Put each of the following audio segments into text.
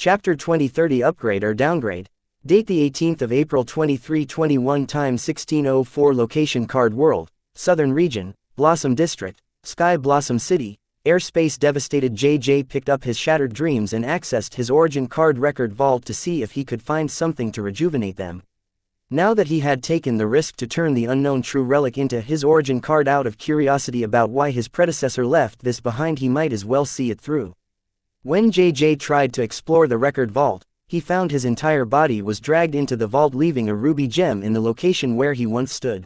Chapter 2030 Upgrade or Downgrade. Date the 18th of April 2321 Time 1604 Location Card World, Southern Region, Blossom District, Sky Blossom City. Airspace devastated. JJ picked up his shattered dreams and accessed his origin card record vault to see if he could find something to rejuvenate them. Now that he had taken the risk to turn the unknown true relic into his origin card out of curiosity about why his predecessor left this behind, he might as well see it through. When JJ tried to explore the record vault, he found his entire body was dragged into the vault, leaving a ruby gem in the location where he once stood.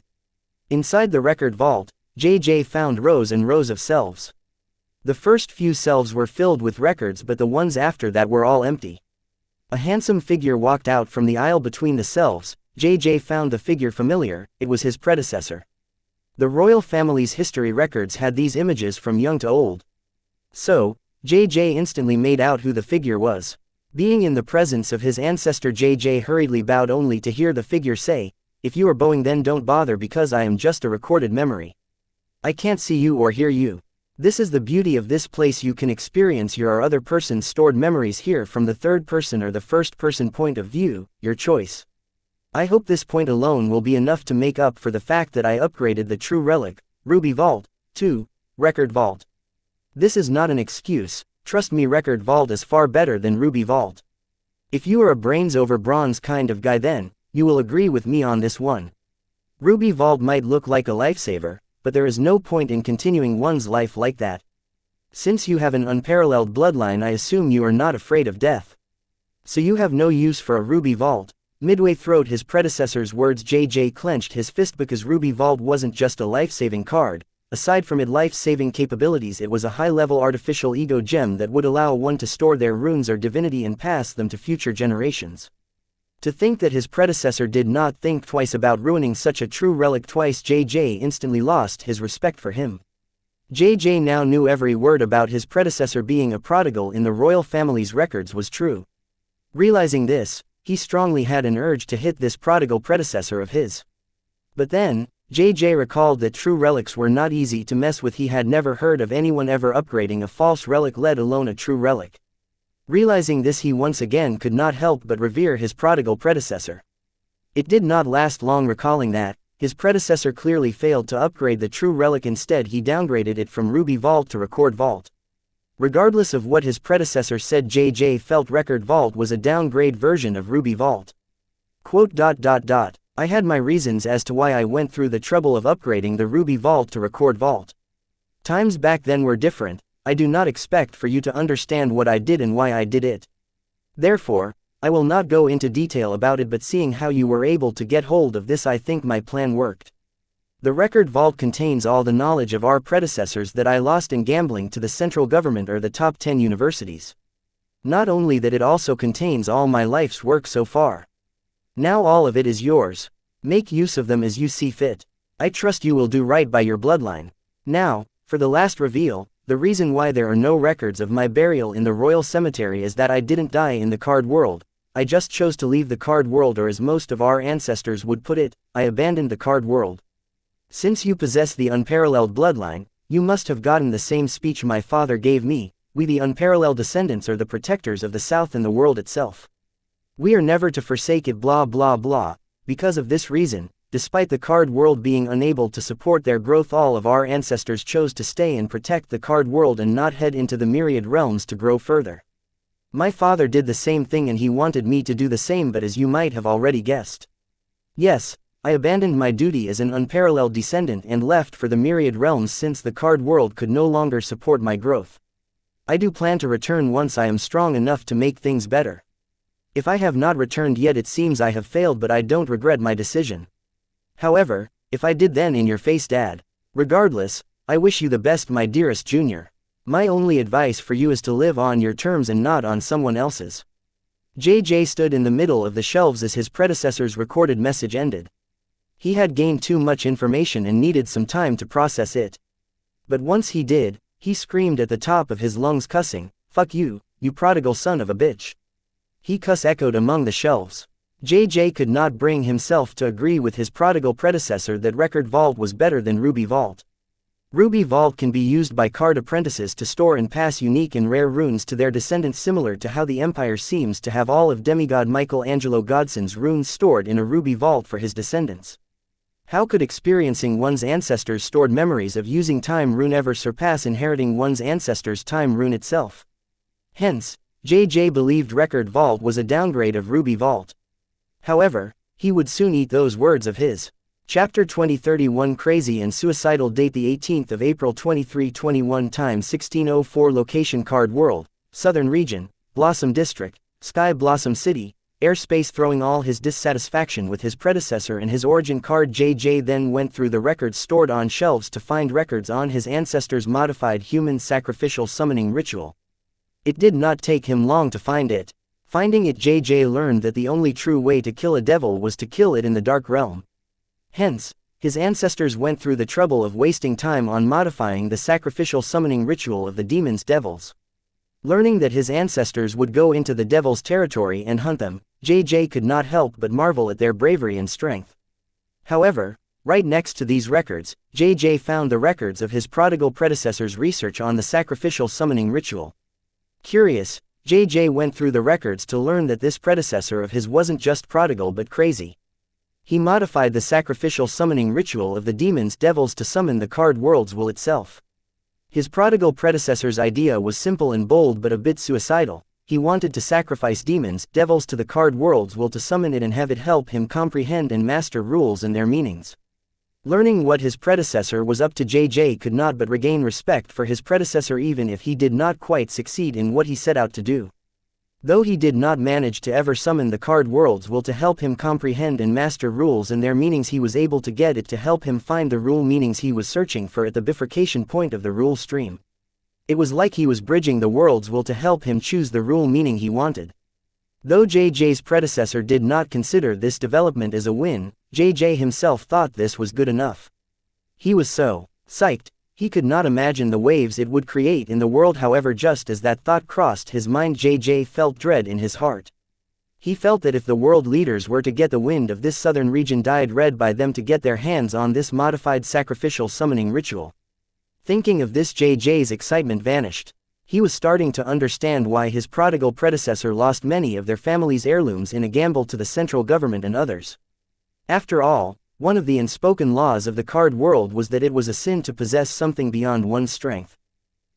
Inside the record vault, JJ found rows and rows of shelves. The first few shelves were filled with records, but the ones after that were all empty. A handsome figure walked out from the aisle between the shelves. JJ found the figure familiar. It was his predecessor. The royal family's history records had these images from young to old. So, JJ instantly made out who the figure was. Being in the presence of his ancestor, JJ hurriedly bowed only to hear the figure say, "If you are bowing, then don't bother, because I am just a recorded memory. I can't see you or hear you. This is the beauty of this place. You can experience your or other person's stored memories here from the third person or the first person point of view, your choice. I hope this point alone will be enough to make up for the fact that I upgraded the true relic, Ruby Vault, to Record Vault. This is not an excuse. Trust me, Record Vault is far better than Ruby Vault. If you are a brains over bronze kind of guy, then you will agree with me on this one. Ruby Vault might look like a lifesaver, but there is no point in continuing one's life like that. Since you have an unparalleled bloodline, I assume you are not afraid of death. So you have no use for a Ruby Vault." Midway through his predecessor's words, JJ clenched his fist, because Ruby Vault wasn't just a life-saving card. Aside from its life-saving capabilities, it was a high-level artificial ego gem that would allow one to store their runes or divinity and pass them to future generations. To think that his predecessor did not think twice about ruining such a true relic twice, JJ instantly lost his respect for him. JJ now knew every word about his predecessor being a prodigal in the royal family's records was true. Realizing this, he strongly had an urge to hit this prodigal predecessor of his. But then, JJ recalled that true relics were not easy to mess with. He had never heard of anyone ever upgrading a false relic, let alone a true relic. Realizing this, he once again could not help but revere his prodigal predecessor. It did not last long. Recalling that his predecessor clearly failed to upgrade the true relic, instead he downgraded it from Ruby Vault to Record Vault. Regardless of what his predecessor said, JJ felt Record Vault was a downgrade version of Ruby Vault. Quote, "I had my reasons as to why I went through the trouble of upgrading the Ruby Vault to Record Vault. Times back then were different. I do not expect for you to understand what I did and why I did it. Therefore, I will not go into detail about it, but seeing how you were able to get hold of this, I think my plan worked. The Record Vault contains all the knowledge of our predecessors that I lost in gambling to the central government or the top 10 universities. Not only that, it also contains all my life's work so far. Now all of it is yours. Make use of them as you see fit. I trust you will do right by your bloodline. Now, for the last reveal, the reason why there are no records of my burial in the royal cemetery is that I didn't die in the card world. I just chose to leave the card world, or as most of our ancestors would put it, I abandoned the card world. Since you possess the unparalleled bloodline, you must have gotten the same speech my father gave me. We, the unparalleled descendants, are the protectors of the South and the world itself. We are never to forsake it, blah blah blah. Because of this reason, despite the card world being unable to support their growth, all of our ancestors chose to stay and protect the card world and not head into the myriad realms to grow further. My father did the same thing, and he wanted me to do the same, but as you might have already guessed, yes, I abandoned my duty as an unparalleled descendant and left for the myriad realms since the card world could no longer support my growth. I do plan to return once I am strong enough to make things better. If I have not returned yet, it seems I have failed, but I don't regret my decision. However, if I did, then in your face, Dad. Regardless, I wish you the best, my dearest Junior. My only advice for you is to live on your terms and not on someone else's." JJ stood in the middle of the shelves as his predecessor's recorded message ended. He had gained too much information and needed some time to process it. But once he did, he screamed at the top of his lungs, cussing, "Fuck you, you prodigal son of a bitch." He cuss echoed among the shelves. JJ could not bring himself to agree with his prodigal predecessor that Record Vault was better than Ruby Vault. Ruby Vault can be used by card apprentices to store and pass unique and rare runes to their descendants, similar to how the Empire seems to have all of demigod Michelangelo Godson's runes stored in a Ruby Vault for his descendants. How could experiencing one's ancestors' stored memories of using time rune ever surpass inheriting one's ancestors' time rune itself? Hence, JJ believed Record Vault was a downgrade of Ruby Vault. However, he would soon eat those words of his. Chapter 2031 Crazy and Suicidal. Date the 18th of April 2321 Time 1604 Location Card World, Southern Region, Blossom District, Sky Blossom City, Airspace. Throwing all his dissatisfaction with his predecessor and his origin card, JJ then went through the records stored on shelves to find records on his ancestors' modified human sacrificial summoning ritual. It did not take him long to find it. Finding it, JJ learned that the only true way to kill a devil was to kill it in the Dark Realm. Hence, his ancestors went through the trouble of wasting time on modifying the sacrificial summoning ritual of the demon's devils. Learning that his ancestors would go into the devil's territory and hunt them, JJ could not help but marvel at their bravery and strength. However, right next to these records, JJ found the records of his prodigal predecessor's research on the sacrificial summoning ritual. Curious, JJ went through the records to learn that this predecessor of his wasn't just prodigal but crazy. He modified the sacrificial summoning ritual of the demon's devils to summon the card world's will itself. His prodigal predecessor's idea was simple and bold but a bit suicidal. He wanted to sacrifice demons, devils to the card world's will to summon it and have it help him comprehend and master rules and their meanings. Learning what his predecessor was up to, JJ could not but regain respect for his predecessor even if he did not quite succeed in what he set out to do. Though he did not manage to ever summon the card world's will to help him comprehend and master rules and their meanings, he was able to get it to help him find the rule meanings he was searching for at the bifurcation point of the rule stream. It was like he was bridging the world's will to help him choose the rule meaning he wanted. Though JJ's predecessor did not consider this development as a win, JJ himself thought this was good enough. He was so psyched, he could not imagine the waves it would create in the world. However, just as that thought crossed his mind, JJ felt dread in his heart. He felt that if the world leaders were to get the wind of this southern region, dyed red by them to get their hands on this modified sacrificial summoning ritual. Thinking of this, JJ's excitement vanished. He was starting to understand why his prodigal predecessor lost many of their family's heirlooms in a gamble to the central government and others. After all, one of the unspoken laws of the card world was that it was a sin to possess something beyond one's strength.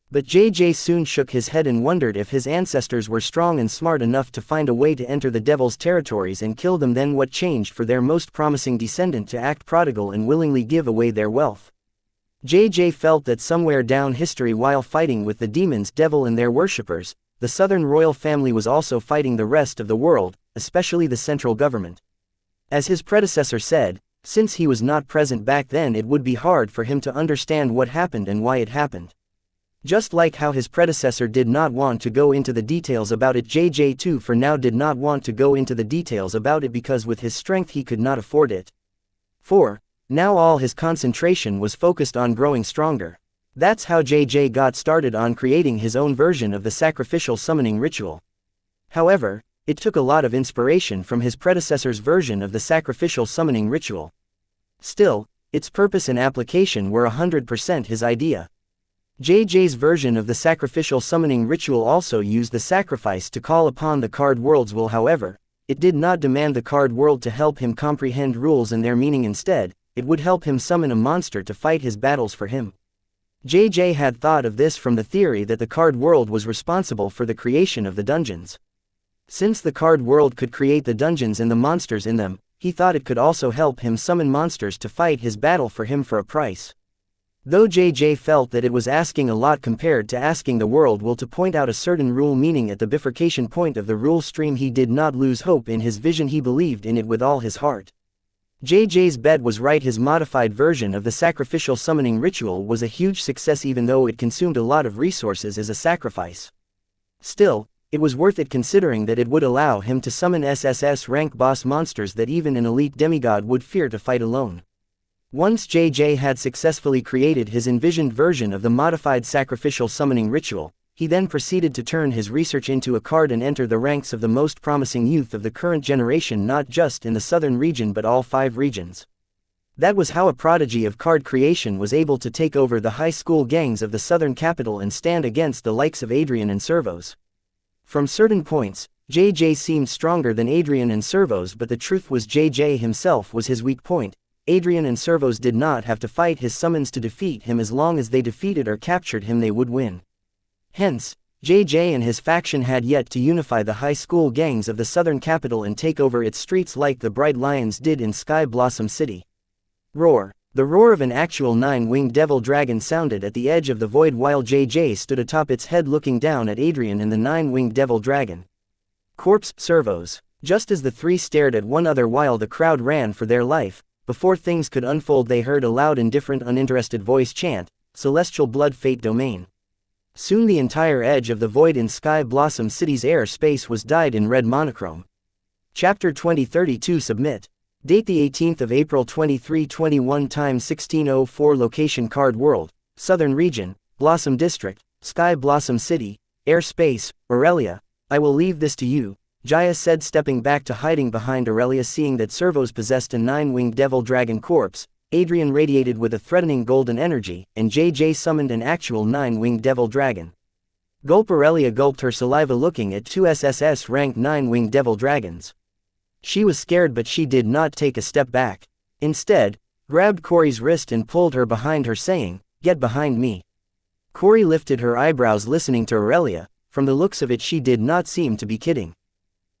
But JJ soon shook his head and wondered if his ancestors were strong and smart enough to find a way to enter the devil's territories and kill them. Then what changed for their most promising descendant to act prodigal and willingly give away their wealth? JJ felt that somewhere down history, while fighting with the demons, devil and their worshippers, the southern royal family was also fighting the rest of the world, especially the central government. As his predecessor said, since he was not present back then, it would be hard for him to understand what happened and why it happened. Just like how his predecessor did not want to go into the details about it, JJ too for now did not want to go into the details about it because with his strength he could not afford it. For now all his concentration was focused on growing stronger. That's how JJ got started on creating his own version of the sacrificial summoning ritual. However, it took a lot of inspiration from his predecessor's version of the sacrificial summoning ritual. Still, its purpose and application were 100% his idea. JJ's version of the sacrificial summoning ritual also used the sacrifice to call upon the card world's will. However, it did not demand the card world to help him comprehend rules and their meaning. Instead, it would help him summon a monster to fight his battles for him. JJ had thought of this from the theory that the card world was responsible for the creation of the dungeons. Since the card world could create the dungeons and the monsters in them, he thought it could also help him summon monsters to fight his battle for him for a price. Though JJ felt that it was asking a lot compared to asking the world will to point out a certain rule meaning at the bifurcation point of the rule stream, he did not lose hope in his vision. He believed in it with all his heart. JJ's bet was right. His modified version of the sacrificial summoning ritual was a huge success, even though it consumed a lot of resources as a sacrifice. Still, it was worth it considering that it would allow him to summon SSS rank boss monsters that even an elite demigod would fear to fight alone. Once JJ had successfully created his envisioned version of the modified sacrificial summoning ritual, he then proceeded to turn his research into a card and enter the ranks of the most promising youth of the current generation, not just in the southern region but all 5 regions. That was how a prodigy of card creation was able to take over the high school gangs of the southern capital and stand against the likes of Adrian and Servos. From certain points, JJ seemed stronger than Adrian and Servos, but the truth was JJ himself was his weak point. Adrian and Servos did not have to fight his summons to defeat him. As long as they defeated or captured him, they would win. Hence, JJ and his faction had yet to unify the high school gangs of the southern capital and take over its streets like the Bright Lions did in Sky Blossom City. Roar. The roar of an actual 9-winged devil dragon sounded at the edge of the void while JJ stood atop its head looking down at Adrian and the 9-winged devil dragon. Corpse, Servos. Just as the three stared at one another while the crowd ran for their life, before things could unfold they heard a loud indifferent uninterested voice chant, Celestial Blood Fate Domain. Soon the entire edge of the void in Sky Blossom City's air space was dyed in red monochrome. Chapter 2032 Submit. Date the 18th of April 2321 Time 1604 Location Card World, Southern Region, Blossom District, Sky Blossom City, Air Space, Aurelia. I will leave this to you, Jaya said stepping back to hiding behind Aurelia. Seeing that Servos possessed a 9-winged devil dragon corpse, Adrian radiated with a threatening golden energy, and JJ summoned an actual 9-winged devil dragon. Gulp. Aurelia gulped her saliva looking at two SSS-ranked 9-winged devil dragons. She was scared, but she did not take a step back. Instead, grabbed Corey's wrist and pulled her behind her saying, "Get behind me." Corey lifted her eyebrows listening to Aurelia. From the looks of it she did not seem to be kidding.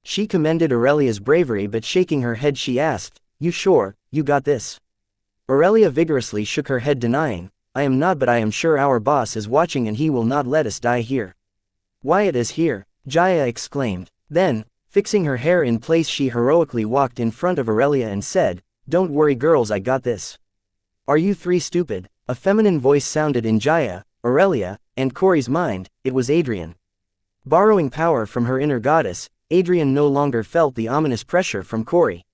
She commended Aurelia's bravery, but shaking her head she asked, "You sure, you got this?" Aurelia vigorously shook her head denying, "I am not, but I am sure our boss is watching and he will not let us die here." "Wyatt is here," Jaya exclaimed. Then, fixing her hair in place she heroically walked in front of Aurelia and said, "Don't worry girls, I got this." "Are you three stupid?" A feminine voice sounded in Jaya, Aurelia, and Corey's mind. It was Adrian. Borrowing power from her inner goddess, Adrian no longer felt the ominous pressure from Corey.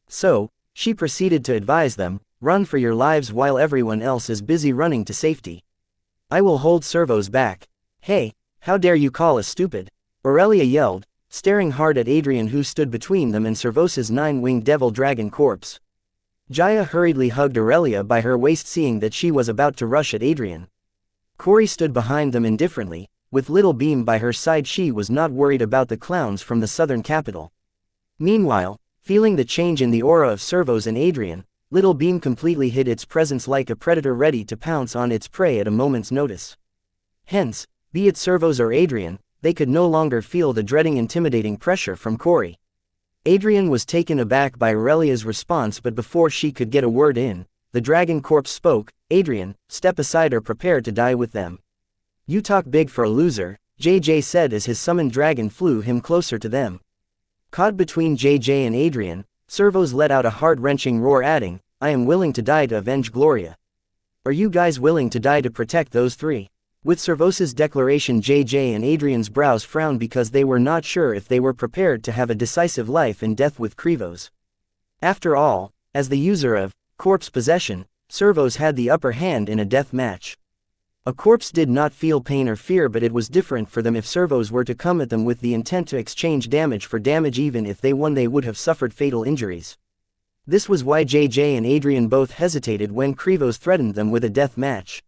So, she proceeded to advise them, "Run for your lives while everyone else is busy running to safety. I will hold Servos back." "Hey, how dare you call us stupid?" Aurelia yelled, staring hard at Adrian who stood between them and Servos' 9-winged devil dragon corpse. Jaya hurriedly hugged Aurelia by her waist seeing that she was about to rush at Adrian. Corey stood behind them indifferently, with Little Beam by her side. She was not worried about the clowns from the southern capital. Meanwhile, feeling the change in the aura of Servos and Adrian, Little Beam completely hid its presence like a predator ready to pounce on its prey at a moment's notice. Hence, be it Servos or Adrian, they could no longer feel the dreading intimidating pressure from Corey. Adrian was taken aback by Aurelia's response, but before she could get a word in, the dragon corpse spoke, "Adrian, step aside or prepare to die with them." "You talk big for a loser," JJ said as his summoned dragon flew him closer to them. Caught between JJ and Adrian, Servos let out a heart-wrenching roar adding, "I am willing to die to avenge Gloria." "Are you guys willing to die to protect those three?" With Servos' declaration JJ and Adrian's brows frowned because they were not sure if they were prepared to have a decisive life and death with Krivos. After all, as the user of corpse possession, Servos had the upper hand in a death match. A corpse did not feel pain or fear, but it was different for them if Servos were to come at them with the intent to exchange damage for damage. Even if they won they would have suffered fatal injuries. This was why JJ and Adrian both hesitated when Krivos threatened them with a death match.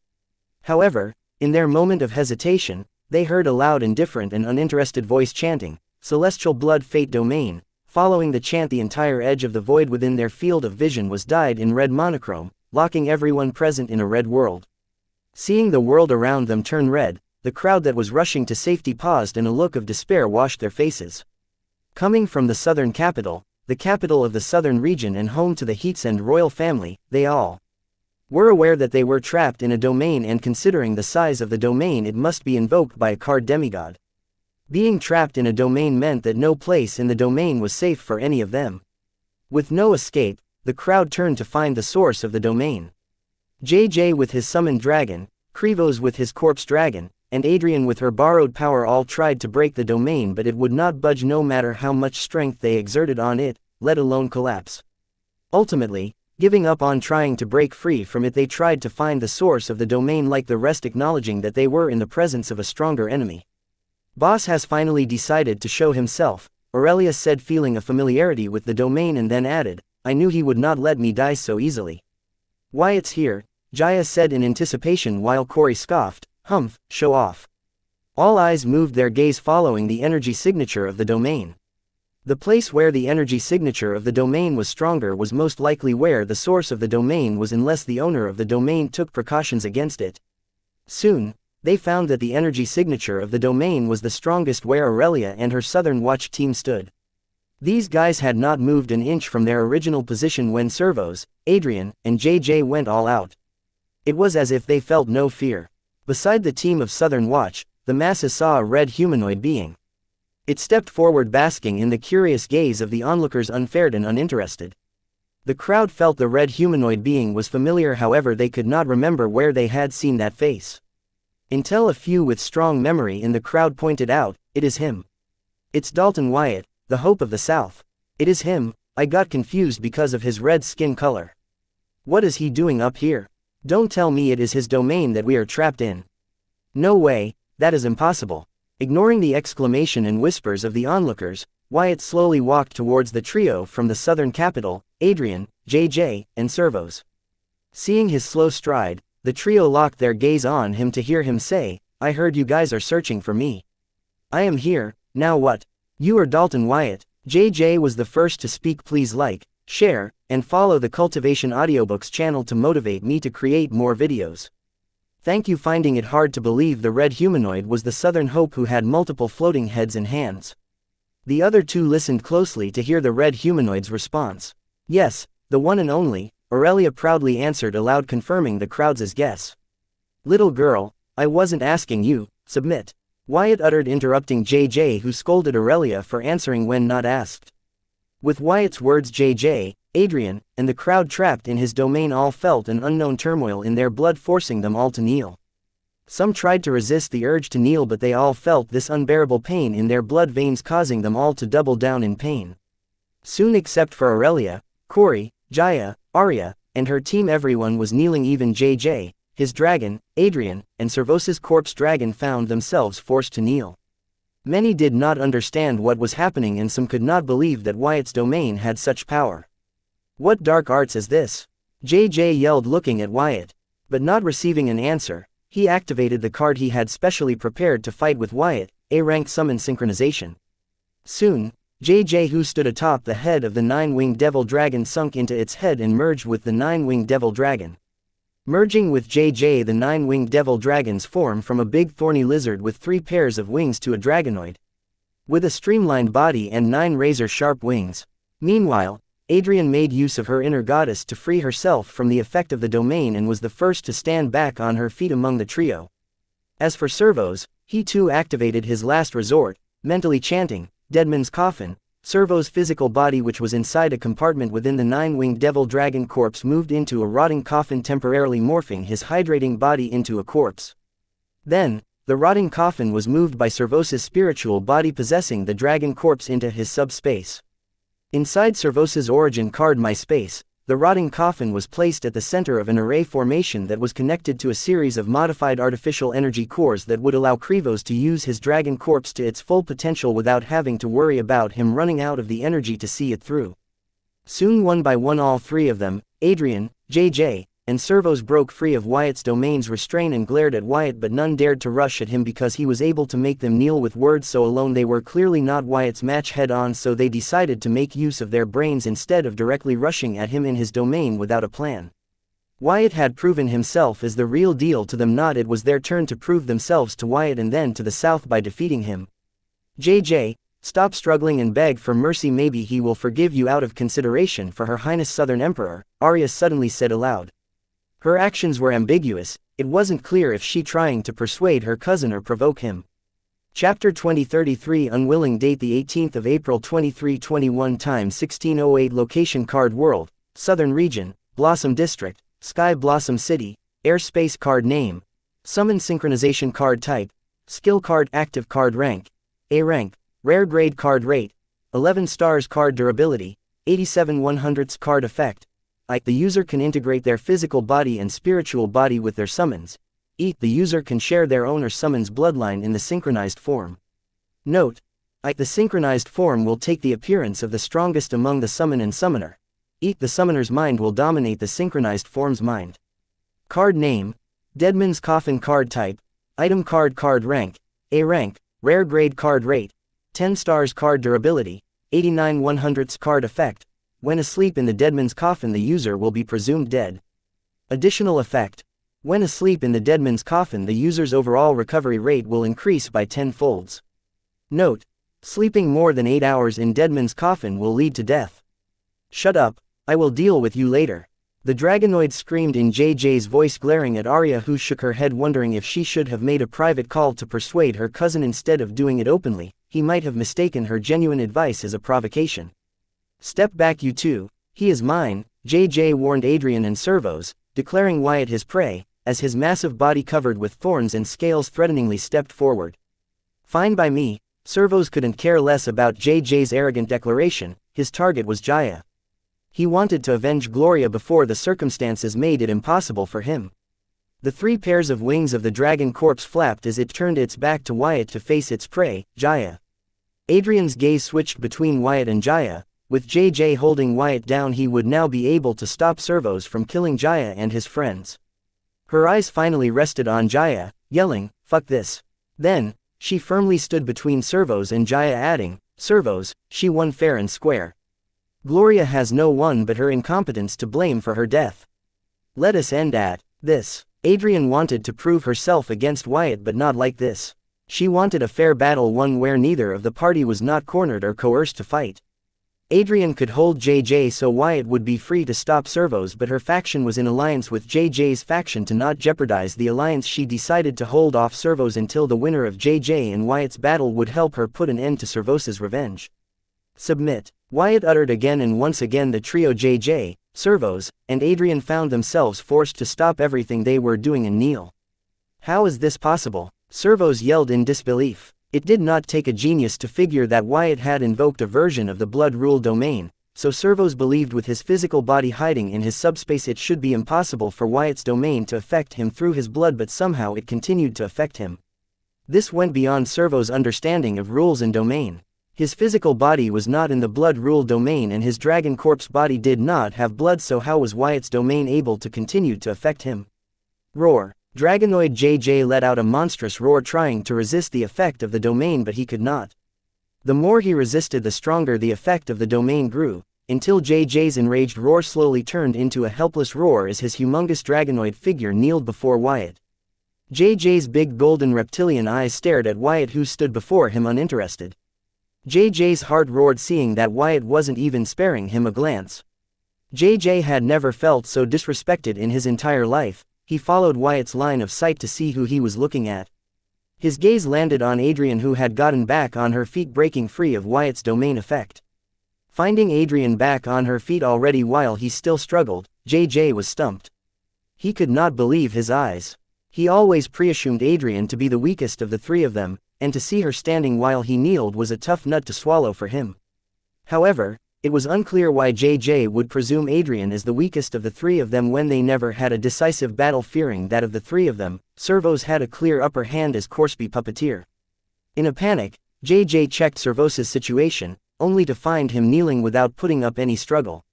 However, in their moment of hesitation, they heard a loud, indifferent and uninterested voice chanting, "Celestial Blood Fate Domain." Following the chant the entire edge of the void within their field of vision was dyed in red monochrome, locking everyone present in a red world. Seeing the world around them turn red, the crowd that was rushing to safety paused and a look of despair washed their faces. Coming from the southern capital, the capital of the southern region and home to the Heatsend royal family, they all were aware that they were trapped in a domain, and considering the size of the domain it must be invoked by a card demigod. Being trapped in a domain meant that no place in the domain was safe for any of them. With no escape, the crowd turned to find the source of the domain. JJ with his summoned dragon, Krivos with his corpse dragon, and Adrian with her borrowed power all tried to break the domain, but it would not budge no matter how much strength they exerted on it, let alone collapse. Ultimately, giving up on trying to break free from it, they tried to find the source of the domain, like the rest acknowledging that they were in the presence of a stronger enemy. "Boss has finally decided to show himself," Aurelia said, feeling a familiarity with the domain, and then added, "I knew he would not let me die so easily." Wyatt's here, Jaya said in anticipation while Corey scoffed, "Humph, show off." All eyes moved their gaze following the energy signature of the domain. The place where the energy signature of the domain was stronger was most likely where the source of the domain was, unless the owner of the domain took precautions against it. Soon, they found that the energy signature of the domain was the strongest where Aurelia and her Southern Watch team stood. These guys had not moved an inch from their original position when Servos, Adrian, and JJ went all out. It was as if they felt no fear. Beside the team of Southern Watch, the masses saw a red humanoid being. It stepped forward, basking in the curious gaze of the onlookers, unfazed and uninterested. The crowd felt the red humanoid being was familiar, however they could not remember where they had seen that face. Until a few with strong memory in the crowd pointed out, "It is him. It's Dalton Wyatt, the hope of the South. It is him, I got confused because of his red skin color. What is he doing up here? Don't tell me it is his domain that we are trapped in. No way, that is impossible." Ignoring the exclamation and whispers of the onlookers, Wyatt slowly walked towards the trio from the southern capital, Adrian, JJ, and Servos. Seeing his slow stride, the trio locked their gaze on him to hear him say, "I heard you guys are searching for me. I am here, now what? You are Dalton Wyatt." JJ was the first to speak. "Please like, share, and follow the Cultivation Audiobooks channel to motivate me to create more videos. Thank you." Finding it hard to believe the red humanoid was the Southern Hope who had multiple floating heads and hands. The other two listened closely to hear the red humanoid's response. "Yes, the one and only," Aurelia proudly answered aloud, confirming the crowd's guess. "Little girl, I wasn't asking you, submit," Wyatt uttered, interrupting JJ, who scolded Aurelia for answering when not asked. With Wyatt's words, JJ, Adrian, and the crowd trapped in his domain all felt an unknown turmoil in their blood, forcing them all to kneel. Some tried to resist the urge to kneel, but they all felt this unbearable pain in their blood veins, causing them all to double down in pain. Soon, except for Aurelia, Corey, Jaya, Arya, and her team, everyone was kneeling. Even JJ, his dragon, Adrian, and Servos' corpse dragon found themselves forced to kneel. Many did not understand what was happening, and some could not believe that Wyatt's domain had such power. "What dark arts is this?" JJ yelled, looking at Wyatt. But not receiving an answer, he activated the card he had specially prepared to fight with Wyatt, A-rank summon synchronization. Soon, JJ, who stood atop the head of the nine-winged devil dragon, sunk into its head and merged with the nine-winged devil dragon. Merging with JJ, the nine-winged devil dragons form from a big thorny lizard with 3 pairs of wings to a dragonoid, with a streamlined body and 9 razor-sharp wings. Meanwhile, Adrian made use of her inner goddess to free herself from the effect of the domain and was the first to stand back on her feet among the trio. As for Servos, he too activated his last resort, mentally chanting, "Deadman's Coffin." Servos' physical body, which was inside a compartment within the nine-winged devil dragon corpse, moved into a rotting coffin, temporarily morphing his hydrating body into a corpse. Then, the rotting coffin was moved by Servos' spiritual body, possessing the dragon corpse into his subspace. Inside Servos' origin card My Space, the rotting coffin was placed at the center of an array formation that was connected to a series of modified artificial energy cores that would allow Krivos to use his dragon corpse to its full potential without having to worry about him running out of the energy to see it through. Soon, one by one, all 3 of them, Adrian, JJ, and Servos, broke free of Wyatt's domain's restraint and glared at Wyatt, but none dared to rush at him because he was able to make them kneel with words so alone. They were clearly not Wyatt's match head on, so they decided to make use of their brains instead of directly rushing at him in his domain without a plan. Wyatt had proven himself as the real deal to them, not it was their turn to prove themselves to Wyatt and then to the South by defeating him. JJ, stop struggling and beg for mercy, maybe he will forgive you out of consideration for Her Highness Southern Emperor, Arya suddenly said aloud. Her actions were ambiguous, it wasn't clear if she trying to persuade her cousin or provoke him. Chapter 2033 Unwilling. Date the 18th of April 2321 Time 1608 Location Card World, Southern Region, Blossom District, Sky Blossom City, Airspace. Card Name, Summon Synchronization. Card Type, Skill Card. Active Card Rank, A rank, Rare Grade. Card Rate, 11 stars. Card Durability, 87/100ths. Card Effect, the user can integrate their physical body and spiritual body with their summons. The user can share their own or summon's bloodline in the synchronized form. Note: the synchronized form will take the appearance of the strongest among the summon and summoner. Eat the summoner's mind will dominate the synchronized form's mind. Card name, Deadman's Coffin. Card type, item card. Card rank, A rank, rare grade. Card rate, 10 stars. Card durability, 89/100ths. Card effect, when asleep in the Deadman's Coffin the user will be presumed dead. Additional effect, when asleep in the Deadman's Coffin the user's overall recovery rate will increase by 10 folds. Note, sleeping more than 8 hours in Deadman's Coffin will lead to death. Shut up, I will deal with you later. The Dragonoid screamed in JJ's voice, glaring at Arya, who shook her head, wondering if she should have made a private call to persuade her cousin instead of doing it openly. He might have mistaken her genuine advice as a provocation. Step back, you two, he is mine, JJ warned Adrian and Servos, declaring Wyatt his prey, as his massive body covered with thorns and scales threateningly stepped forward. Fine by me. Servos couldn't care less about JJ's arrogant declaration. His target was Jaya. He wanted to avenge Gloria before the circumstances made it impossible for him. The 3 pairs of wings of the dragon corpse flapped as it turned its back to Wyatt to face its prey, Jaya. Adrian's gaze switched between Wyatt and Jaya. With JJ holding Wyatt down, he would now be able to stop Servos from killing Jaya and his friends. Her eyes finally rested on Jaya, yelling, "Fuck this." Then, she firmly stood between Servos and Jaya, adding, "Servos, she won fair and square. Gloria has no one but her incompetence to blame for her death. Let us end at this." Adrian wanted to prove herself against Wyatt, but not like this. She wanted a fair battle, one where neither of the party was not cornered or coerced to fight. Adrian could hold JJ so Wyatt would be free to stop Servos, but her faction was in alliance with JJ's faction. To not jeopardize the alliance, she decided to hold off Servos until the winner of JJ and Wyatt's battle would help her put an end to Servos' revenge. Submit, Wyatt uttered again, and once again the trio JJ, Servos, and Adrian found themselves forced to stop everything they were doing and kneel. How is this possible? Servos yelled in disbelief. It did not take a genius to figure that Wyatt had invoked a version of the blood rule domain, so Servos believed with his physical body hiding in his subspace it should be impossible for Wyatt's domain to affect him through his blood, but somehow it continued to affect him. This went beyond Servos' understanding of rules and domain. His physical body was not in the blood rule domain and his dragon corpse body did not have blood, so how was Wyatt's domain able to continue to affect him? Roar. Dragonoid JJ let out a monstrous roar, trying to resist the effect of the domain, but he could not. The more he resisted, the stronger the effect of the domain grew, until JJ's enraged roar slowly turned into a helpless roar as his humongous dragonoid figure kneeled before Wyatt. JJ's big golden reptilian eyes stared at Wyatt, who stood before him uninterested. JJ's heart roared, seeing that Wyatt wasn't even sparing him a glance. JJ had never felt so disrespected in his entire life. He followed Wyatt's line of sight to see who he was looking at. His gaze landed on Adrian, who had gotten back on her feet, breaking free of Wyatt's domain effect. Finding Adrian back on her feet already while he still struggled, JJ was stumped. He could not believe his eyes. He always preassumed Adrian to be the weakest of the 3 of them, and to see her standing while he kneeled was a tough nut to swallow for him. However, it was unclear why JJ would presume Adrian as the weakest of the 3 of them when they never had a decisive battle, fearing that of the 3 of them, Servos had a clear upper hand as Corpsby puppeteer. In a panic, JJ checked Servos' situation, only to find him kneeling without putting up any struggle.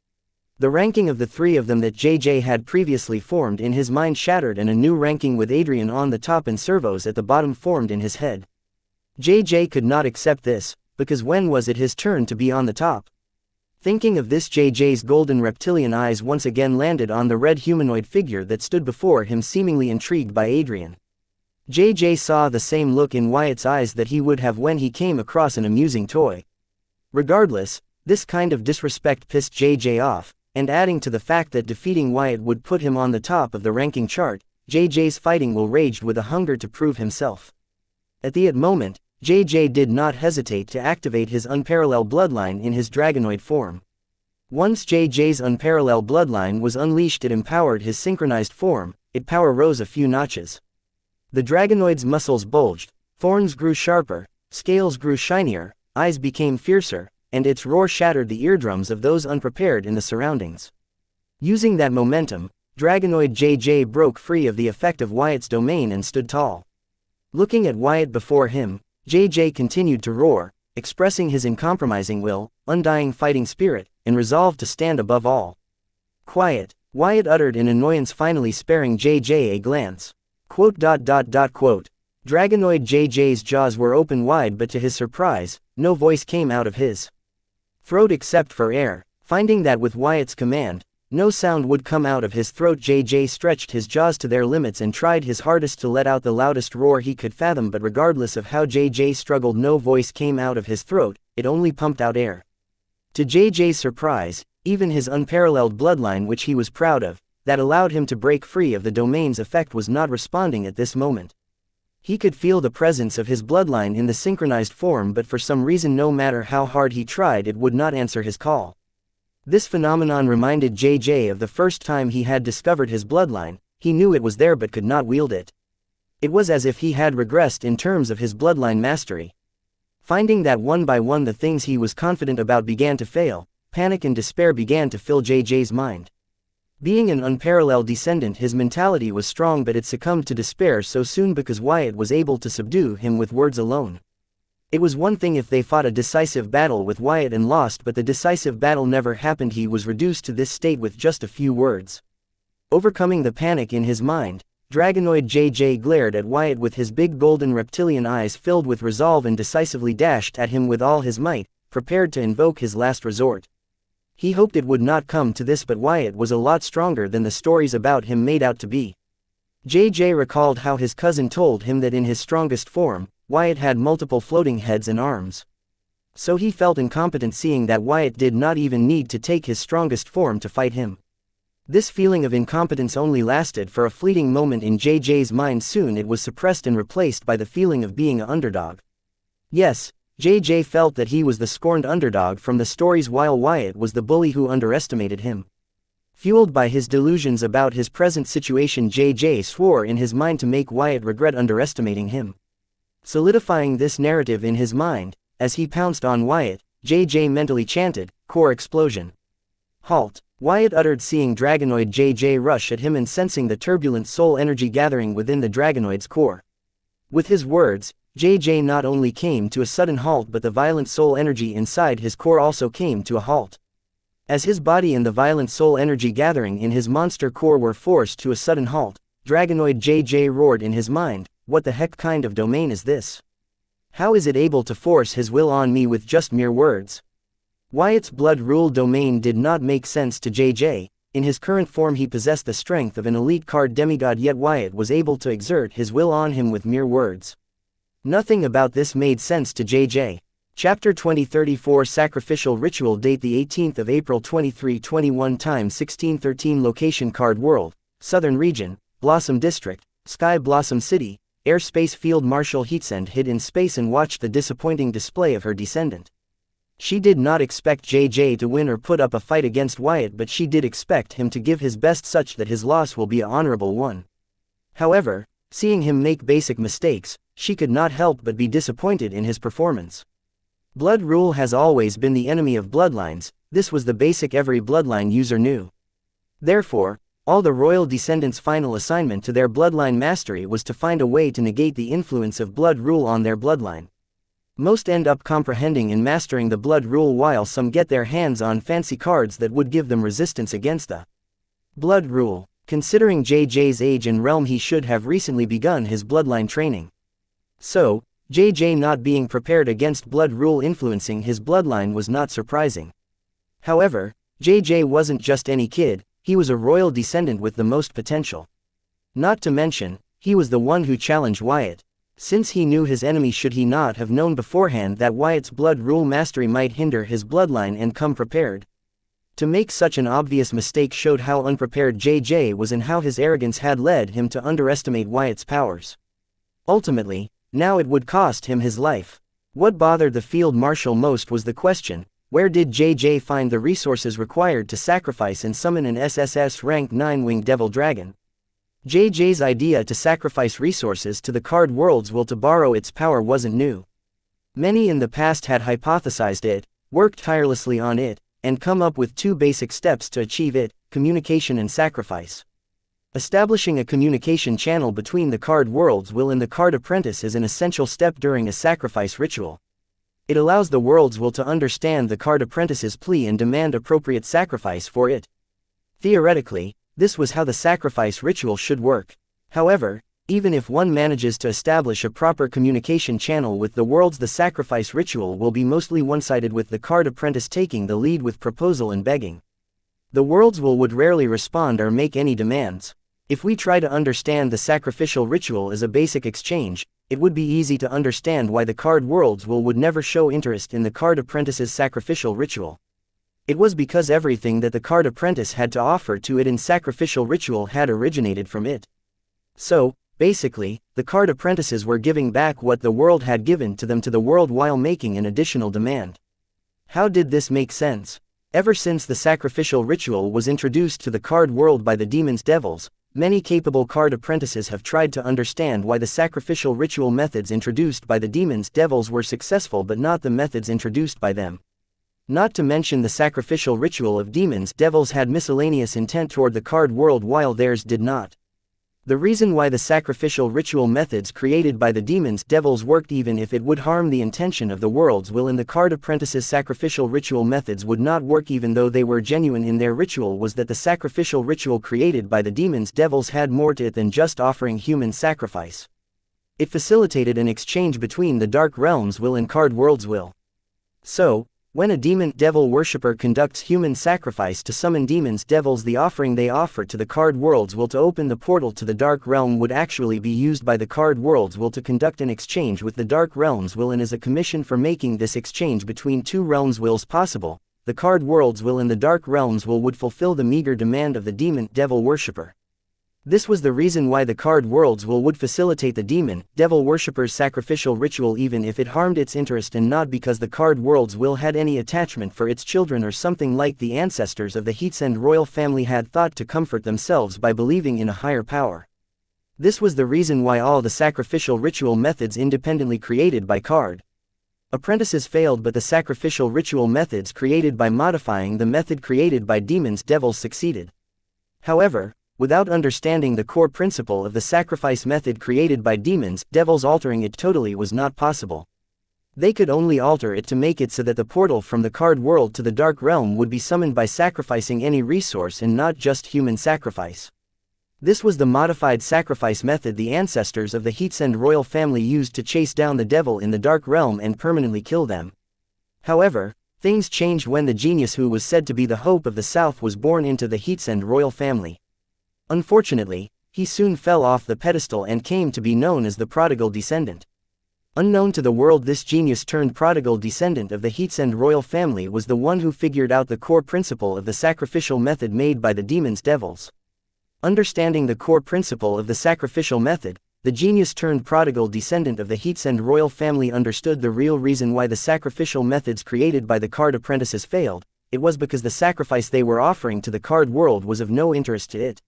The ranking of the 3 of them that JJ had previously formed in his mind shattered, and a new ranking with Adrian on the top and Servos at the bottom formed in his head. JJ could not accept this, because when was it his turn to be on the top? Thinking of this, JJ's golden reptilian eyes once again landed on the red humanoid figure that stood before him, seemingly intrigued by Adrian. JJ saw the same look in Wyatt's eyes that he would have when he came across an amusing toy. Regardless, this kind of disrespect pissed JJ off, and adding to the fact that defeating Wyatt would put him on the top of the ranking chart, JJ's fighting will raged with a hunger to prove himself. At the moment, JJ did not hesitate to activate his unparalleled bloodline in his dragonoid form. Once JJ's unparalleled bloodline was unleashed, it empowered his synchronized form. Its power rose a few notches. The dragonoid's muscles bulged, thorns grew sharper, scales grew shinier, eyes became fiercer, and its roar shattered the eardrums of those unprepared in the surroundings. Using that momentum, dragonoid JJ broke free of the effect of Wyatt's domain and stood tall. Looking at Wyatt before him, JJ continued to roar, expressing his uncompromising will, undying fighting spirit, and resolved to stand above all. "Quiet," Wyatt uttered in annoyance, finally sparing JJ a glance. Quote. Dragonoid JJ's jaws were open wide, but to his surprise, no voice came out of his throat except for air. Finding that with Wyatt's command, no sound would come out of his throat, JJ stretched his jaws to their limits and tried his hardest to let out the loudest roar he could fathom, but regardless of how JJ struggled, no voice came out of his throat, it only pumped out air. To JJ's surprise, even his unparalleled bloodline, which he was proud of, that allowed him to break free of the domain's effect, was not responding at this moment. He could feel the presence of his bloodline in the synchronized form, but for some reason, no matter how hard he tried, it would not answer his call. This phenomenon reminded JJ of the first time he had discovered his bloodline. He knew it was there but could not wield it. It was as if he had regressed in terms of his bloodline mastery. Finding that one by one the things he was confident about began to fail, panic and despair began to fill JJ's mind. Being an unparalleled descendant, his mentality was strong, but it succumbed to despair so soon because Wyatt was able to subdue him with words alone. It was one thing if they fought a decisive battle with Wyatt and lost, but the decisive battle never happened. He was reduced to this state with just a few words. Overcoming the panic in his mind, Dragonoid JJ glared at Wyatt with his big golden reptilian eyes filled with resolve and decisively dashed at him with all his might, prepared to invoke his last resort. He hoped it would not come to this, but Wyatt was a lot stronger than the stories about him made out to be. JJ recalled how his cousin told him that in his strongest form, Wyatt had multiple floating heads and arms. So he felt incompetent, seeing that Wyatt did not even need to take his strongest form to fight him. This feeling of incompetence only lasted for a fleeting moment in JJ's mind. Soon it was suppressed and replaced by the feeling of being an underdog. Yes, JJ felt that he was the scorned underdog from the stories, while Wyatt was the bully who underestimated him. Fueled by his delusions about his present situation, JJ swore in his mind to make Wyatt regret underestimating him. Solidifying this narrative in his mind, as he pounced on Wyatt, JJ mentally chanted, "Core explosion." "Halt," Wyatt uttered, seeing Dragonoid JJ rush at him and sensing the turbulent soul energy gathering within the Dragonoid's core. With his words, JJ not only came to a sudden halt, but the violent soul energy inside his core also came to a halt. As his body and the violent soul energy gathering in his monster core were forced to a sudden halt, Dragonoid JJ roared in his mind, "What the heck kind of domain is this? How is it able to force his will on me with just mere words?" Wyatt's blood rule domain did not make sense to JJ. In his current form he possessed the strength of an elite card demigod, yet Wyatt was able to exert his will on him with mere words. Nothing about this made sense to JJ. Chapter 2034 Sacrificial Ritual. Date the 18th of April 2321 Time 1613 Location Card World, Southern Region, Blossom District, Sky Blossom City, Airspace Field Marshal Heatsend hid in space and watched the disappointing display of her descendant. She did not expect JJ to win or put up a fight against Wyatt, but she did expect him to give his best such that his loss will be an honorable one. However, seeing him make basic mistakes, she could not help but be disappointed in his performance. Blood rule has always been the enemy of bloodlines. This was the basic every bloodline user knew. Therefore, all the royal descendants' final assignment to their bloodline mastery was to find a way to negate the influence of blood rule on their bloodline. Most end up comprehending and mastering the blood rule, while some get their hands on fancy cards that would give them resistance against the blood rule. Considering JJ's age and realm, he should have recently begun his bloodline training. So, JJ not being prepared against blood rule influencing his bloodline was not surprising. However, JJ wasn't just any kid, he was a royal descendant with the most potential. Not to mention, he was the one who challenged Wyatt. Since he knew his enemy, should he not have known beforehand that Wyatt's blood rule mastery might hinder his bloodline and come prepared? To make such an obvious mistake showed how unprepared JJ was and how his arrogance had led him to underestimate Wyatt's powers. Ultimately, now it would cost him his life. What bothered the field marshal most was the question, where did JJ find the resources required to sacrifice and summon an SSS rank 9-winged devil dragon? JJ's idea to sacrifice resources to the card world's will to borrow its power wasn't new. Many in the past had hypothesized it, worked tirelessly on it, and come up with two basic steps to achieve it: communication and sacrifice. Establishing a communication channel between the card world's will and the card apprentice is an essential step during a sacrifice ritual. It allows the world's will to understand the card apprentice's plea and demand appropriate sacrifice for it. Theoretically, this was how the sacrifice ritual should work. However, even if one manages to establish a proper communication channel with the worlds, the sacrifice ritual will be mostly one-sided, with the card apprentice taking the lead with proposal and begging. The worlds would rarely respond or make any demands. If we try to understand the sacrificial ritual as a basic exchange, it would be easy to understand why the card worlds would never show interest in the card apprentice's sacrificial ritual. It was because everything that the card apprentice had to offer to it in sacrificial ritual had originated from it. So, basically, the card apprentices were giving back what the world had given to them to the world while making an additional demand. How did this make sense? Ever since the sacrificial ritual was introduced to the card world by the demons devils, many capable card apprentices have tried to understand why the sacrificial ritual methods introduced by the demons devils were successful but not the methods introduced by them. Not to mention the sacrificial ritual of demons devils had miscellaneous intent toward the card world while theirs did not. The reason why the sacrificial ritual methods created by the demons devils worked even if it would harm the intention of the world's will in the card apprentice's sacrificial ritual methods would not work even though they were genuine in their ritual was that the sacrificial ritual created by the demons devils had more to it than just offering human sacrifice. It facilitated an exchange between the dark realm's will and card world's will. So, when a demon devil worshipper conducts human sacrifice to summon demons devils, the offering they offer to the card world's will to open the portal to the dark realm would actually be used by the card world's will to conduct an exchange with the dark realm's will, and as a commission for making this exchange between two realms' wills possible, the card world's will and the dark realm's will would fulfill the meager demand of the demon devil worshipper. This was the reason why the card world's will would facilitate the demon devil worshipper's sacrificial ritual even if it harmed its interest, and not because the card world's will had any attachment for its children or something like the ancestors of the Xianxia royal family had thought to comfort themselves by believing in a higher power. This was the reason why all the sacrificial ritual methods independently created by card apprentices failed, but the sacrificial ritual methods created by modifying the method created by demons devils succeeded. However, without understanding the core principle of the sacrifice method created by demons devils, altering it totally was not possible. They could only alter it to make it so that the portal from the card world to the dark realm would be summoned by sacrificing any resource and not just human sacrifice. This was the modified sacrifice method the ancestors of the Xianxia royal family used to chase down the devil in the dark realm and permanently kill them. However, things changed when the genius who was said to be the hope of the South was born into the Xianxia royal family. Unfortunately, he soon fell off the pedestal and came to be known as the prodigal descendant. Unknown to the world, this genius turned prodigal descendant of the Xianxia royal family was the one who figured out the core principle of the sacrificial method made by the demons devils. Understanding the core principle of the sacrificial method, the genius turned prodigal descendant of the Xianxia royal family understood the real reason why the sacrificial methods created by the card apprentices failed. It was because the sacrifice they were offering to the card world was of no interest to it.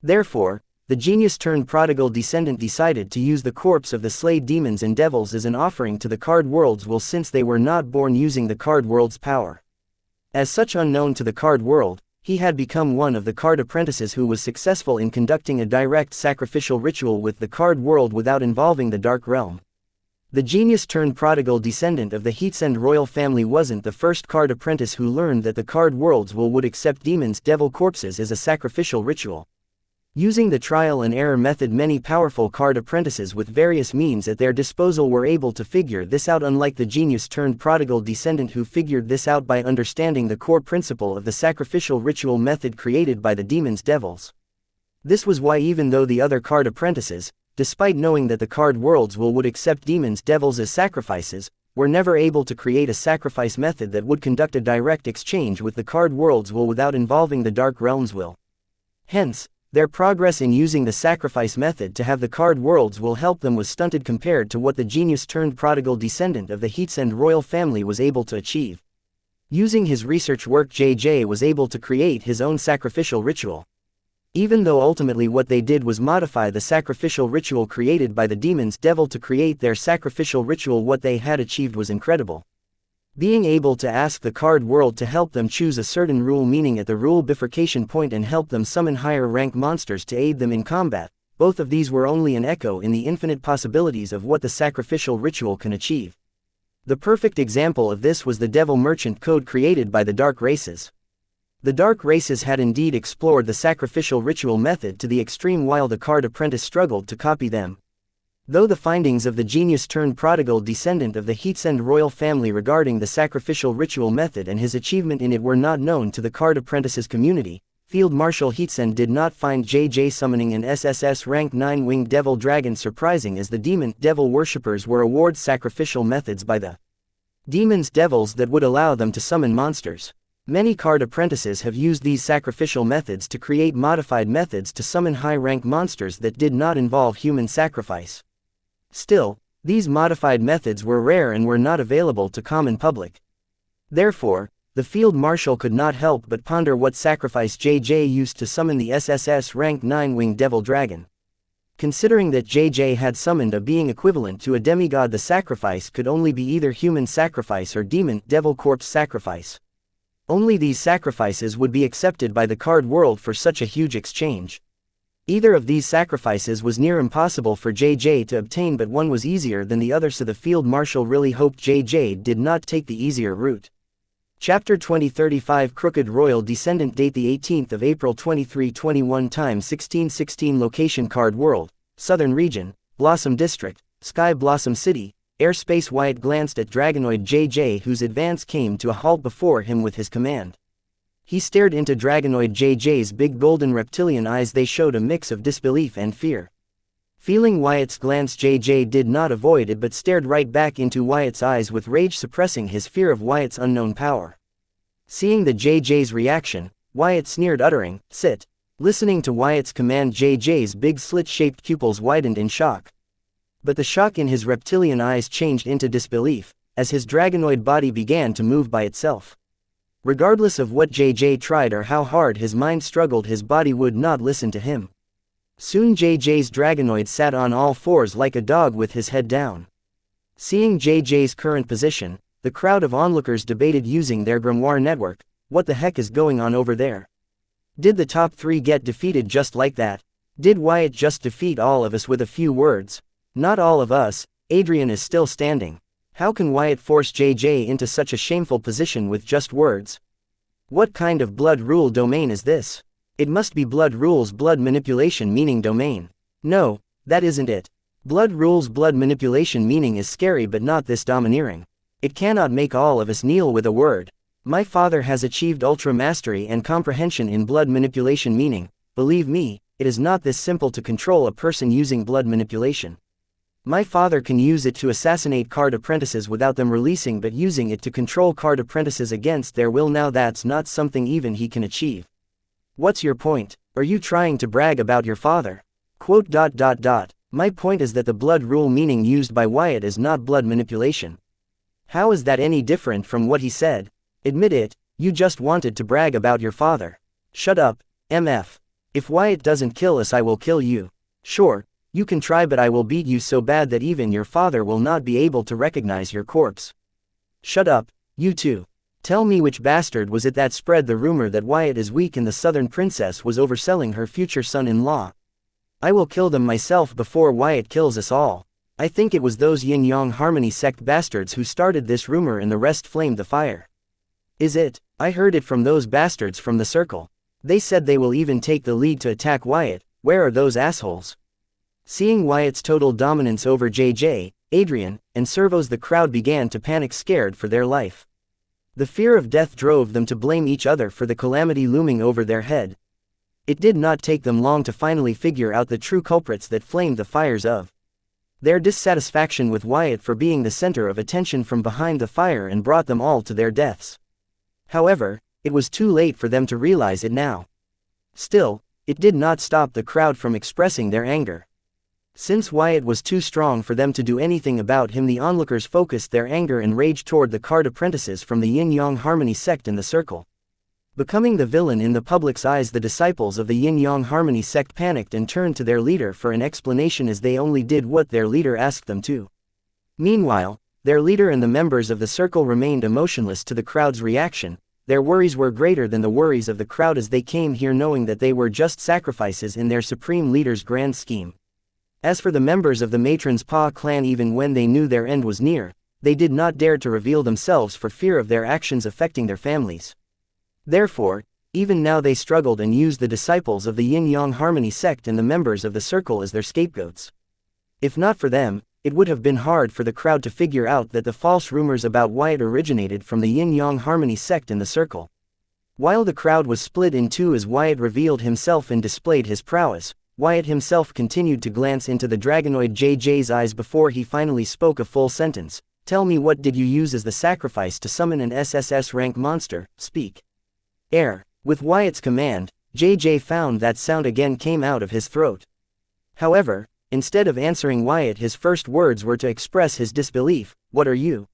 Therefore, the genius turned prodigal descendant decided to use the corpse of the slayed demons and devils as an offering to the card world's will, since they were not born using the card world's power. As such, unknown to the card world, he had become one of the card apprentices who was successful in conducting a direct sacrificial ritual with the card world without involving the dark realm. The genius turned prodigal descendant of the Xianxia royal family wasn't the first card apprentice who learned that the card world's will would accept demons devil corpses as a sacrificial ritual. Using the trial and error method, many powerful card apprentices with various means at their disposal were able to figure this out, unlike the genius turned prodigal descendant who figured this out by understanding the core principle of the sacrificial ritual method created by the demons devils. This was why, even though the other card apprentices, despite knowing that the card world's will would accept demons devils as sacrifices, were never able to create a sacrifice method that would conduct a direct exchange with the card world's will without involving the dark realm's will. Hence, their progress in using the sacrifice method to have the card world's will help them was stunted compared to what the genius turned prodigal descendant of the Xianxia royal family was able to achieve. Using his research work, JJ was able to create his own sacrificial ritual. Even though ultimately what they did was modify the sacrificial ritual created by the demons devil to create their sacrificial ritual, what they had achieved was incredible. Being able to ask the card world to help them choose a certain rule meaning at the rule bifurcation point and help them summon higher rank monsters to aid them in combat, both of these were only an echo in the infinite possibilities of what the sacrificial ritual can achieve. The perfect example of this was the Devil Merchant code created by the Dark Races. The Dark Races had indeed explored the sacrificial ritual method to the extreme while the Card Apprentice struggled to copy them. Though the findings of the genius-turned-prodigal descendant of the Heatsend royal family regarding the sacrificial ritual method and his achievement in it were not known to the Card Apprentice's community, Field Marshal Heatsend did not find JJ summoning an SSS rank 9 winged devil dragon surprising, as the demon devil worshippers were awarded sacrificial methods by the demons devils that would allow them to summon monsters. Many Card Apprentices have used these sacrificial methods to create modified methods to summon high-rank monsters that did not involve human sacrifice. Still, these modified methods were rare and were not available to common public. Therefore, the Field Marshal could not help but ponder what sacrifice JJ used to summon the SSS rank 9 winged devil dragon. Considering that JJ had summoned a being equivalent to a demigod, the sacrifice could only be either human sacrifice or demon devil corpse sacrifice. Only these sacrifices would be accepted by the card world for such a huge exchange. Either of these sacrifices was near impossible for JJ to obtain, but one was easier than the other, so the Field Marshal really hoped JJ did not take the easier route. Chapter 2035 Crooked Royal Descendant. Date the 18th of April 2321. Time 1616. Location Card World, Southern Region, Blossom District, Sky Blossom City, Airspace. Wyatt glanced at Dragonoid JJ, whose advance came to a halt before him with his command. He stared into Dragonoid JJ's big golden reptilian eyes. They showed a mix of disbelief and fear. Feeling Wyatt's glance, JJ did not avoid it but stared right back into Wyatt's eyes with rage, suppressing his fear of Wyatt's unknown power. Seeing the JJ's reaction, Wyatt sneered, uttering, "Sit." Listening to Wyatt's command, JJ's big slit-shaped pupils widened in shock. But the shock in his reptilian eyes changed into disbelief, as his dragonoid body began to move by itself. Regardless of what JJ tried or how hard his mind struggled, his body would not listen to him. Soon JJ's dragonoid sat on all fours like a dog with his head down. Seeing JJ's current position, the crowd of onlookers debated using their grimoire network. What the heck is going on over there? Did the top 3 get defeated just like that? Did Wyatt just defeat all of us with a few words? Not all of us. Adrian is still standing. How can Wyatt force JJ into such a shameful position with just words? What kind of blood rule domain is this? It must be blood rules blood manipulation meaning domain. No, that isn't it. Blood rules blood manipulation meaning is scary but not this domineering. It cannot make all of us kneel with a word. My father has achieved ultra mastery and comprehension in blood manipulation meaning. Believe me, it is not this simple to control a person using blood manipulation. My father can use it to assassinate Card Apprentices without them releasing, but using it to control Card Apprentices against their will, now that's not something even he can achieve. What's your point? Are you trying to brag about your father? Quote. My point is that the blood rule meaning used by Wyatt is not blood manipulation. How is that any different from what he said? Admit it, you just wanted to brag about your father. Shut up, MF. If Wyatt doesn't kill us, I will kill you. Sure. You can try, but I will beat you so bad that even your father will not be able to recognize your corpse. Shut up, you too. Tell me which bastard was it that spread the rumor that Wyatt is weak and the Southern Princess was overselling her future son-in-law. I will kill them myself before Wyatt kills us all. I think it was those Yin-Yang Harmony sect bastards who started this rumor and the rest flamed the fire. Is it? I heard it from those bastards from the circle. They said they will even take the lead to attack Wyatt. Where are those assholes? Seeing Wyatt's total dominance over JJ, Adrian, and Servos, the crowd began to panic, scared for their life. The fear of death drove them to blame each other for the calamity looming over their head. It did not take them long to finally figure out the true culprits that flamed the fires of their dissatisfaction with Wyatt for being the center of attention from behind the fire and brought them all to their deaths. However, it was too late for them to realize it now. Still, it did not stop the crowd from expressing their anger. Since Wyatt was too strong for them to do anything about him, the onlookers focused their anger and rage toward the Card Apprentices from the Yin-Yang Harmony sect in the circle. Becoming the villain in the public's eyes, the disciples of the Yin-Yang Harmony sect panicked and turned to their leader for an explanation, as they only did what their leader asked them to. Meanwhile, their leader and the members of the circle remained emotionless to the crowd's reaction. Their worries were greater than the worries of the crowd, as they came here knowing that they were just sacrifices in their supreme leader's grand scheme. As for the members of the Matron's Paw clan, even when they knew their end was near, they did not dare to reveal themselves for fear of their actions affecting their families. Therefore, even now they struggled and used the disciples of the Yin-Yang Harmony sect and the members of the circle as their scapegoats. If not for them, it would have been hard for the crowd to figure out that the false rumors about Wyatt originated from the Yin-Yang Harmony sect and the circle. While the crowd was split in two as Wyatt revealed himself and displayed his prowess, Wyatt himself continued to glance into the dragonoid JJ's eyes before he finally spoke a full sentence. "Tell me, what did you use as the sacrifice to summon an SSS rank monster? Speak." Air. With Wyatt's command, JJ found that sound again came out of his throat. However, instead of answering Wyatt, his first words were to express his disbelief. "What are you?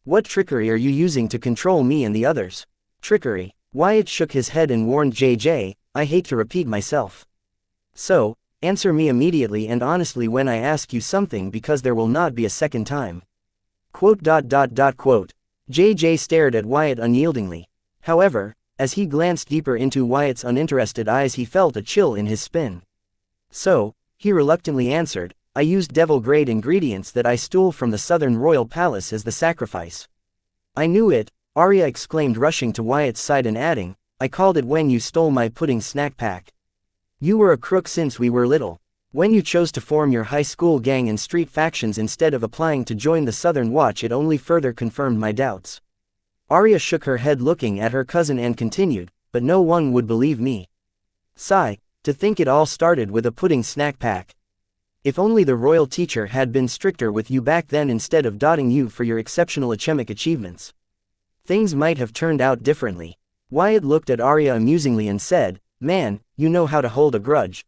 What trickery are you using to control me and the others?" "Trickery." Wyatt shook his head and warned JJ, "I hate to repeat myself. So, answer me immediately and honestly when I ask you something, because there will not be a second time." JJ stared at Wyatt unyieldingly. However, as he glanced deeper into Wyatt's uninterested eyes, he felt a chill in his spine. "So," he reluctantly answered, "I used devil-grade ingredients that I stole from the Southern Royal Palace as the sacrifice." "I knew it," Arya exclaimed, rushing to Wyatt's side and adding, "I called it when you stole my pudding snack pack. You were a crook since we were little. When you chose to form your high school gang and street factions instead of applying to join the Southern Watch, it only further confirmed my doubts." Arya shook her head looking at her cousin and continued, "But no one would believe me. Sigh, to think it all started with a pudding snack pack. If only the royal teacher had been stricter with you back then instead of doting you for your exceptional academic achievements, things might have turned out differently." Wyatt looked at Arya amusingly and said, "Man, you know how to hold a grudge.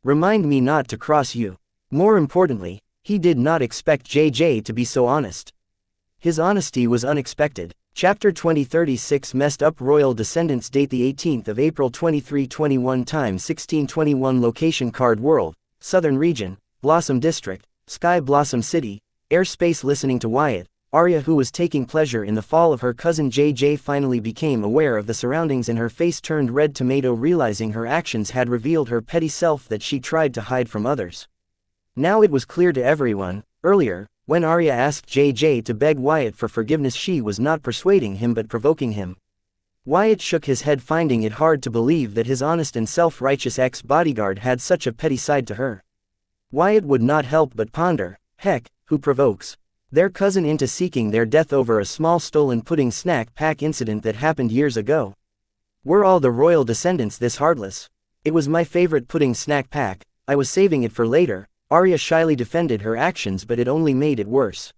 Remind me not to cross you." More importantly, he did not expect JJ to be so honest. His honesty was unexpected. Chapter 2036 Messed Up Royal Descendants. Date the 18th of April 2321. Time 1621. Location Card World, Southern Region, Blossom District, Sky Blossom City, Airspace. Listening to Wyatt, Arya, who was taking pleasure in the fall of her cousin JJ, finally became aware of the surroundings and her face turned red tomato, realizing her actions had revealed her petty self that she tried to hide from others. Now it was clear to everyone. Earlier, when Arya asked JJ to beg Wyatt for forgiveness, she was not persuading him but provoking him. Wyatt shook his head, finding it hard to believe that his honest and self-righteous ex-bodyguard had such a petty side to her. Wyatt would not help but ponder, heck, who provokes their cousin into seeking their death over a small stolen pudding snack pack incident that happened years ago? Were all the royal descendants this heartless? "It was my favorite pudding snack pack, I was saving it for later." Arya shyly defended her actions, but it only made it worse.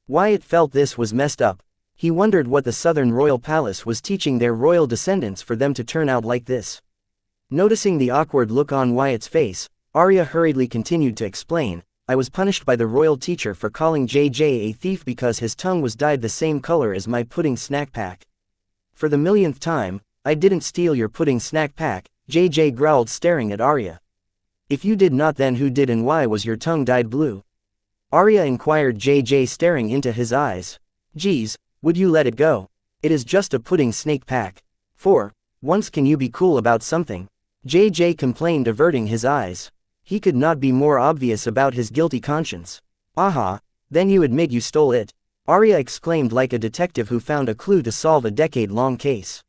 Wyatt felt this was messed up. He wondered what the Southern Royal Palace was teaching their royal descendants for them to turn out like this. Noticing the awkward look on Wyatt's face, Arya hurriedly continued to explain, "I was punished by the royal teacher for calling JJ a thief because his tongue was dyed the same color as my pudding snack pack." "For the millionth time, I didn't steal your pudding snack pack," JJ growled, staring at Arya. "If you did not, then who did, and why was your tongue dyed blue?" Arya inquired, JJ staring into his eyes. "Geez, would you let it go? It is just a pudding snake pack. For once, can you be cool about something?" JJ complained, averting his eyes. He could not be more obvious about his guilty conscience. "Aha, then you admit you stole it?" Arya exclaimed like a detective who found a clue to solve a decade-long case.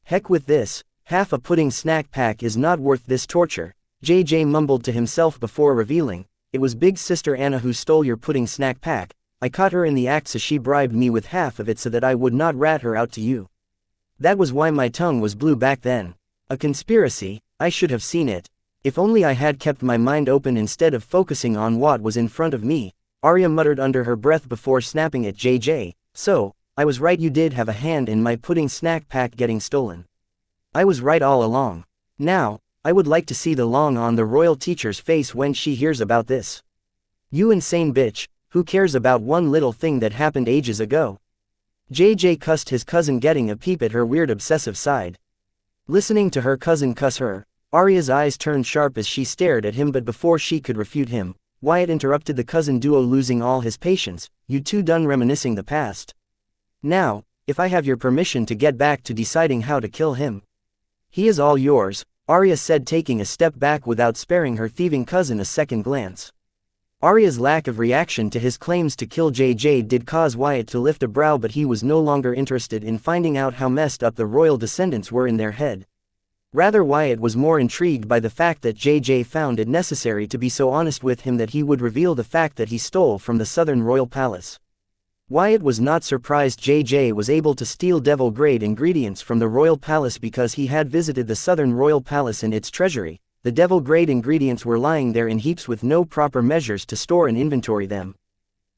"Heck with this, half a pudding snack pack is not worth this torture," JJ mumbled to himself before revealing, "It was Big Sister Anna who stole your pudding snack pack. I caught her in the act, so she bribed me with half of it so that I would not rat her out to you. That was why my tongue was blue back then. A conspiracy, I should have seen it. If only I had kept my mind open instead of focusing on what was in front of me." Arya muttered under her breath before snapping at JJ, "So, I was right, you did have a hand in my pudding snack pack getting stolen. I was right all along. Now, I would like to see the long on the royal teacher's face when she hears about this. You insane bitch, who cares about one little thing that happened ages ago?" JJ cussed his cousin, getting a peep at her weird obsessive side. Listening to her cousin cuss her, Arya's eyes turned sharp as she stared at him, but before she could refute him, Wyatt interrupted the cousin duo, losing all his patience. "You two done reminiscing the past? Now, if I have your permission to get back to deciding how to kill him." "He is all yours," Arya said, taking a step back without sparing her thieving cousin a second glance. Arya's lack of reaction to his claims to kill JJ did cause Wyatt to lift a brow, but he was no longer interested in finding out how messed up the royal descendants were in their head. Rather, Wyatt was more intrigued by the fact that JJ found it necessary to be so honest with him that he would reveal the fact that he stole from the southern royal palace. Wyatt was not surprised JJ was able to steal devil-grade ingredients from the royal palace because he had visited the southern royal palace and its treasury. The devil-grade ingredients were lying there in heaps with no proper measures to store and inventory them.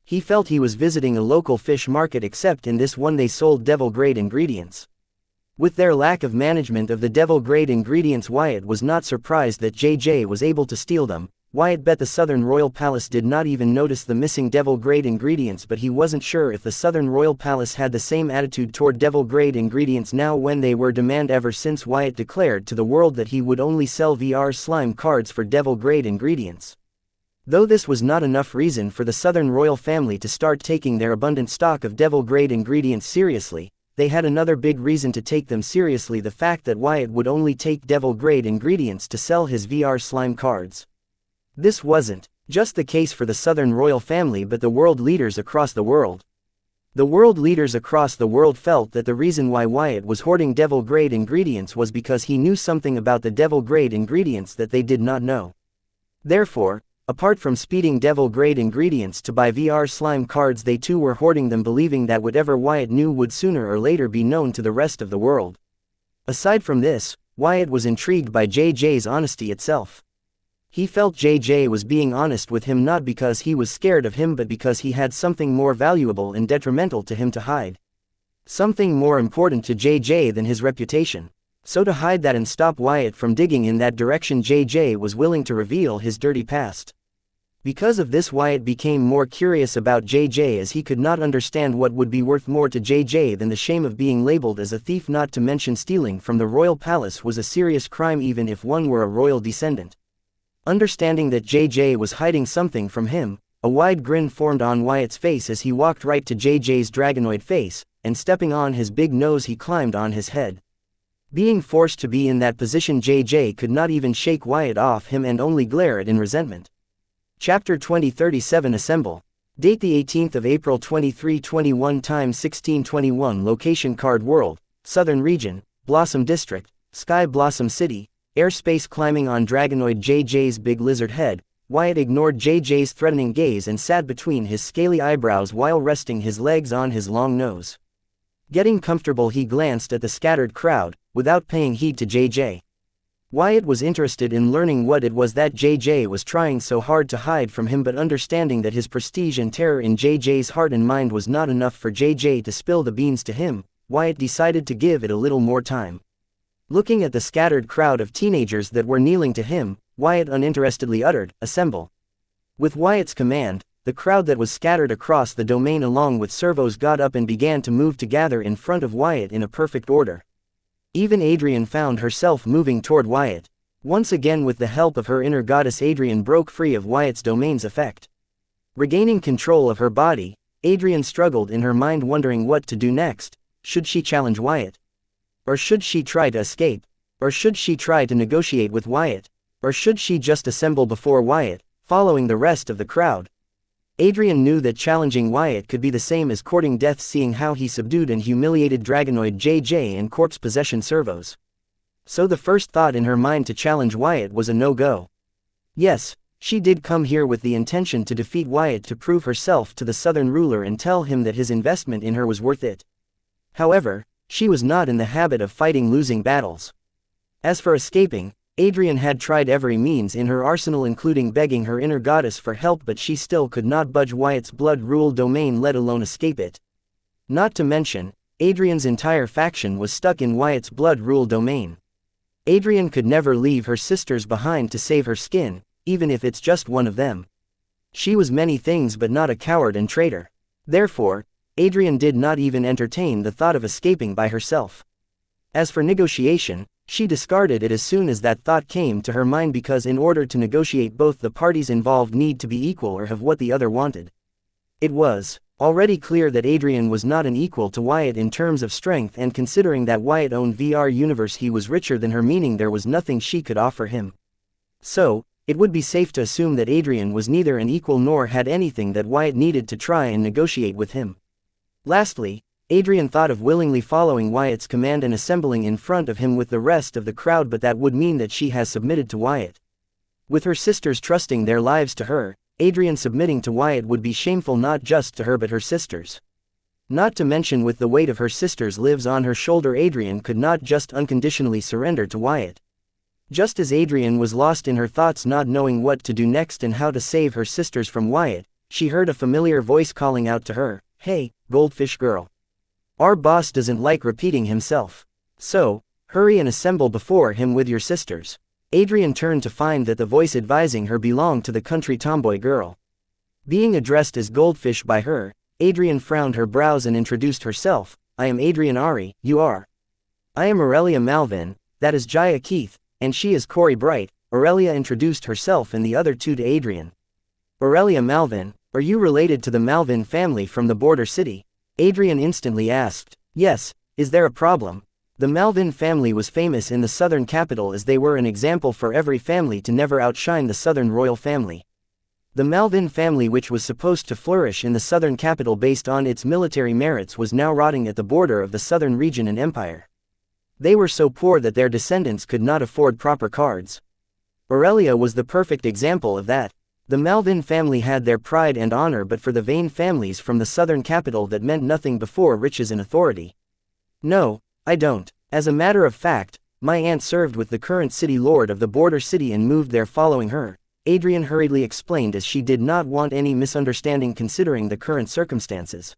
He felt he was visiting a local fish market, except in this one they sold devil-grade ingredients. With their lack of management of the devil-grade ingredients, Wyatt was not surprised that JJ was able to steal them. Wyatt bet the southern royal palace did not even notice the missing devil-grade ingredients, but he wasn't sure if the southern royal palace had the same attitude toward devil-grade ingredients now when they were demand ever since Wyatt declared to the world that he would only sell VR slime cards for devil-grade ingredients. Though this was not enough reason for the southern royal family to start taking their abundant stock of devil-grade ingredients seriously, they had another big reason to take them seriously: the fact that Wyatt would only take devil-grade ingredients to sell his VR slime cards. This wasn't just the case for the southern royal family but the world leaders across the world. The world leaders across the world felt that the reason why Wyatt was hoarding devil-grade ingredients was because he knew something about the devil-grade ingredients that they did not know. Therefore, apart from speeding devil-grade ingredients to buy VR slime cards, they too were hoarding them, believing that whatever Wyatt knew would sooner or later be known to the rest of the world. Aside from this, Wyatt was intrigued by JJ's honesty itself. He felt JJ was being honest with him not because he was scared of him but because he had something more valuable and detrimental to him to hide. Something more important to JJ than his reputation. So to hide that and stop Wyatt from digging in that direction, JJ was willing to reveal his dirty past. Because of this, Wyatt became more curious about JJ, as he could not understand what would be worth more to JJ than the shame of being labeled as a thief. Not to mention stealing from the royal palace was a serious crime even if one were a royal descendant. Understanding that JJ was hiding something from him, a wide grin formed on Wyatt's face as he walked right to JJ's dragonoid face, and stepping on his big nose he climbed on his head. Being forced to be in that position, JJ could not even shake Wyatt off him and only glare at in resentment. Chapter 2037 Assemble. Date the 18th of April 2321 Time 1621 Location Card World, Southern Region, Blossom District, Sky Blossom City. Airspace. Climbing on dragonoid JJ's big lizard head, Wyatt ignored JJ's threatening gaze and sat between his scaly eyebrows while resting his legs on his long nose. Getting comfortable, he glanced at the scattered crowd, without paying heed to JJ. Wyatt was interested in learning what it was that JJ was trying so hard to hide from him, but understanding that his prestige and terror in JJ's heart and mind was not enough for JJ to spill the beans to him, Wyatt decided to give it a little more time. Looking at the scattered crowd of teenagers that were kneeling to him, Wyatt uninterestedly uttered, "Assemble." With Wyatt's command, the crowd that was scattered across the domain along with servos got up and began to move to gather in front of Wyatt in a perfect order. Even Adrian found herself moving toward Wyatt. Once again, with the help of her inner goddess, Adrian broke free of Wyatt's domain's effect. Regaining control of her body, Adrian struggled in her mind, wondering what to do next. Should she challenge Wyatt? Or should she try to escape? Or should she try to negotiate with Wyatt? Or should she just assemble before Wyatt, following the rest of the crowd? Adrian knew that challenging Wyatt could be the same as courting death, seeing how he subdued and humiliated dragonoid JJ and corpse possession servos. So the first thought in her mind to challenge Wyatt was a no-go. Yes, she did come here with the intention to defeat Wyatt, to prove herself to the southern ruler and tell him that his investment in her was worth it. However, she was not in the habit of fighting losing battles. As for escaping, Adrian had tried every means in her arsenal, including begging her inner goddess for help, but she still could not budge Wyatt's blood-ruled domain, let alone escape it. Not to mention, Adrian's entire faction was stuck in Wyatt's blood-ruled domain. Adrian could never leave her sisters behind to save her skin, even if it's just one of them. She was many things but not a coward and traitor. Therefore, Adrian did not even entertain the thought of escaping by herself. As for negotiation, she discarded it as soon as that thought came to her mind, because in order to negotiate, both the parties involved need to be equal or have what the other wanted. It was already clear that Adrian was not an equal to Wyatt in terms of strength, and considering that Wyatt owned VR Universe, he was richer than her, meaning there was nothing she could offer him. So, It would be safe to assume that Adrian was neither an equal nor had anything that Wyatt needed to try and negotiate with him. Lastly, Adrian thought of willingly following Wyatt's command and assembling in front of him with the rest of the crowd, but that would mean that she has submitted to Wyatt. With her sisters trusting their lives to her, Adrian submitting to Wyatt would be shameful not just to her but her sisters. Not to mention with the weight of her sisters lives on her shoulder, Adrian could not just unconditionally surrender to Wyatt. Just as Adrian was lost in her thoughts, not knowing what to do next and how to save her sisters from Wyatt, she heard a familiar voice calling out to her, "Hey, goldfish girl. Our boss doesn't like repeating himself. So, hurry and assemble before him with your sisters." Adrian turned to find that the voice advising her belonged to the country tomboy girl. Being addressed as goldfish by her, Adrian frowned her brows and introduced herself. "I am Adrian Ari, you are." "I am Aurelia Malvin, that is Jaya Keith, and she is Corey Bright." Aurelia introduced herself and the other two to Adrian. "Aurelia Malvin, are you related to the Malvin family from the border city?" Adrian instantly asked. "Yes, is there a problem?" The Malvin family was famous in the southern capital as they were an example for every family to never outshine the southern royal family. The Malvin family, which was supposed to flourish in the southern capital based on its military merits, was now rotting at the border of the southern region and empire. They were so poor that their descendants could not afford proper cards. Aurelia was the perfect example of that. The Malvin family had their pride and honor, but for the vain families from the southern capital that meant nothing before riches and authority. "No, I don't. As a matter of fact, my aunt served with the current city lord of the border city and moved there following her," Adrian hurriedly explained, as she did not want any misunderstanding considering the current circumstances.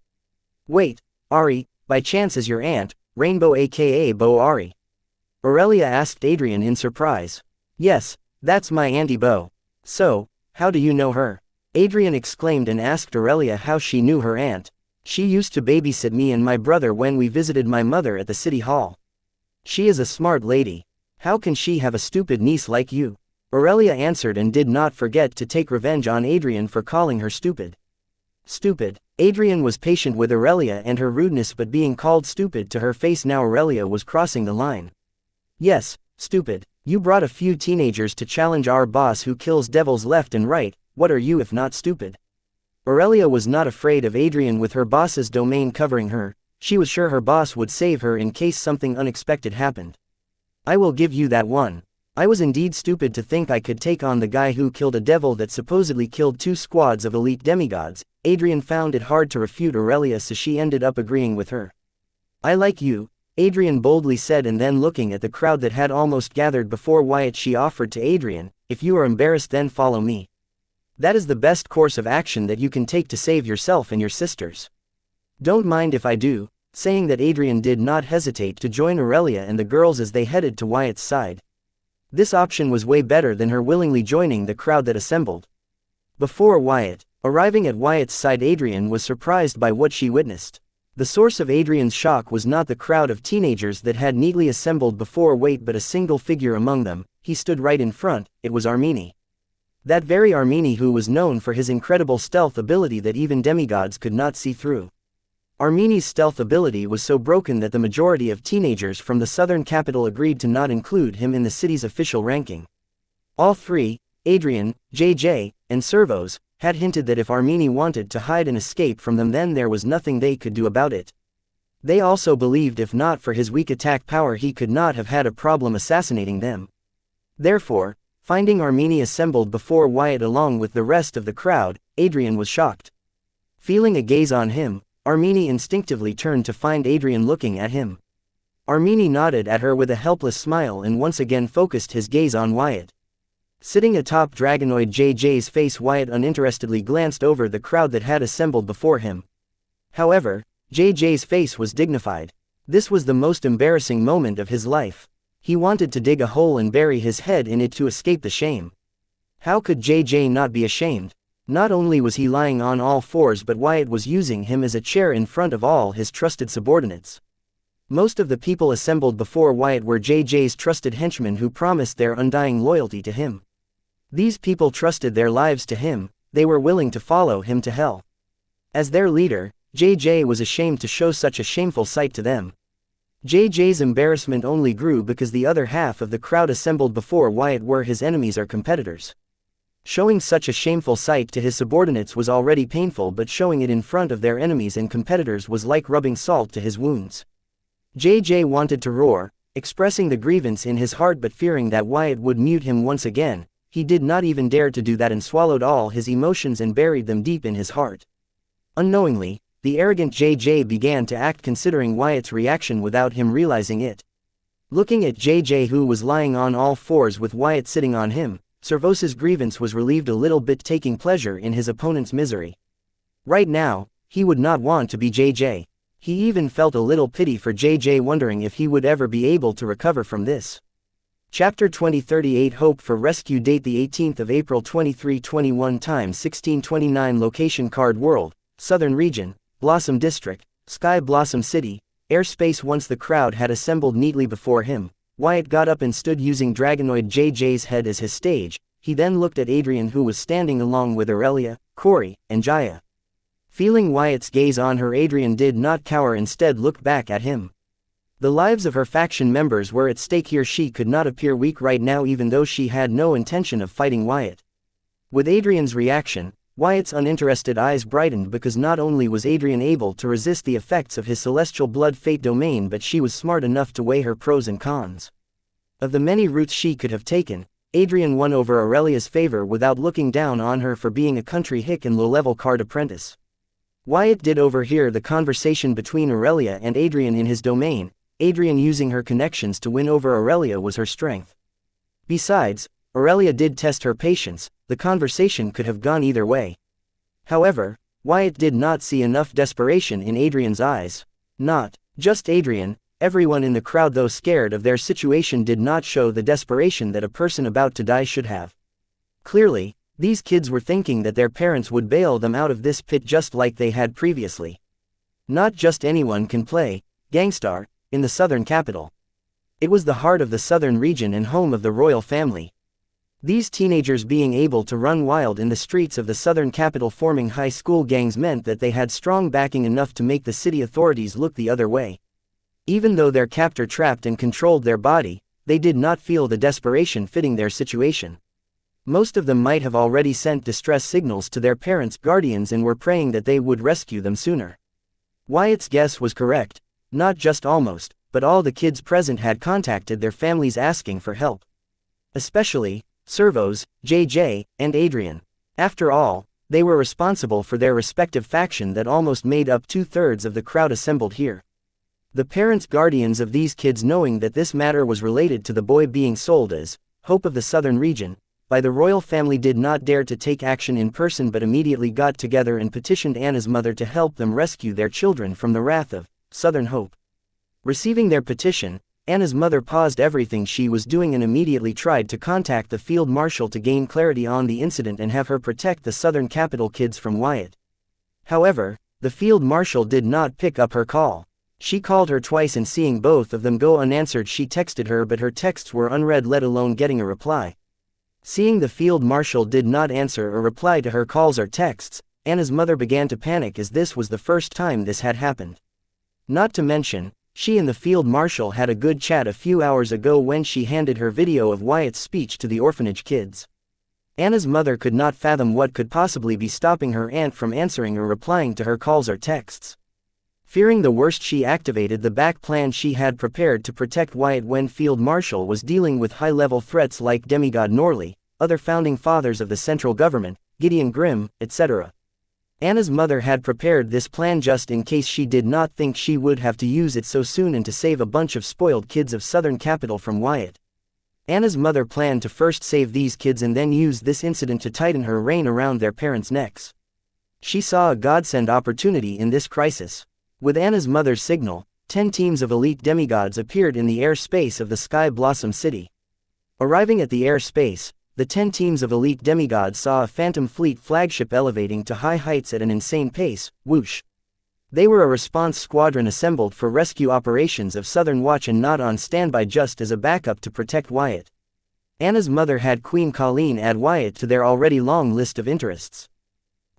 "Wait, Ari, by chance is your aunt, Rainbow aka Bo Ari?" Aurelia asked Adrian in surprise. "Yes, that's my Auntie Bo." "So, how do you know her?" Adrian exclaimed and asked Aurelia how she knew her aunt. "She used to babysit me and my brother when we visited my mother at the city hall. She is a smart lady. How can she have a stupid niece like you?" Aurelia answered and did not forget to take revenge on Adrian for calling her stupid. Stupid. Adrian was patient with Aurelia and her rudeness, but being called stupid to her face now, Aurelia was crossing the line. "Yes, stupid. You brought a few teenagers to challenge our boss who kills devils left and right. What are you if not stupid?" Aurelia was not afraid of Adrian with her boss's domain covering her. She was sure her boss would save her in case something unexpected happened. "I will give you that one. I was indeed stupid to think I could take on the guy who killed a devil that supposedly killed 2 squads of elite demigods." Adrian found it hard to refute Aurelia, so she ended up agreeing with her. "I like you," Adrian boldly said, and then looking at the crowd that had almost gathered before Wyatt, she offered to Adrian, "If you are embarrassed, then follow me. That is the best course of action that you can take to save yourself and your sisters." "Don't mind if I do," saying that Adrian did not hesitate to join Aurelia and the girls as they headed to Wyatt's side. This option was way better than her willingly joining the crowd that assembled before Wyatt. Arriving at Wyatt's side, Adrian was surprised by what she witnessed. The source of Adrian's shock was not the crowd of teenagers that had neatly assembled before Wyatt, but a single figure among them. He stood right in front. It was Armini. That very Armini who was known for his incredible stealth ability that even demigods could not see through. Armini's stealth ability was so broken that the majority of teenagers from the southern capital agreed to not include him in the city's official ranking. All three, Adrian, JJ, and Servos, had hinted that if Armini wanted to hide and escape from them, then there was nothing they could do about it. They also believed if not for his weak attack power, he could not have had a problem assassinating them. Therefore, finding Armini assembled before Wyatt along with the rest of the crowd, Adrian was shocked. Feeling a gaze on him, Armini instinctively turned to find Adrian looking at him. Armini nodded at her with a helpless smile and once again focused his gaze on Wyatt. Sitting atop Dragonoid JJ's face, Wyatt uninterestedly glanced over the crowd that had assembled before him. However, JJ's face was dignified. This was the most embarrassing moment of his life. He wanted to dig a hole and bury his head in it to escape the shame. How could JJ not be ashamed? Not only was he lying on all fours, but Wyatt was using him as a chair in front of all his trusted subordinates. Most of the people assembled before Wyatt were JJ's trusted henchmen who promised their undying loyalty to him. These people trusted their lives to him. They were willing to follow him to hell. As their leader, JJ was ashamed to show such a shameful sight to them. JJ's embarrassment only grew because the other half of the crowd assembled before Wyatt were his enemies or competitors. Showing such a shameful sight to his subordinates was already painful, but showing it in front of their enemies and competitors was like rubbing salt to his wounds. JJ wanted to roar, expressing the grievance in his heart, but fearing that Wyatt would mute him once again, he did not even dare to do that and swallowed all his emotions and buried them deep in his heart. Unknowingly, the arrogant JJ began to act, considering Wyatt's reaction without him realizing it. Looking at JJ, who was lying on all fours with Wyatt sitting on him, Servos's grievance was relieved a little bit, taking pleasure in his opponent's misery. Right now, he would not want to be JJ. He even felt a little pity for JJ, wondering if he would ever be able to recover from this. Chapter 2038 Hope for Rescue. Date the 18th of April 2321 Time 1629 Location Card World, Southern Region, Blossom District, Sky Blossom City, Airspace. Once the crowd had assembled neatly before him, Wyatt got up and stood using Dragonoid JJ's head as his stage. He then looked at Adrian, who was standing along with Aurelia, Corey, and Jaya. Feeling Wyatt's gaze on her, Adrian did not cower, instead looked back at him. The lives of her faction members were at stake here. She could not appear weak right now, even though she had no intention of fighting Wyatt. With Adrian's reaction, Wyatt's uninterested eyes brightened, because not only was Adrian able to resist the effects of his celestial blood fate domain, but she was smart enough to weigh her pros and cons. Of the many routes she could have taken, Adrian won over Aurelia's favor without looking down on her for being a country hick and low-level card apprentice. Wyatt did overhear the conversation between Aurelia and Adrian in his domain. Adrian using her connections to win over Aurelia was her strength. Besides, Aurelia did test her patience. The conversation could have gone either way. However, Wyatt did not see enough desperation in Adrian's eyes. Not just Adrian, everyone in the crowd, though scared of their situation, did not show the desperation that a person about to die should have. Clearly, these kids were thinking that their parents would bail them out of this pit just like they had previously. Not just anyone can play Gangstar in the southern capital. It was the heart of the southern region and home of the royal family. These teenagers being able to run wild in the streets of the southern capital forming high school gangs meant that they had strong backing enough to make the city authorities look the other way. Even though their captor trapped and controlled their body, they did not feel the desperation fitting their situation. Most of them might have already sent distress signals to their parents' guardians and were praying that they would rescue them sooner. Wyatt's guess was correct. Not just almost, but all the kids present had contacted their families asking for help. Especially Servos, JJ, and Adrian. After all, they were responsible for their respective faction that almost made up 2/3 of the crowd assembled here. The parents' guardians of these kids, knowing that this matter was related to the boy being sold as Hope of the Southern Region by the royal family, did not dare to take action in person, but immediately got together and petitioned Anna's mother to help them rescue their children from the wrath of Southern Hope. Receiving their petition, Anna's mother paused everything she was doing and immediately tried to contact the field marshal to gain clarity on the incident and have her protect the southern capital kids from Wyatt. However, the field marshal did not pick up her call. She called her twice, and seeing both of them go unanswered, she texted her, but her texts were unread, let alone getting a reply. Seeing the field marshal did not answer or reply to her calls or texts, Anna's mother began to panic, as this was the first time this had happened. Not to mention, she and the field marshal had a good chat a few hours ago when she handed her video of Wyatt's speech to the orphanage kids. Anna's mother could not fathom what could possibly be stopping her aunt from answering or replying to her calls or texts. Fearing the worst, she activated the back plan she had prepared to protect Wyatt when Field Marshal was dealing with high-level threats like Demigod Norley, other founding fathers of the central government, Gideon Grimm, etc. Anna's mother had prepared this plan just in case she did not think she would have to use it so soon and to save a bunch of spoiled kids of Southern Capital from Wyatt. Anna's mother planned to first save these kids and then use this incident to tighten her rein around their parents' necks. She saw a godsend opportunity in this crisis. With Anna's mother's signal, 10 teams of elite demigods appeared in the airspace of the Sky Blossom City. Arriving at the airspace, the 10 teams of elite demigods saw a Phantom Fleet flagship elevating to high heights at an insane pace. Whoosh! They were a response squadron assembled for rescue operations of Southern Watch and not on standby just as a backup to protect Wyatt. Anna's mother had Queen Colleen add Wyatt to their already long list of interests.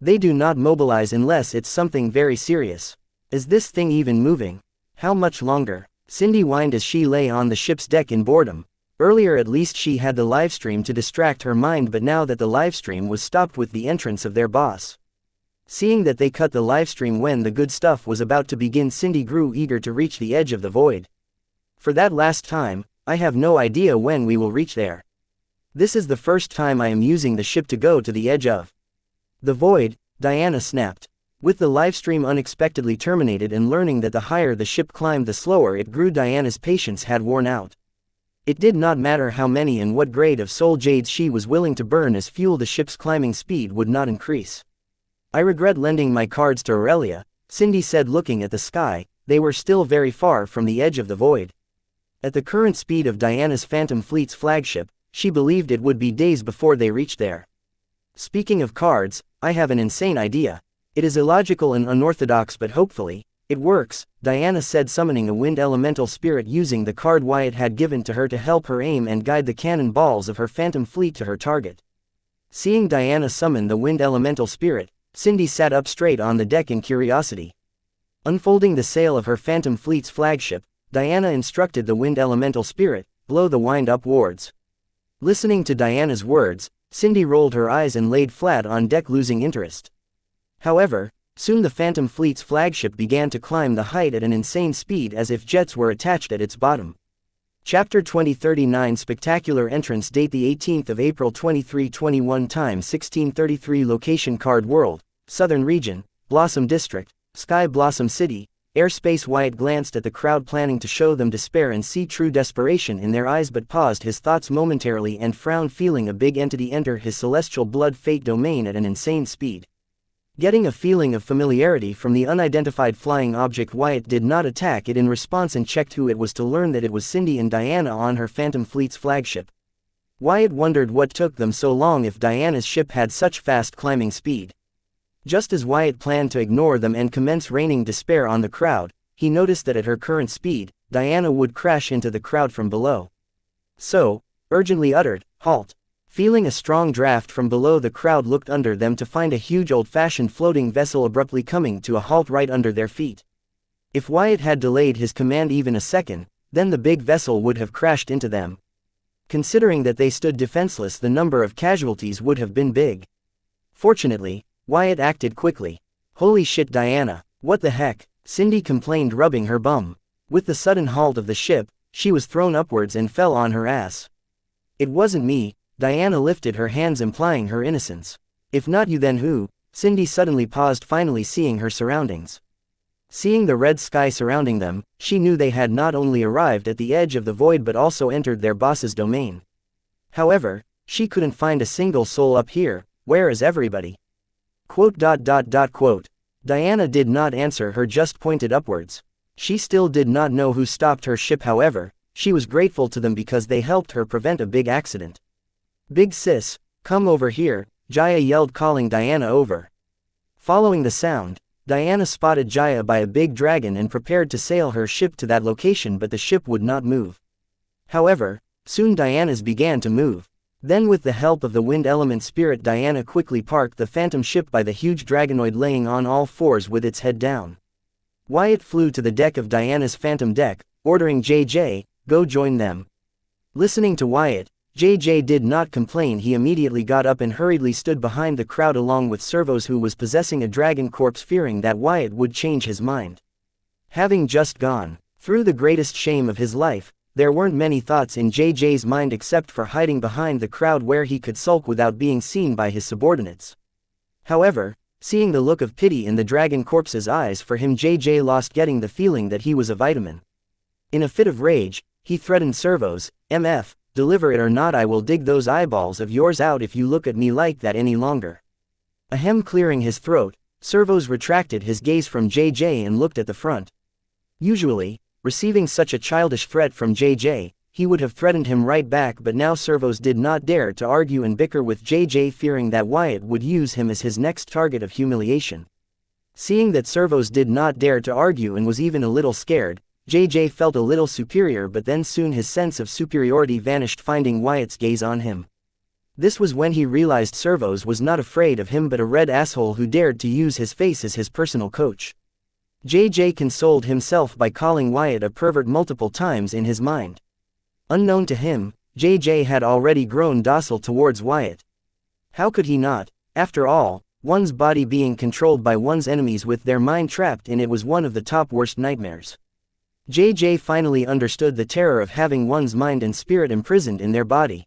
They do not mobilize unless it's something very serious. Is this thing even moving? How much longer? Cindy whined as she lay on the ship's deck in boredom. Earlier at least she had the livestream to distract her mind, but now that the livestream was stopped with the entrance of their boss. Seeing that they cut the livestream when the good stuff was about to begin, Cindy grew eager to reach the edge of the void. For that last time, I have no idea when we will reach there. This is the first time I am using the ship to go to the edge of the void, Diana snapped. With the livestream unexpectedly terminated and learning that the higher the ship climbed the slower it grew, Diana's patience had worn out. It did not matter how many and what grade of soul jades she was willing to burn as fuel, the ship's climbing speed would not increase. I regret lending my cards to Aurelia, Cindy said, looking at the sky. They were still very far from the edge of the void. At the current speed of Diana's Phantom Fleet's flagship, she believed it would be days before they reached there. Speaking of cards, I have an insane idea. It is illogical and unorthodox, but hopefully, it works, Diana said, summoning a wind elemental spirit using the card Wyatt had given to her to help her aim and guide the cannon balls of her Phantom Fleet to her target. Seeing Diana summon the wind elemental spirit, Cindy sat up straight on the deck in curiosity. Unfolding the sail of her Phantom Fleet's flagship, Diana instructed the wind elemental spirit, blow the wind upwards. Listening to Diana's words, Cindy rolled her eyes and laid flat on deck, losing interest. However, soon the Phantom Fleet's flagship began to climb the height at an insane speed, as if jets were attached at its bottom. Chapter 2039 Spectacular Entrance. Date the 18th of April 2321. Time 1633. Location Card World, Southern Region, Blossom District, Sky Blossom City. Airspace. Wyatt glanced at the crowd, planning to show them despair and see true desperation in their eyes, but paused his thoughts momentarily and frowned, feeling a big entity enter his celestial blood fate domain at an insane speed. Getting a feeling of familiarity from the unidentified flying object, Wyatt did not attack it in response and checked who it was to learn that it was Cindy and Diana on her Phantom Fleet's flagship. Wyatt wondered what took them so long if Diana's ship had such fast climbing speed. Just as Wyatt planned to ignore them and commence raining despair on the crowd, he noticed that at her current speed, Diana would crash into the crowd from below. So, urgently uttered, "Halt!" Feeling a strong draft from below, the crowd looked under them to find a huge old-fashioned floating vessel abruptly coming to a halt right under their feet. If Wyatt had delayed his command even a second, then the big vessel would have crashed into them. Considering that they stood defenseless, the number of casualties would have been big. Fortunately, Wyatt acted quickly. "Holy shit, Diana, what the heck?" Cindy complained, rubbing her bum. With the sudden halt of the ship, she was thrown upwards and fell on her ass. "It wasn't me." Diana lifted her hands, implying her innocence. "If not you, then who?" Cindy suddenly paused, finally seeing her surroundings. Seeing the red sky surrounding them, she knew they had not only arrived at the edge of the void but also entered their boss's domain. However, she couldn't find a single soul up here. Where is everybody? Quote. Diana did not answer her, just pointed upwards. She still did not know who stopped her ship. However, she was grateful to them because they helped her prevent a big accident. "Big sis, come over here," Jaya yelled, calling Diana over. Following the sound, Diana spotted Jaya by a big dragon and prepared to sail her ship to that location, but the ship would not move. However, soon Diana's began to move. Then with the help of the wind element spirit, Diana quickly parked the phantom ship by the huge dragonoid, laying on all fours with its head down. Wyatt flew to the deck of Diana's phantom deck, ordering JJ, "Go join them." Listening to Wyatt, JJ did not complain. He immediately got up and hurriedly stood behind the crowd along with Servos, who was possessing a dragon corpse, fearing that Wyatt would change his mind. Having just gone through the greatest shame of his life, there weren't many thoughts in JJ's mind except for hiding behind the crowd where he could sulk without being seen by his subordinates. However, seeing the look of pity in the dragon corpse's eyes for him, JJ lost getting the feeling that he was a vitamin. In a fit of rage, he threatened Servos, "MF, deliver it or not, I will dig those eyeballs of yours out if you look at me like that any longer." Ahem. Clearing his throat, Servos retracted his gaze from JJ and looked at the front. Usually, receiving such a childish threat from JJ, he would have threatened him right back, but now Servos did not dare to argue and bicker with JJ, fearing that Wyatt would use him as his next target of humiliation. Seeing that Servos did not dare to argue and was even a little scared, JJ felt a little superior, but then soon his sense of superiority vanished, finding Wyatt's gaze on him. This was when he realized Servos was not afraid of him but a red asshole who dared to use his face as his personal coach. JJ consoled himself by calling Wyatt a pervert multiple times in his mind. Unknown to him, JJ had already grown docile towards Wyatt. How could he not? After all, one's body being controlled by one's enemies with their mind trapped in it was one of the top worst nightmares. JJ finally understood the terror of having one's mind and spirit imprisoned in their body.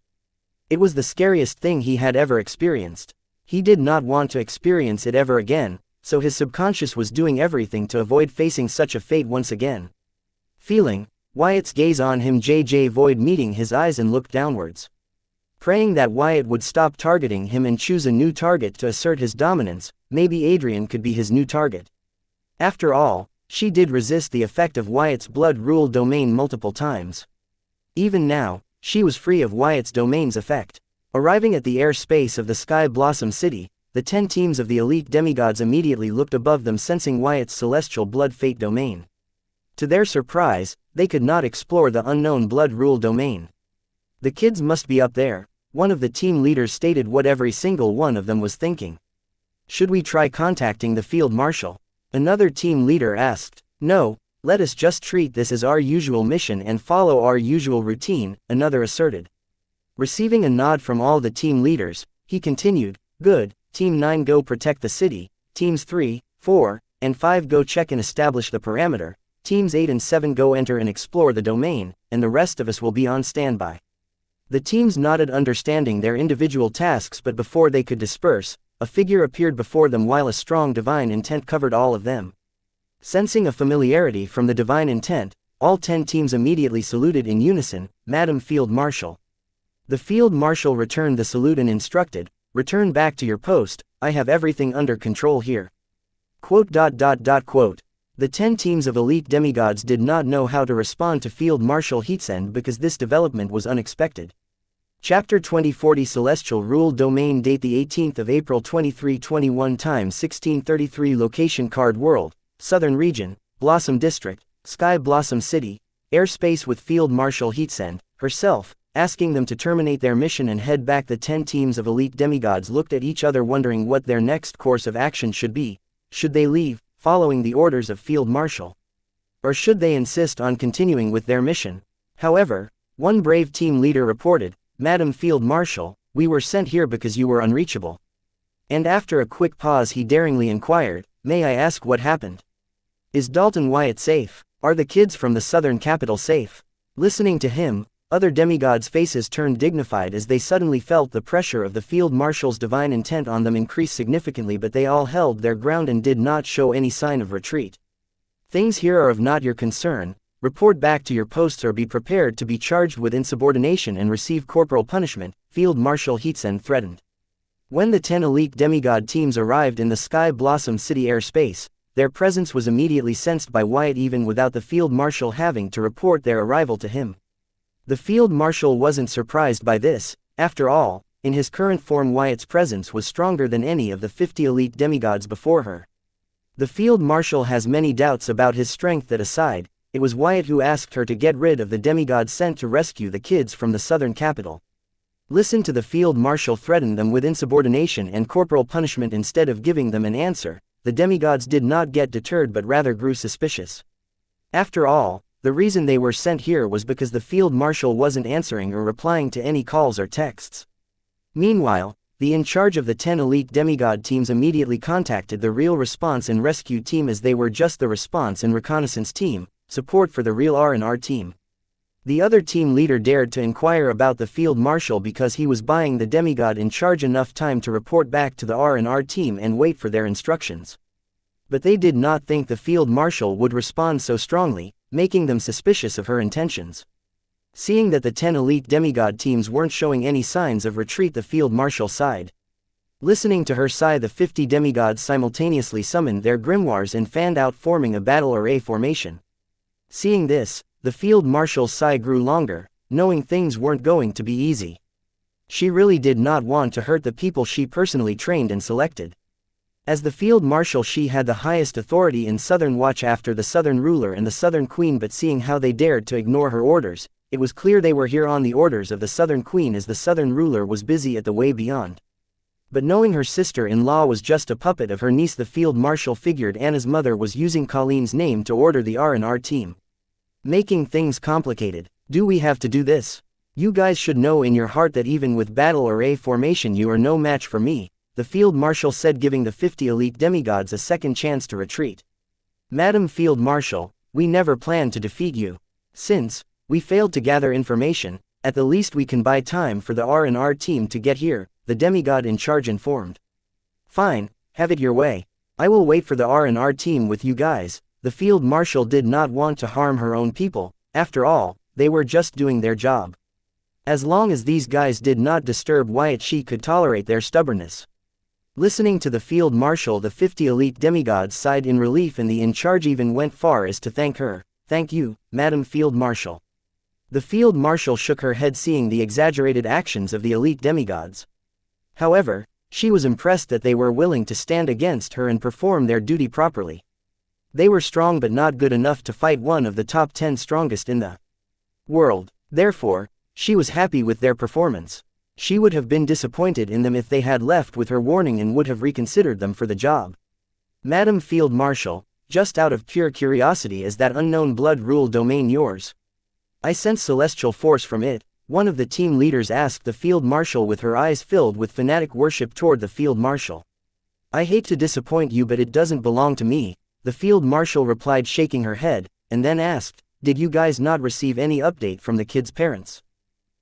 It was the scariest thing he had ever experienced. He did not want to experience it ever again, so his subconscious was doing everything to avoid facing such a fate once again. Feeling Wyatt's gaze on him, JJ avoided meeting his eyes and looked downwards. Praying that Wyatt would stop targeting him and choose a new target to assert his dominance, maybe Adrian could be his new target. After all, she did resist the effect of Wyatt's blood-ruled domain multiple times. Even now, she was free of Wyatt's domain's effect. Arriving at the airspace of the Sky Blossom City, the 10 teams of the elite demigods immediately looked above them, sensing Wyatt's celestial blood fate domain. To their surprise, they could not explore the unknown blood-ruled domain. The kids must be up there, one of the team leaders stated what every single one of them was thinking. Should we try contacting the field marshal? Another team leader asked. No, let us just treat this as our usual mission and follow our usual routine, another asserted. Receiving a nod from all the team leaders, he continued, good, Team 9 go protect the city, Teams 3, 4, and 5 go check and establish the parameter, Teams 8 and 7 go enter and explore the domain, and the rest of us will be on standby. The teams nodded, understanding their individual tasks, but before they could disperse, a figure appeared before them while a strong divine intent covered all of them. Sensing a familiarity from the divine intent, all 10 teams immediately saluted in unison, Madam Field Marshal. The Field Marshal returned the salute and instructed, return back to your post, I have everything under control here. Quote. The 10 teams of elite demigods did not know how to respond to Field Marshal Heatsend because this development was unexpected. Chapter 2040 Celestial Rule Domain. Date the 18th of April 2321 Time 1633 Location Card World, Southern Region, Blossom District, Sky Blossom City, airspace with Field Marshal Heatsend, herself, asking them to terminate their mission and head back. The 10 teams of elite demigods looked at each other, wondering what their next course of action should be. Should they leave, following the orders of Field Marshal? Or should they insist on continuing with their mission? However, one brave team leader reported, Madam Field Marshal, we were sent here because you were unreachable. And after a quick pause he daringly inquired, may I ask what happened? Is Dalton Wyatt safe? Are the kids from the southern capital safe? Listening to him, other demigods' faces turned dignified as they suddenly felt the pressure of the Field Marshal's divine intent on them increase significantly, but they all held their ground and did not show any sign of retreat. Things here are of not your concern. Report back to your posts or be prepared to be charged with insubordination and receive corporal punishment, Field Marshal Heatsend threatened. When the 10 elite demigod teams arrived in the Sky Blossom City airspace, their presence was immediately sensed by Wyatt even without the Field Marshal having to report their arrival to him. The Field Marshal wasn't surprised by this. After all, in his current form Wyatt's presence was stronger than any of the 50 elite demigods before her. The Field Marshal has many doubts about his strength. That aside, it was Wyatt who asked her to get rid of the demigods sent to rescue the kids from the southern capital. Listen to the Field Marshal threaten them with insubordination and corporal punishment instead of giving them an answer. The demigods did not get deterred but rather grew suspicious. After all, the reason they were sent here was because the Field Marshal wasn't answering or replying to any calls or texts. Meanwhile, the in charge of the 10 elite demigod teams immediately contacted the real response and rescue team, as they were just the response and reconnaissance team, support for the real R&R team. The other team leader dared to inquire about the Field Marshal because he was buying the demigod in charge enough time to report back to the R&R team and wait for their instructions. But they did not think the Field Marshal would respond so strongly, making them suspicious of her intentions. Seeing that the 10 elite demigod teams weren't showing any signs of retreat, the Field Marshal sighed. Listening to her sigh, the 50 demigods simultaneously summoned their grimoires and fanned out, forming a battle array formation. Seeing this, the Field Marshal's sigh grew longer, knowing things weren't going to be easy. She really did not want to hurt the people she personally trained and selected. As the Field Marshal, she had the highest authority in Southern Watch after the Southern Ruler and the Southern Queen, but seeing how they dared to ignore her orders, it was clear they were here on the orders of the Southern Queen, as the Southern Ruler was busy at the way beyond. But knowing her sister-in-law was just a puppet of her niece, the Field Marshal figured Anna's mother was using Colleen's name to order the R&R team. Making things complicated. Do we have to do this? You guys should know in your heart that even with battle array formation you are no match for me, the Field Marshal said, giving the 50 elite demigods a second chance to retreat. Madam Field Marshal, we never planned to defeat you. Since we failed to gather information, at the least we can buy time for the R&R team to get here, the demigod in charge informed. Fine, have it your way. I will wait for the R&R team with you guys. The Field Marshal did not want to harm her own people. After all, they were just doing their job. As long as these guys did not disturb Wyatt, she could tolerate their stubbornness. Listening to the Field Marshal, the 50 elite demigods sighed in relief, and the in-charge even went far as to thank her. Thank you, Madam Field Marshal. The Field Marshal shook her head, seeing the exaggerated actions of the elite demigods. However, she was impressed that they were willing to stand against her and perform their duty properly. They were strong but not good enough to fight one of the top 10 strongest in the world. Therefore, she was happy with their performance. She would have been disappointed in them if they had left with her warning and would have reconsidered them for the job. Madam Field Marshal, just out of pure curiosity, is that unknown blood rule domain yours? I sense celestial force from it, one of the team leaders asked the Field Marshal with her eyes filled with fanatic worship toward the Field Marshal. I hate to disappoint you, but it doesn't belong to me, the Field Marshal replied, shaking her head, and then asked, did you guys not receive any update from the kids' parents?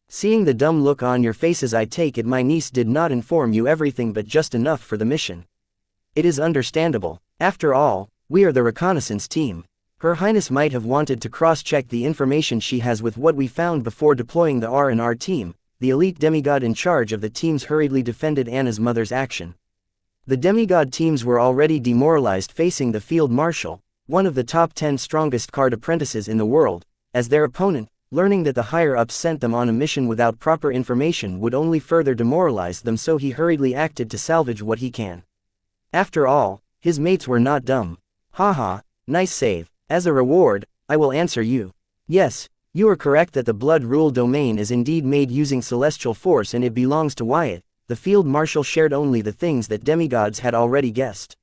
Seeing the dumb look on your faces, I take it my niece did not inform you everything but just enough for the mission. It is understandable. After all, we are the reconnaissance team. Her Highness might have wanted to cross-check the information she has with what we found before deploying the R&R team. The elite demigod in charge of the teams hurriedly defended Anna's mother's action. The demigod teams were already demoralized, facing the Field Marshal, one of the top 10 strongest card apprentices in the world, as their opponent. Learning that the higher-ups sent them on a mission without proper information would only further demoralize them, so he hurriedly acted to salvage what he can. After all, his mates were not dumb. Haha, nice save. As a reward, I will answer you. Yes, you are correct that the blood rule domain is indeed made using celestial force and it belongs to Wyatt. The Field Marshal shared only the things that demigods had already guessed.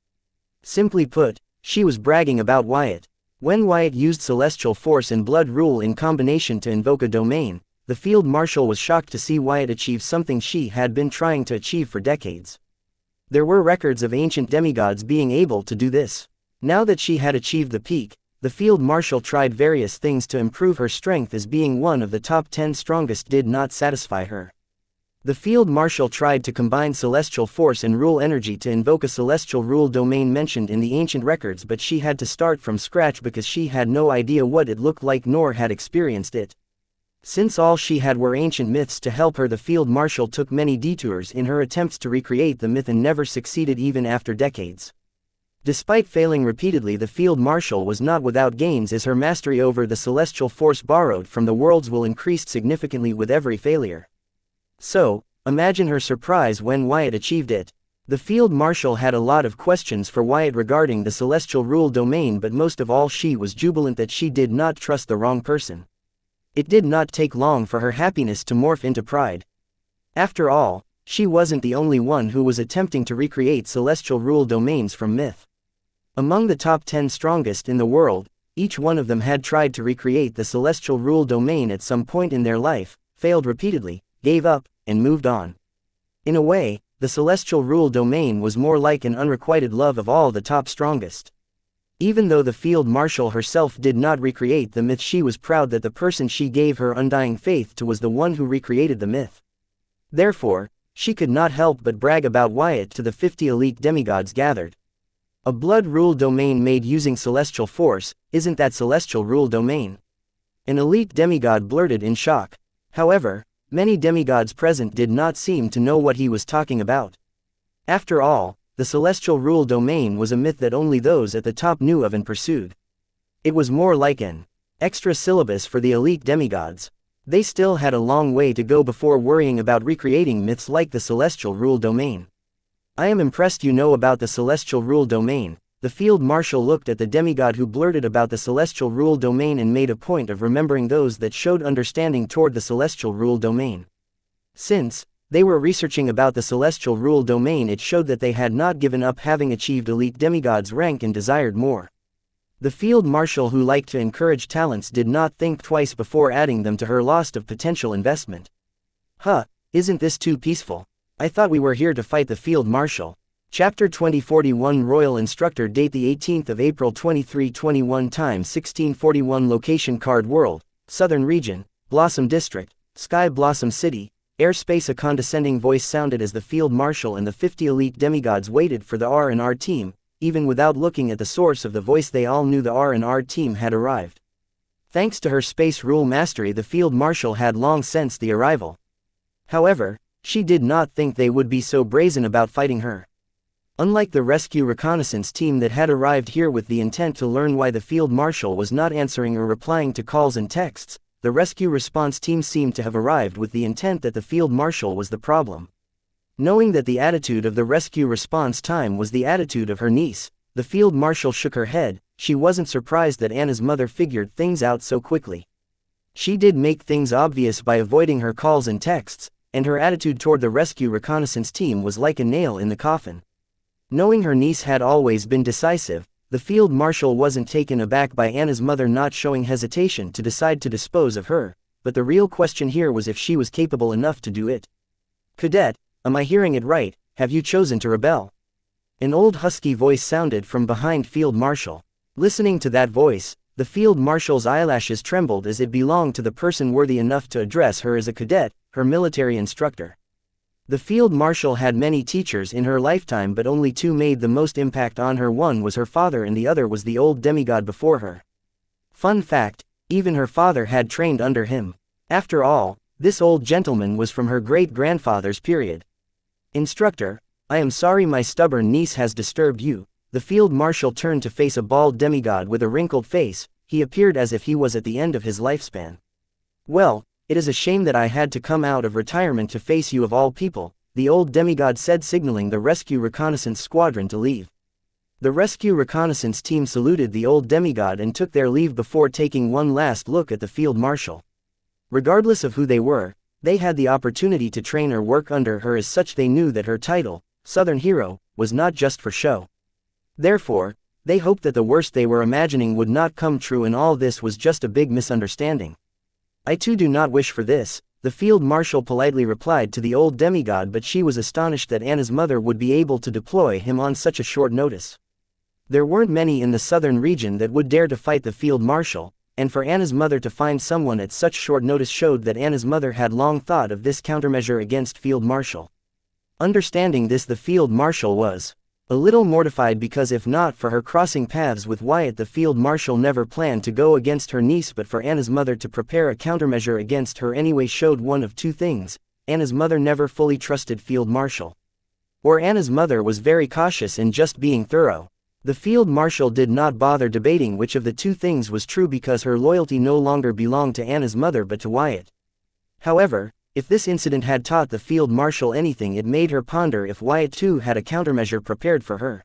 Simply put, she was bragging about Wyatt. When Wyatt used celestial force and blood rule in combination to invoke a domain, the Field Marshal was shocked to see Wyatt achieve something she had been trying to achieve for decades. There were records of ancient demigods being able to do this. Now that she had achieved the peak, the Field Marshal tried various things to improve her strength, as being one of the top 10 strongest did not satisfy her. The Field Marshal tried to combine celestial force and rule energy to invoke a celestial rule domain mentioned in the ancient records, but she had to start from scratch because she had no idea what it looked like nor had experienced it. Since all she had were ancient myths to help her, the Field Marshal took many detours in her attempts to recreate the myth and never succeeded even after decades. Despite failing repeatedly, the Field Marshal was not without gains, as her mastery over the celestial force borrowed from the worlds will increased significantly with every failure. So, imagine her surprise when Wyatt achieved it. The Field Marshal had a lot of questions for Wyatt regarding the celestial rule domain, but most of all she was jubilant that she did not trust the wrong person. It did not take long for her happiness to morph into pride. After all, she wasn't the only one who was attempting to recreate celestial rule domains from myth. Among the top 10 strongest in the world, each one of them had tried to recreate the celestial rule domain at some point in their life, failed repeatedly, gave up, and moved on. In a way, the celestial rule domain was more like an unrequited love of all the top strongest. Even though the Field Marshal herself did not recreate the myth, she was proud that the person she gave her undying faith to was the one who recreated the myth. Therefore, she could not help but brag about Wyatt to the 50 elite demigods gathered. A blood rule domain made using celestial force, isn't that celestial rule domain? An elite demigod blurted in shock. However, many demigods present did not seem to know what he was talking about. After all, the celestial rule domain was a myth that only those at the top knew of and pursued. It was more like an extra syllabus for the elite demigods. They still had a long way to go before worrying about recreating myths like the celestial rule domain. I am impressed you know about the celestial rule domain. The Field Marshal looked at the demigod who blurted about the celestial rule domain and made a point of remembering those that showed understanding toward the celestial rule domain. Since they were researching about the celestial rule domain, it showed that they had not given up, having achieved elite demigod's rank and desired more. The field marshal, who liked to encourage talents, did not think twice before adding them to her list of potential investment. Huh, isn't this too peaceful? I thought we were here to fight the field marshal. Chapter 2041 Royal Instructor. Date the 18th of April 2321 Time 1641 Location Card World, Southern Region, Blossom District, Sky Blossom City, Airspace. A condescending voice sounded as the field marshal and the 50 elite demigods waited for the R&R team. Even without looking at the source of the voice, they all knew the R&R team had arrived. Thanks to her space rule mastery, the field marshal had long sensed the arrival. However, she did not think they would be so brazen about fighting her. Unlike the rescue reconnaissance team that had arrived here with the intent to learn why the field marshal was not answering or replying to calls and texts, the rescue response team seemed to have arrived with the intent that the field marshal was the problem. Knowing that the attitude of the rescue response team was the attitude of her niece, the field marshal shook her head. She wasn't surprised that Anna's mother figured things out so quickly. She did make things obvious by avoiding her calls and texts, and her attitude toward the rescue reconnaissance team was like a nail in the coffin. Knowing her niece had always been decisive, the field marshal wasn't taken aback by Anna's mother not showing hesitation to decide to dispose of her, but the real question here was if she was capable enough to do it. "Cadet, am I hearing it right? Have you chosen to rebel?" An old husky voice sounded from behind Field Marshal. Listening to that voice, the Field Marshal's eyelashes trembled, as it belonged to the person worthy enough to address her as a cadet, her military instructor. The Field Marshal had many teachers in her lifetime, but only two made the most impact on her. One was her father and the other was the old demigod before her. Fun fact, even her father had trained under him. After all, this old gentleman was from her great-grandfather's period. "Instructor, I am sorry my stubborn niece has disturbed you." The Field Marshal turned to face a bald demigod with a wrinkled face. He appeared as if he was at the end of his lifespan. "Well, it is a shame that I had to come out of retirement to face you of all people," the old demigod said, signaling the rescue reconnaissance squadron to leave. The rescue reconnaissance team saluted the old demigod and took their leave before taking one last look at the Field Marshal. Regardless of who they were, they had the opportunity to train or work under her. As such, they knew that her title, Southern Hero, was not just for show. Therefore, they hoped that the worst they were imagining would not come true and all this was just a big misunderstanding. "I too do not wish for this," the Field Marshal politely replied to the old demigod, but she was astonished that Anna's mother would be able to deploy him on such a short notice. There weren't many in the southern region that would dare to fight the Field Marshal, and for Anna's mother to find someone at such short notice showed that Anna's mother had long thought of this countermeasure against Field Marshal. Understanding this, the Field Marshal was a little mortified, because if not for her crossing paths with Wyatt, the Field Marshal never planned to go against her niece, but for Anna's mother to prepare a countermeasure against her anyway showed one of two things: Anna's mother never fully trusted Field Marshal, or Anna's mother was very cautious in just being thorough. The Field Marshal did not bother debating which of the two things was true, because her loyalty no longer belonged to Anna's mother but to Wyatt. However, if this incident had taught the Field Marshal anything, it made her ponder if Wyatt too had a countermeasure prepared for her.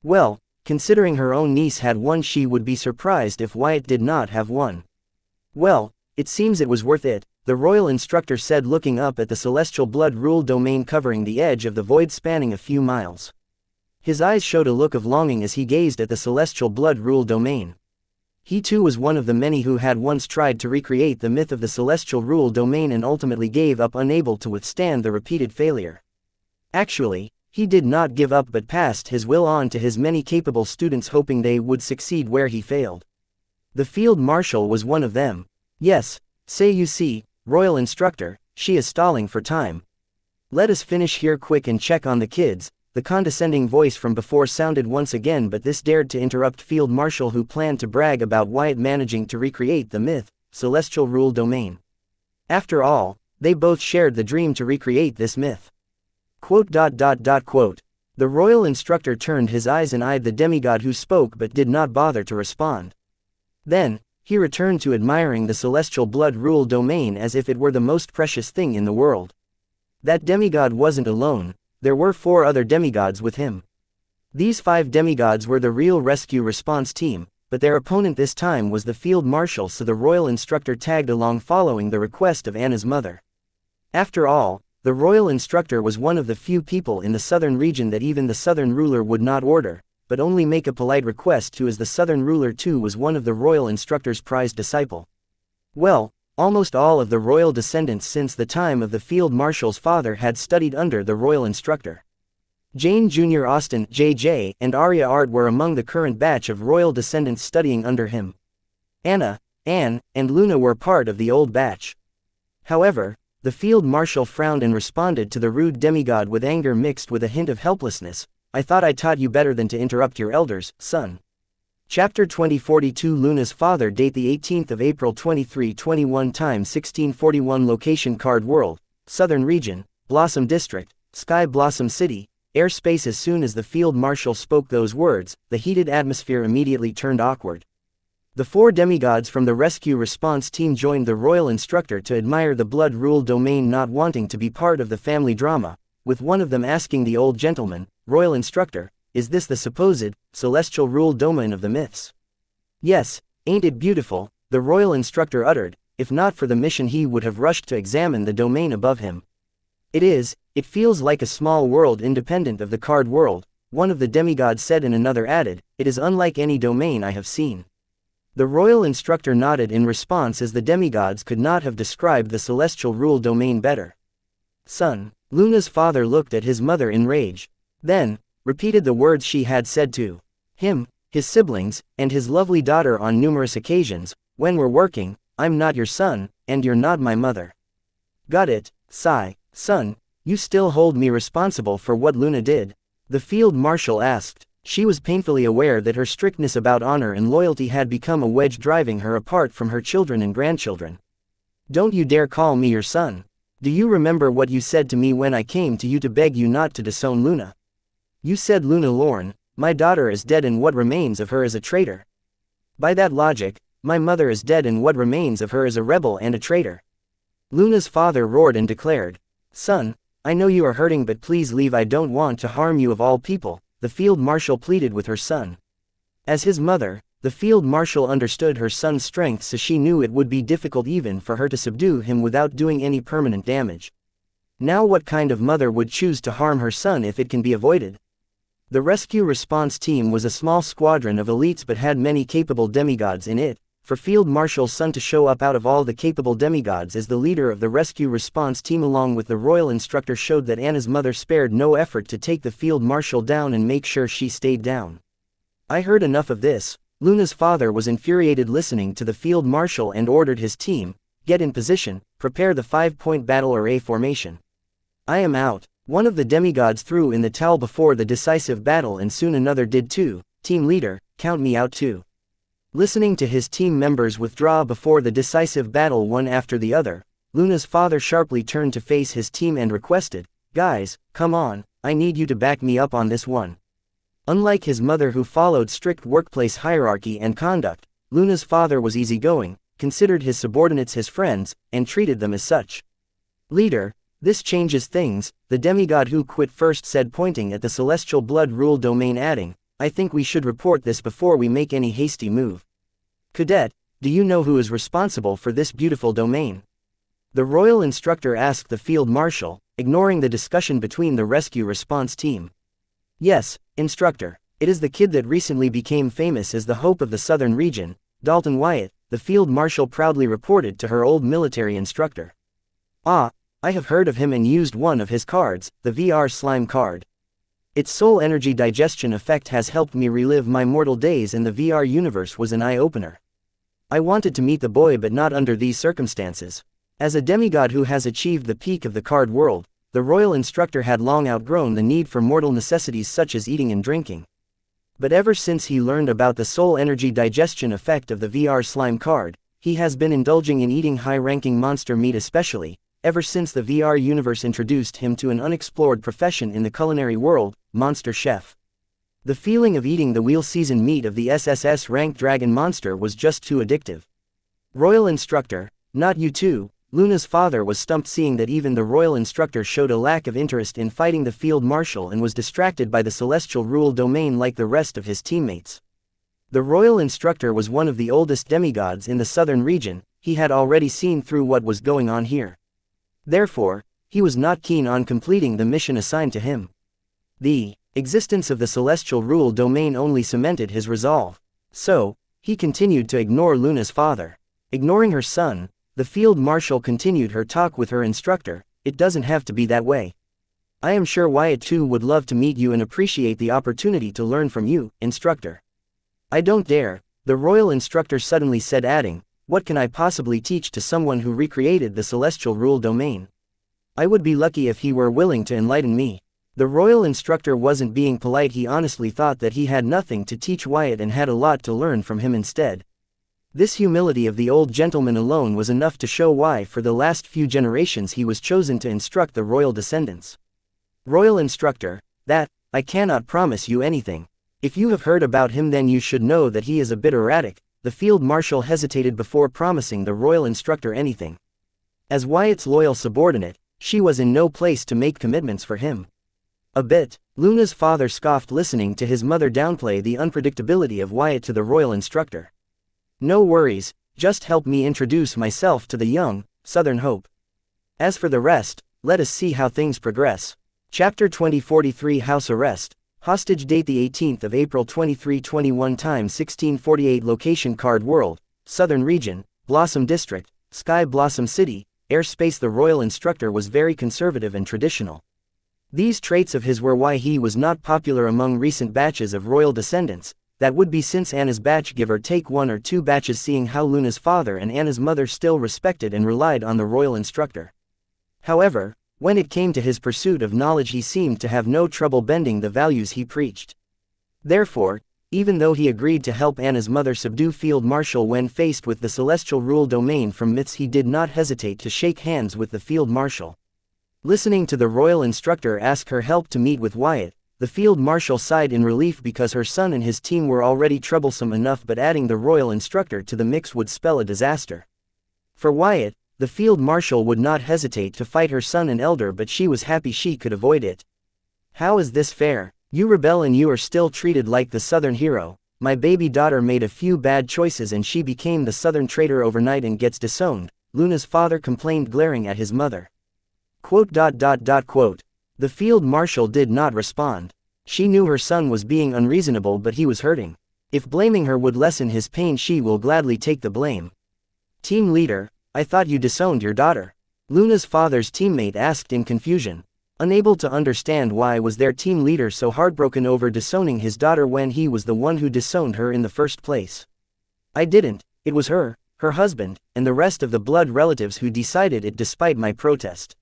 Well, considering her own niece had one, she would be surprised if Wyatt did not have one. "Well, it seems it was worth it," the royal instructor said, looking up at the celestial blood rule domain covering the edge of the void spanning a few miles. His eyes showed a look of longing as he gazed at the celestial blood rule domain. He too was one of the many who had once tried to recreate the myth of the celestial rule domain and ultimately gave up, unable to withstand the repeated failure. Actually, he did not give up but passed his will on to his many capable students, hoping they would succeed where he failed. The Field Marshal was one of them. "Yes, say you see, royal instructor, she is stalling for time. Let us finish here quick and check on the kids." The condescending voice from before sounded once again, but this dared to interrupt Field Marshal, who planned to brag about Wyatt managing to recreate the myth, celestial rule domain. After all, they both shared the dream to recreate this myth. Quote. The royal instructor turned his eyes and eyed the demigod who spoke but did not bother to respond. Then, he returned to admiring the celestial blood rule domain as if it were the most precious thing in the world. That demigod wasn't alone. There were 4 other demigods with him. These 5 demigods were the real rescue response team, but their opponent this time was the Field Marshal, so the royal instructor tagged along following the request of Anna's mother. After all, the royal instructor was one of the few people in the southern region that even the southern ruler would not order, but only make a polite request to, as the southern ruler too was one of the royal instructor's prized disciple. Well, almost all of the royal descendants since the time of the field marshal's father had studied under the royal instructor. Jane Jr. Austen, J.J., and Arya Art were among the current batch of royal descendants studying under him. Anna, Anne, and Luna were part of the old batch. However, the field marshal frowned and responded to the rude demigod with anger mixed with a hint of helplessness. I thought I taught you better than to interrupt your elders, son. Chapter 2042 Luna's father. Date the 18th of April 2321 Time 1641 Location Card World, Southern Region, Blossom District, Sky Blossom City, Airspace. As soon as the field marshal spoke those words, the heated atmosphere immediately turned awkward. The 4 demigods from the rescue response team joined the royal instructor to admire the blood rule domain, not wanting to be part of the family drama, with one of them asking the old gentleman, royal instructor, is this the supposed, celestial rule domain of the myths? Yes, ain't it beautiful, the royal instructor uttered. If not for the mission he would have rushed to examine the domain above him. It is, it feels like a small world independent of the card world, one of the demigods said, and another added, it is unlike any domain I have seen. The royal instructor nodded in response, as the demigods could not have described the celestial rule domain better. Son, Luna's father looked at his mother in rage. Then, repeated the words she had said to him, his siblings, and his lovely daughter on numerous occasions, when we're working, I'm not your son, and you're not my mother. Got it, sigh. Son, you still hold me responsible for what Luna did? The field marshal asked. She was painfully aware that her strictness about honor and loyalty had become a wedge driving her apart from her children and grandchildren. Don't you dare call me your son. Do you remember what you said to me when I came to you to beg you not to disown Luna? You said Luna Lorne, my daughter is dead and what remains of her is a traitor. By that logic, my mother is dead and what remains of her is a rebel and a traitor. Luna's father roared and declared. Son, I know you are hurting, but please leave. I don't want to harm you of all people, the field marshal pleaded with her son. As his mother, the field marshal understood her son's strengths, so she knew it would be difficult even for her to subdue him without doing any permanent damage. Now what kind of mother would choose to harm her son if it can be avoided? The rescue response team was a small squadron of elites but had many capable demigods in it. For Field Marshal's son to show up out of all the capable demigods as the leader of the rescue response team along with the royal instructor showed that Anna's mother spared no effort to take the field marshal down and make sure she stayed down. I heard enough of this. Luna's father was infuriated listening to the field marshal and ordered his team, get in position, prepare the 5-point battle array formation. I am out. One of the demigods threw in the towel before the decisive battle and soon another did too. Team leader, count me out too. Listening to his team members withdraw before the decisive battle one after the other, Luna's father sharply turned to face his team and requested, guys, come on, I need you to back me up on this one. Unlike his mother who followed strict workplace hierarchy and conduct, Luna's father was easygoing, considered his subordinates his friends, and treated them as such. Leader, this changes things, the demigod who quit first said, pointing at the celestial blood rule domain, adding, I think we should report this before we make any hasty move. Cadet, do you know who is responsible for this beautiful domain? The royal instructor asked the field marshal, ignoring the discussion between the rescue response team. Yes, instructor, it is the kid that recently became famous as the hope of the southern region, Dalton Wyatt, the field marshal proudly reported to her old military instructor. Ah, I have heard of him and used one of his cards, the VR slime card. Its soul energy digestion effect has helped me relive my mortal days, and the VR universe was an eye-opener. I wanted to meet the boy but not under these circumstances. As a demigod who has achieved the peak of the card world, the royal instructor had long outgrown the need for mortal necessities such as eating and drinking. But ever since he learned about the soul energy digestion effect of the VR slime card, he has been indulging in eating high-ranking monster meat, especially ever since the VR universe introduced him to an unexplored profession in the culinary world, monster chef. The feeling of eating the wheel-seasoned meat of the SSS-ranked dragon monster was just too addictive. Royal instructor, not you too. Luna's father was stumped seeing that even the royal instructor showed a lack of interest in fighting the field marshal and was distracted by the celestial rule domain like the rest of his teammates. The royal instructor was one of the oldest demigods in the southern region. He had already seen through what was going on here. Therefore, he was not keen on completing the mission assigned to him. The Existence of the celestial rule domain only cemented his resolve. So, he continued to ignore Luna's father. Ignoring her son, the field marshal continued her talk with her instructor. It doesn't have to be that way. I am sure Wyatt too would love to meet you and appreciate the opportunity to learn from you, instructor. I don't dare, the royal instructor suddenly said, adding, what can I possibly teach to someone who recreated the celestial rule domain? I would be lucky if he were willing to enlighten me. The royal instructor wasn't being polite. He honestly thought that he had nothing to teach Wyatt and had a lot to learn from him instead. This humility of the old gentleman alone was enough to show why for the last few generations he was chosen to instruct the royal descendants. Royal instructor, that, I cannot promise you anything. If you have heard about him then you should know that he is a bit erratic. The field marshal hesitated before promising the royal instructor anything. As Wyatt's loyal subordinate, she was in no place to make commitments for him. A bit, Luna's father scoffed listening to his mother downplay the unpredictability of Wyatt to the royal instructor. No worries, just help me introduce myself to the young, Southern Hope. As for the rest, let us see how things progress. Chapter 2043 House Arrest. Hostage date the 18th of April 2321 time 1648 location Card World, Southern Region, Blossom District, Sky Blossom City, airspace. The royal instructor was very conservative and traditional. These traits of his were why he was not popular among recent batches of royal descendants, that would be since Anna's batch, give or take 1 or 2 batches, seeing how Luna's father and Anna's mother still respected and relied on the royal instructor. However, when it came to his pursuit of knowledge he seemed to have no trouble bending the values he preached. Therefore, even though he agreed to help Anna's mother subdue Field Marshal when faced with the celestial rule domain from myths, he did not hesitate to shake hands with the Field Marshal. Listening to the royal instructor ask her help to meet with Wyatt, the Field Marshal sighed in relief because her son and his team were already troublesome enough, but adding the royal instructor to the mix would spell a disaster. For Wyatt, the Field Marshal would not hesitate to fight her son and elder, but she was happy she could avoid it. How is this fair? You rebel and you are still treated like the Southern hero. My baby daughter made a few bad choices and she became the Southern traitor overnight and gets disowned, Luna's father complained, glaring at his mother. Quote. The Field Marshal did not respond. She knew her son was being unreasonable, but he was hurting. If blaming her would lessen his pain, she will gladly take the blame. Team leader, I thought you disowned your daughter. Luna's father's teammate asked in confusion. Unable to understand why was their team leader so heartbroken over disowning his daughter when he was the one who disowned her in the first place. I didn't, it was her husband, and the rest of the blood relatives who decided it despite my protest.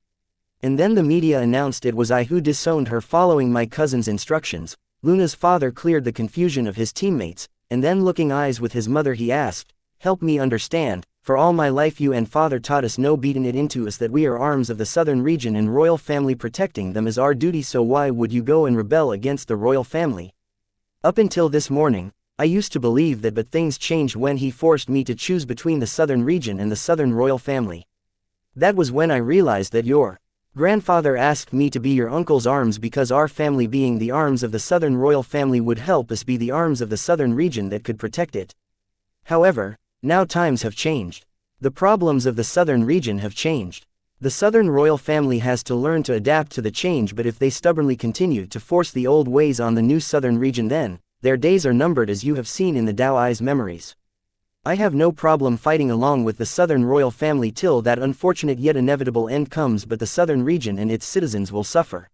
And then the media announced it was I who disowned her following my cousin's instructions. Luna's father cleared the confusion of his teammates, and then looking eyes with his mother he asked, help me understand, for all my life you and father taught us, no beaten it into us, that we are arms of the Southern region and royal family, protecting them is our duty, so why would you go and rebel against the royal family? Up until this morning, I used to believe that, but things changed when he forced me to choose between the Southern region and the Southern royal family. That was when I realized that your grandfather asked me to be your uncle's arms because our family, being the arms of the Southern royal family, would help us be the arms of the Southern region that could protect it. However, now times have changed. The problems of the Southern region have changed. The Southern royal family has to learn to adapt to the change, but if they stubbornly continue to force the old ways on the new Southern region, then their days are numbered, as you have seen in the Dao Ai's memories. I have no problem fighting along with the Southern royal family till that unfortunate yet inevitable end comes, but the Southern region and its citizens will suffer.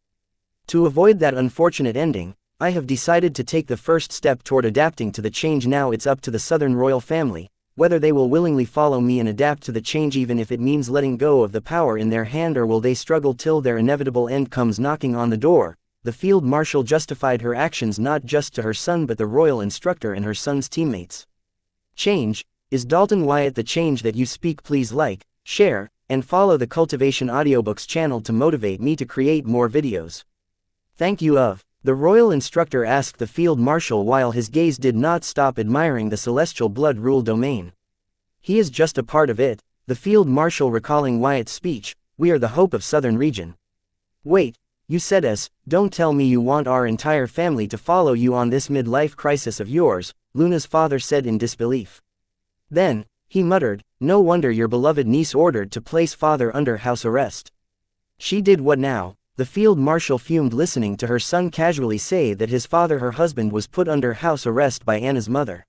To avoid that unfortunate ending, I have decided to take the first step toward adapting to the change. Now it's up to the Southern royal family, whether they will willingly follow me and adapt to the change, even if it means letting go of the power in their hand, or will they struggle till their inevitable end comes knocking on the door. The Field Marshal justified her actions not just to her son but the royal instructor and her son's teammates. Change is Dalton Wyatt, the change that you speak. Please like, share, and follow the Cultivation Audiobooks channel to motivate me to create more videos. Thank you. The royal instructor asked the Field Marshal while his gaze did not stop admiring the celestial blood rule domain. He is just a part of it, the Field Marshal recalling Wyatt's speech, we are the hope of Southern region. Wait, you said us, don't tell me you want our entire family to follow you on this midlife crisis of yours, Luna's father said in disbelief. Then, he muttered, no wonder your beloved niece ordered to place father under house arrest. She did what now? The field marshal fumed listening to her son casually say that his father, her husband, was put under house arrest by Anna's mother.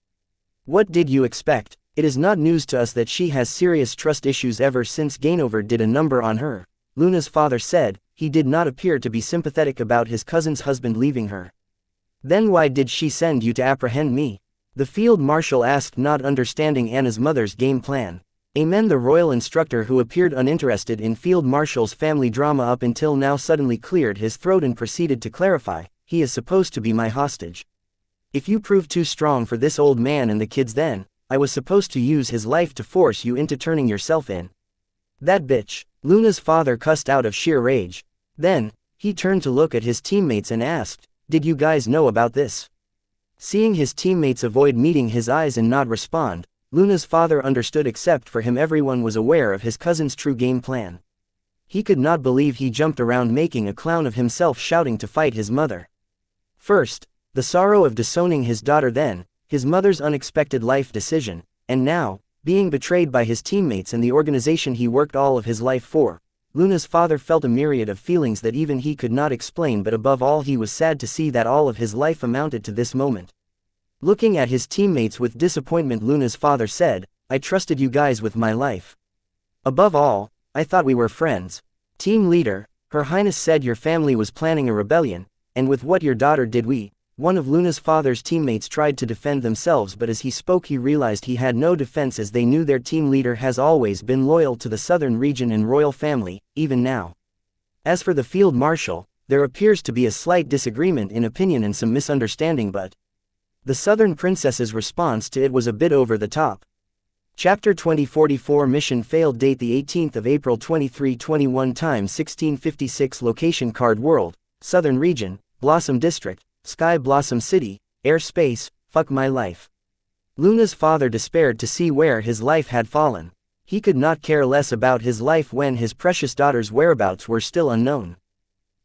What did you expect? It is not news to us that she has serious trust issues ever since Gainover did a number on her, Luna's father said. He did not appear to be sympathetic about his cousin's husband leaving her. Then why did she send you to apprehend me? The field marshal asked, not understanding Anna's mother's game plan. Amen. The royal instructor, who appeared uninterested in field marshal's family drama up until now, suddenly cleared his throat and proceeded to clarify, he is supposed to be my hostage. If you prove too strong for this old man and the kids, then I was supposed to use his life to force you into turning yourself in. That bitch, Luna's father cussed out of sheer rage. Then, he turned to look at his teammates and asked, did you guys know about this? Seeing his teammates avoid meeting his eyes and not respond, Luna's father understood. Except for him, everyone was aware of his cousin's true game plan. He could not believe he jumped around making a clown of himself, shouting to fight his mother. First, the sorrow of disowning his daughter, then his mother's unexpected life decision, and now, being betrayed by his teammates and the organization he worked all of his life for. Luna's father felt a myriad of feelings that even he could not explain, but above all he was sad to see that all of his life amounted to this moment. Looking at his teammates with disappointment, Luna's father said, I trusted you guys with my life. Above all, I thought we were friends. Team leader, Her Highness said your family was planning a rebellion, and with what your daughter did, one of Luna's father's teammates tried to defend themselves, but as he spoke he realized he had no defense, as they knew their team leader has always been loyal to the southern region and royal family, even now. As for the field marshal, there appears to be a slight disagreement in opinion and some misunderstanding, but the southern princess's response to it was a bit over the top. Chapter 2044 Mission failed. Date the 18th of April 2321 Time 1656 Location Card World, Southern Region, Blossom District, Sky Blossom City, Airspace, fuck my life. Luna's father despaired to see where his life had fallen. He could not care less about his life when his precious daughter's whereabouts were still unknown.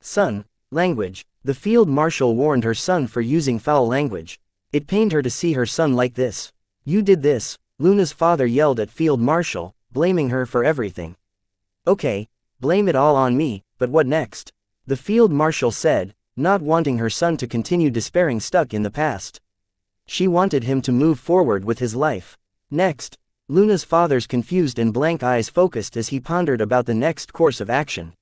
Son, language. The field marshal warned her son for using foul language. It pained her to see her son like this. You did this, Luna's father yelled at field marshal, blaming her for everything. Okay, blame it all on me, but what next? The field marshal said, not wanting her son to continue despairing, stuck in the past. She wanted him to move forward with his life. Next, Luna's father's confused and blank eyes focused as he pondered about the next course of action.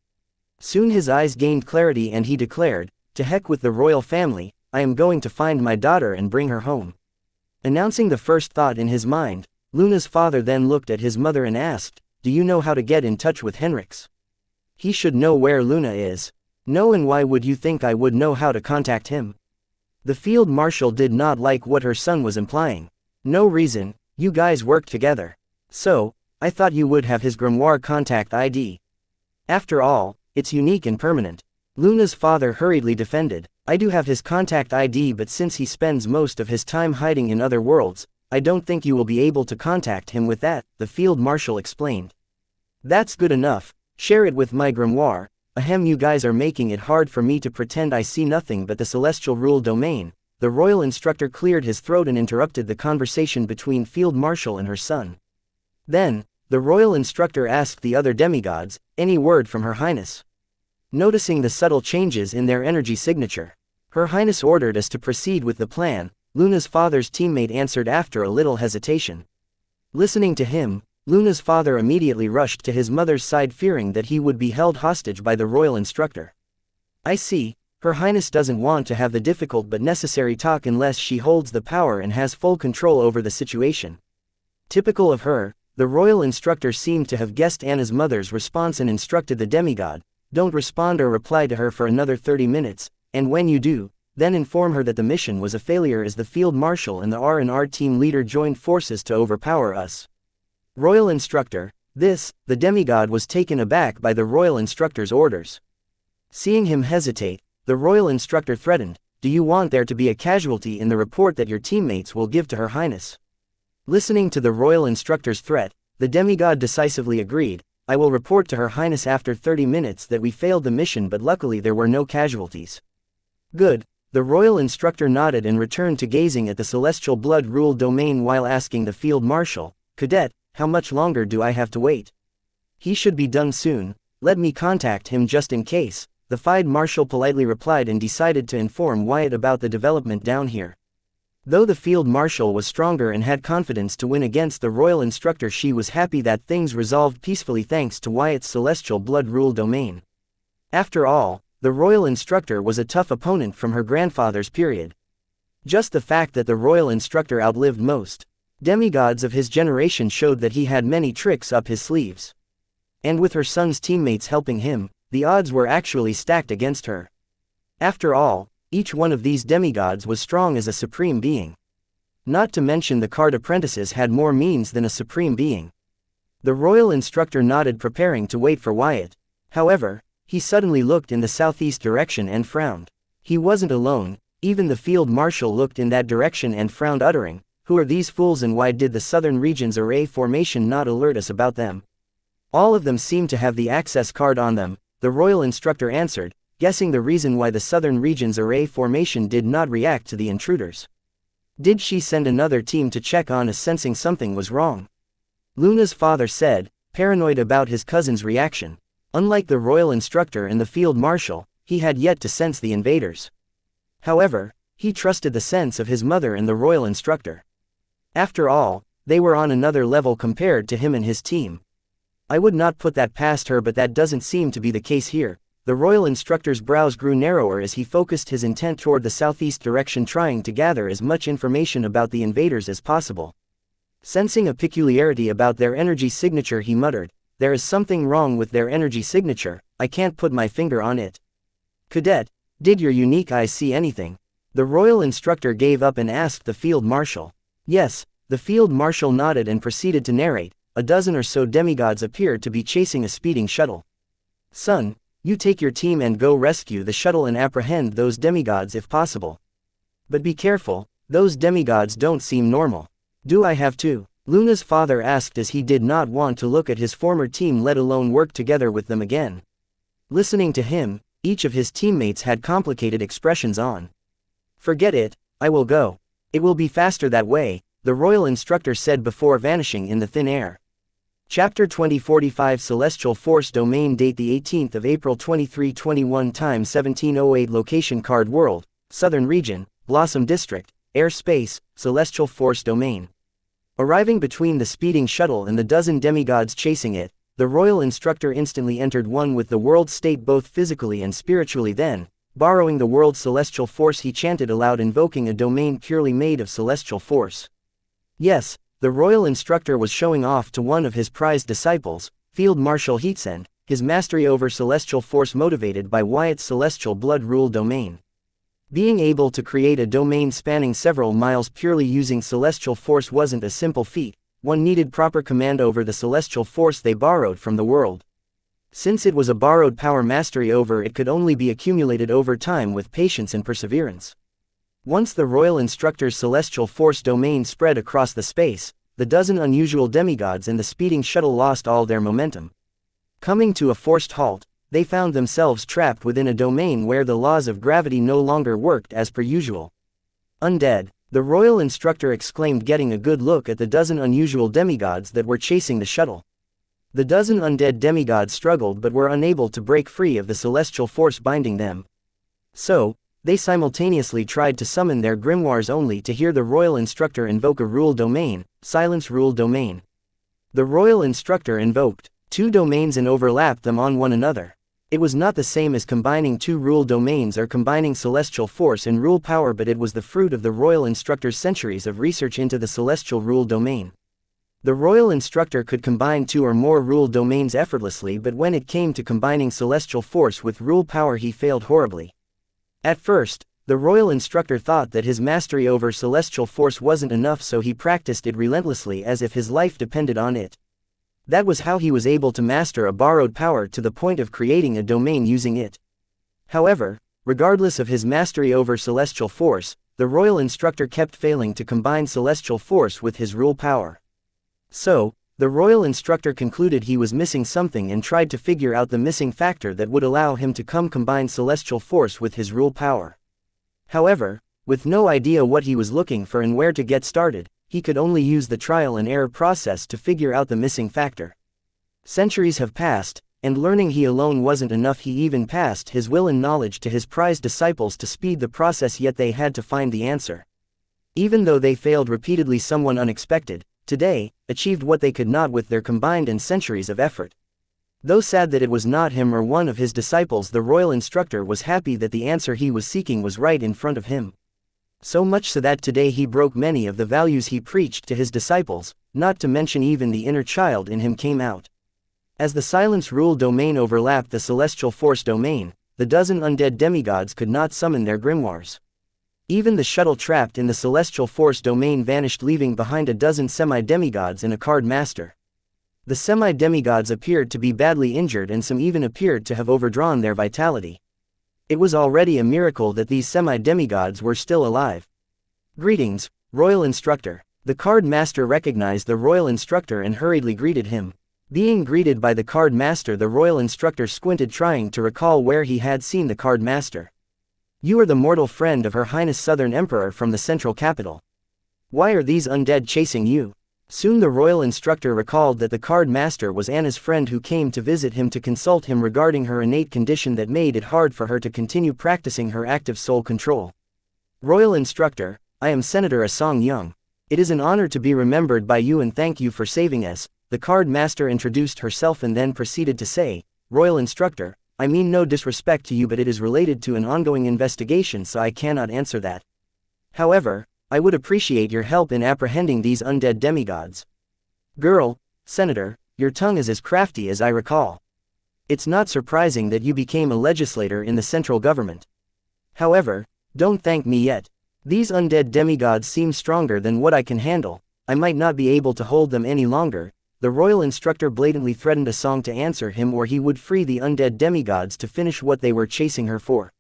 Soon his eyes gained clarity and he declared, to heck with the royal family, I am going to find my daughter and bring her home. Announcing the first thought in his mind, Luna's father then looked at his mother and asked, do you know how to get in touch with Henrix? He should know where Luna is. No, and why would you think I would know how to contact him? The field marshal did not like what her son was implying. No reason, you guys work together. So, I thought you would have his grimoire contact ID. After all, it's unique and permanent. Luna's father hurriedly defended. I do have his contact ID, but since he spends most of his time hiding in other worlds, I don't think you will be able to contact him with that, the field marshal explained. That's good enough, share it with my grimoire. Ahem, you guys are making it hard for me to pretend I see nothing but the celestial rule domain. The royal instructor cleared his throat and interrupted the conversation between field marshal and her son. Then, the royal instructor asked the other demigods, any word from Her Highness? Noticing the subtle changes in their energy signature, Her Highness ordered us to proceed with the plan, Luna's father's teammate answered after a little hesitation. Listening to him, Luna's father immediately rushed to his mother's side, fearing that he would be held hostage by the royal instructor. I see, Her Highness doesn't want to have the difficult but necessary talk unless she holds the power and has full control over the situation. Typical of her, the royal instructor seemed to have guessed Anna's mother's response and instructed the demigod, don't respond or reply to her for another 30 minutes, and when you do, then inform her that the mission was a failure as the field marshal and the R&R team leader joined forces to overpower us. Royal instructor, the demigod was taken aback by the royal instructor's orders. Seeing him hesitate, the royal instructor threatened, do you want there to be a casualty in the report that your teammates will give to Her Highness? Listening to the royal instructor's threat, the demigod decisively agreed, I will report to Her Highness after 30 minutes that we failed the mission, but luckily there were no casualties. Good, the royal instructor nodded and returned to gazing at the celestial blood rule domain while asking the field marshal, Cadet, how much longer do I have to wait? He should be done soon, let me contact him just in case. the Field Marshal politely replied and decided to inform Wyatt about the development down here. Though the Field Marshal was stronger and had confidence to win against the Royal Instructor, she was happy that things resolved peacefully thanks to Wyatt's celestial blood rule domain. After all, the Royal Instructor was a tough opponent from her grandfather's period. Just the fact that the Royal Instructor outlived most demigods of his generation showed that he had many tricks up his sleeves. And with her son's teammates helping him, the odds were actually stacked against her. After all, each one of these demigods was strong as a supreme being. Not to mention the Card Apprentices had more means than a supreme being. The Royal Instructor nodded, preparing to wait for Wyatt. However, he suddenly looked in the southeast direction and frowned. He wasn't alone, even the Field Marshal looked in that direction and frowned, uttering, "Who are these fools and why did the Southern Region's array formation not alert us about them? All of them seem to have the access card on them," the Royal Instructor answered, guessing the reason why the Southern Region's array formation did not react to the intruders. Did she send another team to check on us, sensing something was wrong? Luna's father said, paranoid about his cousin's reaction. Unlike the Royal Instructor and the Field Marshal, he had yet to sense the invaders. However, he trusted the sense of his mother and the Royal Instructor. After all, they were on another level compared to him and his team. I would not put that past her, but that doesn't seem to be the case here. The Royal Instructor's brows grew narrower as he focused his intent toward the southeast direction, trying to gather as much information about the invaders as possible. Sensing a peculiarity about their energy signature, he muttered, "There is something wrong with their energy signature, I can't put my finger on it." "Cadet, did your unique eye see anything?" The Royal Instructor gave up and asked the Field Marshal. "Yes," the Field Marshal nodded and proceeded to narrate. A dozen or so demigods appeared to be chasing a speeding shuttle. "Son, you take your team and go rescue the shuttle and apprehend those demigods if possible. But be careful, those demigods don't seem normal." "Do I have to?" Luna's father asked, as he did not want to look at his former team, let alone work together with them again. Listening to him, each of his teammates had complicated expressions on. "Forget it, I will go. It will be faster that way," the Royal Instructor said before vanishing in the thin air. Chapter 2045 Celestial Force Domain. Date the 18th of April 2321 Time 1708 Location Card World, Southern Region, Blossom District, Air Space, Celestial Force Domain. Arriving between the speeding shuttle and the dozen demigods chasing it, the Royal Instructor instantly entered one with the world state both physically and spiritually. Then, borrowing the world's celestial force, he chanted aloud, invoking a domain purely made of celestial force. Yes, the Royal Instructor was showing off to one of his prized disciples, Field Marshal Heatsen, his mastery over celestial force motivated by Wyatt's celestial blood rule domain. Being able to create a domain spanning several miles purely using celestial force wasn't a simple feat. One needed proper command over the celestial force they borrowed from the world. Since it was a borrowed power, mastery over it could only be accumulated over time with patience and perseverance. Once the Royal Instructor's celestial force domain spread across the space, the dozen unusual demigods and the speeding shuttle lost all their momentum. Coming to a forced halt, they found themselves trapped within a domain where the laws of gravity no longer worked as per usual. "Undead," the Royal Instructor exclaimed, getting a good look at the dozen unusual demigods that were chasing the shuttle. The dozen undead demigods struggled but were unable to break free of the celestial force binding them. So, they simultaneously tried to summon their grimoires only to hear the Royal Instructor invoke a rule domain, Silence Rule Domain. The Royal Instructor invoked two domains and overlapped them on one another. It was not the same as combining two rule domains or combining celestial force and rule power, but it was the fruit of the Royal Instructor's centuries of research into the celestial rule domain. The Royal Instructor could combine two or more rule domains effortlessly, but when it came to combining celestial force with rule power, he failed horribly. At first, the Royal Instructor thought that his mastery over celestial force wasn't enough, so he practiced it relentlessly as if his life depended on it. That was how he was able to master a borrowed power to the point of creating a domain using it. However, regardless of his mastery over celestial force, the Royal Instructor kept failing to combine celestial force with his rule power. So, the Royal Instructor concluded he was missing something and tried to figure out the missing factor that would allow him to combine celestial force with his rule power. However, with no idea what he was looking for and where to get started, he could only use the trial and error process to figure out the missing factor. Centuries have passed, and learning he alone wasn't enough, he even passed his will and knowledge to his prized disciples to speed the process, yet they had to find the answer. Even though they failed repeatedly, someone unexpected, today, achieved what they could not with their combined and centuries of effort. Though sad that it was not him or one of his disciples, the royal instructor was happy that the answer he was seeking was right in front of him. So much so that today he broke many of the values he preached to his disciples, not to mention even the inner child in him came out. As the silence rule domain overlapped the celestial force domain, the dozen undead demigods could not summon their grimoires. Even the shuttle trapped in the celestial force domain vanished, leaving behind a dozen semi-demigods and a card master. The semi-demigods appeared to be badly injured, and some even appeared to have overdrawn their vitality. It was already a miracle that these semi-demigods were still alive. "Greetings, Royal Instructor." The card master recognized the royal instructor and hurriedly greeted him. Being greeted by the card master, the royal instructor squinted, trying to recall where he had seen the card master. "You are the mortal friend of Her Highness Southern Emperor from the central capital. Why are these undead chasing you?" Soon the royal instructor recalled that the card master was Anna's friend who came to visit him to consult him regarding her innate condition that made it hard for her to continue practicing her active soul control. "Royal Instructor, I am Senator Asong Young. It is an honor to be remembered by you and thank you for saving us." The card master introduced herself and then proceeded to say, "Royal Instructor, I mean no disrespect to you, but it is related to an ongoing investigation, so I cannot answer that. However, I would appreciate your help in apprehending these undead demigods." "Girl, Senator, your tongue is as crafty as I recall. It's not surprising that you became a legislator in the central government. However, don't thank me yet. These undead demigods seem stronger than what I can handle. I might not be able to hold them any longer." The royal instructor blatantly threatened Asong to answer him, or he would free the undead demigods to finish what they were chasing her for.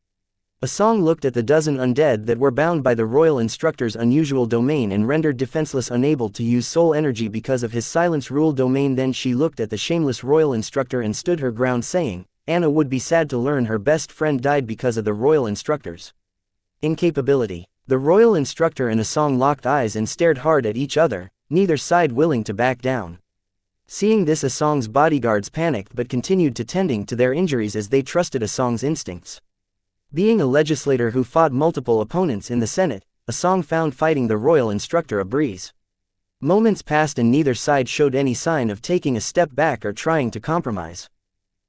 Asong looked at the dozen undead that were bound by the royal instructor's unusual domain and rendered defenseless, unable to use soul energy because of his silence rule domain. Then she looked at the shameless royal instructor and stood her ground, saying, "Anna would be sad to learn her best friend died because of the royal instructor's incapability." The royal instructor and Asong locked eyes and stared hard at each other, neither side willing to back down. Seeing this, Asong's bodyguards panicked but continued to tending to their injuries as they trusted Asong's instincts. Being a legislator who fought multiple opponents in the Senate, Asong found fighting the royal instructor a breeze. Moments passed and neither side showed any sign of taking a step back or trying to compromise.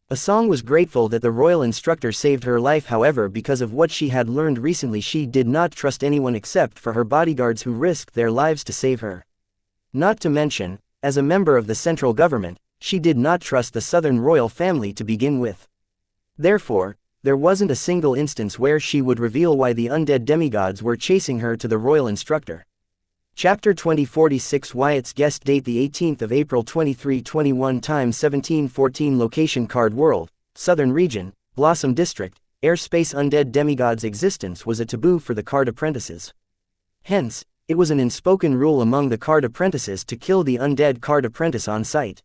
Asong was grateful that the royal instructor saved her life. However, because of what she had learned recently, she did not trust anyone except for her bodyguards, who risked their lives to save her. Not to mention, as a member of the central government, she did not trust the southern royal family to begin with. Therefore, there wasn't a single instance where she would reveal why the undead demigods were chasing her to the royal instructor. Chapter 2046 Wyatt's guest date, the 18th of April 2321 time 1714 location Card World, Southern Region, Blossom District, Airspace. Undead demigods' existence was a taboo for the card apprentices. Hence, it was an unspoken rule among the card apprentices to kill the undead card apprentice on sight.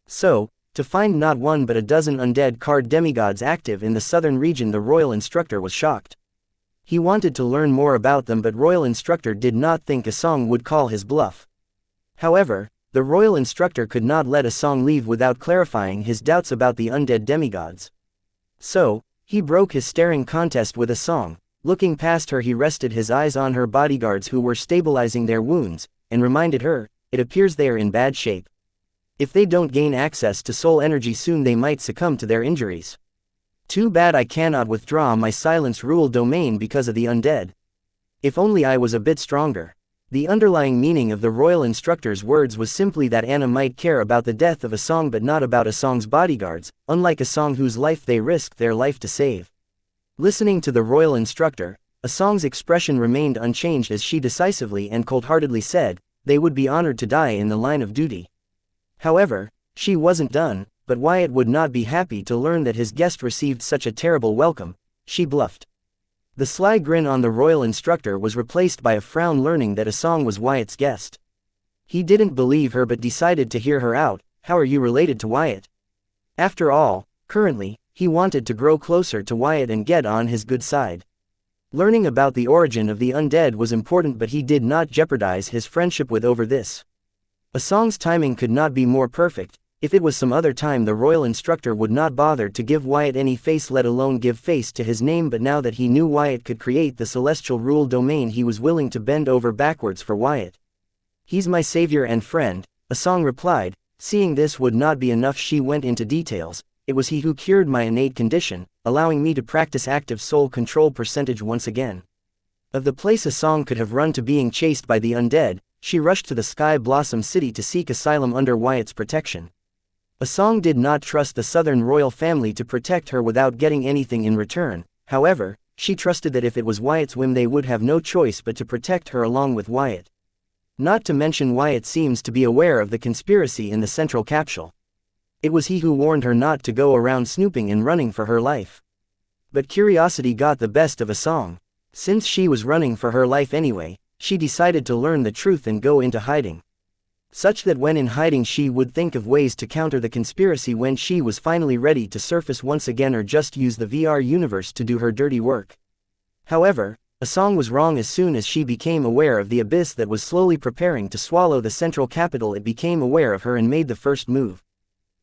So, to find not one but a dozen undead card demigods active in the southern region, the royal instructor was shocked. He wanted to learn more about them, but royal instructor did not think Asong would call his bluff. However, the royal instructor could not let Asong leave without clarifying his doubts about the undead demigods. So, he broke his staring contest with Asong. Looking past her, he rested his eyes on her bodyguards who were stabilizing their wounds, and reminded her, "It appears they are in bad shape. If they don't gain access to soul energy soon, they might succumb to their injuries. Too bad I cannot withdraw my silence rule domain because of the undead. If only I was a bit stronger." The underlying meaning of the royal instructor's words was simply that Anna might care about the death of Asong but not about Asong's bodyguards, unlike Asong whose life they risked their life to save. Listening to the royal instructor, Asong's expression remained unchanged as she decisively and cold-heartedly said, "They would be honored to die in the line of duty." However, she wasn't done, but Wyatt would not be happy to learn that his guest received such a terrible welcome. She bluffed. The sly grin on the royal instructor was replaced by a frown, learning that Asong was Wyatt's guest. He didn't believe her but decided to hear her out. "How are you related to Wyatt?" After all, currently, he wanted to grow closer to Wyatt and get on his good side. Learning about the origin of the undead was important, but he did not jeopardize his friendship with over this. Asong's timing could not be more perfect. If it was some other time, the royal instructor would not bother to give Wyatt any face, let alone give face to his name, but now that he knew Wyatt could create the celestial rule domain, he was willing to bend over backwards for Wyatt. "He's my savior and friend," Asong replied. Seeing this would not be enough, she went into details. "It was he who cured my innate condition, allowing me to practice active soul control percentage once again." Of the place Asong could have run to being chased by the undead, she rushed to the Sky Blossom City to seek asylum under Wyatt's protection. Asong did not trust the Southern royal family to protect her without getting anything in return. However, she trusted that if it was Wyatt's whim, they would have no choice but to protect her along with Wyatt. Not to mention, Wyatt seems to be aware of the conspiracy in the central capsule. It was he who warned her not to go around snooping and running for her life. But curiosity got the best of Asong. Since she was running for her life anyway, she decided to learn the truth and go into hiding. Such that when in hiding she would think of ways to counter the conspiracy when she was finally ready to surface once again, or just use the VR universe to do her dirty work. However, Asong was wrong. As soon as she became aware of the abyss that was slowly preparing to swallow the central capital, it became aware of her and made the first move.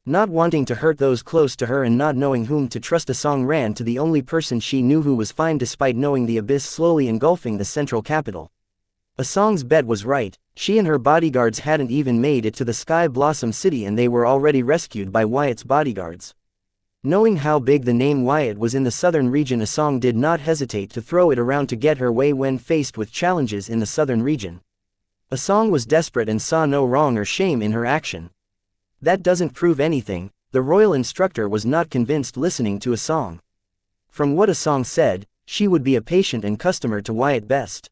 Not wanting to hurt those close to her and not knowing whom to trust, Asong ran to the only person she knew who was fine despite knowing the abyss slowly engulfing the central capital. Asong's bet was right. She and her bodyguards hadn't even made it to the Sky Blossom City and they were already rescued by Wyatt's bodyguards. Knowing how big the name Wyatt was in the southern region, Asong did not hesitate to throw it around to get her way when faced with challenges in the southern region. Asong was desperate and saw no wrong or shame in her action. "That doesn't prove anything," the royal instructor was not convinced, listening to Asong. From what Asong said, she would be a patient and customer to Wyatt best.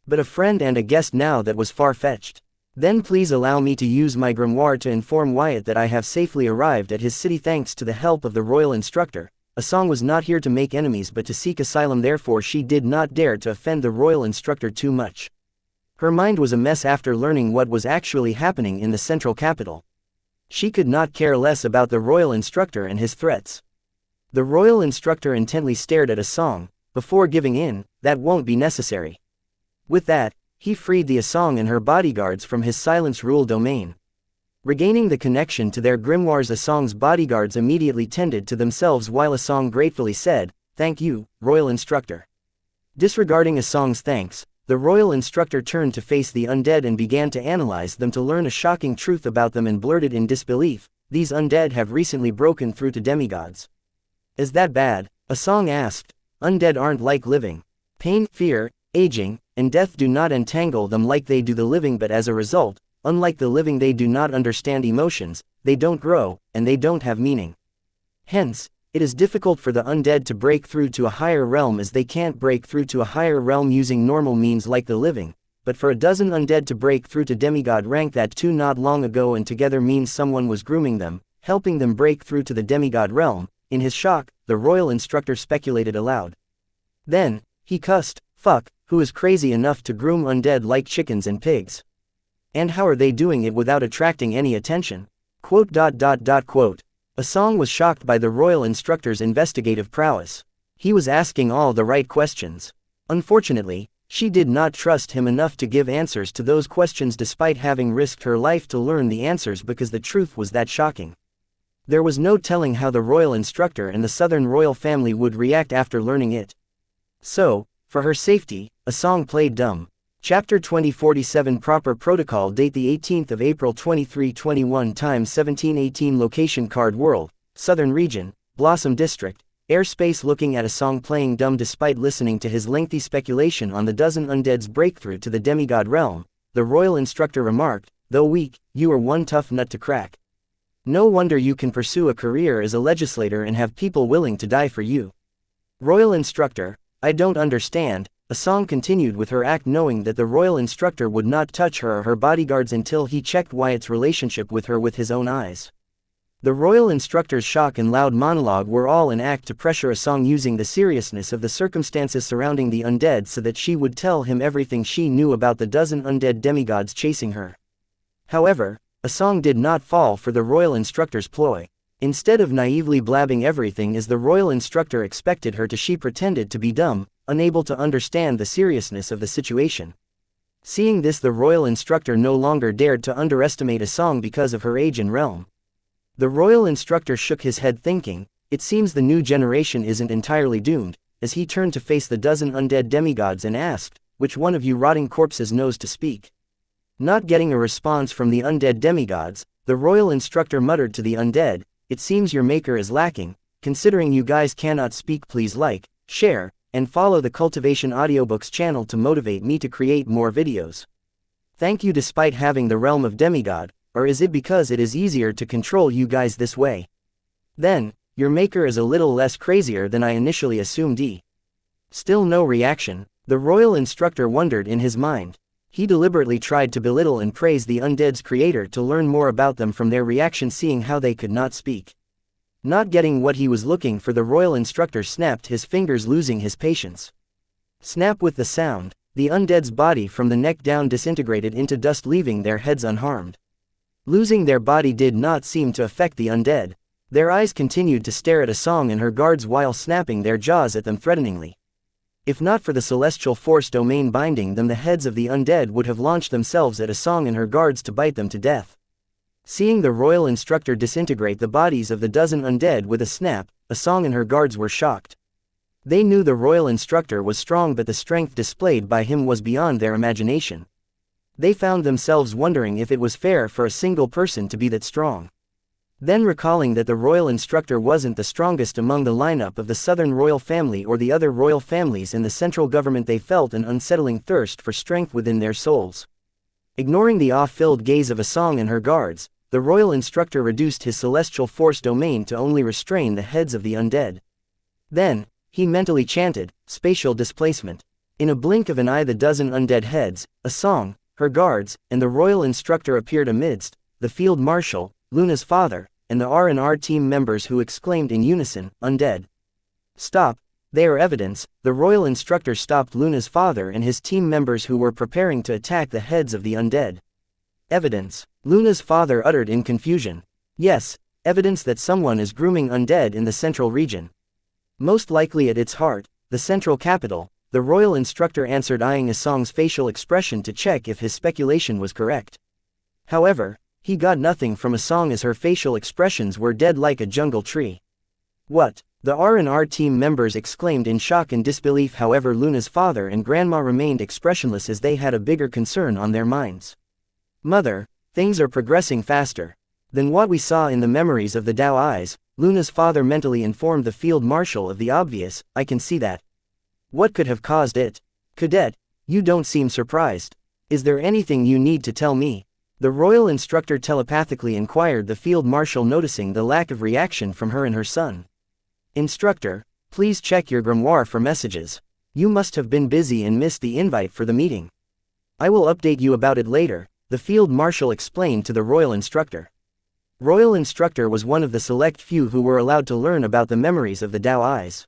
But a friend and a guest now, that was far-fetched. "Then please allow me to use my grimoire to inform Wyatt that I have safely arrived at his city thanks to the help of the royal instructor." Asong was not here to make enemies but to seek asylum, therefore she did not dare to offend the royal instructor too much. Her mind was a mess after learning what was actually happening in the central capital. She could not care less about the royal instructor and his threats. The royal instructor intently stared at Asong. Before giving in, "That won't be necessary." With that, he freed the Asong and her bodyguards from his silence rule domain. Regaining the connection to their grimoires, Asong's bodyguards immediately tended to themselves while Asong gratefully said, "Thank you, royal instructor." Disregarding Asong's thanks, the royal instructor turned to face the undead and began to analyze them to learn a shocking truth about them and blurted in disbelief, "These undead have recently broken through to demigods." "Is that bad?" Asong asked. "Undead aren't like living. Pain, fear, aging, and death do not entangle them like they do the living, but as a result, unlike the living, they do not understand emotions, they don't grow, and they don't have meaning. Hence, it is difficult for the undead to break through to a higher realm, as they can't break through to a higher realm using normal means like the living, but for a dozen undead to break through to demigod rank, that too not long ago, and together means someone was grooming them, helping them break through to the demigod realm." In his shock, the royal instructor speculated aloud. Then, he cussed, "Fuck, who is crazy enough to groom undead like chickens and pigs? And how are they doing it without attracting any attention?" Asong was shocked by the royal instructor's investigative prowess. He was asking all the right questions. Unfortunately, she did not trust him enough to give answers to those questions despite having risked her life to learn the answers, because the truth was that shocking. There was no telling how the royal instructor and the southern royal family would react after learning it. So, for her safety, Asong played dumb. Chapter 2047 Proper Protocol. Date the 18th of April 2321 Time 1718 Location Card World, Southern Region, Blossom District, Airspace. Looking at Asong playing dumb despite listening to his lengthy speculation on the dozen undead's breakthrough to the demigod realm, the royal instructor remarked, "Though weak, you are one tough nut to crack. No wonder you can pursue a career as a legislator and have people willing to die for you." Royal instructor, "I don't understand," Asong continued with her act, knowing that the royal instructor would not touch her or her bodyguards until he checked Wyatt's relationship with her with his own eyes. The royal instructor's shock and loud monologue were all an act to pressure Asong, using the seriousness of the circumstances surrounding the undead so that she would tell him everything she knew about the dozen undead demigods chasing her. However, Asong did not fall for the royal instructor's ploy. Instead of naively blabbing everything as the royal instructor expected her to, she pretended to be dumb, unable to understand the seriousness of the situation. Seeing this, the royal instructor no longer dared to underestimate Asong because of her age and realm. The royal instructor shook his head thinking, it seems the new generation isn't entirely doomed, as he turned to face the dozen undead demigods and asked, which one of you rotting corpses knows to speak? Not getting a response from the undead demigods, the royal instructor muttered to the undead, it seems your maker is lacking, considering you guys cannot speak. Please like, share, and follow the Cultivation Audiobooks channel to motivate me to create more videos. Thank you. Despite having the realm of demigod, or is it because it is easier to control you guys this way? Then, your maker is a little less crazier than I initially assumed. Still no reaction. The royal instructor wondered in his mind. He deliberately tried to belittle and praise the undead's creator to learn more about them from their reaction, seeing how they could not speak. Not getting what he was looking for, the royal instructor snapped his fingers, losing his patience. Snap! With the sound, the undead's body from the neck down disintegrated into dust, leaving their heads unharmed. Losing their body did not seem to affect the undead. Their eyes continued to stare at a song and her guards while snapping their jaws at them threateningly. If not for the celestial force domain binding them, the heads of the undead would have launched themselves at a song and her guards to bite them to death. Seeing the royal instructor disintegrate the bodies of the dozen undead with a snap, a song and her guards were shocked. They knew the royal instructor was strong, but the strength displayed by him was beyond their imagination. They found themselves wondering if it was fair for a single person to be that strong. Then, recalling that the royal instructor wasn't the strongest among the lineup of the southern royal family or the other royal families in the central government, they felt an unsettling thirst for strength within their souls. Ignoring the awe-filled gaze of a song and her guards, the royal instructor reduced his celestial force domain to only restrain the heads of the undead. Then, he mentally chanted, spatial displacement. In a blink of an eye, the dozen undead heads, a song, her guards, and the royal instructor appeared amidst the field marshal, Luna's father, and the R&R team members, who exclaimed in unison, undead. Stop, they are evidence. The royal instructor stopped Luna's father and his team members who were preparing to attack the heads of the undead. Evidence, Luna's father uttered in confusion. Yes, evidence that someone is grooming undead in the central region. Most likely at its heart, the central capital, the royal instructor answered, eyeing Asong's facial expression to check if his speculation was correct. However, he got nothing from Asong, as her facial expressions were dead like a jungle tree. What? The R&R team members exclaimed in shock and disbelief. However, Luna's father and grandma remained expressionless, as they had a bigger concern on their minds. Mother, things are progressing faster than what we saw in the memories of the Dao eyes, Luna's father mentally informed the field marshal of the obvious. I can see that. What could have caused it? Cadet, you don't seem surprised. Is there anything you need to tell me? The royal instructor telepathically inquired the field marshal, noticing the lack of reaction from her and her son. Instructor, please check your grimoire for messages. You must have been busy and missed the invite for the meeting. I will update you about it later, the field marshal explained to the royal instructor. Royal instructor was one of the select few who were allowed to learn about the memories of the Dao eyes.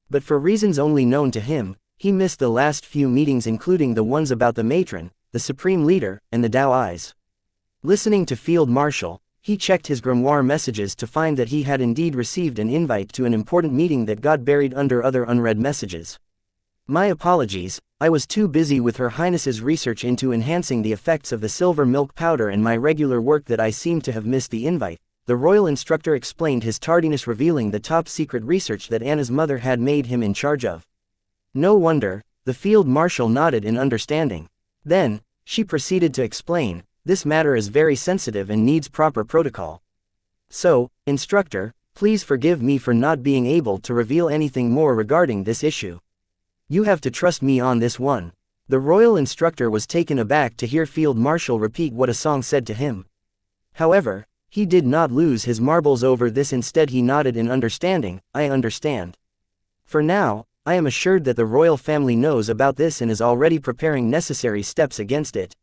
But for reasons only known to him, he missed the last few meetings, including the ones about the matron, the supreme leader, and the Dao eyes. Listening to field marshal, he checked his grimoire messages to find that he had indeed received an invite to an important meeting that got buried under other unread messages. My apologies, I was too busy with Her Highness's research into enhancing the effects of the silver milk powder and my regular work that I seem to have missed the invite, the royal instructor explained his tardiness, revealing the top-secret research that Anna's mother had made him in charge of. No wonder, the field marshal nodded in understanding. Then, she proceeded to explain, this matter is very sensitive and needs proper protocol. So, instructor, please forgive me for not being able to reveal anything more regarding this issue. You have to trust me on this one. The royal instructor was taken aback to hear field marshal repeat what Asong said to him. However, he did not lose his marbles over this. Instead, he nodded in understanding. I understand. For now, I am assured that the royal family knows about this and is already preparing necessary steps against it.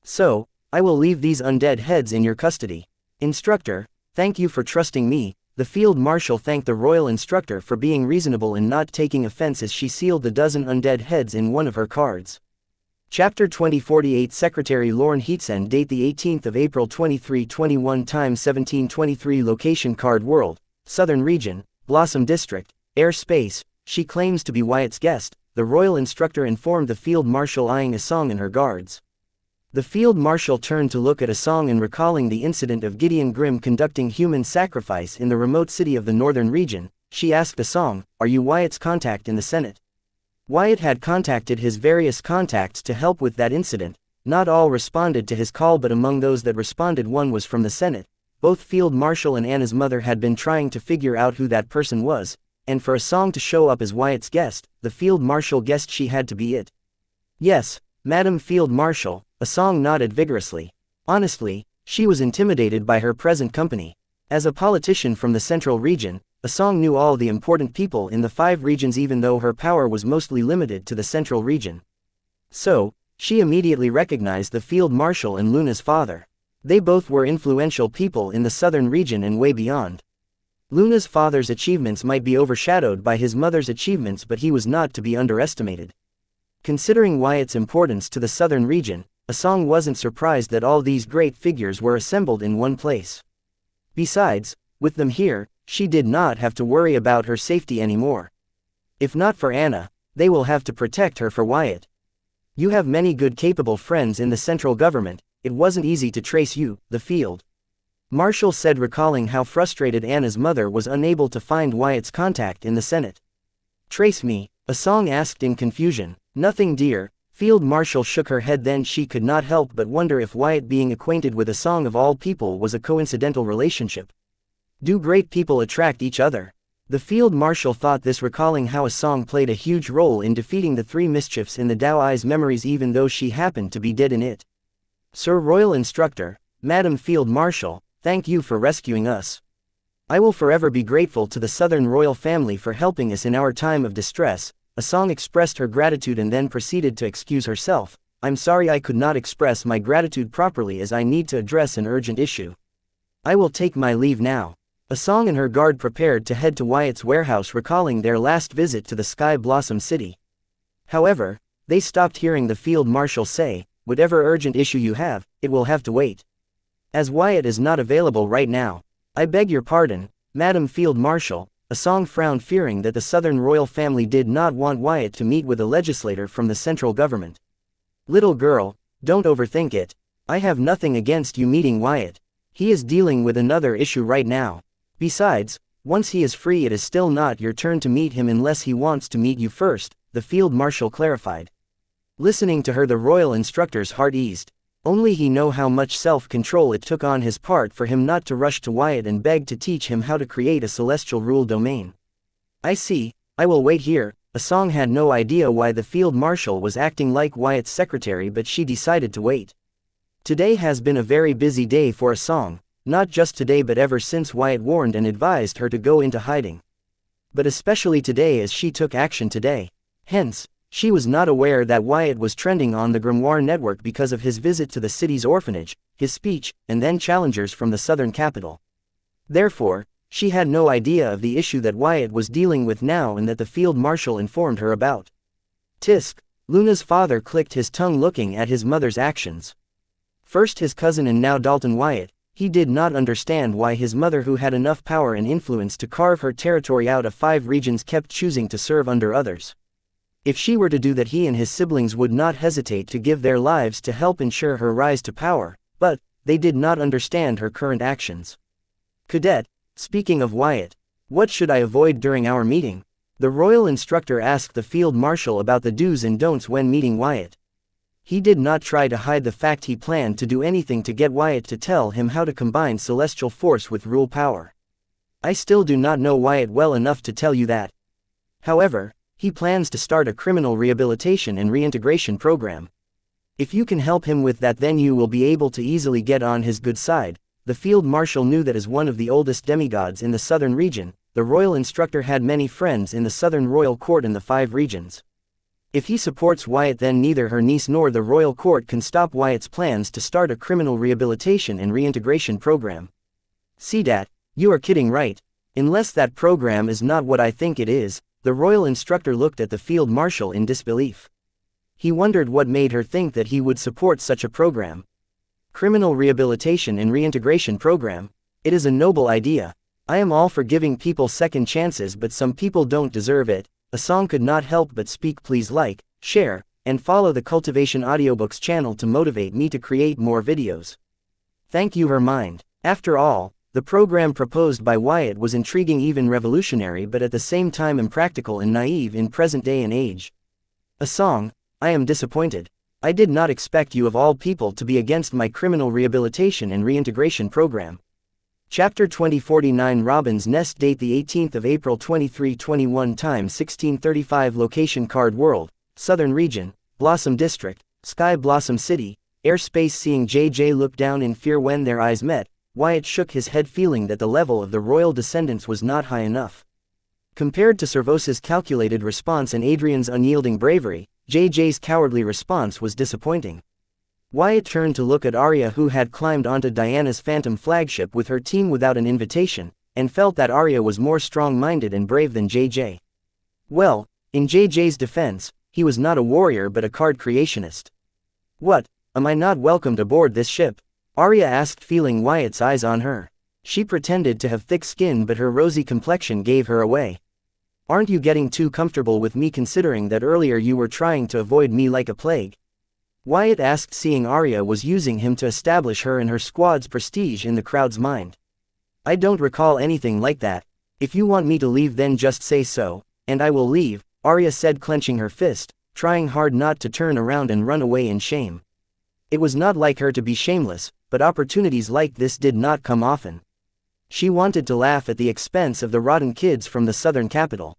So, I will leave these undead heads in your custody. Instructor, thank you for trusting me. The field marshal thanked the royal instructor for being reasonable and not taking offense as she sealed the dozen undead heads in one of her cards. Chapter 2048 Secretary Lorne Heatsen, date the 18th of April 2321 time 1723 location Card World, Southern Region, Blossom District, Air Space. She claims to be Wyatt's guest, the royal instructor informed the field marshal, eyeing Asong and her guards. The field marshal turned to look at Asong and recalling the incident of Gideon Grimm conducting human sacrifice in the remote city of the northern region, she asked Asong, "Are you Wyatt's contact in the Senate?" Wyatt had contacted his various contacts to help with that incident. Not all responded to his call, but among those that responded, one was from the Senate. Both Field Marshal and Anna's mother had been trying to figure out who that person was, and for Asong to show up as Wyatt's guest, the Field Marshal guessed she had to be it. "Yes, Madam Field Marshal," Asong nodded vigorously. Honestly, she was intimidated by her present company. As a politician from the central region, Asong knew all the important people in the 5 regions, even though her power was mostly limited to the central region. So, she immediately recognized the Field Marshal and Luna's father. They both were influential people in the southern region and way beyond. Luna's father's achievements might be overshadowed by his mother's achievements, but he was not to be underestimated. Considering Wyatt's importance to the southern region, Asong wasn't surprised that all these great figures were assembled in one place. Besides, with them here, she did not have to worry about her safety anymore. If not for Anna, they will have to protect her for Wyatt. "You have many good capable friends in the central government. It wasn't easy to trace you," the Field Marshal said, recalling how frustrated Anna's mother was unable to find Wyatt's contact in the Senate. "Trace me?" Asong asked in confusion. "Nothing, dear." Field Marshal shook her head. Then she could not help but wonder if Wyatt being acquainted with Asong of all people was a coincidental relationship. Do great people attract each other? The Field Marshal thought this, recalling how Asong played a huge role in defeating the 3 mischiefs in the Dao Ai's memories, even though she happened to be dead in it. "Sir Royal Instructor, Madam Field Marshal, thank you for rescuing us. I will forever be grateful to the Southern royal family for helping us in our time of distress." Asong expressed her gratitude and then proceeded to excuse herself. "I'm sorry I could not express my gratitude properly as I need to address an urgent issue. I will take my leave now." Asong and her guard prepared to head to Wyatt's warehouse, recalling their last visit to the Sky Blossom City. However, they stopped hearing the Field Marshal say, "Whatever urgent issue you have, it will have to wait. As Wyatt is not available right now." "I beg your pardon, Madam Field Marshal." Asong frowned, fearing that the Southern royal family did not want Wyatt to meet with a legislator from the central government. "Little girl, don't overthink it. I have nothing against you meeting Wyatt. He is dealing with another issue right now. Besides, once he is free, it is still not your turn to meet him unless he wants to meet you first," the Field Marshal clarified. Listening to her, the royal instructor's heart eased. Only he knew how much self-control it took on his part for him not to rush to Wyatt and beg to teach him how to create a celestial rule domain. "I see, I will wait here." Asong had no idea why the Field Marshal was acting like Wyatt's secretary, but she decided to wait. Today has been a very busy day for Asong, not just today but ever since Wyatt warned and advised her to go into hiding. But especially today, as she took action today. Hence, she was not aware that Wyatt was trending on the Grimoire network because of his visit to the city's orphanage, his speech, and then challengers from the southern capital. Therefore, she had no idea of the issue that Wyatt was dealing with now and that the Field Marshal informed her about. Tisk, Luna's father clicked his tongue, looking at his mother's actions. First his cousin and now Dalton Wyatt. He did not understand why his mother, who had enough power and influence to carve her territory out of 5 regions, kept choosing to serve under others. If she were to do that, he and his siblings would not hesitate to give their lives to help ensure her rise to power, but they did not understand her current actions. "Cadet, speaking of Wyatt, what should I avoid during our meeting?" The royal instructor asked the Field Marshal about the do's and don'ts when meeting Wyatt. He did not try to hide the fact he planned to do anything to get Wyatt to tell him how to combine celestial force with rule power. "I still do not know Wyatt well enough to tell you that. However, he plans to start a criminal rehabilitation and reintegration program. If you can help him with that, then you will be able to easily get on his good side." The Field Marshal knew that as one of the oldest demigods in the southern region, the royal instructor had many friends in the southern royal court in the 5 regions. If he supports Wyatt, then neither her niece nor the royal court can stop Wyatt's plans to start a criminal rehabilitation and reintegration program. "See that? You are kidding, right? Unless that program is not what I think it is." The royal instructor looked at the Field Marshal in disbelief. He wondered what made her think that he would support such a program. Criminal rehabilitation and reintegration program? It is a noble idea. I am all for giving people second chances, but some people don't deserve it. Asong could not help but speak. "Please like, share, and follow the Cultivation Audiobooks channel to motivate me to create more videos. Thank you her mind. After all, the program proposed by Wyatt was intriguing, even revolutionary, but at the same time impractical and naive in present day and age. A song, I am disappointed. I did not expect you of all people to be against my criminal rehabilitation and reintegration program. Chapter 2049 Robin's Nest. Date the 18th of April 2321. Time 1635. Location Card World, Southern Region, Blossom District, Sky Blossom City, Airspace. Seeing JJ look down in fear when their eyes met, Wyatt shook his head, feeling that the level of the royal descendants was not high enough. Compared to Servos's calculated response and Adrian's unyielding bravery, JJ's cowardly response was disappointing. Wyatt turned to look at Arya, who had climbed onto Diana's Phantom flagship with her team without an invitation, and felt that Arya was more strong-minded and brave than JJ. Well, in JJ's defense, he was not a warrior but a card creationist. What, am I not welcomed aboard this ship? Arya asked, feeling Wyatt's eyes on her. She pretended to have thick skin, but her rosy complexion gave her away. Aren't you getting too comfortable with me, considering that earlier you were trying to avoid me like a plague? Wyatt asked, seeing Arya was using him to establish her and her squad's prestige in the crowd's mind. I don't recall anything like that. If you want me to leave, then just say so, and I will leave, Arya said, clenching her fist, trying hard not to turn around and run away in shame. It was not like her to be shameless, but opportunities like this did not come often. She wanted to laugh at the expense of the rotten kids from the southern capital.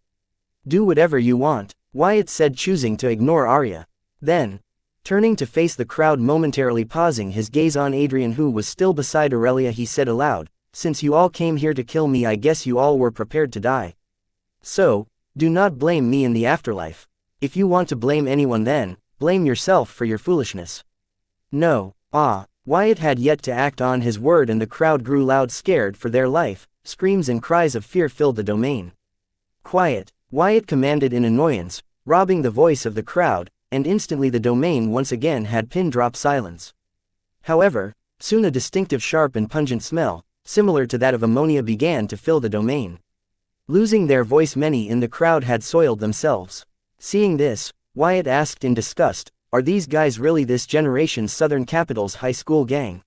Do whatever you want, Wyatt said, choosing to ignore Arya. Then, turning to face the crowd, momentarily pausing his gaze on Adrian, who was still beside Aurelia, he said aloud, since you all came here to kill me, I guess you all were prepared to die. So, do not blame me in the afterlife. If you want to blame anyone, then blame yourself for your foolishness. No, Wyatt had yet to act on his word, and the crowd grew loud, scared for their life. Screams and cries of fear filled the domain. Quiet, Wyatt commanded in annoyance, robbing the voice of the crowd, and instantly the domain once again had pin-drop silence. However, soon a distinctive sharp and pungent smell, similar to that of ammonia, began to fill the domain. Losing their voice, many in the crowd had soiled themselves. Seeing this, Wyatt asked in disgust, are these guys really this generation's Southern Capital's high school gang?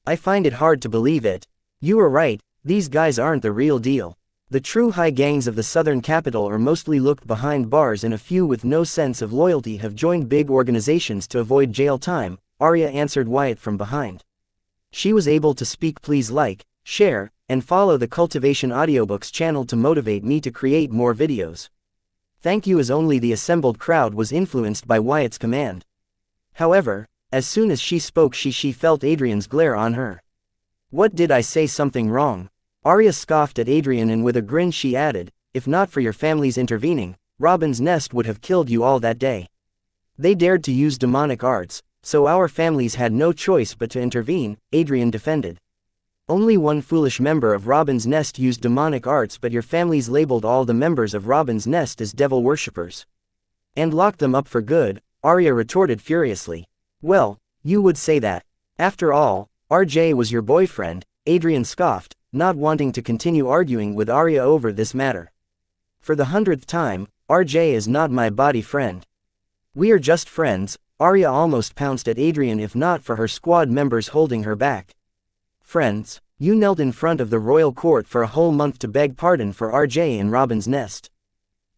I find it hard to believe it. You are right, these guys aren't the real deal. The true high gangs of the Southern Capital are mostly looked behind bars, and a few with no sense of loyalty have joined big organizations to avoid jail time, Arya answered Wyatt from behind. She was able to speak. Please like, share, and follow the Cultivation Audiobooks channel to motivate me to create more videos. Thank you. As only the assembled crowd was influenced by Wyatt's command. However, as soon as she spoke, she felt Adrian's glare on her. What did I say? Something wrong? Arya scoffed at Adrian, and with a grin she added, if not for your family's intervening, Robin's Nest would have killed you all that day. They dared to use demonic arts, so our families had no choice but to intervene, Adrian defended. Only one foolish member of Robin's Nest used demonic arts, but your families labeled all the members of Robin's Nest as devil worshippers. And locked them up for good, Arya retorted furiously. Well, you would say that. After all, RJ was your boyfriend, Adrian scoffed, not wanting to continue arguing with Arya over this matter. For the 100th time, RJ is not my body friend. We are just friends, Arya almost pounced at Adrian, if not for her squad members holding her back. Friends, you knelt in front of the royal court for a whole month to beg pardon for RJ in Robin's Nest.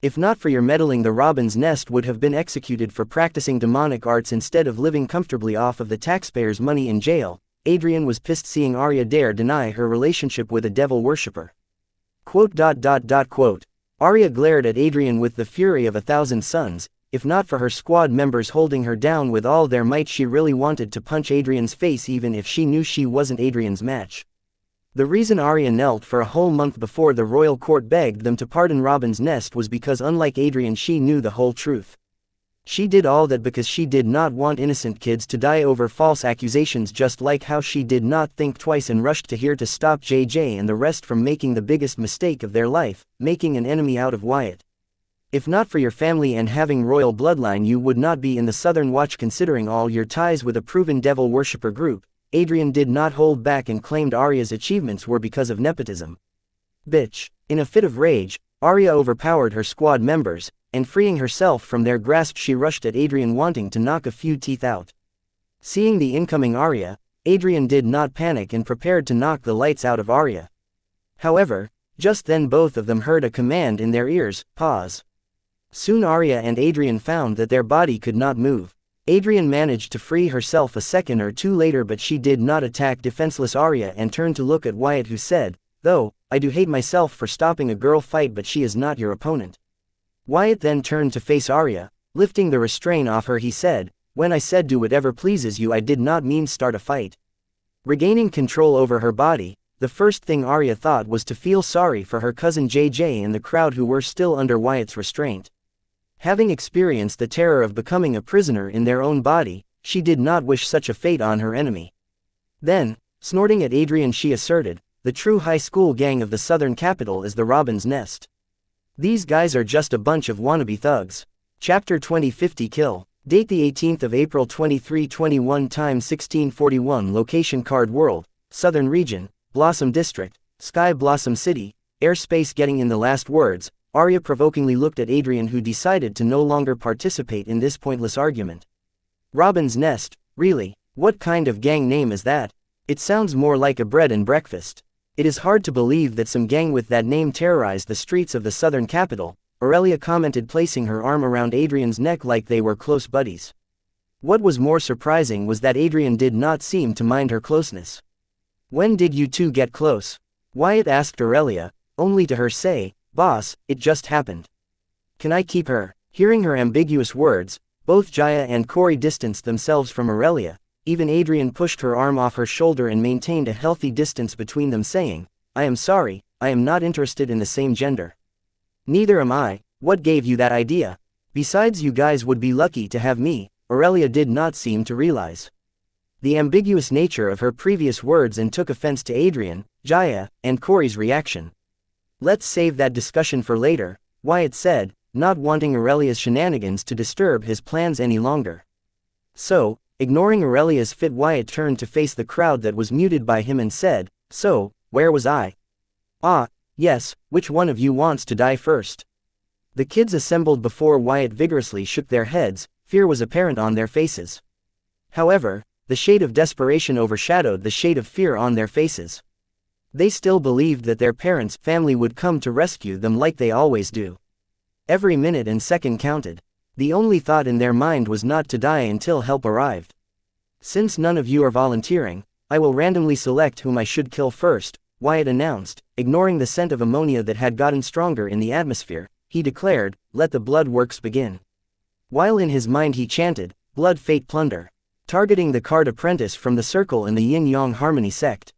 If not for your meddling, the Robin's Nest would have been executed for practicing demonic arts instead of living comfortably off of the taxpayers' money in jail. Adrian was pissed, seeing Arya dare deny her relationship with a devil worshipper. Quote. Arya glared at Adrian with the fury of 1,000 suns. If not for her squad members holding her down with all their might, she really wanted to punch Adrian's face, even if she knew she wasn't Adrian's match. The reason Arya knelt for a whole month before the royal court begged them to pardon Robin's Nest was because, unlike Adrian, she knew the whole truth. She did all that because she did not want innocent kids to die over false accusations, just like how she did not think twice and rushed to here to stop JJ and the rest from making the biggest mistake of their life, making an enemy out of Wyatt. If not for your family and having royal bloodline, you would not be in the Southern Watch. Considering all your ties with a proven devil worshipper group, Adrian did not hold back and claimed Arya's achievements were because of nepotism. Bitch. In a fit of rage, Arya overpowered her squad members, and freeing herself from their grasp she rushed at Adrian wanting to knock a few teeth out. Seeing the incoming Arya, Adrian did not panic and prepared to knock the lights out of Arya. However, just then both of them heard a command in their ears, pause. Soon Arya and Adrian found that their body could not move. Adrian managed to free herself a second or two later, but she did not attack defenseless Arya and turned to look at Wyatt, who said, "Though, I do hate myself for stopping a girl fight, but she is not your opponent." Wyatt then turned to face Arya. Lifting the restraint off her, he said, "When I said do whatever pleases you, I did not mean start a fight." Regaining control over her body, the first thing Arya thought was to feel sorry for her cousin JJ and the crowd who were still under Wyatt's restraint. Having experienced the terror of becoming a prisoner in their own body, she did not wish such a fate on her enemy. Then, snorting at Adrian, she asserted, "The true high school gang of the southern capital is the Robin's Nest. These guys are just a bunch of wannabe thugs." Chapter 20 50 Kill. Date the 18th of April 2321 Time 1641 Location Card World, Southern Region, Blossom District, Sky Blossom City, Airspace. Getting in the last words, Arya provokingly looked at Adrian, who decided to no longer participate in this pointless argument. Robin's Nest, really? What kind of gang name is that? It sounds more like a bread and breakfast. It is hard to believe that some gang with that name terrorized the streets of the southern capital, Aurelia commented, placing her arm around Adrian's neck like they were close buddies. What was more surprising was that Adrian did not seem to mind her closeness. "When did you two get close?" Wyatt asked Aurelia, only to her say, "Boss, it just happened." "Can I keep her?" Hearing her ambiguous words, both Jaya and Corey distanced themselves from Aurelia. Even Adrian pushed her arm off her shoulder and maintained a healthy distance between them, saying, "I am sorry, I am not interested in the same gender." "Neither am I. What gave you that idea? Besides, you guys would be lucky to have me," Aurelia did not seem to realize the ambiguous nature of her previous words and took offense to Adrian, Jaya, and Corey's reaction. "Let's save that discussion for later," Wyatt said, not wanting Aurelia's shenanigans to disturb his plans any longer. So, ignoring Aurelia's fit, Wyatt turned to face the crowd that was muted by him and said, "So, where was I?" "Ah, yes, which one of you wants to die first?" The kids assembled before Wyatt vigorously shook their heads. Fear was apparent on their faces. However, the shade of desperation overshadowed the shade of fear on their faces. They still believed that their parents' family would come to rescue them like they always do. Every minute and second counted. The only thought in their mind was not to die until help arrived. "Since none of you are volunteering, I will randomly select whom I should kill first," Wyatt announced. Ignoring the scent of ammonia that had gotten stronger in the atmosphere, he declared, "Let the blood works begin." While in his mind he chanted, "Blood Fate Plunder," targeting the Card Apprentice from the circle in the Yin-Yang Harmony sect.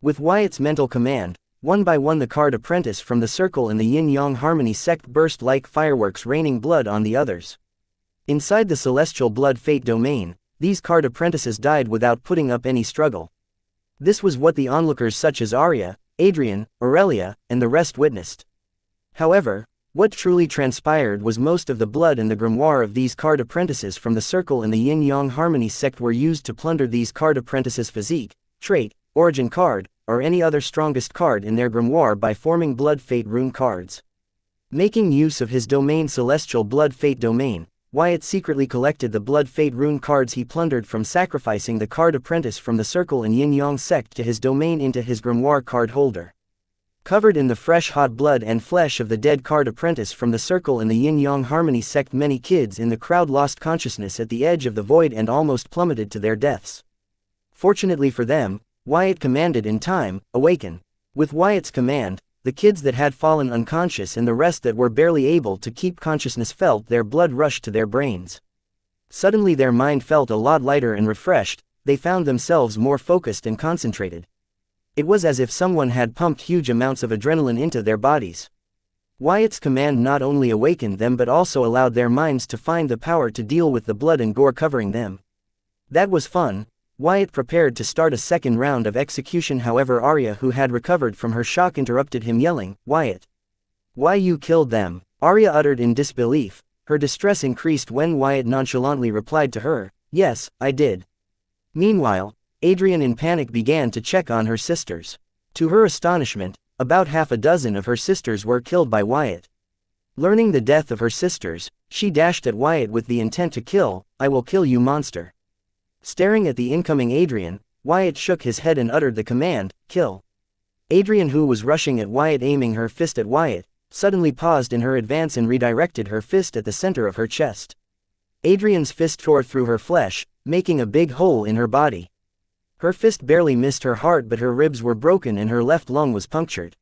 With Wyatt's mental command, one by one the Card Apprentice from the circle in the Yin-Yang Harmony sect burst like fireworks, raining blood on the others. Inside the celestial blood fate domain, these Card Apprentices died without putting up any struggle. This was what the onlookers such as Arya, Adrian, Aurelia, and the rest witnessed. However, what truly transpired was most of the blood and the grimoire of these Card Apprentices from the circle in the Yin-Yang Harmony sect were used to plunder these Card Apprentices' physique, trait, origin card, or any other strongest card in their grimoire by forming blood fate rune cards. Making use of his domain celestial blood fate domain, Wyatt secretly collected the blood fate rune cards he plundered from sacrificing the Card Apprentice from the circle in Yin-Yang sect to his domain into his grimoire card holder. Covered in the fresh hot blood and flesh of the dead Card Apprentice from the circle in the Yin-Yang Harmony sect, many kids in the crowd lost consciousness at the edge of the void and almost plummeted to their deaths. Fortunately for them, Wyatt commanded in time, "Awaken." With Wyatt's command, the kids that had fallen unconscious and the rest that were barely able to keep consciousness felt their blood rush to their brains. Suddenly their mind felt a lot lighter and refreshed. They found themselves more focused and concentrated. It was as if someone had pumped huge amounts of adrenaline into their bodies. Wyatt's command not only awakened them but also allowed their minds to find the power to deal with the blood and gore covering them. That was fun. Wyatt prepared to start a second round of execution. However, Arya, who had recovered from her shock, interrupted him, yelling, "Wyatt! Why you killed them?" Arya uttered in disbelief. Her distress increased when Wyatt nonchalantly replied to her, "Yes, I did." Meanwhile, Adrian in panic began to check on her sisters. To her astonishment, about half a dozen of her sisters were killed by Wyatt. Learning the death of her sisters, she dashed at Wyatt with the intent to kill, "I will kill you, monster." Staring at the incoming Adrian, Wyatt shook his head and uttered the command, "Kill." Adrian, who was rushing at Wyatt aiming her fist at Wyatt, suddenly paused in her advance and redirected her fist at the center of her chest. Adrian's fist tore through her flesh, making a big hole in her body. Her fist barely missed her heart, but her ribs were broken and her left lung was punctured.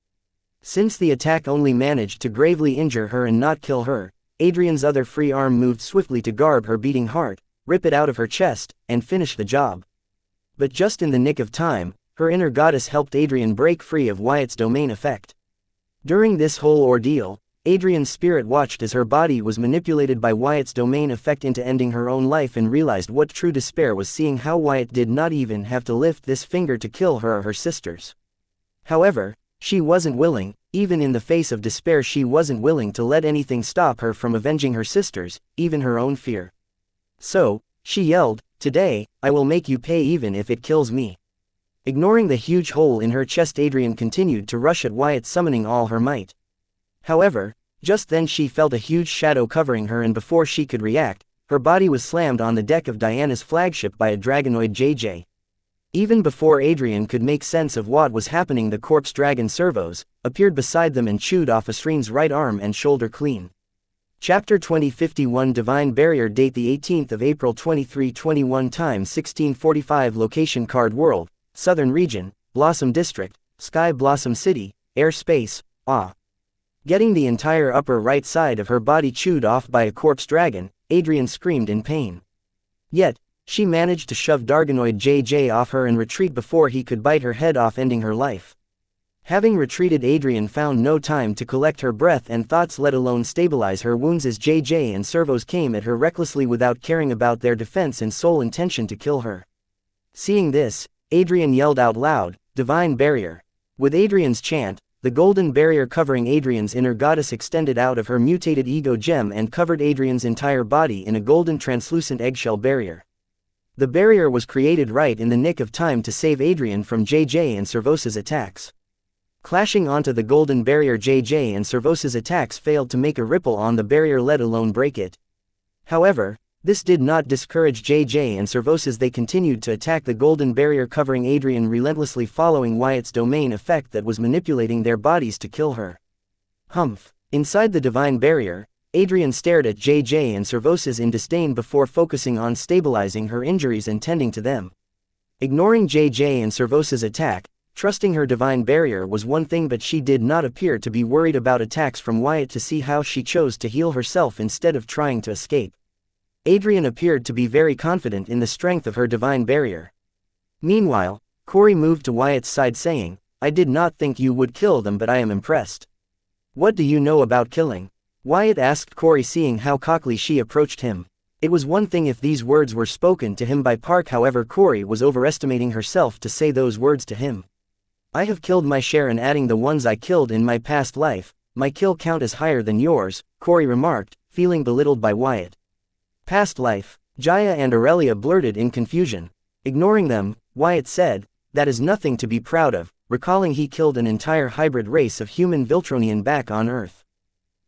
Since the attack only managed to gravely injure her and not kill her, Adrian's other free arm moved swiftly to garb her beating heart, rip it out of her chest, and finish the job. But just in the nick of time, her inner goddess helped Adrian break free of Wyatt's domain effect. During this whole ordeal, Adrian's spirit watched as her body was manipulated by Wyatt's domain effect into ending her own life and realized what true despair was, seeing how Wyatt did not even have to lift this finger to kill her or her sisters. However, she wasn't willing, even in the face of despair she wasn't willing to let anything stop her from avenging her sisters, even her own fear. So, she yelled, "Today, I will make you pay even if it kills me." Ignoring the huge hole in her chest, Adrian continued to rush at Wyatt, summoning all her might. However, just then she felt a huge shadow covering her, and before she could react, her body was slammed on the deck of Diana's flagship by a dragonoid JJ. Even before Adrian could make sense of what was happening, the corpse dragon Servos appeared beside them and chewed off Asreen's right arm and shoulder clean. Chapter 2051 Divine Barrier. Date the 18th of April 2321. Time 1645. Location Card World, Southern Region, Blossom District, Sky Blossom City, Airspace, Ah. Getting the entire upper right side of her body chewed off by a corpse dragon, Adrian screamed in pain. Yet, she managed to shove Dargonoid JJ off her and retreat before he could bite her head off, ending her life. Having retreated, Adrian found no time to collect her breath and thoughts, let alone stabilize her wounds, as JJ and Servos came at her recklessly without caring about their defense and sole intention to kill her. Seeing this, Adrian yelled out loud, "Divine Barrier." With Adrian's chant, the golden barrier covering Adrian's inner goddess extended out of her mutated ego gem and covered Adrian's entire body in a golden translucent eggshell barrier. The barrier was created right in the nick of time to save Adrian from JJ and Servos's attacks. Clashing onto the golden barrier, JJ and Servos's attacks failed to make a ripple on the barrier, let alone break it. However, this did not discourage JJ and Servos as they continued to attack the golden barrier covering Adrian relentlessly, following Wyatt's domain effect that was manipulating their bodies to kill her. Humph. Inside the divine barrier, Adrian stared at JJ and Servos in disdain before focusing on stabilizing her injuries and tending to them. Ignoring JJ and Servos' attack, trusting her divine barrier was one thing, but she did not appear to be worried about attacks from Wyatt, to see how she chose to heal herself instead of trying to escape. Adrian appeared to be very confident in the strength of her divine barrier. Meanwhile, Corey moved to Wyatt's side, saying, "I did not think you would kill them, but I am impressed." "What do you know about killing?" Wyatt asked Corey, seeing how cockily she approached him. It was one thing if these words were spoken to him by Park, however Corey was overestimating herself to say those words to him. "I have killed my share, and adding the ones I killed in my past life, my kill count is higher than yours," Corey remarked, feeling belittled by Wyatt. "Past life," Jaya and Aurelia blurted in confusion. Ignoring them, Wyatt said, "That is nothing to be proud of," recalling he killed an entire hybrid race of human Viltronian back on Earth.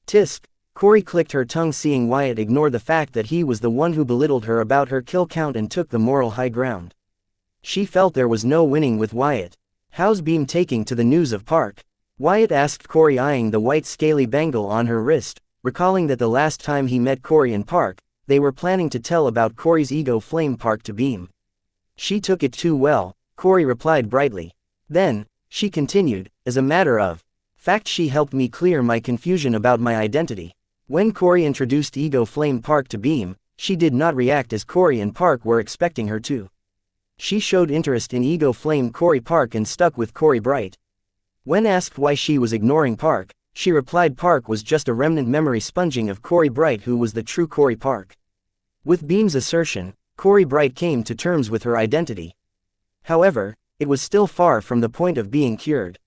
Tisk. Corey clicked her tongue, seeing Wyatt ignore the fact that he was the one who belittled her about her kill count and took the moral high ground. She felt there was no winning with Wyatt. "How's Beam taking to the news of Park?" Wyatt asked Corey, eyeing the white scaly bangle on her wrist, recalling that the last time he met Corey and Park, they were planning to tell about Corey's ego flame Park to Beam. "She took it too well," Corey replied brightly. Then, she continued, "As a matter of fact, she helped me clear my confusion about my identity." When Corey introduced ego flame Park to Beam, she did not react as Corey and Park were expecting her to. She showed interest in ego flame Corey Park and stuck with Corey Bright. When asked why she was ignoring Park, she replied Park was just a remnant memory sponging of Corey Bright, who was the true Corey Park. With Beam's assertion, Corey Bright came to terms with her identity. However, it was still far from the point of being cured.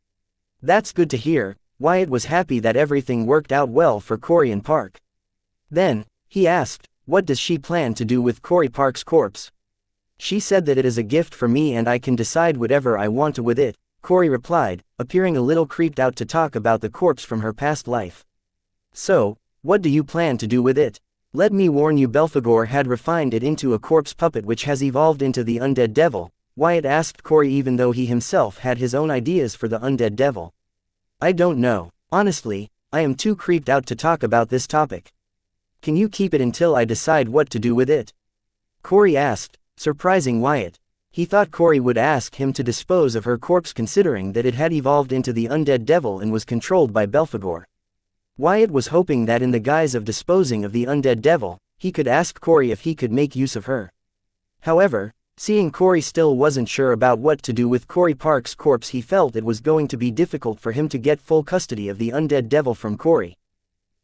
"That's good to hear." Wyatt was happy that everything worked out well for Corey and Park. Then, he asked, "What does she plan to do with Corey Park's corpse?" "She said that it is a gift for me and I can decide whatever I want to with it," Corey replied, appearing a little creeped out to talk about the corpse from her past life. So, what do you plan to do with it? Let me warn you, Belphegor had refined it into a corpse puppet which has evolved into the undead devil, Wyatt asked Corey, even though he himself had his own ideas for the undead devil. I don't know. Honestly, I am too creeped out to talk about this topic. Can you keep it until I decide what to do with it? Corey asked, surprising Wyatt. He thought Corey would ask him to dispose of her corpse, considering that it had evolved into the undead devil and was controlled by Belphegor. Wyatt was hoping that in the guise of disposing of the undead devil, he could ask Corey if he could make use of her. However, seeing Corey still wasn't sure about what to do with Corey Park's corpse, he felt it was going to be difficult for him to get full custody of the undead devil from Corey.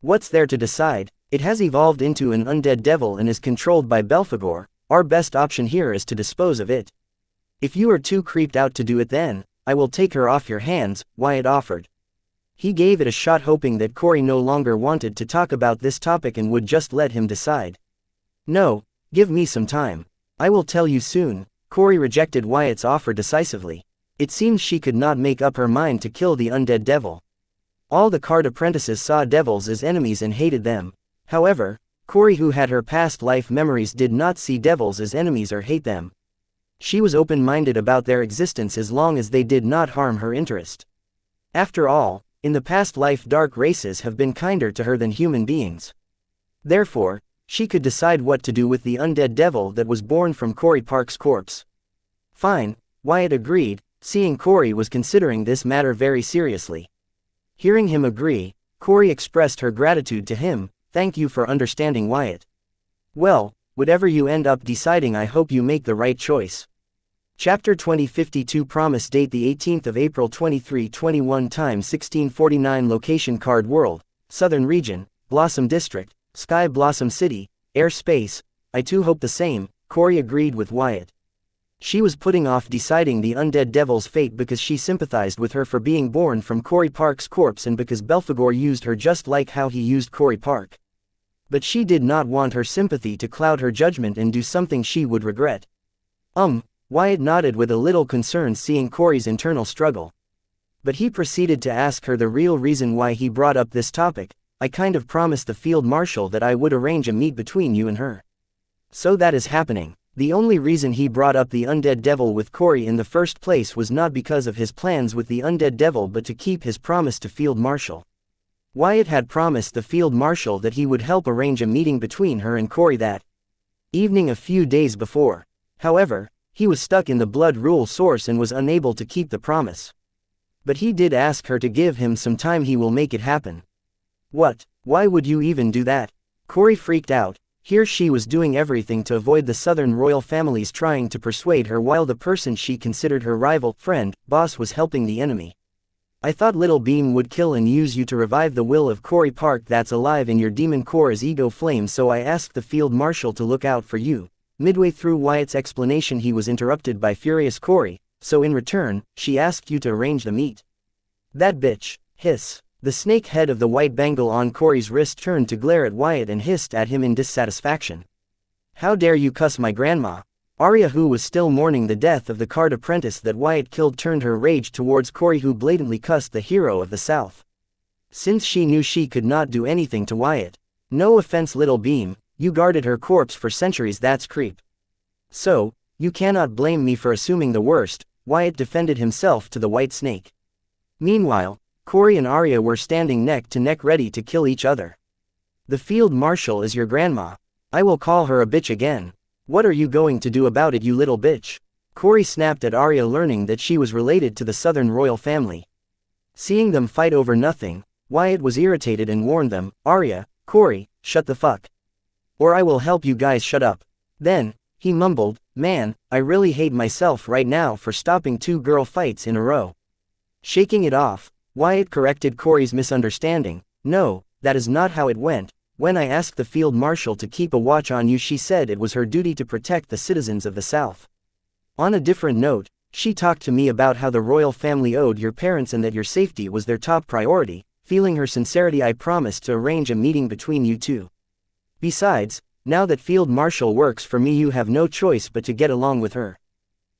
What's there to decide? It has evolved into an undead devil and is controlled by Belphegor. Our best option here is to dispose of it. If you are too creeped out to do it, then I will take her off your hands, Wyatt offered. He gave it a shot, hoping that Corey no longer wanted to talk about this topic and would just let him decide. No, give me some time. I will tell you soon. Corey rejected Wyatt's offer decisively. It seems she could not make up her mind to kill the undead devil. All the card apprentices saw devils as enemies and hated them. However, Corey, who had her past life memories, did not see devils as enemies or hate them. She was open-minded about their existence as long as they did not harm her interest. After all, in the past life, dark races have been kinder to her than human beings. Therefore, she could decide what to do with the undead devil that was born from Corey Park's corpse. Fine, Wyatt agreed, seeing Corey was considering this matter very seriously. Hearing him agree, Corey expressed her gratitude to him. Thank you for understanding, Wyatt. Well, whatever you end up deciding, I hope you make the right choice. Chapter 2052. Promise date the 18th of April 2321 time 1649 location Card World, Southern Region, Blossom District, Sky Blossom City, Air Space. I too hope the same, Corey agreed with Wyatt. She was putting off deciding the undead devil's fate because she sympathized with her for being born from Corey Park's corpse and because Belphegor used her just like how he used Corey Park. But she did not want her sympathy to cloud her judgment and do something she would regret. Wyatt nodded with a little concern, seeing Corey's internal struggle. But he proceeded to ask her the real reason why he brought up this topic. I kind of promised the field marshal that I would arrange a meet between you and her. So that is happening. The only reason he brought up the undead devil with Corey in the first place was not because of his plans with the undead devil, but to keep his promise to field marshal. Wyatt had promised the field marshal that he would help arrange a meeting between her and Corey that evening a few days before. However, he was stuck in the blood rule source and was unable to keep the promise. But he did ask her to give him some time. He will make it happen. What? Why would you even do that? Corey freaked out. Here she was doing everything to avoid the southern royal families trying to persuade her, while the person she considered her rival, friend, boss was helping the enemy. I thought Little Beam would kill and use you to revive the will of Corey Park that's alive in your demon core as ego flame, so I asked the field marshal to look out for you. Midway through Wyatt's explanation, he was interrupted by furious Corey. So in return, she asked you to arrange the meet. That bitch. Hiss. The snake head of the white bangle on Corey's wrist turned to glare at Wyatt and hissed at him in dissatisfaction. How dare you cuss my grandma? Arya, who was still mourning the death of the card apprentice that Wyatt killed, turned her rage towards Corey, who blatantly cussed the hero of the South. Since she knew she could not do anything to Wyatt. No offense, Little Beam, you guarded her corpse for centuries, that's creep. So, you cannot blame me for assuming the worst, Wyatt defended himself to the white snake. Meanwhile, Corey and Arya were standing neck to neck ready to kill each other. The field marshal is your grandma. I will call her a bitch again. What are you going to do about it, you little bitch? Corey snapped at Arya, learning that she was related to the southern royal family. Seeing them fight over nothing, Wyatt was irritated and warned them, Arya, Corey, shut the fuck. Or I will help you guys shut up. Then, he mumbled, man, I really hate myself right now for stopping 2 girl fights in a row. Shaking it off, Wyatt corrected Corey's misunderstanding. No, that is not how it went. When I asked the field marshal to keep a watch on you, she said it was her duty to protect the citizens of the South. On a different note, she talked to me about how the royal family owed your parents and that your safety was their top priority. Feeling her sincerity, I promised to arrange a meeting between you two. Besides, now that field marshal works for me, you have no choice but to get along with her.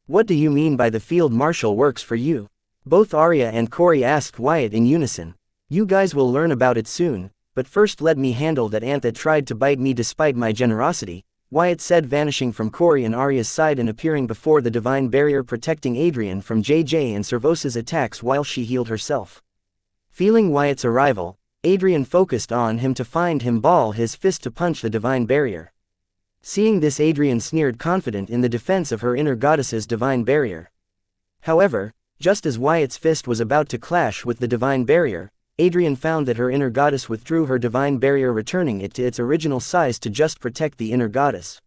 What do you mean by the field marshal works for you? Both Arya and Corey asked Wyatt in unison. You guys will learn about it soon, but first let me handle that ant that tried to bite me despite my generosity, Wyatt said, vanishing from Corey and Arya's side and appearing before the divine barrier protecting Adrian from JJ and Servos's attacks while she healed herself. Feeling Wyatt's arrival, Adrian focused on him to find him ball his fist to punch the divine barrier. Seeing this, Adrian sneered, confident in the defense of her inner goddess's divine barrier. However, just as Wyatt's fist was about to clash with the divine barrier, Adrian found that her inner goddess withdrew her divine barrier, returning it to its original size to just protect the inner goddess.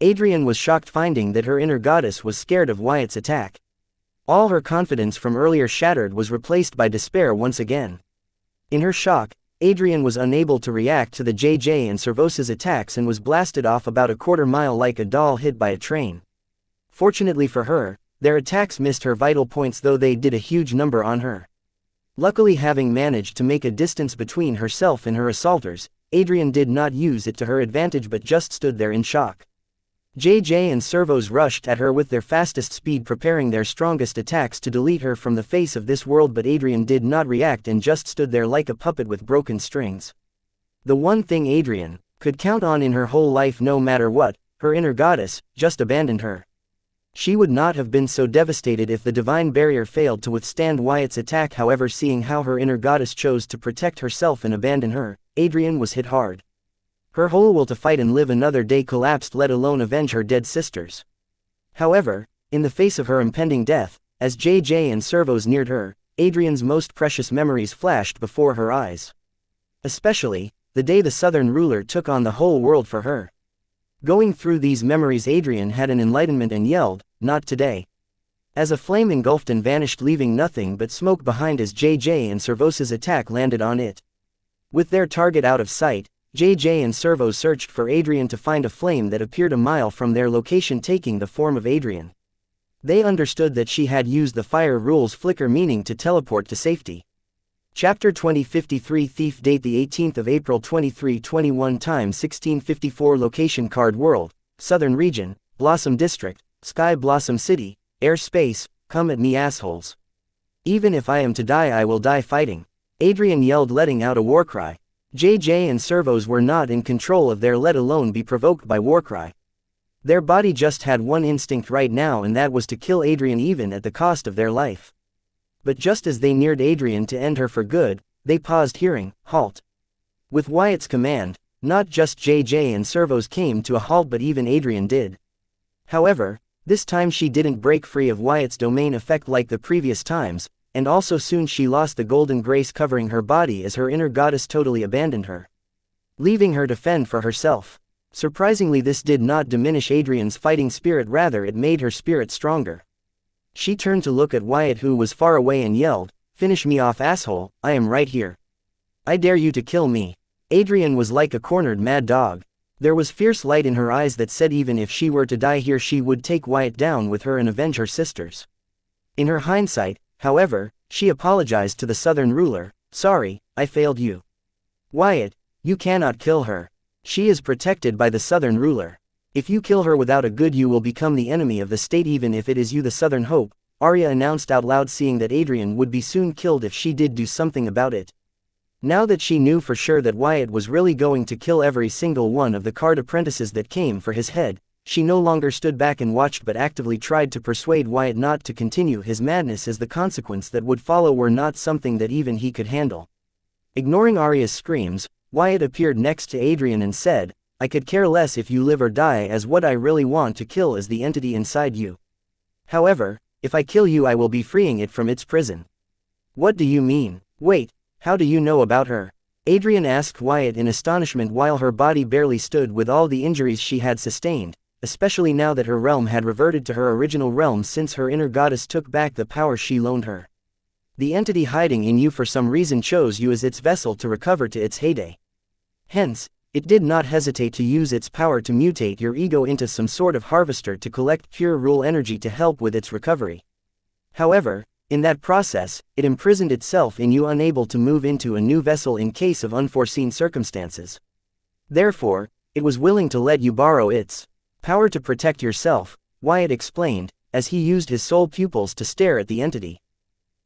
Adrian was shocked finding that her inner goddess was scared of Wyatt's attack. All her confidence from earlier shattered was replaced by despair once again. In her shock, Adrian was unable to react to the JJ and Servos's attacks and was blasted off about a quarter mile like a doll hit by a train. Fortunately for her, their attacks missed her vital points, though they did a huge number on her. Luckily, having managed to make a distance between herself and her assaulters, Adrian did not use it to her advantage but just stood there in shock. JJ and Servos rushed at her with their fastest speed, preparing their strongest attacks to delete her from the face of this world, but Adrian did not react and just stood there like a puppet with broken strings. The one thing Adrian could count on in her whole life, no matter what, her inner goddess, just abandoned her. She would not have been so devastated if the divine barrier failed to withstand Wyatt's attack. However, seeing how her inner goddess chose to protect herself and abandon her, Adrian was hit hard. Her whole will to fight and live another day collapsed, let alone avenge her dead sisters. However, in the face of her impending death, as JJ and Servos neared her, Adrian's most precious memories flashed before her eyes. Especially, the day the Southern ruler took on the whole world for her. Going through these memories, Adrian had an enlightenment and yelled, "Not today." As a flame engulfed and vanished, leaving nothing but smoke behind as JJ and Servos's attack landed on it. With their target out of sight, JJ and Servos searched for Adrian to find a flame that appeared a mile from their location, taking the form of Adrian. They understood that she had used the fire rule's flicker, meaning to teleport to safety. Chapter 2053 Thief. Date the 18th of April 2321. Time 1654. Location Card World, Southern Region, Blossom District, Sky Blossom City. Air space, come at me assholes. Even if I am to die, I will die fighting, Adrian yelled, letting out a war cry. JJ and Servos were not in control of their, let alone be provoked by warcry. Their body just had one instinct right now, and that was to kill Adrian, even at the cost of their life. But just as they neared Adrian to end her for good, they paused, hearing, "Halt." With Wyatt's command, not just JJ and Servos came to a halt, but even Adrian did. However, this time she didn't break free of Wyatt's domain effect like the previous times, and also soon she lost the golden grace covering her body as her inner goddess totally abandoned her, leaving her to fend for herself. Surprisingly, this did not diminish Adrian's fighting spirit, rather it made her spirit stronger. She turned to look at Wyatt, who was far away, and yelled, "Finish me off, asshole, I am right here. I dare you to kill me." Adrian was like a cornered mad dog. There was fierce light in her eyes that said even if she were to die here, she would take Wyatt down with her and avenge her sisters. In her hindsight, however, she apologized to the Southern ruler. "Sorry, I failed you. Wyatt, you cannot kill her. She is protected by the Southern ruler. If you kill her without a good, you will become the enemy of the state, even if it is you, the Southern hope," Arya announced out loud, seeing that Adrian would be soon killed if she did do something about it. Now that she knew for sure that Wyatt was really going to kill every single one of the card apprentices that came for his head, she no longer stood back and watched, but actively tried to persuade Wyatt not to continue his madness, as the consequence that would follow were not something that even he could handle. Ignoring Arya's screams, Wyatt appeared next to Adrian and said, "I could care less if you live or die, as what I really want to kill is the entity inside you. However, if I kill you, I will be freeing it from its prison." "What do you mean? Wait, how do you know about her?" Adrian asked Wyatt in astonishment, while her body barely stood with all the injuries she had sustained, especially now that her realm had reverted to her original realm since her inner goddess took back the power she loaned her. "The entity hiding in you for some reason chose you as its vessel to recover to its heyday. Hence, it did not hesitate to use its power to mutate your ego into some sort of harvester to collect pure rule energy to help with its recovery. However, in that process, it imprisoned itself in you, unable to move into a new vessel in case of unforeseen circumstances. Therefore, it was willing to let you borrow its power to protect yourself," Wyatt explained, as he used his soul pupils to stare at the entity.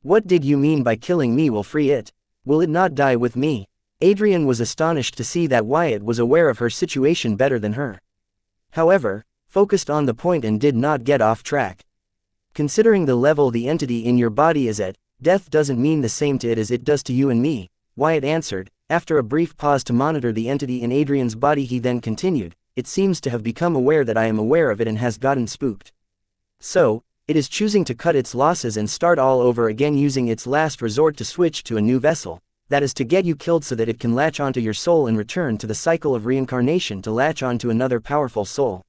What did you mean by killing me will free it? Will it not die with me? Adrian was astonished to see that Wyatt was aware of her situation better than her. However, focused on the point and did not get off track. Considering the level the entity in your body is at, death doesn't mean the same to it as it does to you and me, Wyatt answered. After a brief pause to monitor the entity in Adrian's body, he then continued, it seems to have become aware that I am aware of it and has gotten spooked. So, it is choosing to cut its losses and start all over again, using its last resort to switch to a new vessel, that is to get you killed so that it can latch onto your soul and return to the cycle of reincarnation to latch onto another powerful soul.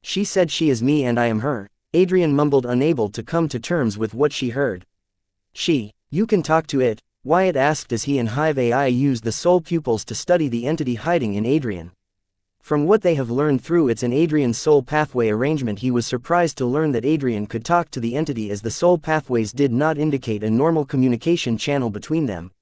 She said she is me and I am her, Adrian mumbled, unable to come to terms with what she heard. You can talk to it? Wyatt asked as he and Hive AI used the soul pupils to study the entity hiding in Adrian. From what they have learned through its and Adrian's soul pathway arrangement, he was surprised to learn that Adrian could talk to the entity, as the soul pathways did not indicate a normal communication channel between them.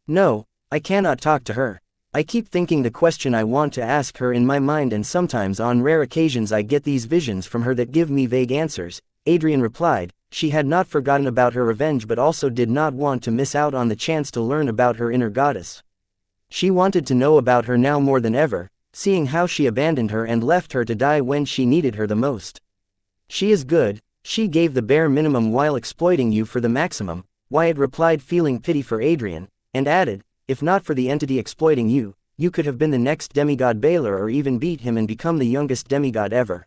No, I cannot talk to her. I keep thinking the question I want to ask her in my mind, and sometimes on rare occasions I get these visions from her that give me vague answers, Adrian replied. She had not forgotten about her revenge but also did not want to miss out on the chance to learn about her inner goddess. She wanted to know about her now more than ever, seeing how she abandoned her and left her to die when she needed her the most. She is good, she gave the bare minimum while exploiting you for the maximum, Wyatt replied, feeling pity for Adrian, and added, if not for the entity exploiting you, you could have been the next demigod Baylor or even beat him and become the youngest demigod ever.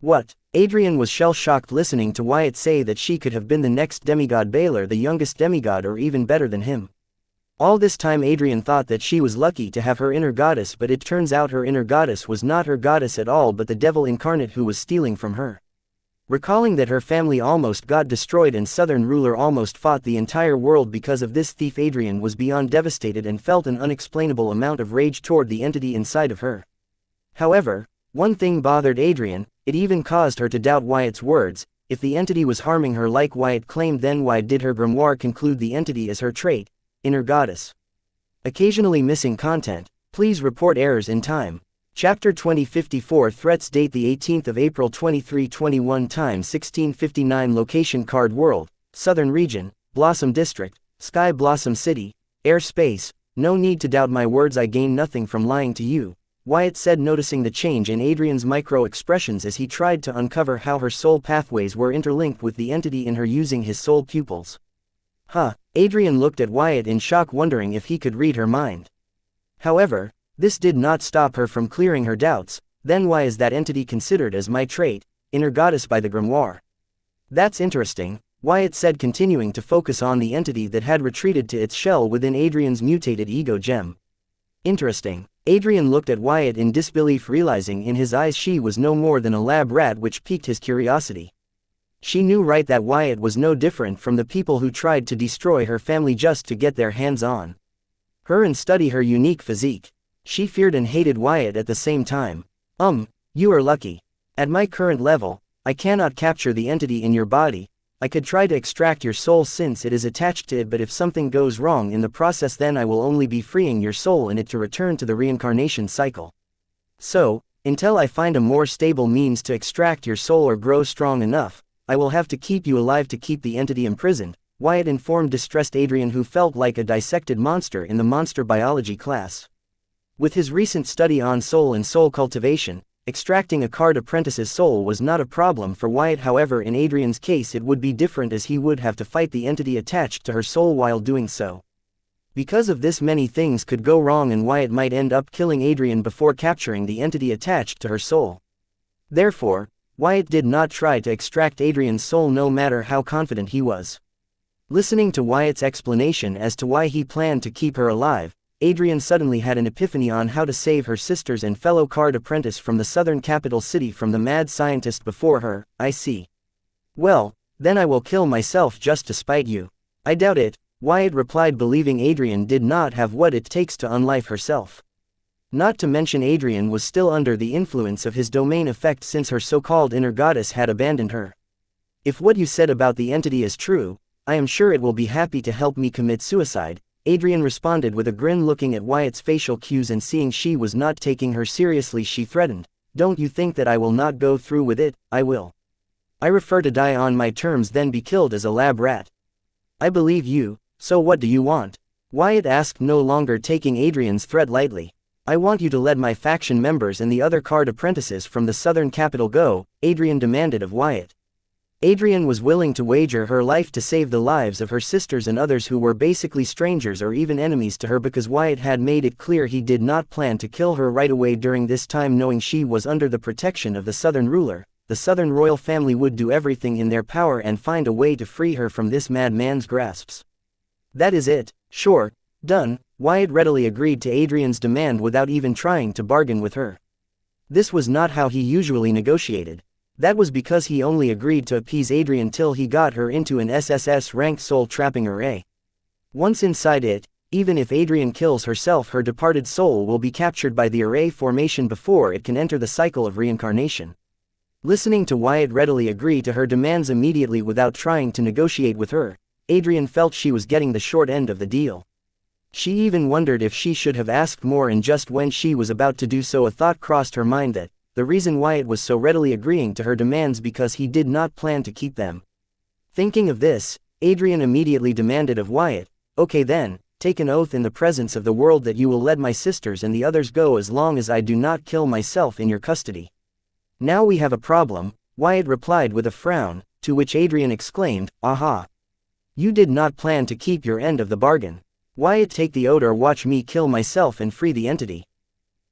What? Adrian was shell-shocked listening to Wyatt say that she could have been the next demigod Baylor, the youngest demigod, or even better than him. All this time Adrian thought that she was lucky to have her inner goddess, but it turns out her inner goddess was not her goddess at all but the devil incarnate who was stealing from her. Recalling that her family almost got destroyed and Southern ruler almost fought the entire world because of this thief, Adrian was beyond devastated and felt an unexplainable amount of rage toward the entity inside of her. However, one thing bothered Adrian. It even caused her to doubt Wyatt's words. If the entity was harming her like Wyatt claimed, then why did her grimoire conclude the entity as her trait, inner goddess? Occasionally missing content. Please report errors in time. Chapter 2054 Threats. Date the 18th of April 2321. Time 1659. Location Card World, Southern Region, Blossom District, Sky Blossom City, Air Space. No need to doubt my words, I gain nothing from lying to you, Wyatt said, noticing the change in Adrian's micro-expressions as he tried to uncover how her soul pathways were interlinked with the entity in her using his soul pupils. Adrian looked at Wyatt in shock, wondering if he could read her mind. However, this did not stop her from clearing her doubts. Then why is that entity considered as my trait, inner goddess, by the grimoire? That's interesting, Wyatt said, continuing to focus on the entity that had retreated to its shell within Adrian's mutated ego gem. Interesting. Adrian looked at Wyatt in disbelief, realizing in his eyes she was no more than a lab rat, which piqued his curiosity. She knew right that Wyatt was no different from the people who tried to destroy her family just to get their hands on her and study her unique physique. She feared and hated Wyatt at the same time. You are lucky. At my current level, I cannot capture the entity in your body. I could try to extract your soul since it is attached to it, but if something goes wrong in the process, then I will only be freeing your soul in it to return to the reincarnation cycle. So, until I find a more stable means to extract your soul or grow strong enough, I will have to keep you alive to keep the entity imprisoned, Wyatt informed distressed Adrian, who felt like a dissected monster in the monster biology class. With his recent study on soul and soul cultivation, extracting a card apprentice's soul was not a problem for Wyatt. However, in Adrian's case it would be different, as he would have to fight the entity attached to her soul while doing so. Because of this, many things could go wrong and Wyatt might end up killing Adrian before capturing the entity attached to her soul. Therefore, Wyatt did not try to extract Adrian's soul, no matter how confident he was. Listening to Wyatt's explanation as to why he planned to keep her alive, Adrian suddenly had an epiphany on how to save her sisters and fellow card apprentice from the southern capital city from the mad scientist before her. I see. Well, then I will kill myself just to spite you. I doubt it, Wyatt replied, believing Adrian did not have what it takes to unlife herself. Not to mention Adrian was still under the influence of his domain effect since her so-called inner goddess had abandoned her. If what you said about the entity is true, I am sure it will be happy to help me commit suicide, Adrian responded with a grin, looking at Wyatt's facial cues and seeing she was not taking her seriously. She threatened, "Don't you think that I will not go through with it? I will. I prefer to die on my terms than be killed as a lab rat. I believe you, so what do you want? Wyatt asked, no longer taking Adrian's threat lightly. I want you to let my faction members and the other card apprentices from the southern capital go, Adrian demanded of Wyatt. Adrian was willing to wager her life to save the lives of her sisters and others who were basically strangers or even enemies to her, because Wyatt had made it clear he did not plan to kill her right away during this time, knowing she was under the protection of the southern ruler. The southern royal family would do everything in their power and find a way to free her from this madman's grasps. That is it, sure, done. Wyatt readily agreed to Adrian's demand without even trying to bargain with her. This was not how he usually negotiated. That was because he only agreed to appease Adrian till he got her into an SSS-ranked soul-trapping array. Once inside it, even if Adrian kills herself, her departed soul will be captured by the array formation before it can enter the cycle of reincarnation. Listening to Wyatt readily agree to her demands immediately without trying to negotiate with her, Adrian felt she was getting the short end of the deal. She even wondered if she should have asked more, and just when she was about to do so, a thought crossed her mind that the reason Wyatt was so readily agreeing to her demands because he did not plan to keep them. Thinking of this, Adrian immediately demanded of Wyatt, okay then, take an oath in the presence of the world that you will let my sisters and the others go as long as I do not kill myself in your custody. Now we have a problem, Wyatt replied with a frown, to which Adrian exclaimed, aha. You did not plan to keep your end of the bargain. Wyatt, take the oath or watch me kill myself and free the entity.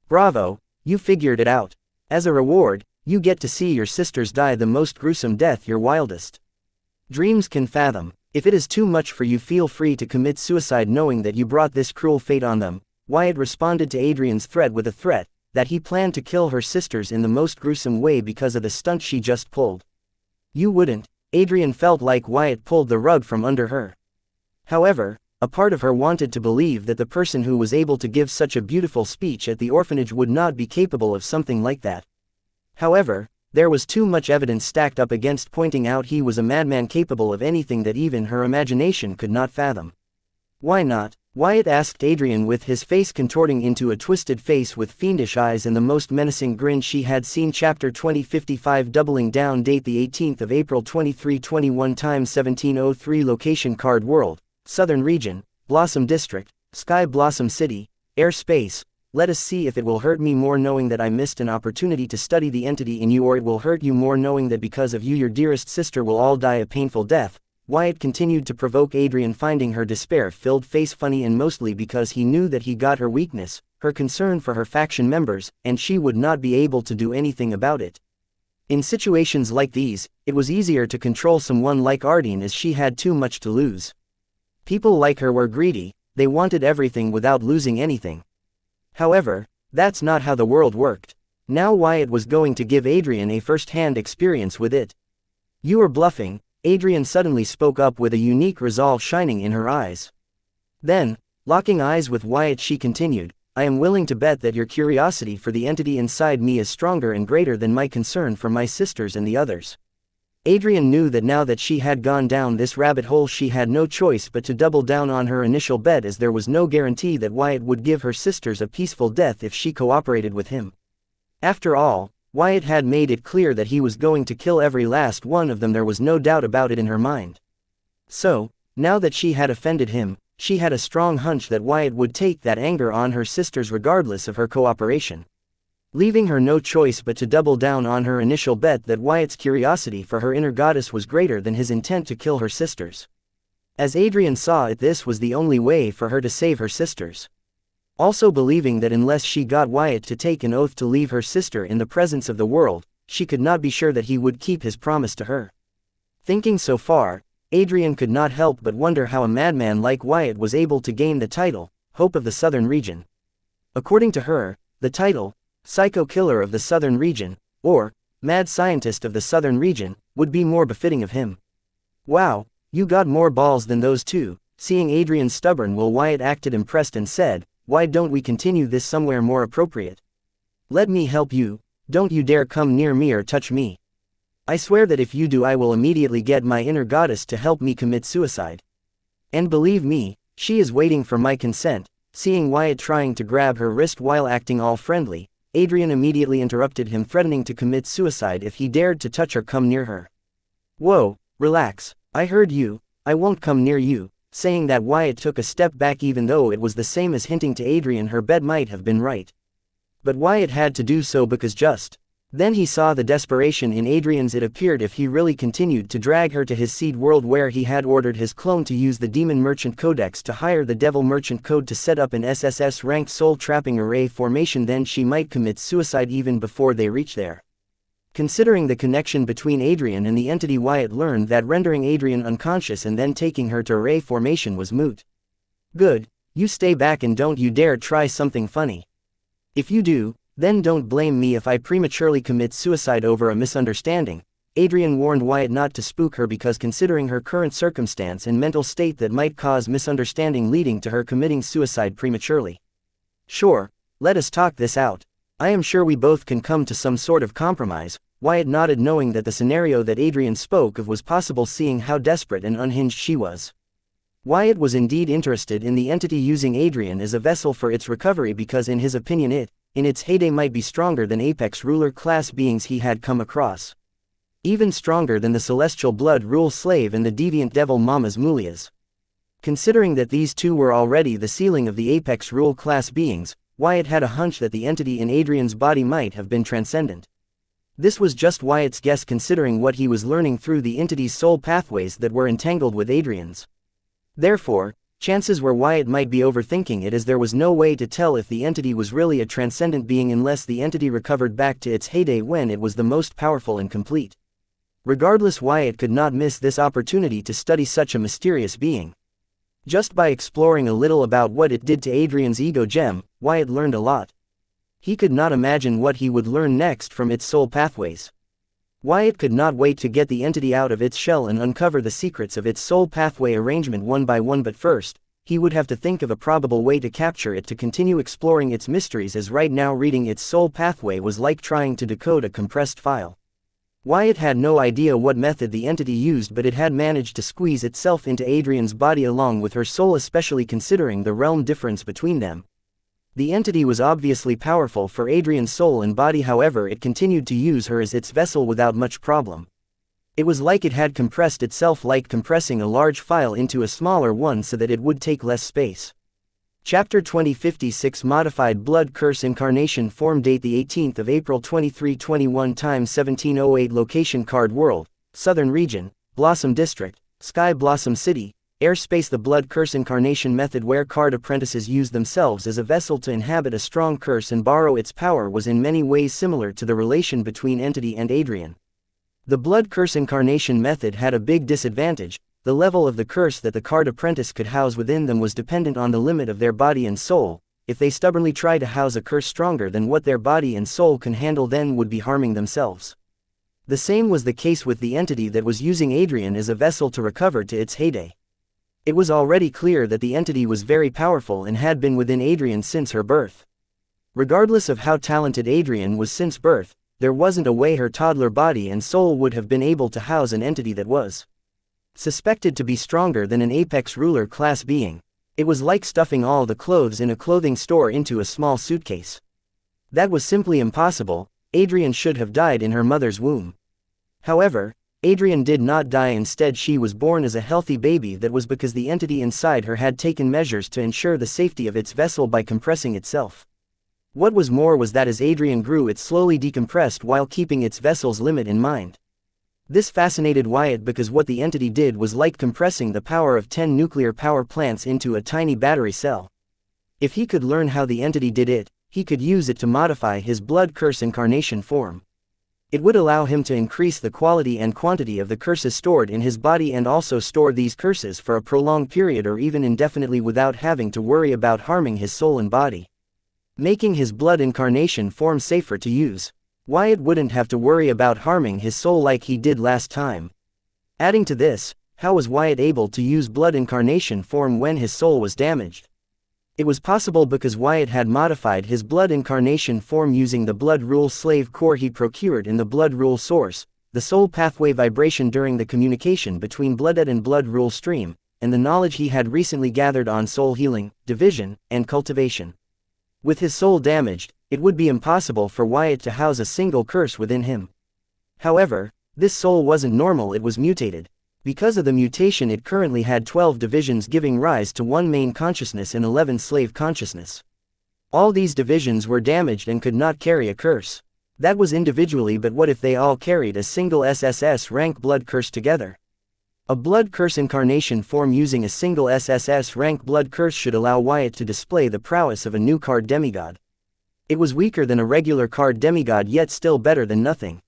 Bravo, you figured it out. As a reward, you get to see your sisters die the most gruesome death your wildest dreams can fathom. If it is too much for you, feel free to commit suicide knowing that you brought this cruel fate on them. Wyatt responded to Adrian's threat with a threat that he planned to kill her sisters in the most gruesome way because of the stunt she just pulled. You wouldn't. Adrian felt like Wyatt pulled the rug from under her. However, a part of her wanted to believe that the person who was able to give such a beautiful speech at the orphanage would not be capable of something like that. However, there was too much evidence stacked up against pointing out he was a madman capable of anything that even her imagination could not fathom. Why not? Wyatt asked Adrian, with his face contorting into a twisted face with fiendish eyes and the most menacing grin she had seen. Chapter 2055 Doubling Down. Date the 18th of April 2321 Time 1703 Location Card World, Southern Region, Blossom District, Sky Blossom City, Airspace. Let us see if it will hurt me more knowing that I missed an opportunity to study the entity in you, or it will hurt you more knowing that because of you your dearest sister will all die a painful death. Wyatt continued to provoke Adrian, finding her despair-filled face funny, and mostly because he knew that he got her weakness, her concern for her faction members, and she would not be able to do anything about it. In situations like these, it was easier to control someone like Ardeen as she had too much to lose. People like her were greedy, they wanted everything without losing anything. However, that's not how the world worked. Now Wyatt was going to give Adrian a first-hand experience with it. You are bluffing, Adrian suddenly spoke up with a unique resolve shining in her eyes. Then, locking eyes with Wyatt, she continued, I am willing to bet that your curiosity for the entity inside me is stronger and greater than my concern for my sisters and the others. Adrian knew that now that she had gone down this rabbit hole she had no choice but to double down on her initial bet, as there was no guarantee that Wyatt would give her sisters a peaceful death if she cooperated with him. After all, Wyatt had made it clear that he was going to kill every last one of them. There was no doubt about it in her mind. So, now that she had offended him, she had a strong hunch that Wyatt would take that anger on her sisters regardless of her cooperation, leaving her no choice but to double down on her initial bet that Wyatt's curiosity for her inner goddess was greater than his intent to kill her sisters. As Adrian saw it, this was the only way for her to save her sisters. Also believing that unless she got Wyatt to take an oath to leave her sister in the presence of the world, she could not be sure that he would keep his promise to her. Thinking so far, Adrian could not help but wonder how a madman like Wyatt was able to gain the title, Hope of the Southern Region. According to her, the title, Psycho Killer of the Southern Region, or Mad Scientist of the Southern Region, would be more befitting of him. Wow, you got more balls than those two. Seeing Adrian's stubborn will, Wyatt acted impressed and said, why don't we continue this somewhere more appropriate? Let me help you, don't you dare come near me or touch me. I swear that if you do I will immediately get my inner goddess to help me commit suicide. And believe me, she is waiting for my consent. Seeing Wyatt trying to grab her wrist while acting all friendly, Adrian immediately interrupted him, threatening to commit suicide if he dared to touch or come near her. Whoa, relax, I heard you. I won't come near you, saying that Wyatt took a step back even though it was the same as hinting to Adrian her bed might have been right. But Wyatt had to do so because just then he saw the desperation in Adrian's. It appeared if he really continued to drag her to his seed world where he had ordered his clone to use the Demon Merchant Codex to hire the Devil Merchant Code to set up an SSS-ranked soul-trapping array formation, then she might commit suicide even before they reach there. Considering the connection between Adrian and the entity, Wyatt learned that rendering Adrian unconscious and then taking her to array formation was moot. Good, you stay back and don't you dare try something funny. If you do, then don't blame me if I prematurely commit suicide over a misunderstanding. Adrian warned Wyatt not to spook her because considering her current circumstance and mental state that might cause misunderstanding leading to her committing suicide prematurely. Sure, let us talk this out. I am sure we both can come to some sort of compromise. Wyatt nodded, knowing that the scenario that Adrian spoke of was possible, seeing how desperate and unhinged she was. Wyatt was indeed interested in the entity using Adrian as a vessel for its recovery because in his opinion it, in its heyday, might be stronger than apex ruler class beings he had come across. Even stronger than the celestial blood rule slave and the deviant devil mamas mulias. Considering that these two were already the ceiling of the apex rule class beings, Wyatt had a hunch that the entity in Adrian's body might have been transcendent. This was just Wyatt's guess considering what he was learning through the entity's soul pathways that were entangled with Adrian's. Therefore, chances were Wyatt might be overthinking it, as there was no way to tell if the entity was really a transcendent being unless the entity recovered back to its heyday when it was the most powerful and complete. Regardless, Wyatt could not miss this opportunity to study such a mysterious being. Just by exploring a little about what it did to Adrian's ego gem, Wyatt learned a lot. He could not imagine what he would learn next from its soul pathways. Wyatt could not wait to get the entity out of its shell and uncover the secrets of its soul pathway arrangement one by one, but first, he would have to think of a probable way to capture it to continue exploring its mysteries, as right now reading its soul pathway was like trying to decode a compressed file. Wyatt had no idea what method the entity used, but it had managed to squeeze itself into Adrian's body along with her soul, especially considering the realm difference between them. The entity was obviously powerful for Adrian's soul and body, however it continued to use her as its vessel without much problem. It was like it had compressed itself, like compressing a large file into a smaller one so that it would take less space. Chapter 2056 Modified Blood Curse Incarnation Form. Date the 18th of April 2321 Time 1708 Location Card World, Southern Region, Blossom District, Sky Blossom City, Airspace. The Blood Curse Incarnation method, where card apprentices use themselves as a vessel to inhabit a strong curse and borrow its power, was in many ways similar to the relation between entity and Adrian. The Blood Curse Incarnation method had a big disadvantage. The level of the curse that the card apprentice could house within them was dependent on the limit of their body and soul. If they stubbornly try to house a curse stronger than what their body and soul can handle, then would be harming themselves. The same was the case with the entity that was using Adrian as a vessel to recover to its heyday. It was already clear that the entity was very powerful and had been within Adrian since her birth. Regardless of how talented Adrian was since birth, there wasn't a way her toddler body and soul would have been able to house an entity that was suspected to be stronger than an apex ruler class being. It was like stuffing all the clothes in a clothing store into a small suitcase. That was simply impossible. Adrian should have died in her mother's womb. However, Adrian did not die. Instead, she was born as a healthy baby. That was because the entity inside her had taken measures to ensure the safety of its vessel by compressing itself. What was more was that as Adrian grew, it slowly decompressed while keeping its vessel's limit in mind. This fascinated Wyatt because what the entity did was like compressing the power of 10 nuclear power plants into a tiny battery cell. If he could learn how the entity did it, he could use it to modify his blood curse incarnation form. It would allow him to increase the quality and quantity of the curses stored in his body and also store these curses for a prolonged period or even indefinitely without having to worry about harming his soul and body, making his blood incarnation form safer to use. Wyatt wouldn't have to worry about harming his soul like he did last time. Adding to this, how was Wyatt able to use blood incarnation form when his soul was damaged? It was possible because Wyatt had modified his blood incarnation form using the blood rule slave core he procured in the blood rule source, the soul pathway vibration during the communication between blooded and blood rule stream, and the knowledge he had recently gathered on soul healing, division, and cultivation. With his soul damaged, it would be impossible for Wyatt to house a single curse within him. However, this soul wasn't normal, it was mutated. Because of the mutation, it currently had 12 divisions, giving rise to 1 main consciousness and 11 slave consciousness. All these divisions were damaged and could not carry a curse. That was individually, but what if they all carried a single SSS rank blood curse together? A blood curse incarnation form using a single SSS rank blood curse should allow Wyatt to display the prowess of a new card demigod. It was weaker than a regular card demigod, yet still better than nothing.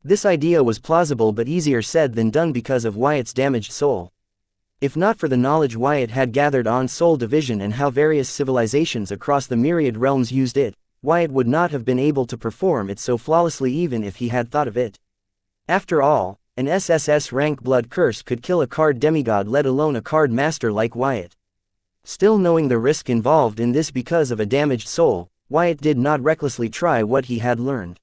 This idea was plausible but easier said than done because of Wyatt's damaged soul. If not for the knowledge Wyatt had gathered on soul division and how various civilizations across the myriad realms used it, Wyatt would not have been able to perform it so flawlessly even if he had thought of it. After all, an SSS rank blood curse could kill a card demigod, let alone a card master like Wyatt. Still, knowing the risk involved in this because of a damaged soul, Wyatt did not recklessly try what he had learned.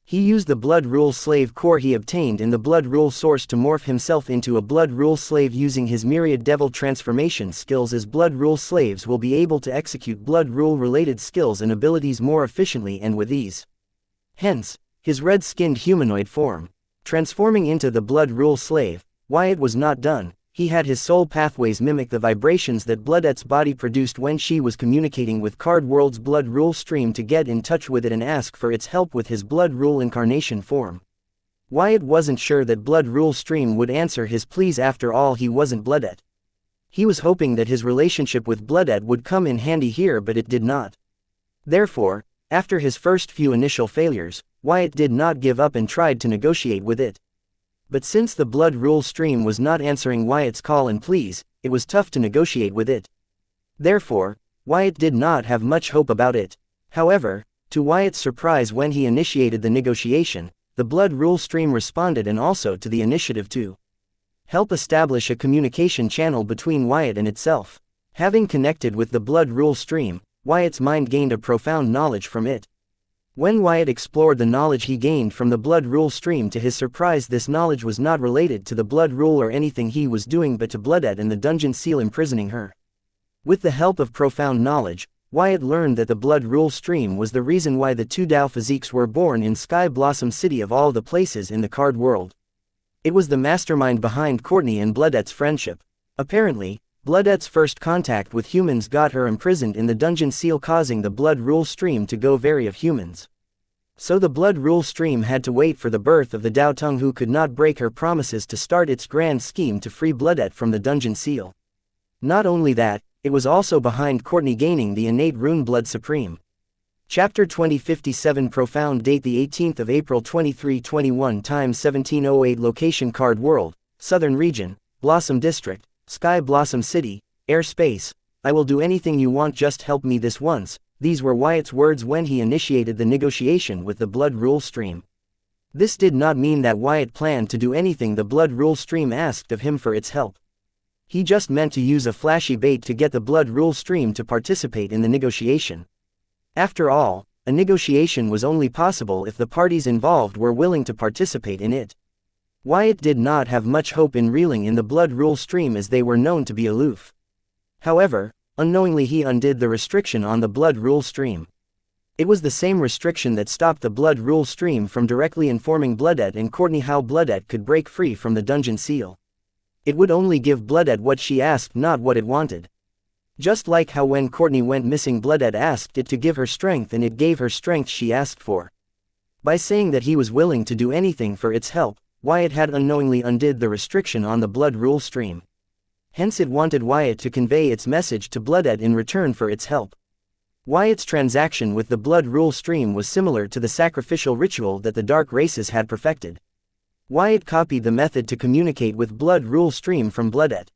He used the Blood Rule Slave core he obtained in the Blood Rule Source to morph himself into a Blood Rule Slave using his myriad devil transformation skills, as Blood Rule Slaves will be able to execute Blood Rule related skills and abilities more efficiently and with ease. Hence, his red-skinned humanoid form. Transforming into the Blood Rule Slave, Wyatt was not done. He had his soul pathways mimic the vibrations that Bloodette's body produced when she was communicating with Card World's Blood Rule stream to get in touch with it and ask for its help with his Blood Rule incarnation form. Wyatt wasn't sure that Blood Rule stream would answer his pleas. After all, he wasn't Bloodette. He was hoping that his relationship with Bloodette would come in handy here, but it did not. Therefore, after his first few initial failures, Wyatt did not give up and tried to negotiate with it. But since the Blood Rule stream was not answering Wyatt's call and pleas, it was tough to negotiate with it. Therefore, Wyatt did not have much hope about it. However, to Wyatt's surprise, when he initiated the negotiation, the Blood Rule stream responded, and also to the initiative to help establish a communication channel between Wyatt and itself. Having connected with the Blood Rule stream, Wyatt's mind gained a profound knowledge from it. When Wyatt explored the knowledge he gained from the Blood Rule stream, to his surprise, this knowledge was not related to the Blood Rule or anything he was doing, but to Bloodette and the dungeon seal imprisoning her. With the help of profound knowledge, Wyatt learned that the Blood Rule stream was the reason why the 2 Dao physiques were born in Sky Blossom City of all the places in the card world. It was the mastermind behind Courtney and Bloodette's friendship. Apparently, Bloodette's first contact with humans got her imprisoned in the dungeon seal, causing the Blood Rule stream to go vary of humans. So the Blood Rule stream had to wait for the birth of the Dao Tongue, who could not break her promises to start its grand scheme to free Bloodette from the dungeon seal. Not only that, it was also behind Courtney gaining the innate rune Blood Supreme. Chapter 2057 Profound Date the 18th of April 2321 Time 1708 Location Card World, Southern Region, Blossom District, Sky Blossom City, Airspace. I will do anything you want, just help me this once. These were Wyatt's words when he initiated the negotiation with the Blood Rule stream. This did not mean that Wyatt planned to do anything the Blood Rule stream asked of him for its help. He just meant to use a flashy bait to get the Blood Rule stream to participate in the negotiation. After all, a negotiation was only possible if the parties involved were willing to participate in it. Wyatt did not have much hope in reeling in the Blood Rule stream, as they were known to be aloof. However, unknowingly he undid the restriction on the Blood Rule stream. It was the same restriction that stopped the Blood Rule stream from directly informing Bloodette and Courtney how Bloodette could break free from the dungeon seal. It would only give Bloodette what she asked, not what it wanted. Just like how when Courtney went missing, Bloodette asked it to give her strength, and it gave her strength she asked for. By saying that he was willing to do anything for its help, Wyatt had unknowingly undid the restriction on the Blood Rule stream. Hence it wanted Wyatt to convey its message to Bloodette in return for its help. Wyatt's transaction with the Blood Rule stream was similar to the sacrificial ritual that the Dark Races had perfected. Wyatt copied the method to communicate with Blood Rule stream from Bloodette.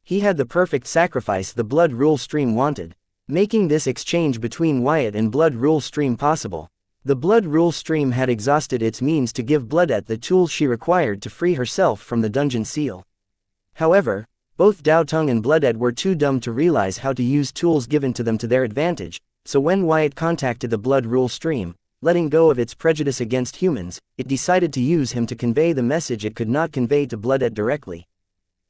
He had the perfect sacrifice the Blood Rule stream wanted, making this exchange between Wyatt and Blood Rule stream possible. The Blood Rule stream had exhausted its means to give Bloodette the tools she required to free herself from the dungeon seal. However, both Dao Tongue and Bloodette were too dumb to realize how to use tools given to them to their advantage, so when Wyatt contacted the Blood Rule stream, letting go of its prejudice against humans, it decided to use him to convey the message it could not convey to Bloodette directly.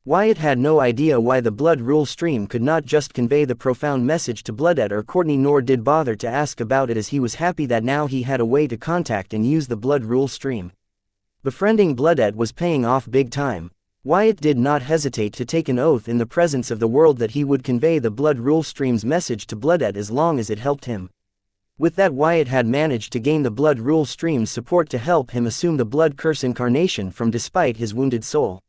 Wyatt had no idea why the Blood Rule stream could not just convey the profound message to Bloodette or Courtney, nor did bother to ask about it, as he was happy that now he had a way to contact and use the Blood Rule stream. Befriending Bloodette was paying off big time. Wyatt did not hesitate to take an oath in the presence of the world that he would convey the blood rule stream's message to Bloodet as long as it helped him. With that, Wyatt had managed to gain the blood rule stream's support to help him assume the blood curse incarnation from despite his wounded soul.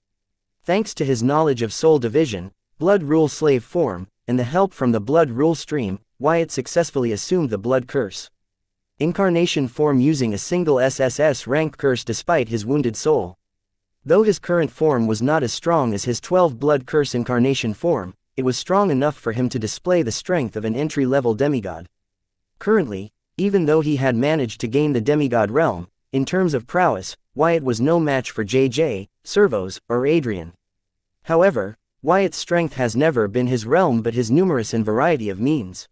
Thanks to his knowledge of soul division, blood rule slave form, and the help from the blood rule stream, Wyatt successfully assumed the blood curse incarnation form using a single SSS rank curse despite his wounded soul. Though his current form was not as strong as his 12 blood curse incarnation form, it was strong enough for him to display the strength of an entry-level demigod. Currently, even though he had managed to gain the demigod realm, in terms of prowess, Wyatt was no match for JJ, Servos, or Adrian. However, Wyatt's strength has never been his realm but his numerous and variety of means.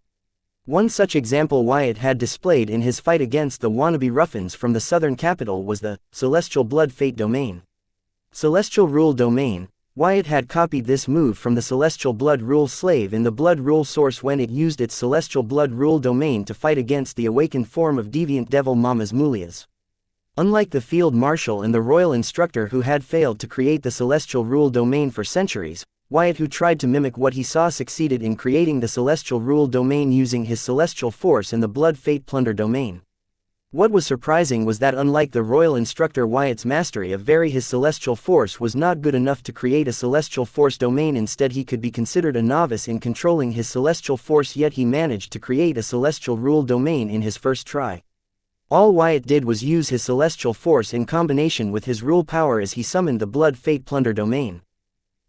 One such example Wyatt had displayed in his fight against the wannabe Ruffins from the southern capital was the Celestial Blood Fate domain. Celestial Rule domain. Wyatt had copied this move from the Celestial Blood Rule slave in the Blood Rule source when it used its Celestial Blood Rule domain to fight against the awakened form of deviant devil Mamas Mulias. Unlike the Field Marshal and the Royal Instructor who had failed to create the Celestial Rule domain for centuries, Wyatt, who tried to mimic what he saw, succeeded in creating the Celestial Rule domain using his Celestial Force and the Blood Fate Plunder domain. What was surprising was that unlike the Royal Instructor, Wyatt's mastery of his Celestial Force was not good enough to create a Celestial Force domain. Instead, he could be considered a novice in controlling his Celestial Force, yet he managed to create a Celestial Rule domain in his first try. All Wyatt did was use his Celestial Force in combination with his rule power as he summoned the Blood Fate Plunder domain.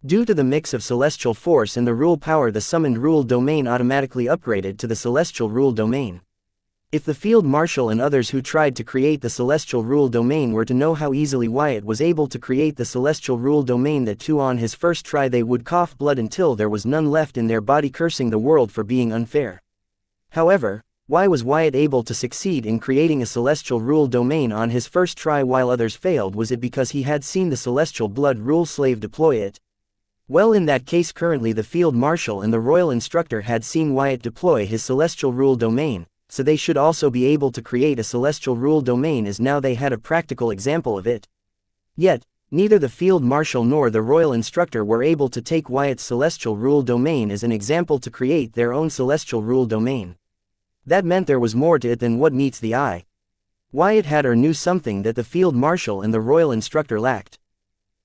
Due to the mix of Celestial Force and the rule power, the summoned rule domain automatically upgraded to the Celestial Rule domain. If the Field Marshal and others who tried to create the Celestial Rule domain were to know how easily Wyatt was able to create the Celestial Rule domain, that too on his first try they would cough blood until there was none left in their body, cursing the world for being unfair. However, why was Wyatt able to succeed in creating a Celestial Rule domain on his first try while others failed? Was it because he had seen the Celestial Blood Rule slave deploy it? Well, in that case, currently the Field Marshal and the Royal Instructor had seen Wyatt deploy his Celestial Rule domain, so they should also be able to create a Celestial Rule domain, as now they had a practical example of it. Yet, neither the Field Marshal nor the Royal Instructor were able to take Wyatt's Celestial Rule domain as an example to create their own Celestial Rule domain. That meant there was more to it than what meets the eye. Wyatt had or knew something that the Field Marshal and the Royal Instructor lacked.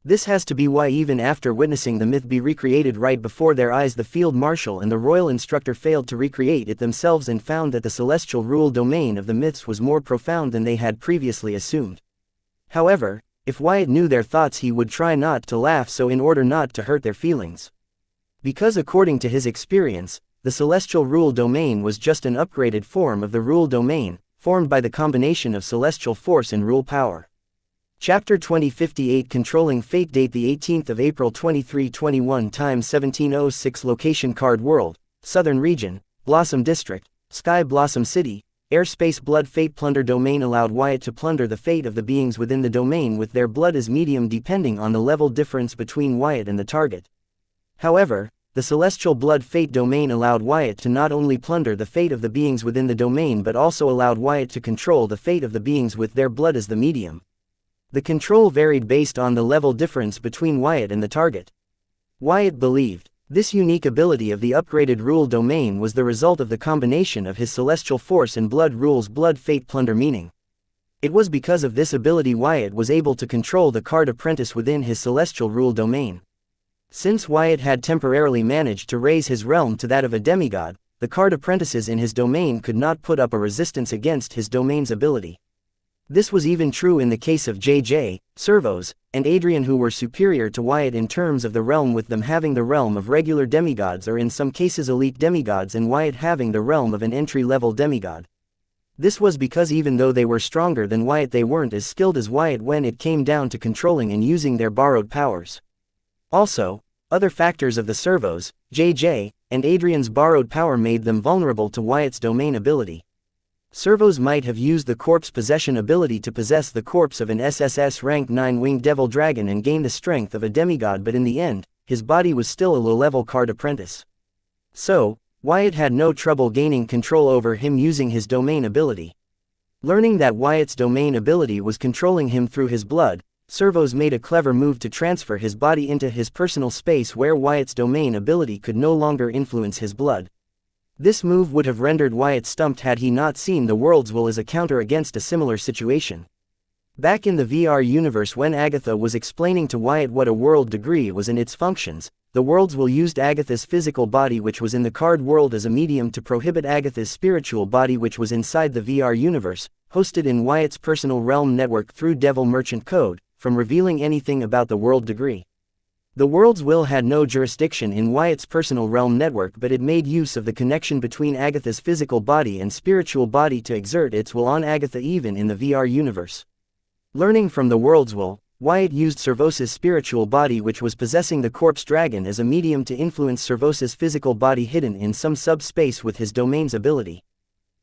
This has to be why, even after witnessing the myth be recreated right before their eyes, the Field Marshal and the Royal Instructor failed to recreate it themselves and found that the Celestial Rule domain of the myths was more profound than they had previously assumed. However, if Wyatt knew their thoughts, he would try not to laugh so in order not to hurt their feelings. Because according to his experience, the Celestial Rule domain was just an upgraded form of the Rule domain, formed by the combination of Celestial Force and Rule Power. Chapter 2058, Controlling Fate. Date the 18th of April 2321, time 1706. Location Card World, Southern Region, Blossom District, Sky Blossom City. Airspace. Blood Fate Plunder domain allowed Wyatt to plunder the fate of the beings within the domain with their blood as medium, depending on the level difference between Wyatt and the target. However, the Celestial Blood Fate domain allowed Wyatt to not only plunder the fate of the beings within the domain but also allowed Wyatt to control the fate of the beings with their blood as the medium. The control varied based on the level difference between Wyatt and the target. Wyatt believed this unique ability of the upgraded rule domain was the result of the combination of his Celestial Force and Blood Rule's Blood Fate Plunder meaning. It was because of this ability Wyatt was able to control the Card Apprentice within his Celestial Rule domain. Since Wyatt had temporarily managed to raise his realm to that of a demigod, the Card Apprentices in his domain could not put up a resistance against his domain's ability. This was even true in the case of JJ, Servos, and Adrian, who were superior to Wyatt in terms of the realm, with them having the realm of regular demigods or in some cases elite demigods, and Wyatt having the realm of an entry-level demigod. This was because even though they were stronger than Wyatt, they weren't as skilled as Wyatt when it came down to controlling and using their borrowed powers. Also, other factors of the Servos, JJ, and Adrian's borrowed power made them vulnerable to Wyatt's domain ability. Servos might have used the corpse possession ability to possess the corpse of an SSS rank 9 winged devil dragon and gain the strength of a demigod, but in the end, his body was still a low-level Card Apprentice. So, Wyatt had no trouble gaining control over him using his domain ability. Learning that Wyatt's domain ability was controlling him through his blood, Servos made a clever move to transfer his body into his personal space where Wyatt's domain ability could no longer influence his blood. This move would have rendered Wyatt stumped had he not seen the world's will as a counter against a similar situation. Back in the VR universe, when Agatha was explaining to Wyatt what a world degree was and its functions, the world's will used Agatha's physical body, which was in the card world, as a medium to prohibit Agatha's spiritual body, which was inside the VR universe, hosted in Wyatt's personal realm network through Devil Merchant Code, from revealing anything about the world degree. The world's will had no jurisdiction in Wyatt's personal realm network, but it made use of the connection between Agatha's physical body and spiritual body to exert its will on Agatha even in the VR universe. Learning from the world's will, Wyatt used Servos' spiritual body, which was possessing the corpse dragon, as a medium to influence Servos' physical body hidden in some subspace with his domain's ability.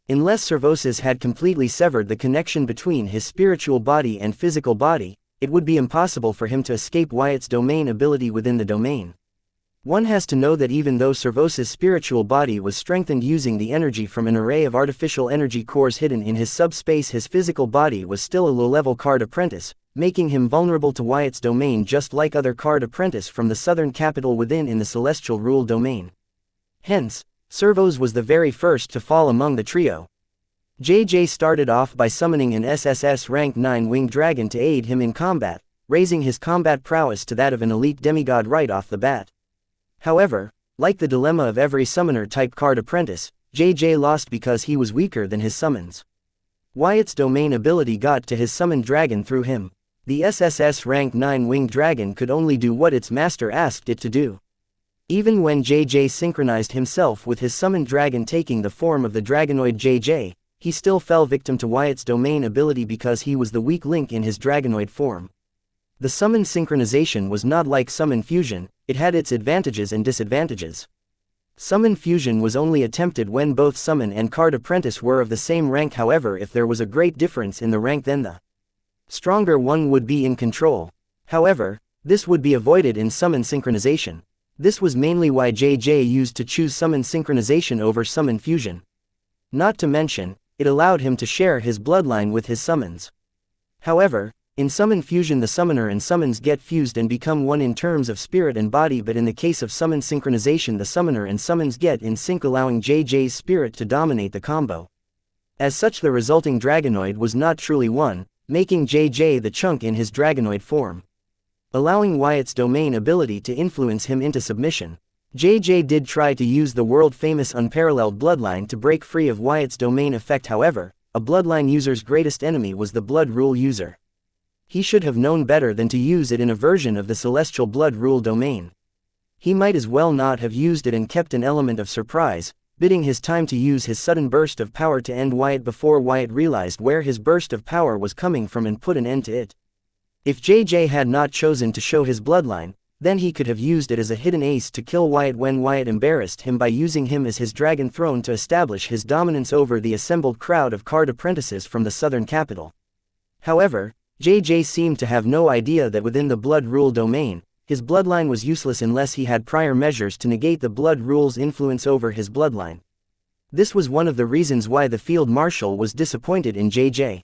Unless Servos had completely severed the connection between his spiritual body and physical body, it would be impossible for him to escape Wyatt's domain ability within the domain. One has to know that even though Servos' spiritual body was strengthened using the energy from an array of artificial energy cores hidden in his subspace, his physical body was still a low-level card apprentice, making him vulnerable to Wyatt's domain just like other card apprentice from the southern capital within in the celestial rule domain. Hence, Servos was the very first to fall among the trio. JJ started off by summoning an SSS rank 9 winged dragon to aid him in combat, raising his combat prowess to that of an elite demigod right off the bat. However, like the dilemma of every summoner-type card apprentice, JJ lost because he was weaker than his summons. Wyatt's domain ability got to his summoned dragon through him. The SSS rank 9 winged dragon could only do what its master asked it to do. Even when JJ synchronized himself with his summoned dragon taking the form of the dragonoid JJ, he still fell victim to Wyatt's domain ability because he was the weak link in his dragonoid form. The summon synchronization was not like summon fusion, it had its advantages and disadvantages. Summon fusion was only attempted when both summon and card apprentice were of the same rank. However, if there was a great difference in the rank, then the stronger one would be in control. However, this would be avoided in summon synchronization. This was mainly why JJ used to choose summon synchronization over summon fusion. Not to mention, it allowed him to share his bloodline with his summons. However, in summon fusion the summoner and summons get fused and become one in terms of spirit and body, but in the case of summon synchronization the summoner and summons get in sync, allowing JJ's spirit to dominate the combo. As such, the resulting dragonoid was not truly one, making JJ the chunk in his dragonoid form, allowing Wyatt's domain ability to influence him into submission. JJ did try to use the world-famous unparalleled bloodline to break free of Wyatt's domain effect. However, a bloodline user's greatest enemy was the blood rule user. He should have known better than to use it in a version of the celestial blood rule domain. He might as well not have used it and kept an element of surprise, bidding his time to use his sudden burst of power to end Wyatt before Wyatt realized where his burst of power was coming from and put an end to it. If JJ had not chosen to show his bloodline, then he could have used it as a hidden ace to kill Wyatt when Wyatt embarrassed him by using him as his dragon throne to establish his dominance over the assembled crowd of card apprentices from the southern capital. However, JJ seemed to have no idea that within the blood rule domain, his bloodline was useless unless he had prior measures to negate the blood rule's influence over his bloodline. This was one of the reasons why the field marshal was disappointed in JJ.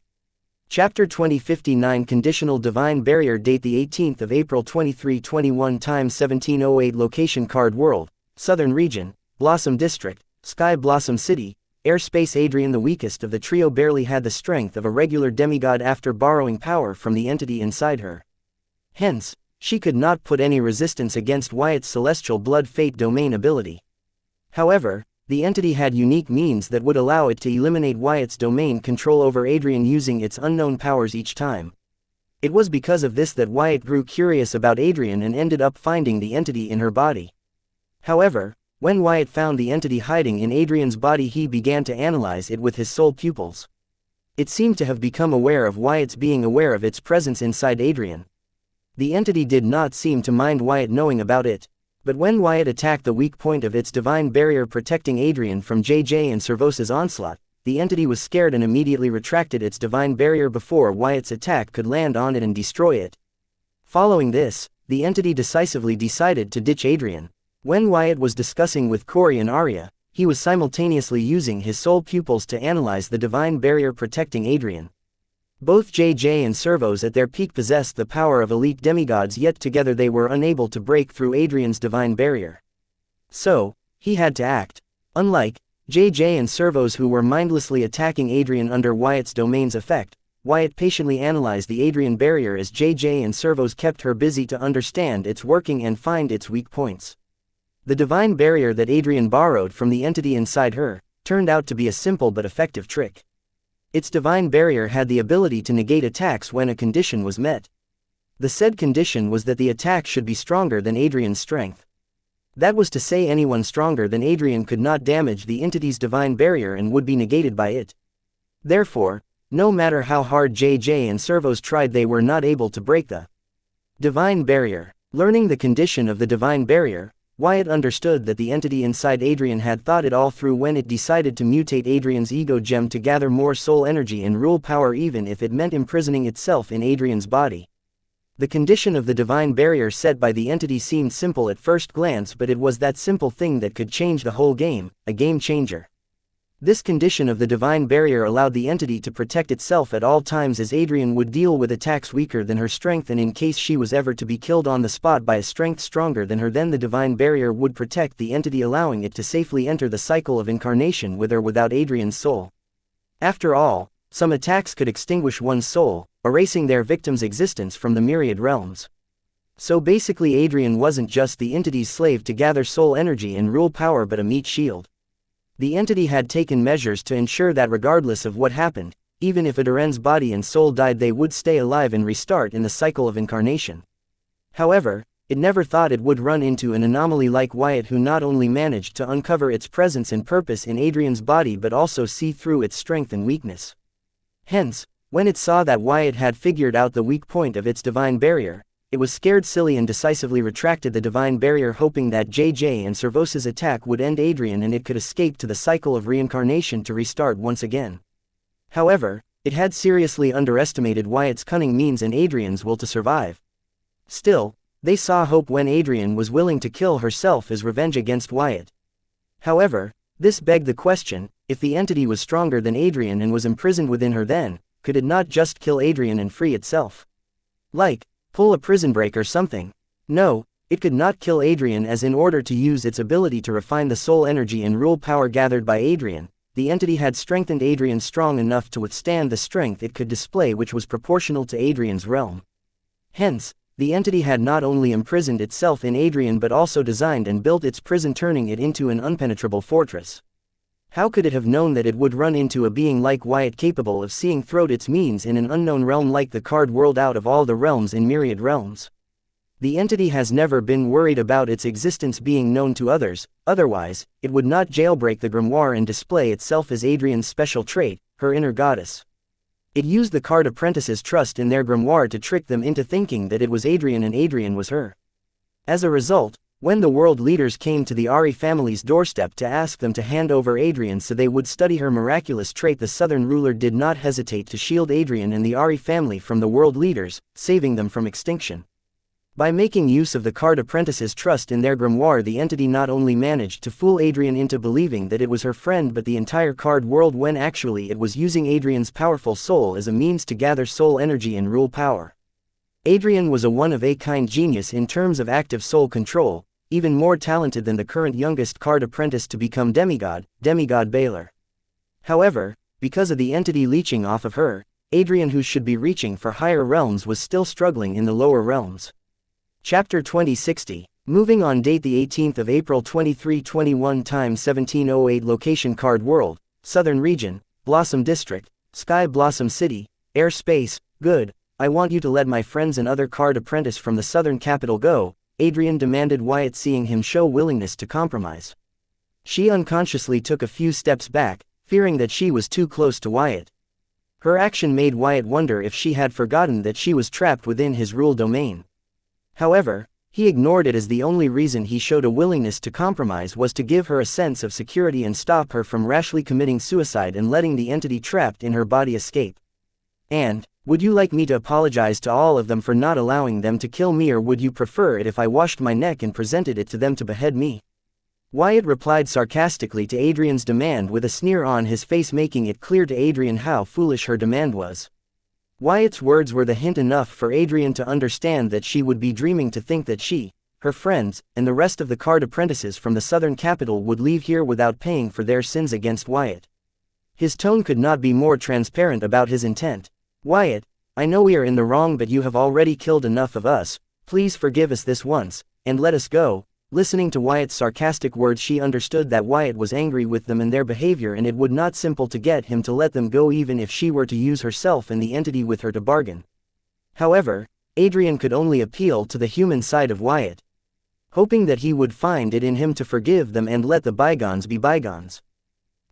Chapter 2059 Conditional Divine Barrier. Date the 18th of April 2321 Time 1708 Location Card World, Southern Region, Blossom District, Sky Blossom City, Airspace. Adrian, the weakest of the trio, barely had the strength of a regular demigod after borrowing power from the entity inside her. Hence, she could not put any resistance against Wyatt's celestial blood fate domain ability. However, the entity had unique means that would allow it to eliminate Wyatt's domain control over Adrian using its unknown powers each time. It was because of this that Wyatt grew curious about Adrian and ended up finding the entity in her body. However, when Wyatt found the entity hiding in Adrian's body, he began to analyze it with his soul pupils. It seemed to have become aware of Wyatt's being aware of its presence inside Adrian. The entity did not seem to mind Wyatt knowing about it, but when Wyatt attacked the weak point of its divine barrier protecting Adrian from JJ and Servos' onslaught, the entity was scared and immediately retracted its divine barrier before Wyatt's attack could land on it and destroy it. Following this, the entity decisively decided to ditch Adrian. When Wyatt was discussing with Corey and Arya, he was simultaneously using his soul pupils to analyze the divine barrier protecting Adrian. Both JJ and Servos at their peak possessed the power of elite demigods, yet together they were unable to break through Adrian's divine barrier. So, he had to act. Unlike JJ and Servos, who were mindlessly attacking Adrian under Wyatt's domain's effect, Wyatt patiently analyzed the Adrian barrier as JJ and Servos kept her busy to understand its working and find its weak points. The divine barrier that Adrian borrowed from the entity inside her turned out to be a simple but effective trick. Its divine barrier had the ability to negate attacks when a condition was met. The said condition was that the attack should be stronger than Adrian's strength. That was to say, anyone stronger than Adrian could not damage the entity's divine barrier and would be negated by it. Therefore, no matter how hard JJ and Servos tried, they were not able to break the divine barrier. Learning the condition of the divine barrier, Wyatt understood that the entity inside Adrian had thought it all through when it decided to mutate Adrian's ego gem to gather more soul energy and rule power, even if it meant imprisoning itself in Adrian's body. The condition of the divine barrier set by the entity seemed simple at first glance, but it was that simple thing that could change the whole game, a game changer. This condition of the divine barrier allowed the entity to protect itself at all times, as Adrian would deal with attacks weaker than her strength, and in case she was ever to be killed on the spot by a strength stronger than her, then the divine barrier would protect the entity, allowing it to safely enter the cycle of incarnation with or without Adrian's soul. After all, some attacks could extinguish one's soul, erasing their victim's existence from the myriad realms. So basically, Adrian wasn't just the entity's slave to gather soul energy and rule power, but a meat shield. The entity had taken measures to ensure that regardless of what happened, even if Adren's body and soul died, they would stay alive and restart in the cycle of incarnation. However, it never thought it would run into an anomaly like Wyatt, who not only managed to uncover its presence and purpose in Adrian's body but also see through its strength and weakness. Hence, when it saw that Wyatt had figured out the weak point of its divine barrier, it was scared silly and decisively retracted the divine barrier, hoping that JJ and Servos' attack would end Adrian and it could escape to the cycle of reincarnation to restart once again. However, it had seriously underestimated Wyatt's cunning means and Adrian's will to survive. Still, they saw hope when Adrian was willing to kill herself as revenge against Wyatt. However, this begged the question: if the entity was stronger than Adrian and was imprisoned within her, then could it not just kill Adrian and free itself? Like, pull a prison break or something? No, it could not kill Adrian, as in order to use its ability to refine the soul energy and rule power gathered by Adrian, the entity had strengthened Adrian strong enough to withstand the strength it could display, which was proportional to Adrian's realm. Hence, the entity had not only imprisoned itself in Adrian but also designed and built its prison, turning it into an impenetrable fortress. How could it have known that it would run into a being like Wyatt, capable of seeing through its means in an unknown realm like the card world, out of all the realms in myriad realms? The entity has never been worried about its existence being known to others, otherwise, it would not jailbreak the grimoire and display itself as Adrian's special trait, her inner goddess. It used the card apprentices' trust in their grimoire to trick them into thinking that it was Adrian and Adrian was her. As a result, when the world leaders came to the Ari family's doorstep to ask them to hand over Adrian so they would study her miraculous trait, the southern ruler did not hesitate to shield Adrian and the Ari family from the world leaders, saving them from extinction. By making use of the card apprentices' trust in their grimoire, the entity not only managed to fool Adrian into believing that it was her friend but the entire card world, when actually it was using Adrian's powerful soul as a means to gather soul energy and rule power. Adrian was a one-of-a-kind genius in terms of active soul control, even more talented than the current youngest card apprentice to become demigod Baylor. However, because of the entity leeching off of her, Adrian, who should be reaching for higher realms, was still struggling in the lower realms. Chapter 2060. Moving on. Date the 18th of April 2321 time 1708. Location Card World, Southern Region, Blossom District, Sky Blossom City, Air Space. Good, I want you to let my friends and other card apprentice from the southern capital go, Adrian demanded Wyatt, seeing him show willingness to compromise. She unconsciously took a few steps back, fearing that she was too close to Wyatt. Her action made Wyatt wonder if she had forgotten that she was trapped within his rule domain. However, he ignored it, as the only reason he showed a willingness to compromise was to give her a sense of security and stop her from rashly committing suicide and letting the entity trapped in her body escape. And, would you like me to apologize to all of them for not allowing them to kill me, or would you prefer it if I washed my neck and presented it to them to behead me? Wyatt replied sarcastically to Adrian's demand with a sneer on his face, making it clear to Adrian how foolish her demand was. Wyatt's words were the hint enough for Adrian to understand that she would be dreaming to think that she, her friends, and the rest of the card apprentices from the southern capital would leave here without paying for their sins against Wyatt. His tone could not be more transparent about his intent. Wyatt, I know we are in the wrong, but you have already killed enough of us. Please forgive us this once, and let us go. Listening to Wyatt's sarcastic words, she understood that Wyatt was angry with them and their behavior, and it would not simple to get him to let them go even if she were to use herself and the entity with her to bargain. However, Adrian could only appeal to the human side of Wyatt, hoping that he would find it in him to forgive them and let the bygones be bygones.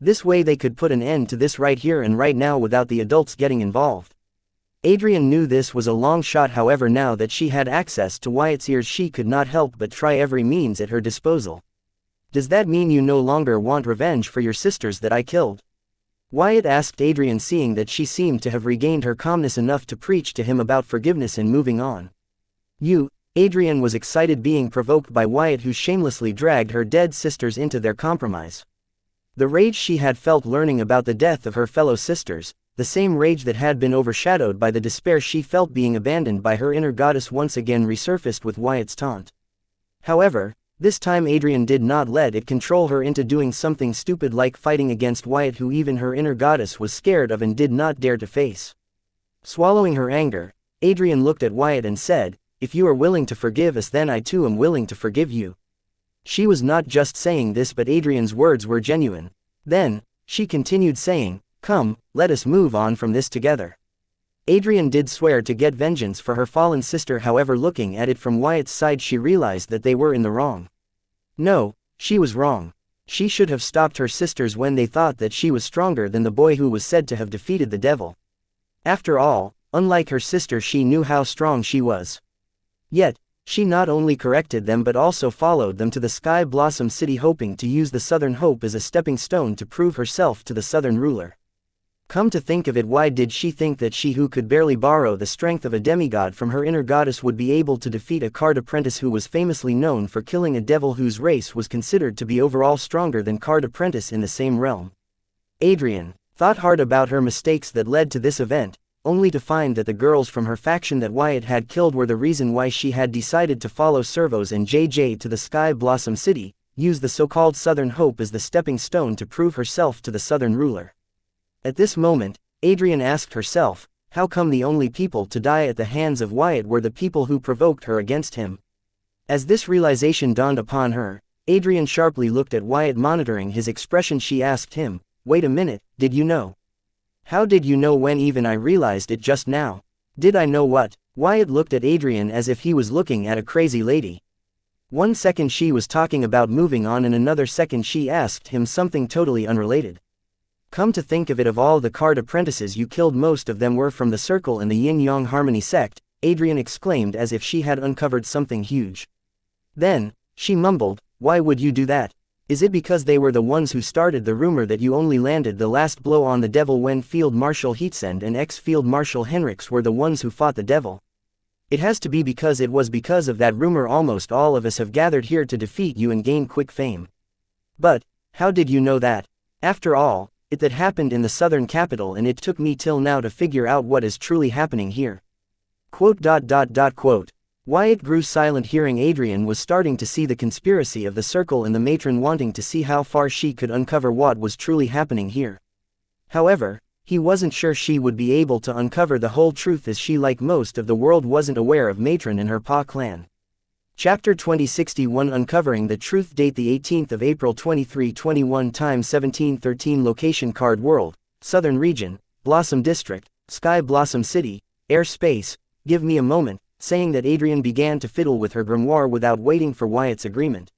This way they could put an end to this right here and right now without the adults getting involved. Adrian knew this was a long shot, however now that she had access to Wyatt's ears she could not help but try every means at her disposal. Does that mean you no longer want revenge for your sisters that I killed? Wyatt asked Adrian, seeing that she seemed to have regained her calmness enough to preach to him about forgiveness and moving on. Adrian was excited, being provoked by Wyatt, who shamelessly dragged her dead sisters into their compromise. The rage she had felt learning about the death of her fellow sisters, the same rage that had been overshadowed by the despair she felt being abandoned by her inner goddess, once again resurfaced with Wyatt's taunt. However, this time Adrian did not let it control her into doing something stupid like fighting against Wyatt, who even her inner goddess was scared of and did not dare to face. Swallowing her anger, Adrian looked at Wyatt and said, "If you are willing to forgive us, then I too am willing to forgive you." She was not just saying this, but Adrian's words were genuine. Then, she continued saying, "Come, let us move on from this together." Adrian did swear to get vengeance for her fallen sister, however looking at it from Wyatt's side she realized that they were in the wrong. No, she was wrong. She should have stopped her sisters when they thought that she was stronger than the boy who was said to have defeated the devil. After all, unlike her sister, she knew how strong she was. Yet, she not only corrected them but also followed them to the Sky Blossom City, hoping to use the Southern Hope as a stepping stone to prove herself to the Southern ruler. Come to think of it, why did she think that she, who could barely borrow the strength of a demigod from her inner goddess, would be able to defeat a card apprentice who was famously known for killing a devil whose race was considered to be overall stronger than card apprentice in the same realm? Adrian thought hard about her mistakes that led to this event, only to find that the girls from her faction that Wyatt had killed were the reason why she had decided to follow Servos and JJ to the Sky Blossom City, use the so-called Southern Hope as the stepping stone to prove herself to the Southern ruler. At this moment, Adrian asked herself, how come the only people to die at the hands of Wyatt were the people who provoked her against him? As this realization dawned upon her, Adrian sharply looked at Wyatt, monitoring his expression. She asked him, "Wait a minute, did you know?" "How did you know when even I realized it just now?" "Did I know what?" Wyatt looked at Adrian as if he was looking at a crazy lady. One second she was talking about moving on, and another second she asked him something totally unrelated. "Come to think of it, of all the card apprentices you killed, most of them were from the Circle and the Yin-Yang Harmony sect," Adrian exclaimed as if she had uncovered something huge. Then, she mumbled, "Why would you do that? Is it because they were the ones who started the rumor that you only landed the last blow on the devil when Field Marshal Heatsend and ex-Field Marshal Henriks were the ones who fought the devil? It has to be because it was because of that rumor almost all of us have gathered here to defeat you and gain quick fame. But, how did you know that? After all, that happened in the southern capital, and it took me till now to figure out what is truly happening here." Wyatt grew silent, hearing Adrian was starting to see the conspiracy of the Circle and the matron, wanting to see how far she could uncover what was truly happening here. However, he wasn't sure she would be able to uncover the whole truth, as she, like most of the world, wasn't aware of matron and her Pa clan. Chapter 2061, Uncovering the Truth. Date the 18th of April 2321, time 1713. Location Card World, Southern Region, Blossom District, Sky Blossom City, Air Space. Give me a moment. Saying that, Adrian began to fiddle with her grimoire without waiting for Wyatt's agreement.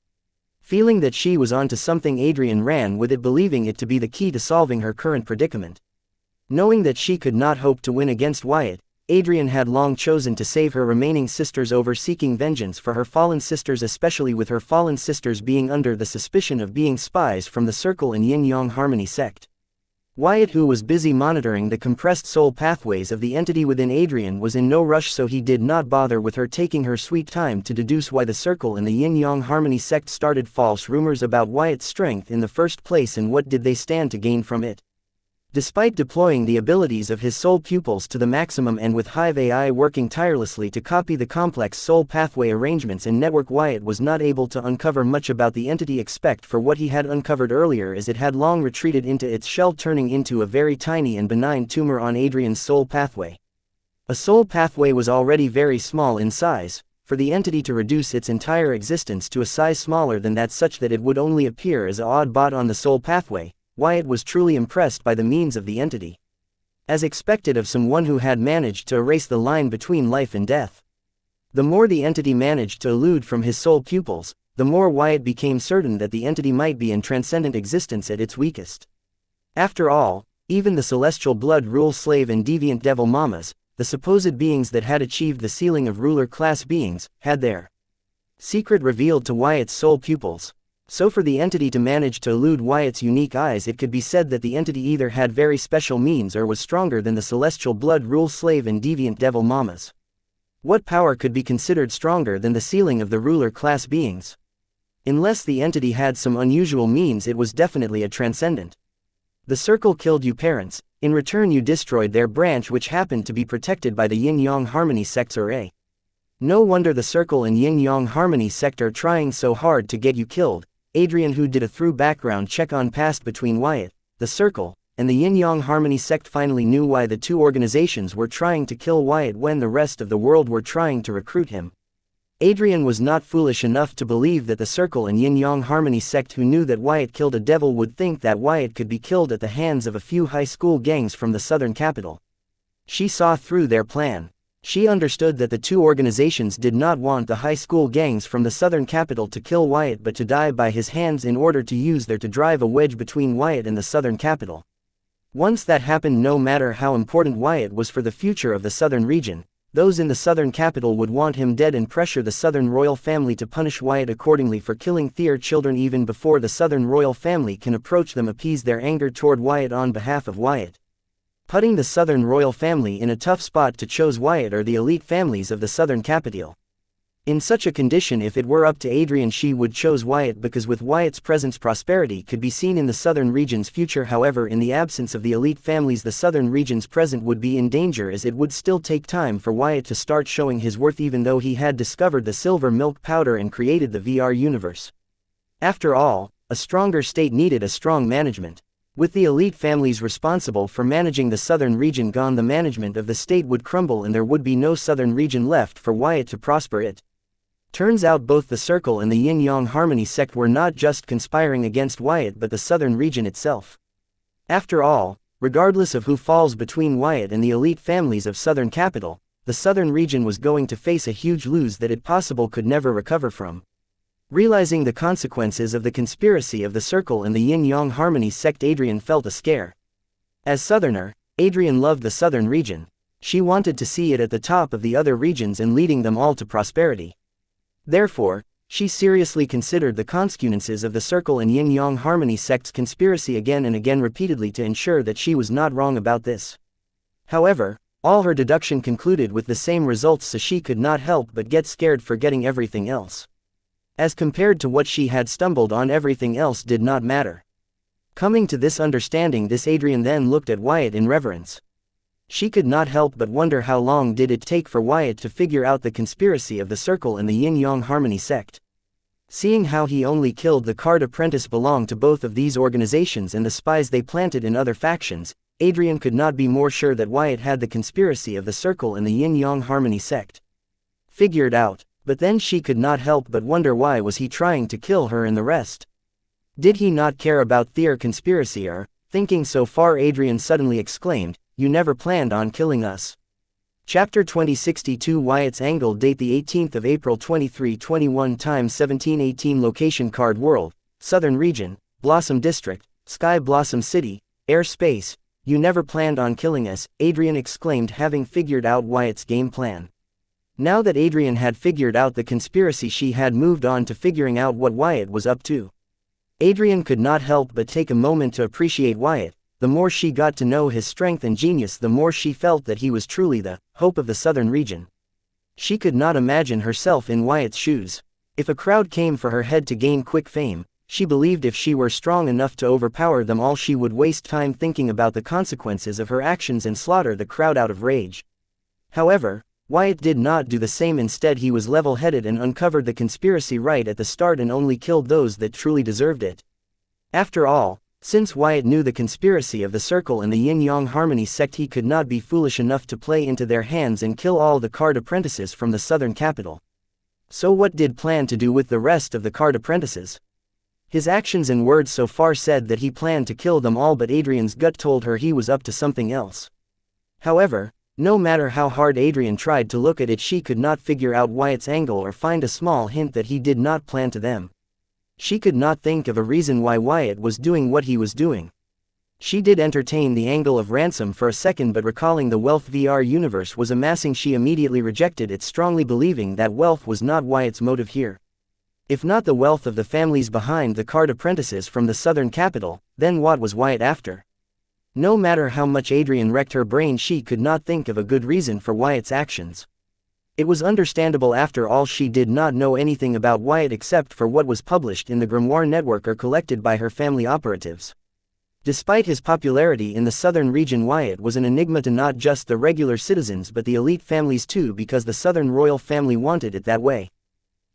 Feeling that she was onto something, Adrian ran with it, believing it to be the key to solving her current predicament. Knowing that she could not hope to win against Wyatt, Adrian had long chosen to save her remaining sisters over seeking vengeance for her fallen sisters, especially with her fallen sisters being under the suspicion of being spies from the Circle and Yin-Yang Harmony sect. Wyatt, who was busy monitoring the compressed soul pathways of the entity within Adrian, was in no rush, so he did not bother with her, taking her sweet time to deduce why the Circle and the Yin-Yang Harmony sect started false rumors about Wyatt's strength in the first place, and what did they stand to gain from it. Despite deploying the abilities of his soul pupils to the maximum and with Hive AI working tirelessly to copy the complex soul pathway arrangements in network, Wyatt was not able to uncover much about the entity except for what he had uncovered earlier, as it had long retreated into its shell, turning into a very tiny and benign tumor on Adrian's soul pathway. A soul pathway was already very small in size. For the entity to reduce its entire existence to a size smaller than that, such that it would only appear as an odd bot on the soul pathway, Wyatt was truly impressed by the means of the entity. As expected of someone who had managed to erase the line between life and death. The more the entity managed to elude from his soul pupils, the more Wyatt became certain that the entity might be in transcendent existence at its weakest. After all, even the celestial blood rule slave and deviant devil mamas, the supposed beings that had achieved the ceiling of ruler class beings, had their secret revealed to Wyatt's soul pupils. So for the entity to manage to elude Wyatt's unique eyes, it could be said that the entity either had very special means or was stronger than the celestial blood rule slave and deviant devil mamas. What power could be considered stronger than the ceiling of the ruler class beings? Unless the entity had some unusual means, it was definitely a transcendent. The circle killed you parents, in return you destroyed their branch, which happened to be protected by the Yin-Yang Harmony sects or A. No wonder the circle and Yin-Yang Harmony sect are trying so hard to get you killed. Adrian, who did a thorough background check on past between Wyatt, the circle, and the Yin-Yang Harmony sect, finally knew why the two organizations were trying to kill Wyatt when the rest of the world were trying to recruit him. Adrian was not foolish enough to believe that the circle and Yin-Yang Harmony sect, who knew that Wyatt killed a devil, would think that Wyatt could be killed at the hands of a few high school gangs from the southern capital. She saw through their plan. She understood that the two organizations did not want the high school gangs from the southern capital to kill Wyatt, but to die by his hands in order to use there to drive a wedge between Wyatt and the southern capital. Once that happened, no matter how important Wyatt was for the future of the southern region, those in the southern capital would want him dead and pressure the southern royal family to punish Wyatt accordingly for killing their children even before the southern royal family can approach them, appease their anger toward Wyatt on behalf of Wyatt. Putting the southern royal family in a tough spot to choose Wyatt or the elite families of the southern capital. In such a condition, if it were up to Adrian, she would choose Wyatt, because with Wyatt's presence prosperity could be seen in the southern region's future. However, in the absence of the elite families, the southern region's present would be in danger, as it would still take time for Wyatt to start showing his worth, even though he had discovered the silver milk powder and created the VR universe. After all, a stronger state needed a strong management. With the elite families responsible for managing the southern region gone, the management of the state would crumble and there would be no southern region left for Wyatt to prosper it. Turns out both the circle and the Yin-Yang Harmony sect were not just conspiring against Wyatt, but the southern region itself. After all, regardless of who falls between Wyatt and the elite families of southern capital, the southern region was going to face a huge lose that it possible could never recover from. Realizing the consequences of the conspiracy of the circle and the Yin-Yang Harmony sect, Adrian felt a scare. As southerner, Adrian loved the southern region. She wanted to see it at the top of the other regions and leading them all to prosperity. Therefore, she seriously considered the consequences of the circle and Yin-Yang Harmony sect's conspiracy again and again repeatedly to ensure that she was not wrong about this. However, all her deduction concluded with the same results, so she could not help but get scared, forgetting everything else. As compared to what she had stumbled on, everything else did not matter. Coming to this understanding, Adrian then looked at Wyatt in reverence. She could not help but wonder how long did it take for Wyatt to figure out the conspiracy of the circle and the Yin-Yang Harmony sect. Seeing how he only killed the Card Apprentice belonged to both of these organizations and the spies they planted in other factions, Adrian could not be more sure that Wyatt had the conspiracy of the circle and the Yin-Yang Harmony sect figured out. But then she could not help but wonder, why was he trying to kill her and the rest? Did he not care about their conspiracy? Or, thinking so far, Adrian suddenly exclaimed, "You never planned on killing us." Chapter 2062 Wyatt's Angle. Date the 18th of April 2321 Time 1718 Location Card World, Southern Region, Blossom District, Sky Blossom City, Air Space. "You never planned on killing us," Adrian exclaimed, having figured out Wyatt's game plan. Now that Adrian had figured out the conspiracy, she had moved on to figuring out what Wyatt was up to. Adrian could not help but take a moment to appreciate Wyatt. The more she got to know his strength and genius, the more she felt that he was truly the hope of the southern region. She could not imagine herself in Wyatt's shoes. If a crowd came for her head to gain quick fame, She believed if she were strong enough to overpower them all, she would waste time thinking about the consequences of her actions and slaughter the crowd out of rage. However, Wyatt did not do the same. Instead, he was level-headed and uncovered the conspiracy right at the start and only killed those that truly deserved it. After all, since Wyatt knew the conspiracy of the Circle and the Yin-Yang Harmony sect, he could not be foolish enough to play into their hands and kill all the Card Apprentices from the southern capital. So what did plan to do with the rest of the Card Apprentices? His actions and words so far said that he planned to kill them all, but Adrian's gut told her he was up to something else. However, no matter how hard Adrian tried to look at it, she could not figure out Wyatt's angle or find a small hint that he did not plan to them. She could not think of a reason why Wyatt was doing what he was doing. She did entertain the angle of ransom for a second, but recalling the wealth VR universe was amassing, she immediately rejected it, strongly believing that wealth was not Wyatt's motive here. If not the wealth of the families behind the Card Apprentices from the southern capital, then what was Wyatt after? No matter how much Adrian wrecked her brain, she could not think of a good reason for Wyatt's actions. It was understandable. After all, she did not know anything about Wyatt except for what was published in the Grimoire network or collected by her family operatives. Despite his popularity in the southern region, Wyatt was an enigma to not just the regular citizens but the elite families too, because the southern royal family wanted it that way.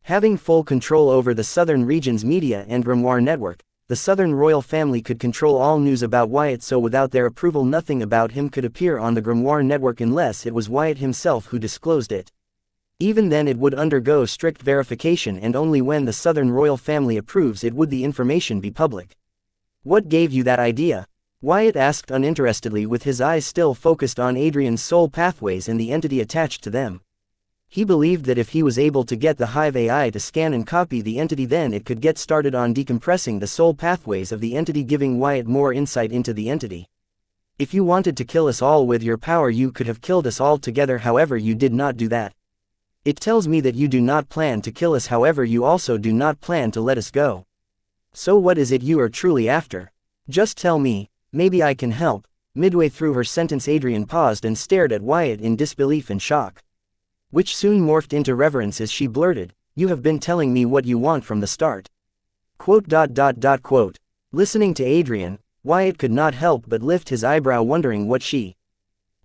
Having full control over the southern region's media and Grimoire network, the southern royal family could control all news about Wyatt, so without their approval nothing about him could appear on the Grimoire network unless it was Wyatt himself who disclosed it. Even then it would undergo strict verification, and only when the southern royal family approves it would the information be public. What gave you that idea? Wyatt asked uninterestedly, with his eyes still focused on Adrian's soul pathways and the entity attached to them. He believed that if he was able to get the Hive AI to scan and copy the entity, then it could get started on decompressing the soul pathways of the entity, giving Wyatt more insight into the entity. If you wanted to kill us all with your power, you could have killed us all together, however you did not do that. It tells me that you do not plan to kill us, however you also do not plan to let us go. So what is it you are truly after? Just tell me, maybe I can help. Midway through her sentence, Adrian paused and stared at Wyatt in disbelief and shock, which soon morphed into reverence as she blurted, "You have been telling me what you want from the start." Quote. Listening to Adrian, Wyatt could not help but lift his eyebrow, wondering what she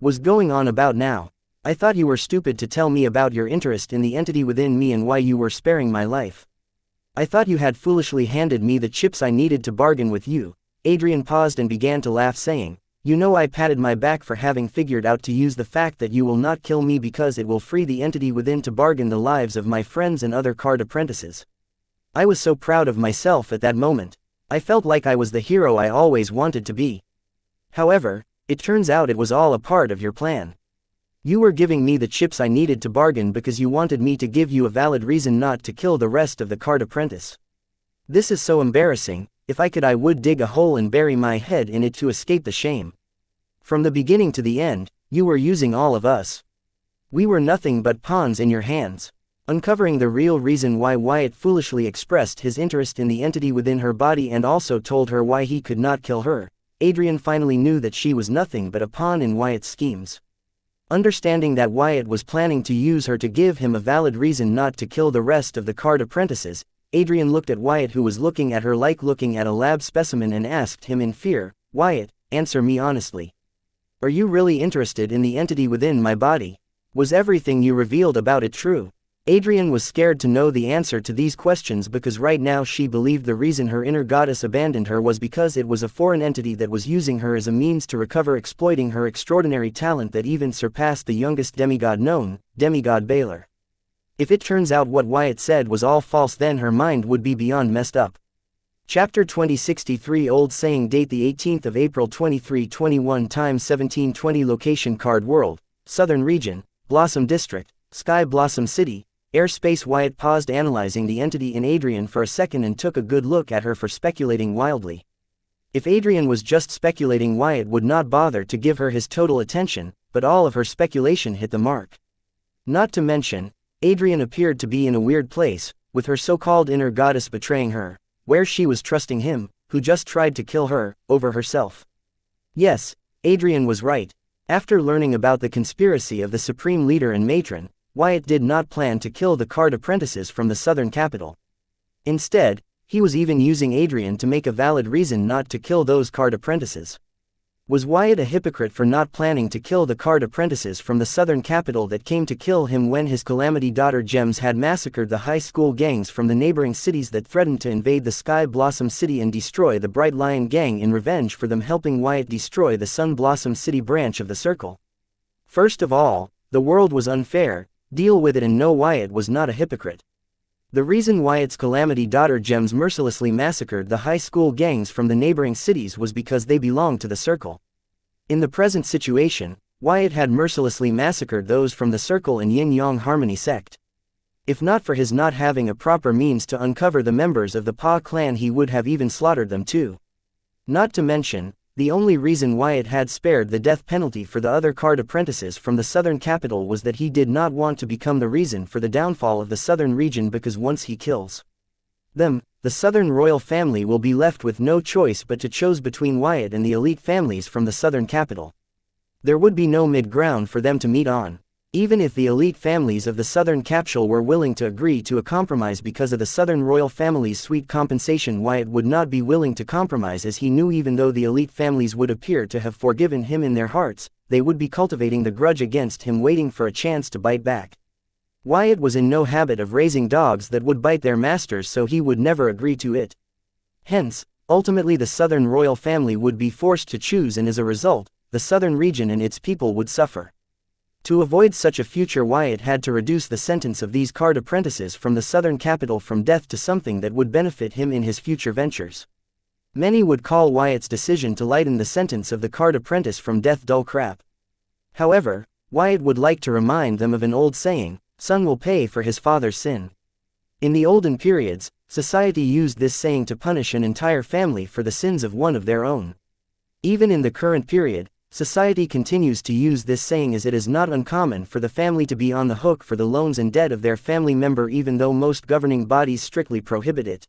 was going on about now. "I thought you were stupid to tell me about your interest in the entity within me and why you were sparing my life. I thought you had foolishly handed me the chips I needed to bargain with you." Adrian paused and began to laugh, saying, "You know, I patted my back for having figured out to use the fact that you will not kill me because it will free the entity within to bargain the lives of my friends and other Card Apprentices. I was so proud of myself at that moment. I felt like I was the hero I always wanted to be. However, it turns out it was all a part of your plan. You were giving me the chips I needed to bargain because you wanted me to give you a valid reason not to kill the rest of the Card Apprentice. This is so embarrassing. If I could, I would dig a hole and bury my head in it to escape the shame. From the beginning to the end, you were using all of us. We were nothing but pawns in your hands." Uncovering the real reason why Wyatt foolishly expressed his interest in the entity within her body and also told her why he could not kill her, Adrian finally knew that she was nothing but a pawn in Wyatt's schemes. Understanding that Wyatt was planning to use her to give him a valid reason not to kill the rest of the Card Apprentices, Adrian looked at Wyatt, who was looking at her like looking at a lab specimen, and asked him in fear, "Wyatt, answer me honestly. Are you really interested in the entity within my body? Was everything you revealed about it true?" Adrian was scared to know the answer to these questions because right now she believed the reason her inner goddess abandoned her was because it was a foreign entity that was using her as a means to recover, exploiting her extraordinary talent that even surpassed the youngest demigod known, Demigod Baylor. If it turns out what Wyatt said was all false, then her mind would be beyond messed up. Chapter 2063 Old Saying Date the 18th of April 2321 Time 1720 Location Card World, Southern Region, Blossom District, Sky Blossom City, Airspace. Wyatt paused, analyzing the entity in Adrian for a second, and took a good look at her for speculating wildly. If Adrian was just speculating, Wyatt would not bother to give her his total attention, but all of her speculation hit the mark. Not to mention, Adrian appeared to be in a weird place, with her so-called inner goddess betraying her, where she was trusting him, who just tried to kill her, over herself. Yes, Adrian was right. After learning about the conspiracy of the Supreme Leader and Matron, Wyatt did not plan to kill the Card Apprentices from the southern capital. Instead, he was even using Adrian to make a valid reason not to kill those card apprentices. Was Wyatt a hypocrite for not planning to kill the card apprentices from the southern capital that came to kill him when his calamity daughter Gems had massacred the high school gangs from the neighboring cities that threatened to invade the Sky Blossom City and destroy the Bright Lion gang in revenge for them helping Wyatt destroy the Sun Blossom City branch of the Circle? First of all, the world was unfair, deal with it, and no, Wyatt was not a hypocrite. The reason Wyatt's calamity daughter Gems mercilessly massacred the high school gangs from the neighboring cities was because they belonged to the Circle. In the present situation, Wyatt had mercilessly massacred those from the Circle and Yin-Yang Harmony sect. If not for his not having a proper means to uncover the members of the Pa clan, he would have even slaughtered them too. Not to mention, the only reason Wyatt had spared the death penalty for the other card apprentices from the southern capital was that he did not want to become the reason for the downfall of the southern region, because once he kills them, the southern royal family will be left with no choice but to choose between Wyatt and the elite families from the southern capital. There would be no mid-ground for them to meet on. Even if the elite families of the southern capital were willing to agree to a compromise because of the southern royal family's sweet compensation, Wyatt would not be willing to compromise, as he knew even though the elite families would appear to have forgiven him in their hearts, they would be cultivating the grudge against him, waiting for a chance to bite back. Wyatt was in no habit of raising dogs that would bite their masters, so he would never agree to it. Hence, ultimately the southern royal family would be forced to choose, and as a result, the southern region and its people would suffer. To avoid such a future, Wyatt had to reduce the sentence of these card apprentices from the southern capital from death to something that would benefit him in his future ventures. Many would call Wyatt's decision to lighten the sentence of the card apprentice from death dull crap. However, Wyatt would like to remind them of an old saying: son will pay for his father's sin. In the olden periods, society used this saying to punish an entire family for the sins of one of their own. Even in the current period, society continues to use this saying, as it is not uncommon for the family to be on the hook for the loans and debt of their family member, even though most governing bodies strictly prohibit it.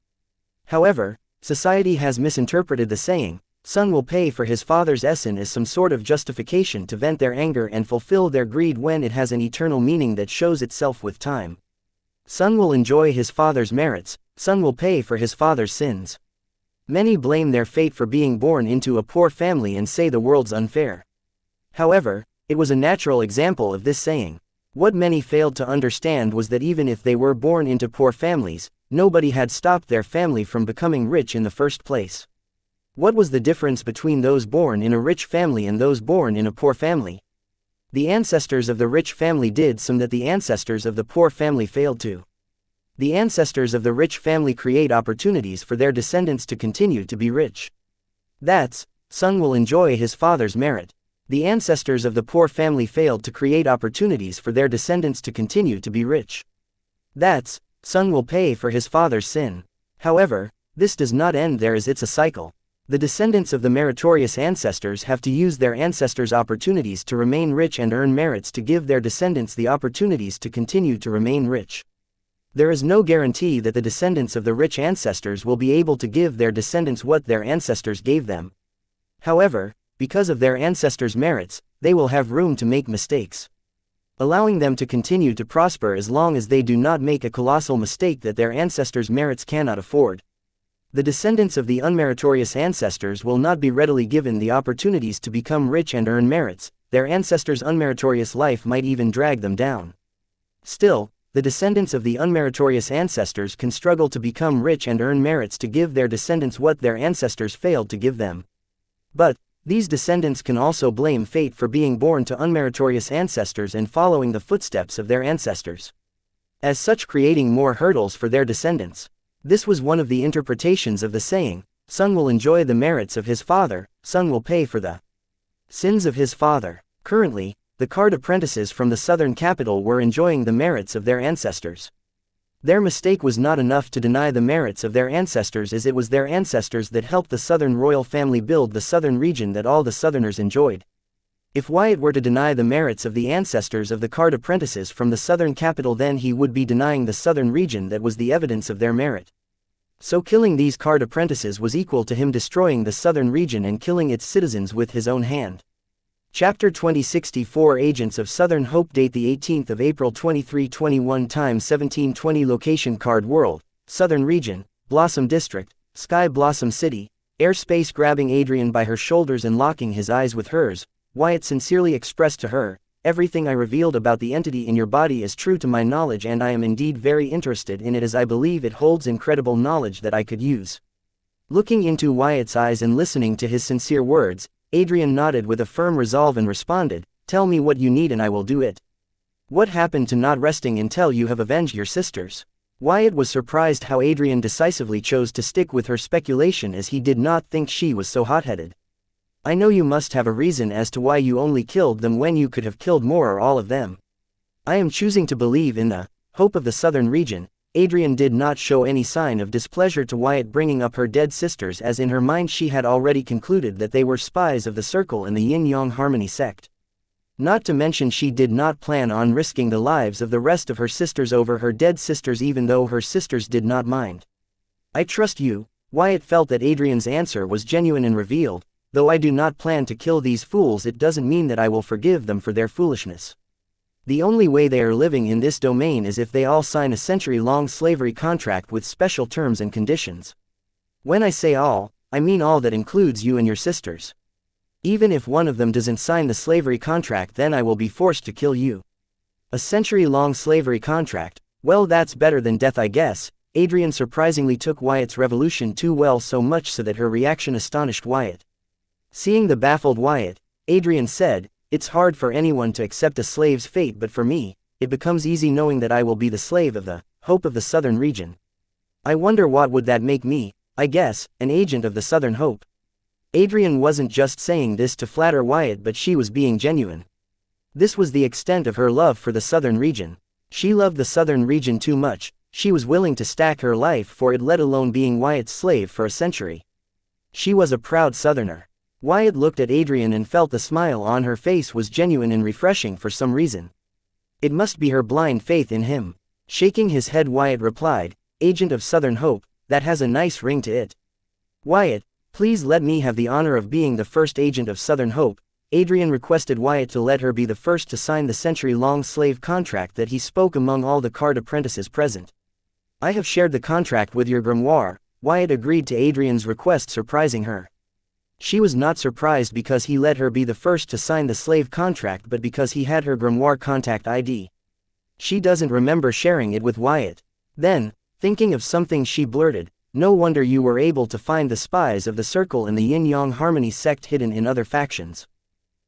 However, society has misinterpreted the saying, son will pay for his father's sin, as some sort of justification to vent their anger and fulfill their greed, when it has an eternal meaning that shows itself with time. Son will enjoy his father's merits, son will pay for his father's sins. Many blame their fate for being born into a poor family and say the world's unfair. However, it was a natural example of this saying. What many failed to understand was that even if they were born into poor families, nobody had stopped their family from becoming rich in the first place. What was the difference between those born in a rich family and those born in a poor family? The ancestors of the rich family did some that the ancestors of the poor family failed to. The ancestors of the rich family create opportunities for their descendants to continue to be rich. That's, son will enjoy his father's merit. The ancestors of the poor family failed to create opportunities for their descendants to continue to be rich. That's, son will pay for his father's sin. However, this does not end there, as it's a cycle. The descendants of the meritorious ancestors have to use their ancestors' opportunities to remain rich and earn merits to give their descendants the opportunities to continue to remain rich. There is no guarantee that the descendants of the rich ancestors will be able to give their descendants what their ancestors gave them. However, because of their ancestors' merits, they will have room to make mistakes, allowing them to continue to prosper as long as they do not make a colossal mistake that their ancestors' merits cannot afford. The descendants of the unmeritorious ancestors will not be readily given the opportunities to become rich and earn merits. Their ancestors' unmeritorious life might even drag them down. Still, the descendants of the unmeritorious ancestors can struggle to become rich and earn merits to give their descendants what their ancestors failed to give them. But these descendants can also blame fate for being born to unmeritorious ancestors and following the footsteps of their ancestors, as such creating more hurdles for their descendants. This was one of the interpretations of the saying, son will enjoy the merits of his father, son will pay for the sins of his father. Currently, the card apprentices from the southern capital were enjoying the merits of their ancestors. Their mistake was not enough to deny the merits of their ancestors, as it was their ancestors that helped the southern royal family build the southern region that all the southerners enjoyed. If Wyatt were to deny the merits of the ancestors of the card apprentices from the southern capital, then he would be denying the southern region that was the evidence of their merit. So killing these card apprentices was equal to him destroying the southern region and killing its citizens with his own hand. Chapter 2064 Agents of Southern Hope. Date the 18th of April 2321 Time 1720 Location Card World, Southern Region, Blossom District, Sky Blossom City. Airspace. Grabbing Adrian by her shoulders and locking his eyes with hers, Wyatt sincerely expressed to her, "Everything I revealed about the entity in your body is true to my knowledge, and I am indeed very interested in it, as I believe it holds incredible knowledge that I could use." Looking into Wyatt's eyes and listening to his sincere words, Adrian nodded with a firm resolve and responded, "Tell me what you need and I will do it. What happened to not resting until you have avenged your sisters?" Wyatt was surprised how Adrian decisively chose to stick with her speculation, as he did not think she was so hot-headed. "I know you must have a reason as to why you only killed them when you could have killed more or all of them. I am choosing to believe in the hope of the southern region." Adrian did not show any sign of displeasure to Wyatt bringing up her dead sisters, as in her mind she had already concluded that they were spies of the Circle and the Yin-Yang Harmony sect. Not to mention she did not plan on risking the lives of the rest of her sisters over her dead sisters, even though her sisters did not mind. "I trust you." Wyatt felt that Adrian's answer was genuine and revealed, "Though I do not plan to kill these fools, it doesn't mean that I will forgive them for their foolishness. The only way they are living in this domain is if they all sign a century-long slavery contract with special terms and conditions. When I say all, I mean all that includes you and your sisters. Even if one of them doesn't sign the slavery contract, then I will be forced to kill you." A century-long slavery contract? Well, that's better than death, I guess. Adrian surprisingly took Wyatt's revolution too well, so much so that her reaction astonished Wyatt. Seeing the baffled Wyatt, Adrian said, "It's hard for anyone to accept a slave's fate, but for me, it becomes easy knowing that I will be the slave of the hope of the southern region. I wonder what would that make me? I guess, an agent of the southern hope." Adrian wasn't just saying this to flatter Wyatt, but she was being genuine. This was the extent of her love for the southern region. She loved the southern region too much. She was willing to stack her life for it, let alone being Wyatt's slave for a century. She was a proud southerner. Wyatt looked at Adrian and felt the smile on her face was genuine and refreshing for some reason. It must be her blind faith in him. Shaking his head, Wyatt replied, "Agent of Southern Hope, that has a nice ring to it." "Wyatt, please let me have the honor of being the first agent of Southern Hope." Adrian requested Wyatt to let her be the first to sign the century-long slave contract that he spoke among all the card apprentices present. "I have shared the contract with your grimoire." Wyatt agreed to Adrian's request, surprising her. She was not surprised because he let her be the first to sign the slave contract, but because he had her grimoire contact ID. She doesn't remember sharing it with Wyatt. Then, thinking of something, she blurted, "No wonder you were able to find the spies of the Circle and the Yin-Yang Harmony sect hidden in other factions.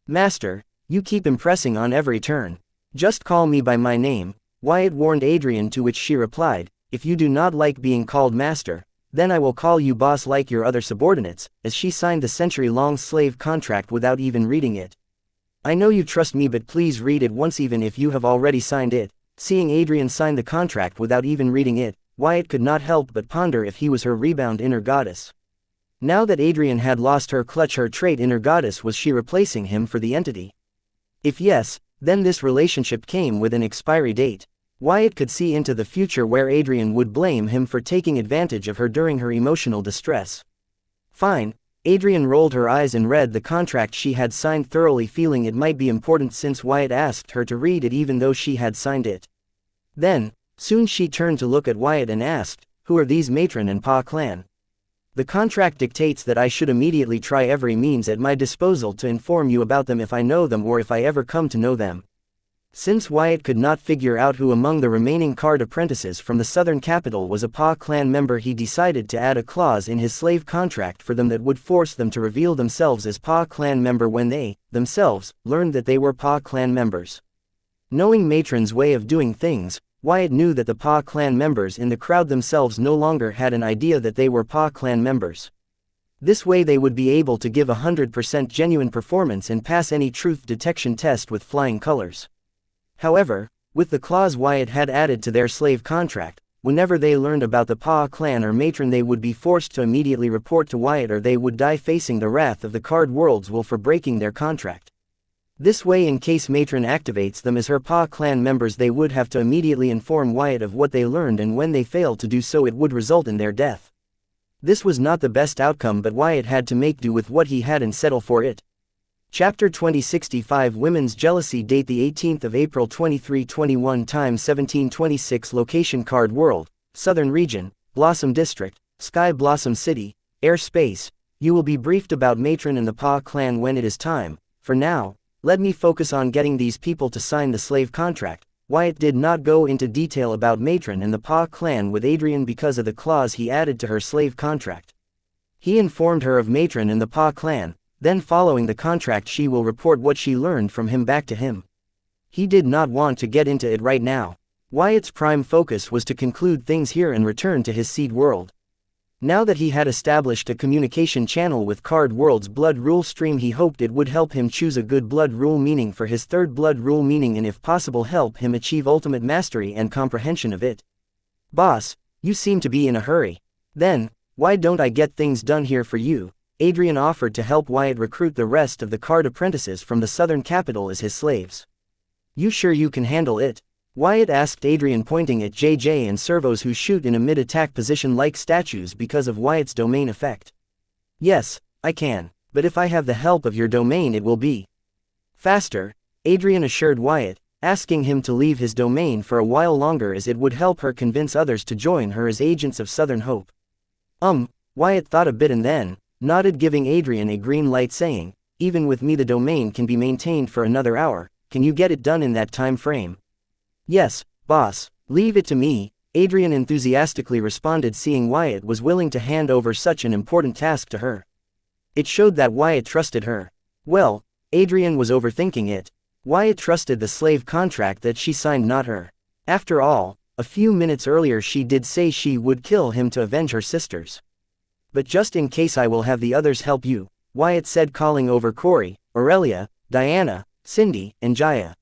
Master, you keep impressing on every turn. Just call me by my name," Wyatt warned Adrian, to which she replied, "If you do not like being called master, then I will call you boss like your other subordinates," as she signed the century-long slave contract without even reading it. "I know you trust me, but please read it once, even if you have already signed it." Seeing Adrian sign the contract without even reading it, Wyatt could not help but ponder if he was her rebound inner goddess. Now that Adrian had lost her clutch, her trait inner goddess, was she replacing him for the entity? If yes, then this relationship came with an expiry date. Wyatt could see into the future where Adrian would blame him for taking advantage of her during her emotional distress. Fine. Adrian rolled her eyes and read the contract she had signed thoroughly, feeling it might be important since Wyatt asked her to read it even though she had signed it. Then, soon she turned to look at Wyatt and asked, "Who are these matron and Pa clan?" "The contract dictates that I should immediately try every means at my disposal to inform you about them if I know them or if I ever come to know them." Since Wyatt could not figure out who among the remaining card apprentices from the southern capital was a Pa clan member, he decided to add a clause in his slave contract for them that would force them to reveal themselves as Pa clan member when they, themselves, learned that they were Pa clan members. Knowing Matron's way of doing things, Wyatt knew that the Pa clan members in the crowd themselves no longer had an idea that they were Pa clan members. This way they would be able to give 100% genuine performance and pass any truth detection test with flying colors. However, with the clause Wyatt had added to their slave contract, whenever they learned about the Pa clan or matron, they would be forced to immediately report to Wyatt or they would die facing the wrath of the Card World's will for breaking their contract. This way, in case matron activates them as her Pa clan members, they would have to immediately inform Wyatt of what they learned, and when they failed to do so it would result in their death. This was not the best outcome, but Wyatt had to make do with what he had and settle for it. Chapter 2065 Women's Jealousy. Date the 18th of April 2321 Time 1726 Location Card World, Southern Region, Blossom District, Sky Blossom City, Air Space. You will be briefed about Matron and the Pa clan when it is time. For now, let me focus on getting these people to sign the slave contract. Wyatt did not go into detail about Matron and the Pa clan with Adrian because of the clause he added to her slave contract. He informed her of Matron and the Pa clan, then following the contract she will report what she learned from him back to him. He did not want to get into it right now. Wyatt's prime focus was to conclude things here and return to his seed world. Now that he had established a communication channel with Card World's blood rule stream, he hoped it would help him choose a good blood rule meaning for his third blood rule meaning and if possible help him achieve ultimate mastery and comprehension of it. Boss, you seem to be in a hurry. Then, why don't I get things done here for you? Adrian offered to help Wyatt recruit the rest of the Card apprentices from the southern capital as his slaves. You sure you can handle it? Wyatt asked Adrian, pointing at JJ and servos who shoot in a mid-attack position like statues because of Wyatt's domain effect. Yes, I can, but if I have the help of your domain it will be faster, Adrian assured Wyatt, asking him to leave his domain for a while longer as it would help her convince others to join her as agents of Southern Hope. Wyatt thought a bit and then nodded, giving Adrian a green light, saying, even with me the domain can be maintained for another hour. Can you get it done in that time frame? Yes, boss, leave it to me, Adrian enthusiastically responded, seeing Wyatt was willing to hand over such an important task to her. It showed that Wyatt trusted her. Well, Adrian was overthinking it. Wyatt trusted the slave contract that she signed, not her. After all, a few minutes earlier she did say she would kill him to avenge her sisters. But just in case I will have the others help you, Wyatt said, calling over Corey, Aurelia, Diana, Cindy, and Jaya.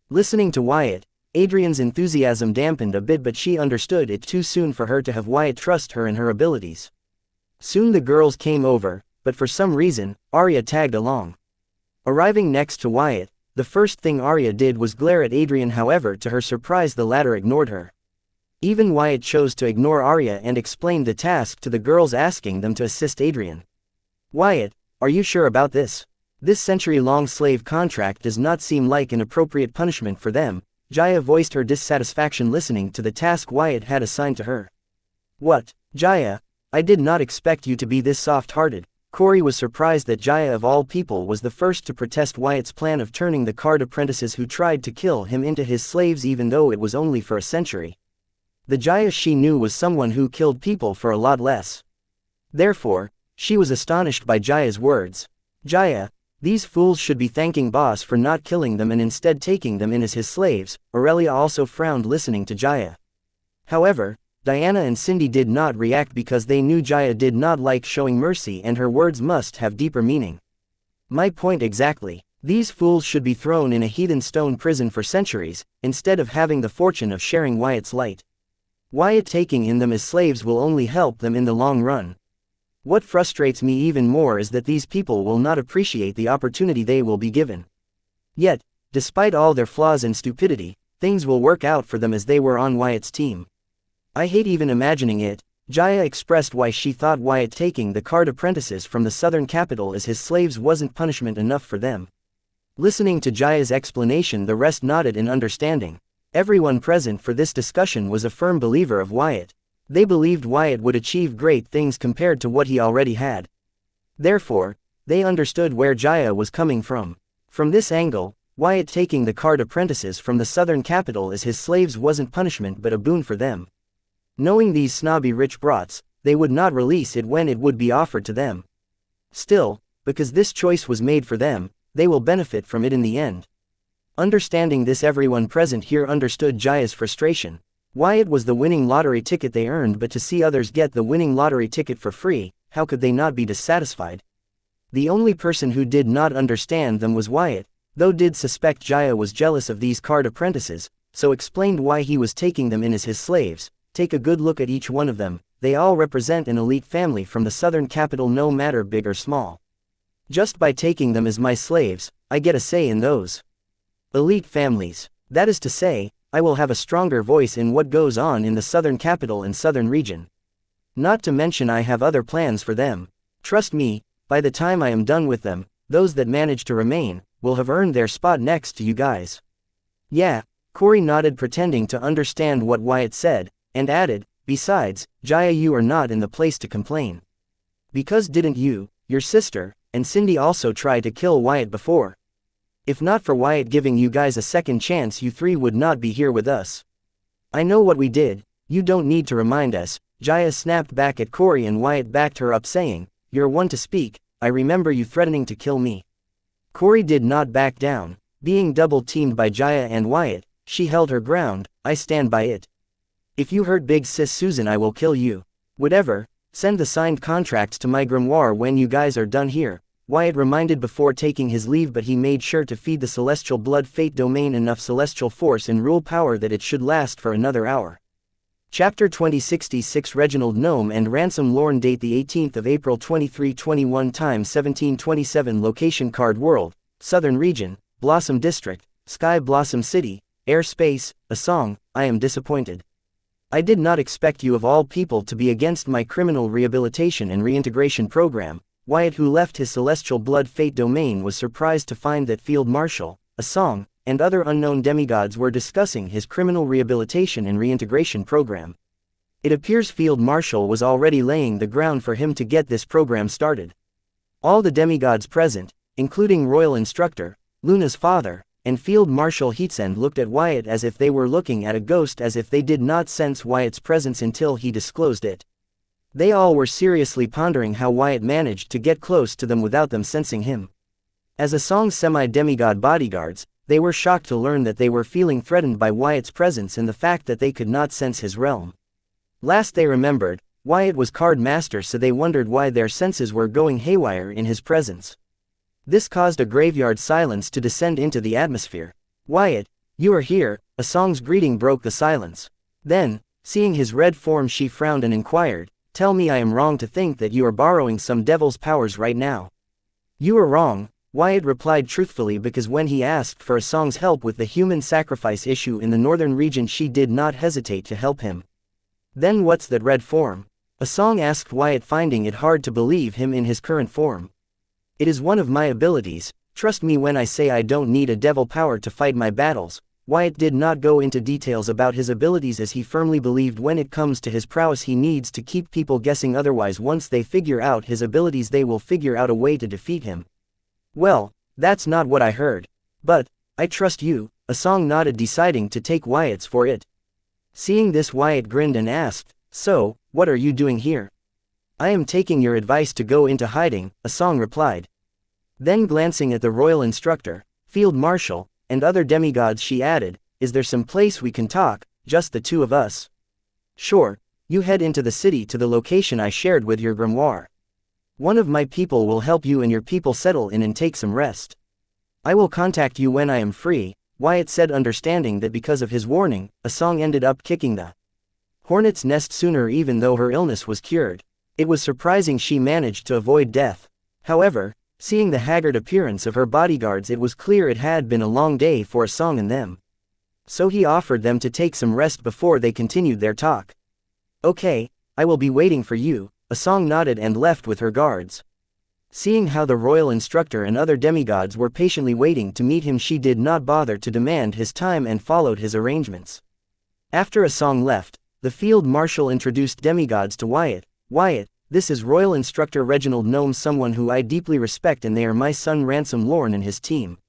Listening to Wyatt, Adrian's enthusiasm dampened a bit, but she understood it too soon for her to have Wyatt trust her and her abilities. Soon the girls came over, but for some reason, Arya tagged along. Arriving next to Wyatt, the first thing Arya did was glare at Adrian. However, to her surprise the latter ignored her. Even Wyatt chose to ignore Arya and explained the task to the girls, asking them to assist Adrian. Wyatt, are you sure about this? This century-long slave contract does not seem like an appropriate punishment for them. Jaya voiced her dissatisfaction listening to the task Wyatt had assigned to her. What, Jaya? I did not expect you to be this soft-hearted. Corey was surprised that Jaya of all people was the first to protest Wyatt's plan of turning the Card apprentices who tried to kill him into his slaves, even though it was only for a century. The Jaya she knew was someone who killed people for a lot less. Therefore, she was astonished by Jaya's words. Jaya, these fools should be thanking boss for not killing them and instead taking them in as his slaves. Aurelia also frowned listening to Jaya. However, Diana and Cindy did not react because they knew Jaya did not like showing mercy and her words must have deeper meaning. My point exactly. These fools should be thrown in a heathen stone prison for centuries, instead of having the fortune of sharing Wyatt's light. Wyatt taking in them as slaves will only help them in the long run. What frustrates me even more is that these people will not appreciate the opportunity they will be given. Yet, despite all their flaws and stupidity, things will work out for them as they were on Wyatt's team. I hate even imagining it. Jaya expressed why she thought Wyatt taking the Card apprentices from the southern capital as his slaves wasn't punishment enough for them. Listening to Jaya's explanation, the rest nodded in understanding. Everyone present for this discussion was a firm believer of Wyatt. They believed Wyatt would achieve great things compared to what he already had. Therefore, they understood where Jaya was coming from. From this angle, Wyatt taking the Card apprentices from the southern capital as his slaves wasn't punishment but a boon for them. Knowing these snobby rich brats, they would not release it when it would be offered to them. Still, because this choice was made for them, they will benefit from it in the end. Understanding this, everyone present here understood Jaya's frustration. Wyatt was the winning lottery ticket they earned, but to see others get the winning lottery ticket for free, how could they not be dissatisfied? The only person who did not understand them was Wyatt, though did suspect Jaya was jealous of these Card apprentices, so explained why he was taking them in as his slaves. Take a good look at each one of them, they all represent an elite family from the southern capital, no matter big or small. Just by taking them as my slaves, I get a say in those elite families. That is to say, I will have a stronger voice in what goes on in the southern capital and southern region. Not to mention I have other plans for them. Trust me, by the time I am done with them, those that manage to remain will have earned their spot next to you guys. Yeah, Corey nodded, pretending to understand what Wyatt said, and added, Besides, Jaya, you are not in the place to complain. Because didn't you, your sister, and Cindy also try to kill Wyatt before? If not for Wyatt giving you guys a second chance, you three would not be here with us. I know what we did, you don't need to remind us. Jaya snapped back at Corey, and Wyatt backed her up, saying, "You're one to speak, I remember you threatening to kill me." Corey did not back down. Being double-teamed by Jaya and Wyatt, she held her ground. "I stand by it. If you hurt Big Sis Susan, I will kill you. Whatever, send the signed contracts to my grimoire when you guys are done here," Wyatt reminded before taking his leave, but he made sure to feed the celestial blood fate domain enough celestial force and rule power that it should last for another hour. Chapter 2066 Reginald Gnome and Ransom Lorne. Date the 18th of April 2321. Time 1727. Location Card World, Southern Region, Blossom District, Sky Blossom City, Airspace. A song. I am disappointed. I did not expect you of all people to be against my criminal rehabilitation and reintegration program. Wyatt, who left his celestial blood fate domain, was surprised to find that Field Marshal, a song, and other unknown demigods were discussing his criminal rehabilitation and reintegration program. It appears Field Marshal was already laying the ground for him to get this program started. All the demigods present, including Royal Instructor, Luna's father, and Field Marshal Heatsend, looked at Wyatt as if they were looking at a ghost, as if they did not sense Wyatt's presence until he disclosed it. They all were seriously pondering how Wyatt managed to get close to them without them sensing him. As a song's semi-demigod bodyguards, they were shocked to learn that they were feeling threatened by Wyatt's presence and the fact that they could not sense his realm. Last they remembered, Wyatt was Card Master, so they wondered why their senses were going haywire in his presence. This caused a graveyard silence to descend into the atmosphere. "Wyatt, you are here," a song's greeting broke the silence. Then, seeing his red form, she frowned and inquired, "Tell me I am wrong to think that you are borrowing some devil's powers right now." "You are wrong," Wyatt replied truthfully, because when he asked for a song's help with the human sacrifice issue in the northern region, she did not hesitate to help him. "Then what's that red form?" a song asked Wyatt, finding it hard to believe him in his current form. "It is one of my abilities, trust me when I say I don't need a devil power to fight my battles." Wyatt did not go into details about his abilities, as he firmly believed when it comes to his prowess he needs to keep people guessing, otherwise once they figure out his abilities they will figure out a way to defeat him. "Well, that's not what I heard. But, I trust you," a song nodded, deciding to take Wyatt's for it. Seeing this, Wyatt grinned and asked, "So, what are you doing here?" "I am taking your advice to go into hiding," a song replied. Then glancing at the Royal Instructor, Field Marshal, and other demigods, she added, "Is there some place we can talk, just the two of us?" "Sure, you head into the city to the location I shared with your grimoire. One of my people will help you and your people settle in and take some rest. I will contact you when I am free," Wyatt said, understanding that because of his warning, a song ended up kicking the hornet's nest sooner, even though her illness was cured. It was surprising she managed to avoid death. However, seeing the haggard appearance of her bodyguards, it was clear it had been a long day for a song and them. So he offered them to take some rest before they continued their talk. "Okay, I will be waiting for you," a song nodded and left with her guards. Seeing how the Royal Instructor and other demigods were patiently waiting to meet him, she did not bother to demand his time and followed his arrangements. After a song left, the Field Marshal introduced demigods to Wyatt. "Wyatt, this is Royal Instructor Reginald Gnome, someone who I deeply respect, and they are my son Ransom Lorne and his team.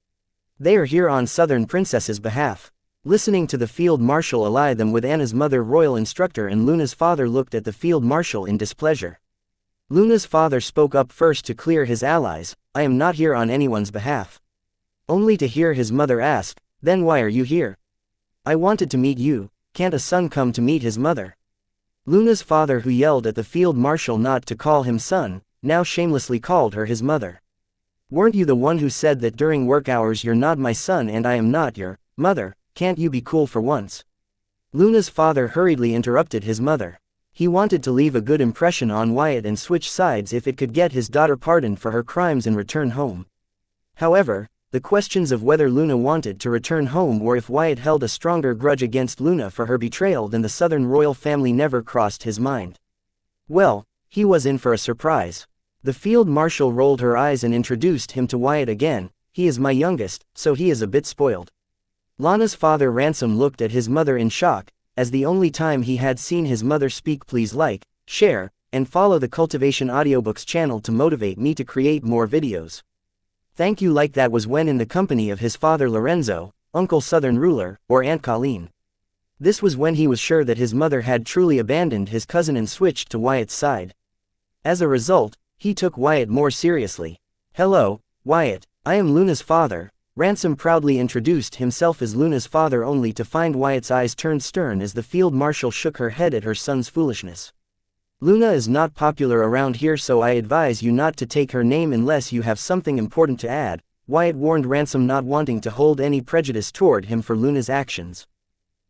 They are here on Southern Princess's behalf." Listening to the Field Marshal ally them with Anna's mother, Royal Instructor, and Luna's father looked at the Field Marshal in displeasure. Luna's father spoke up first to clear his allies, "I am not here on anyone's behalf." Only to hear his mother ask, "Then why are you here?" "I wanted to meet you, can't a son come to meet his mother?" Luna's father, who yelled at the Field Marshal not to call him son, now shamelessly called her his mother. "Weren't you the one who said that during work hours you're not my son and I am not your mother? Can't you be cool for once?" Luna's father hurriedly interrupted his mother. He wanted to leave a good impression on Wyatt and switch sides if it could get his daughter pardoned for her crimes and return home. However, the questions of whether Luna wanted to return home or if Wyatt held a stronger grudge against Luna for her betrayal than the Southern royal family never crossed his mind. Well, he was in for a surprise. The Field Marshal rolled her eyes and introduced him to Wyatt again. "He is my youngest, so he is a bit spoiled." Lana's father Ransom looked at his mother in shock, as the only time he had seen his mother speak. Please like, share, and follow the Cultivation Audiobooks channel to motivate me to create more videos. Thank you. Like that was when in the company of his father Lorenzo, Uncle Southern Ruler, or Aunt Colleen. This was when he was sure that his mother had truly abandoned his cousin and switched to Wyatt's side. As a result, he took Wyatt more seriously. Hello, Wyatt, I am Luna's father. Ransom proudly introduced himself as Luna's father, only to find Wyatt's eyes turned stern as the field marshal shook her head at her son's foolishness. Luna is not popular around here, so I advise you not to take her name unless you have something important to add, Wyatt warned Ransom, not wanting to hold any prejudice toward him for Luna's actions.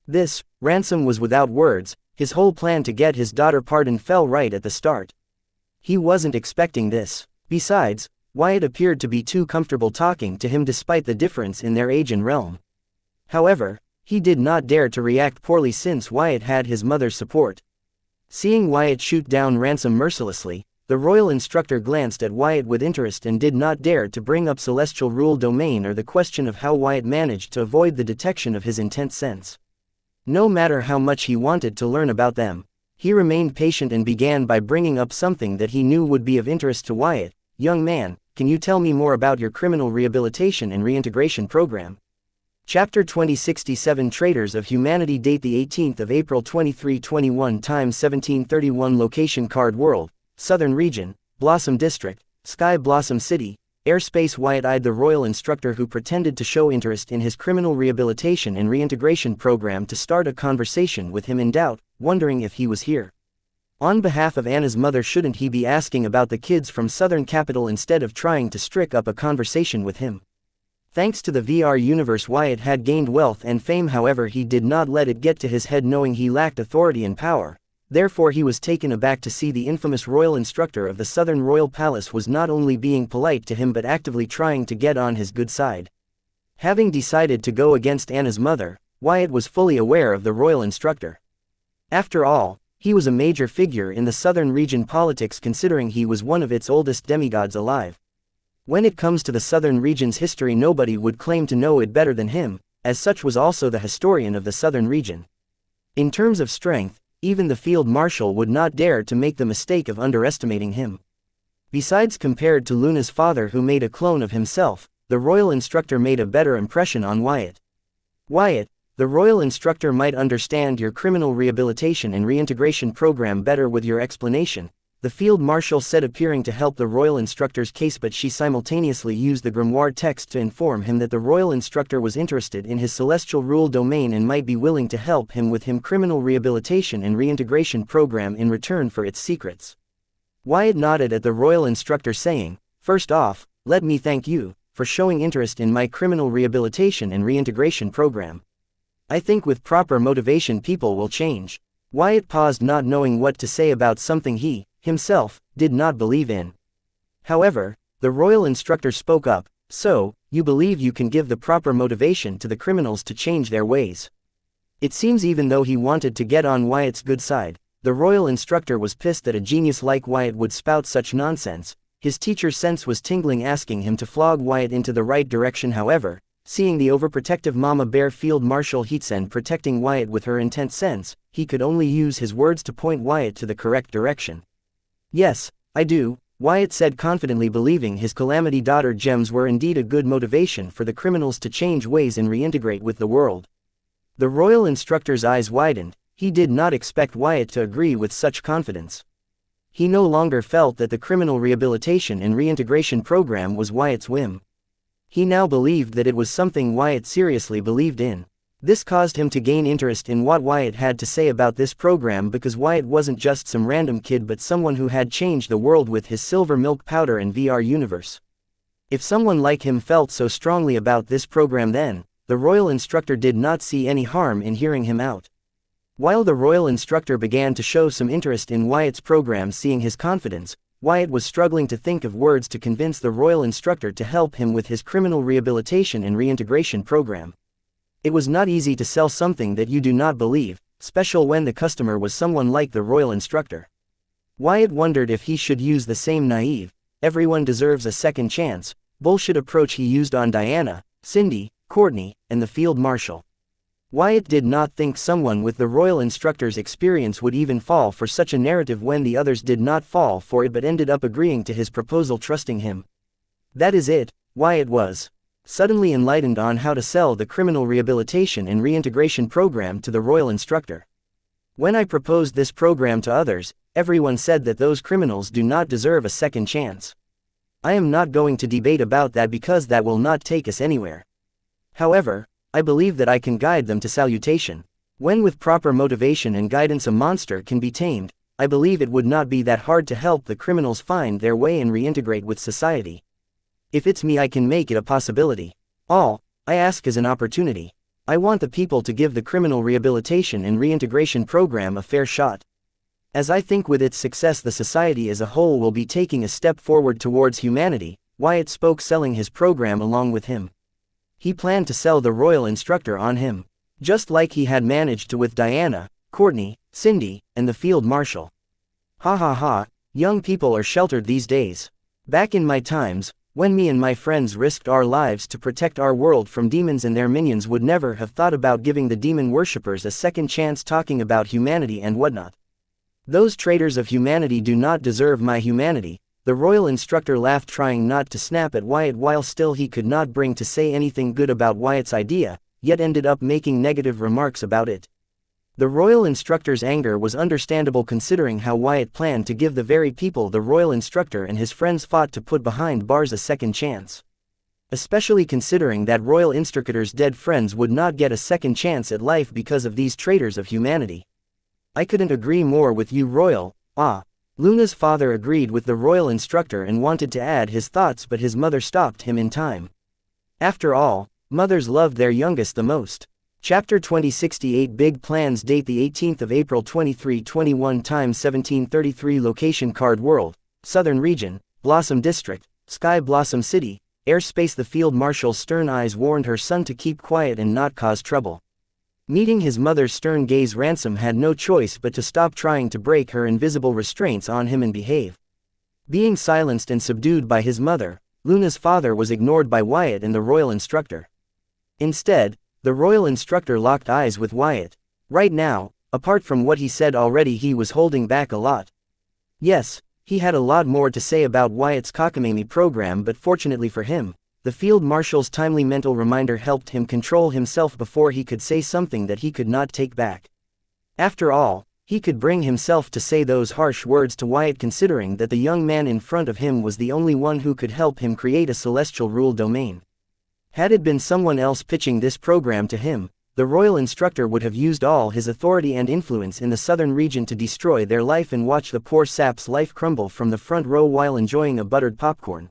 This, Ransom was without words. His whole plan to get his daughter pardoned fell right at the start. He wasn't expecting this. Besides, Wyatt appeared to be too comfortable talking to him despite the difference in their age and realm. However, he did not dare to react poorly since Wyatt had his mother's support. Seeing Wyatt shoot down Ransom mercilessly, the royal instructor glanced at Wyatt with interest and did not dare to bring up celestial rule domain or the question of how Wyatt managed to avoid the detection of his intense sense. No matter how much he wanted to learn about them, he remained patient and began by bringing up something that he knew would be of interest to Wyatt. Young man, can you tell me more about your criminal rehabilitation and reintegration program? Chapter 2067 Traders of Humanity. Date the 18th of April 2321 Time 1731 Location Card World, Southern Region, Blossom District, Sky Blossom City, Airspace. Wyatt eyed the royal instructor who pretended to show interest in his criminal rehabilitation and reintegration program to start a conversation with him, in doubt, wondering if he was here on behalf of Anna's mother. Shouldn't he be asking about the kids from Southern Capital instead of trying to strike up a conversation with him? Thanks to the VR universe, Wyatt had gained wealth and fame. However, he did not let it get to his head, knowing he lacked authority and power. Therefore, he was taken aback to see the infamous royal instructor of the Southern Royal Palace was not only being polite to him but actively trying to get on his good side. Having decided to go against Anna's mother, Wyatt was fully aware of the royal instructor. After all, he was a major figure in the Southern region politics, considering he was one of its oldest demigods alive. When it comes to the Southern region's history, nobody would claim to know it better than him, as such was also the historian of the Southern region. In terms of strength, even the field marshal would not dare to make the mistake of underestimating him. Besides, compared to Luna's father, who made a clone of himself, the royal instructor made a better impression on Wyatt. Wyatt, the royal instructor might understand your criminal rehabilitation and reintegration program better with your explanation, the field marshal said, appearing to help the royal instructor's case, but she simultaneously used the grimoire text to inform him that the royal instructor was interested in his celestial rule domain and might be willing to help him with his criminal rehabilitation and reintegration program in return for its secrets. Wyatt nodded at the royal instructor, saying, "First off, let me thank you for showing interest in my criminal rehabilitation and reintegration program. I think with proper motivation people will change." Wyatt paused, not knowing what to say about something he, himself, did not believe in. However, the royal instructor spoke up. "So, you believe you can give the proper motivation to the criminals to change their ways?" It seems even though he wanted to get on Wyatt's good side, the royal instructor was pissed that a genius like Wyatt would spout such nonsense. His teacher's sense was tingling, asking him to flog Wyatt into the right direction. However, seeing the overprotective Mama Bear Field Marshal Heatsen protecting Wyatt with her intense sense, he could only use his words to point Wyatt to the correct direction. "Yes, I do," Wyatt said confidently, believing his calamity daughter gems were indeed a good motivation for the criminals to change ways and reintegrate with the world. The royal instructor's eyes widened. He did not expect Wyatt to agree with such confidence. He no longer felt that the criminal rehabilitation and reintegration program was Wyatt's whim. He now believed that it was something Wyatt seriously believed in. This caused him to gain interest in what Wyatt had to say about this program, because Wyatt wasn't just some random kid but someone who had changed the world with his silver milk powder and VR universe. If someone like him felt so strongly about this program, then the royal instructor did not see any harm in hearing him out. While the royal instructor began to show some interest in Wyatt's program, seeing his confidence, Wyatt was struggling to think of words to convince the royal instructor to help him with his criminal rehabilitation and reintegration program. It was not easy to sell something that you do not believe, especially when the customer was someone like the royal instructor. Wyatt wondered if he should use the same naive, everyone deserves a second chance, bullshit approach he used on Diana, Cindy, Courtney, and the field marshal. Wyatt did not think someone with the royal instructor's experience would even fall for such a narrative when the others did not fall for it but ended up agreeing to his proposal, trusting him. That is it, Wyatt was suddenly enlightened on how to sell the criminal rehabilitation and reintegration program to the royal instructor. When I proposed this program to others, everyone said that those criminals do not deserve a second chance. I am not going to debate about that because that will not take us anywhere. However, I believe that I can guide them to salutation. When with proper motivation and guidance a monster can be tamed, I believe it would not be that hard to help the criminals find their way and reintegrate with society. If it's me, I can make it a possibility. All I ask is an opportunity. I want the people to give the criminal rehabilitation and reintegration program a fair shot. As I think with its success the society as a whole will be taking a step forward towards humanity, Wyatt spoke, selling his program along with him. He planned to sell the royal instructor on him, just like he had managed to with Diana, Courtney, Cindy, and the field marshal. Ha ha ha, young people are sheltered these days. Back in my times, when me and my friends risked our lives to protect our world from demons and their minions, would never have thought about giving the demon worshippers a second chance, talking about humanity and whatnot. Those traitors of humanity do not deserve my humanity. The royal instructor laughed, trying not to snap at Wyatt while still he could not bring to say anything good about Wyatt's idea, yet ended up making negative remarks about it. The royal instructor's anger was understandable considering how Wyatt planned to give the very people the royal instructor and his friends fought to put behind bars a second chance. Especially considering that royal instructor's dead friends would not get a second chance at life because of these traitors of humanity. I couldn't agree more with you, Royal. Luna's father agreed with the royal instructor and wanted to add his thoughts, but his mother stopped him in time. After all, mothers loved their youngest the most. Chapter 2068 Big Plans. Date the 18th of April 2321. Time 1733. Location Card World, Southern Region, Blossom District, Sky Blossom City, Airspace. The field marshal's stern eyes warned her son to keep quiet and not cause trouble. Meeting his mother's stern gaze, Ransom had no choice but to stop trying to break her invisible restraints on him and behave. Being silenced and subdued by his mother, Luna's father was ignored by Wyatt and the royal instructor. Instead, the royal instructor locked eyes with Wyatt. Right now, apart from what he said already, he was holding back a lot. Yes, he had a lot more to say about Wyatt's cockamamie program, but fortunately for him, the field marshal's timely mental reminder helped him control himself before he could say something that he could not take back. After all, he could bring himself to say those harsh words to Wyatt, considering that the young man in front of him was the only one who could help him create a celestial rule domain. Had it been someone else pitching this program to him, the royal instructor would have used all his authority and influence in the southern region to destroy their life and watch the poor sap's life crumble from the front row while enjoying a buttered popcorn.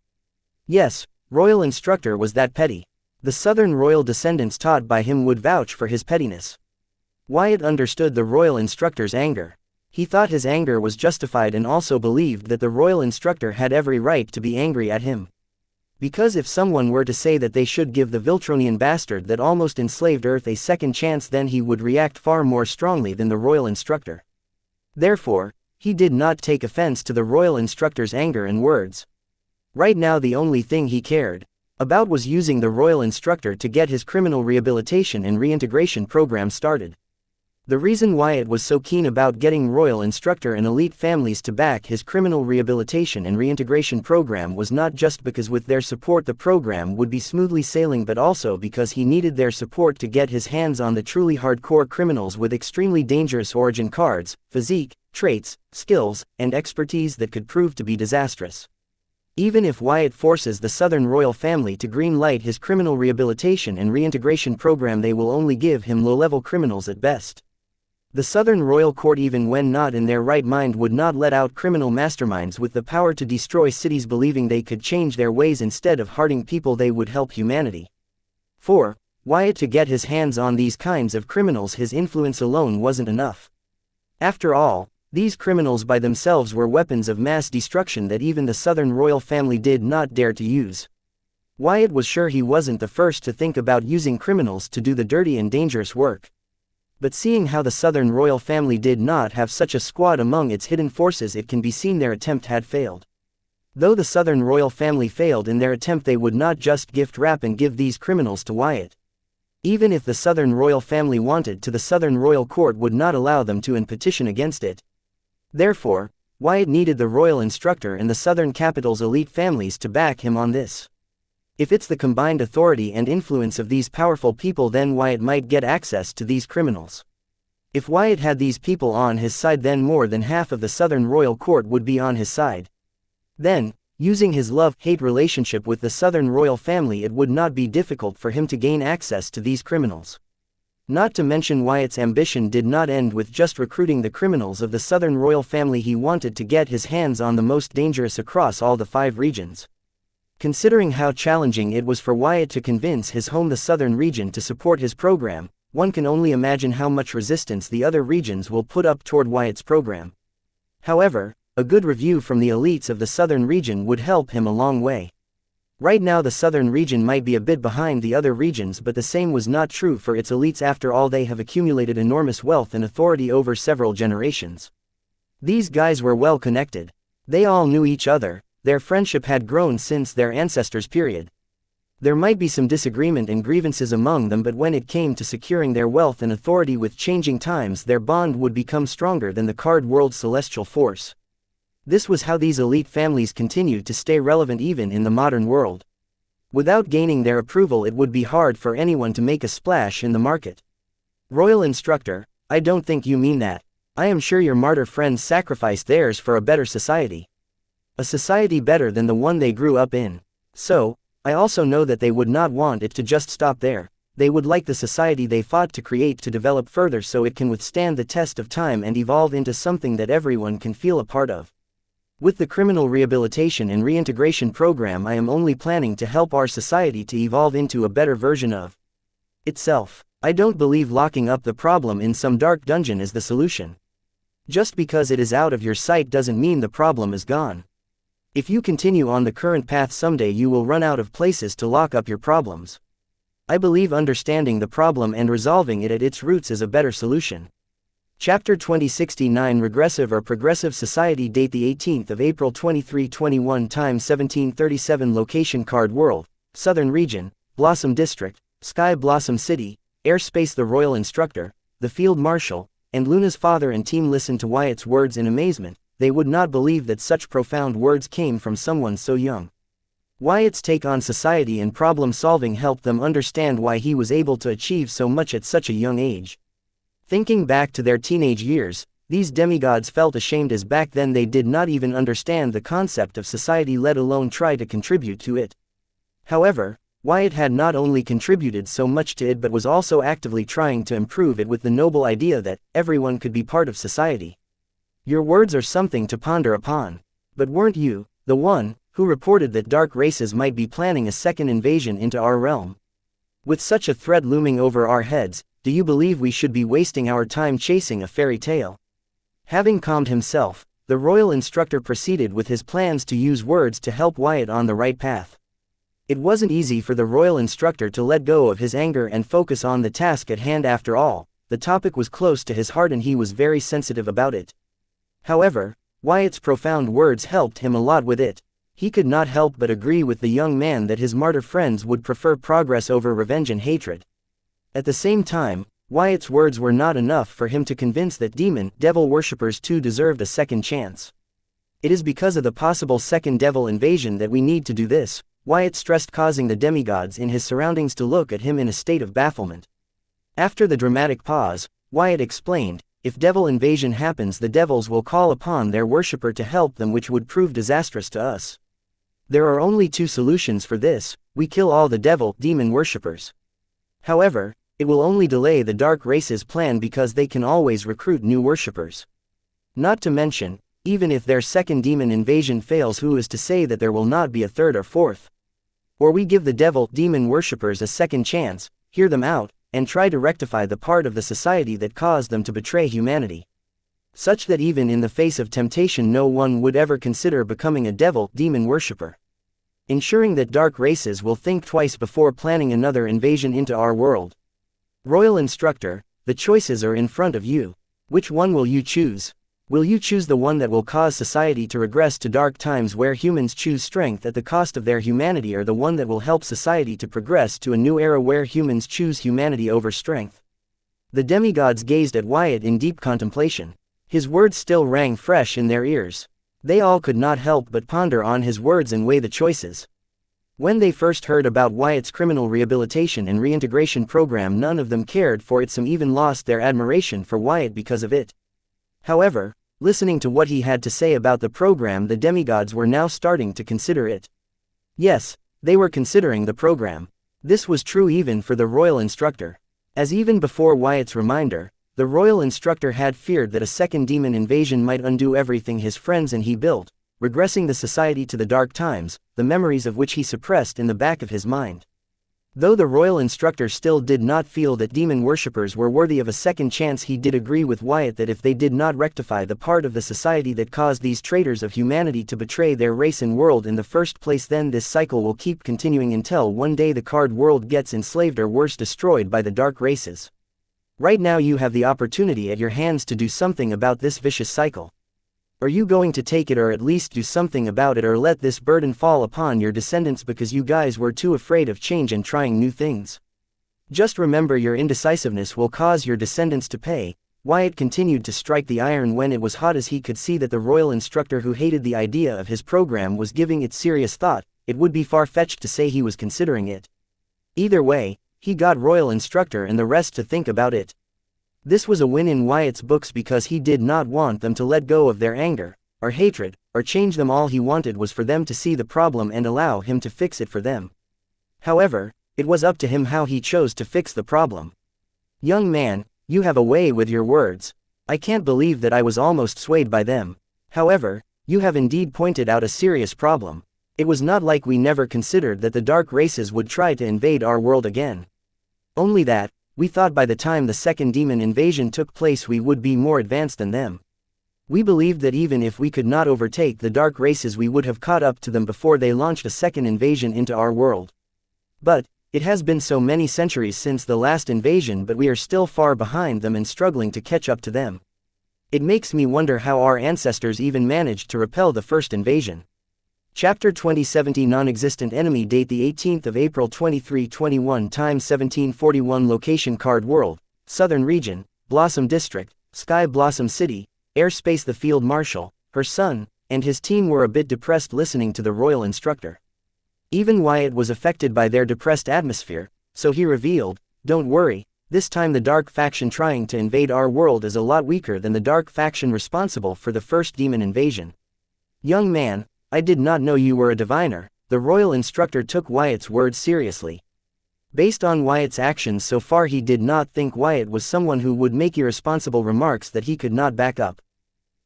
Yes, royal instructor was that petty. The southern royal descendants taught by him would vouch for his pettiness. Wyatt understood the royal instructor's anger. He thought his anger was justified and also believed that the royal instructor had every right to be angry at him. Because if someone were to say that they should give the Viltronian bastard that almost enslaved Earth a second chance, then he would react far more strongly than the royal instructor. Therefore, he did not take offense to the royal instructor's anger and words. Right now the only thing he cared about was using the royal instructor to get his criminal rehabilitation and reintegration program started. The reason Wyatt was so keen about getting royal instructor and elite families to back his criminal rehabilitation and reintegration program was not just because with their support the program would be smoothly sailing, but also because he needed their support to get his hands on the truly hardcore criminals with extremely dangerous origin cards, physique, traits, skills, and expertise that could prove to be disastrous. Even if Wyatt forces the Southern royal family to green-light his criminal rehabilitation and reintegration program, they will only give him low-level criminals at best. The Southern royal court, even when not in their right mind, would not let out criminal masterminds with the power to destroy cities, believing they could change their ways. Instead of hurting people, they would help humanity. For Wyatt to get his hands on these kinds of criminals, his influence alone wasn't enough. After all, these criminals by themselves were weapons of mass destruction that even the Southern royal family did not dare to use. Wyatt was sure he wasn't the first to think about using criminals to do the dirty and dangerous work. But seeing how the Southern royal family did not have such a squad among its hidden forces, it can be seen their attempt had failed. Though the Southern royal family failed in their attempt, they would not just gift wrap and give these criminals to Wyatt. Even if the Southern royal family wanted to, the Southern royal court would not allow them to and petition against it. Therefore, Wyatt needed the royal instructor and the Southern capital's elite families to back him on this. If it's the combined authority and influence of these powerful people, then Wyatt might get access to these criminals. If Wyatt had these people on his side, then more than half of the Southern royal court would be on his side. Then, using his love-hate relationship with the Southern royal family, it would not be difficult for him to gain access to these criminals. Not to mention, Wyatt's ambition did not end with just recruiting the criminals of the Southern royal family. He wanted to get his hands on the most dangerous across all the 5 regions. Considering how challenging it was for Wyatt to convince his home, the Southern region, to support his program, one can only imagine how much resistance the other regions will put up toward Wyatt's program. However, a good review from the elites of the Southern region would help him a long way. Right now the Southern region might be a bit behind the other regions, but the same was not true for its elites. After all, they have accumulated enormous wealth and authority over several generations. These guys were well connected. They all knew each other. Their friendship had grown since their ancestors' period. There might be some disagreement and grievances among them, but when it came to securing their wealth and authority with changing times, their bond would become stronger than the card world's celestial force. This was how these elite families continued to stay relevant even in the modern world. Without gaining their approval, it would be hard for anyone to make a splash in the market. Royal instructor, I don't think you mean that. I am sure your martyr friends sacrificed theirs for a better society. A society better than the one they grew up in. So, I also know that they would not want it to just stop there. They would like the society they fought to create to develop further so it can withstand the test of time and evolve into something that everyone can feel a part of. With the criminal rehabilitation and reintegration program, I am only planning to help our society to evolve into a better version of itself. I don't believe locking up the problem in some dark dungeon is the solution. Just because it is out of your sight doesn't mean the problem is gone. If you continue on the current path, someday you will run out of places to lock up your problems. I believe understanding the problem and resolving it at its roots is a better solution. Chapter 2069 Regressive or Progressive Society. Date the 18th of April 2321. Time 1737. Location Card World, Southern Region, Blossom District, Sky Blossom City. Airspace. The Royal Instructor, the Field Marshal, and Luna's father and team listened to Wyatt's words in amazement. They would not believe that such profound words came from someone so young. Wyatt's take on society and problem solving helped them understand why he was able to achieve so much at such a young age. Thinking back to their teenage years, these demigods felt ashamed, as back then they did not even understand the concept of society, let alone try to contribute to it. However, Wyatt had not only contributed so much to it but was also actively trying to improve it with the noble idea that everyone could be part of society. Your words are something to ponder upon. But weren't you the one who reported that dark races might be planning a second invasion into our realm? With such a threat looming over our heads, do you believe we should be wasting our time chasing a fairy tale? Having calmed himself, the royal instructor proceeded with his plans to use words to help Wyatt on the right path. It wasn't easy for the royal instructor to let go of his anger and focus on the task at hand. After all, the topic was close to his heart and he was very sensitive about it. However, Wyatt's profound words helped him a lot with it. He could not help but agree with the young man that his martyr friends would prefer progress over revenge and hatred. At the same time, Wyatt's words were not enough for him to convince that devil worshippers too deserved a second chance. It is because of the possible second devil invasion that we need to do this, Wyatt stressed, causing the demigods in his surroundings to look at him in a state of bafflement. After the dramatic pause, Wyatt explained, if devil invasion happens, the devils will call upon their worshipper to help them, which would prove disastrous to us. There are only 2 solutions for this: we kill all the demon worshippers. However, it will only delay the dark race's plan because they can always recruit new worshippers. Not to mention, even if their second demon invasion fails, who is to say that there will not be a third or fourth? Or we give the demon worshippers a second chance, hear them out, and try to rectify the part of the society that caused them to betray humanity. Such that even in the face of temptation no one would ever consider becoming a demon worshipper. Ensuring that dark races will think twice before planning another invasion into our world. Royal Instructor, the choices are in front of you. Which one will you choose? Will you choose the one that will cause society to regress to dark times where humans choose strength at the cost of their humanity, or the one that will help society to progress to a new era where humans choose humanity over strength? The demigods gazed at Wyatt in deep contemplation. His words still rang fresh in their ears. They all could not help but ponder on his words and weigh the choices. When they first heard about Wyatt's criminal rehabilitation and reintegration program, none of them cared for it, some even lost their admiration for Wyatt because of it. However, listening to what he had to say about the program, the demigods were now starting to consider it. Yes, they were considering the program. This was true even for the royal instructor. As even before Wyatt's reminder, the royal instructor had feared that a second demon invasion might undo everything his friends and he built, regressing the society to the dark times, the memories of which he suppressed in the back of his mind. Though the royal instructor still did not feel that demon worshippers were worthy of a second chance, he did agree with Wyatt that if they did not rectify the part of the society that caused these traitors of humanity to betray their race and world in the first place, then this cycle will keep continuing until one day the card world gets enslaved or worse, destroyed by the dark races. Right now you have the opportunity at your hands to do something about this vicious cycle. Are you going to take it, or at least do something about it, or let this burden fall upon your descendants because you guys were too afraid of change and trying new things? Just remember, your indecisiveness will cause your descendants to pay. Wyatt continued to strike the iron when it was hot, as he could see that the royal instructor, who hated the idea of his program, was giving it serious thought. It would be far-fetched to say he was considering it. Either way, he got royal instructor and the rest to think about it. This was a win in Wyatt's books because he did not want them to let go of their anger, or hatred, or change them. All he wanted was for them to see the problem and allow him to fix it for them. However, it was up to him how he chose to fix the problem. Young man, you have a way with your words. I can't believe that I was almost swayed by them. However, you have indeed pointed out a serious problem. It was not like we never considered that the dark races would try to invade our world again. Only that, we thought by the time the second demon invasion took place we would be more advanced than them. We believed that even if we could not overtake the dark races, we would have caught up to them before they launched a second invasion into our world. But, it has been so many centuries since the last invasion, but we are still far behind them and struggling to catch up to them. It makes me wonder how our ancestors even managed to repel the first invasion. Chapter 2070 Non-Existent Enemy. Date the 18th of April 2321. Time 1741. Location Card World, Southern Region, Blossom District, Sky Blossom City. Airspace. The Field Marshal, her son, and his team were a bit depressed listening to the royal instructor. Even Wyatt was affected by their depressed atmosphere, so he revealed, "Don't worry, this time the dark faction trying to invade our world is a lot weaker than the dark faction responsible for the first demon invasion." Young man, I did not know you were a diviner. The royal instructor took Wyatt's words seriously. Based on Wyatt's actions so far, he did not think Wyatt was someone who would make irresponsible remarks that he could not back up.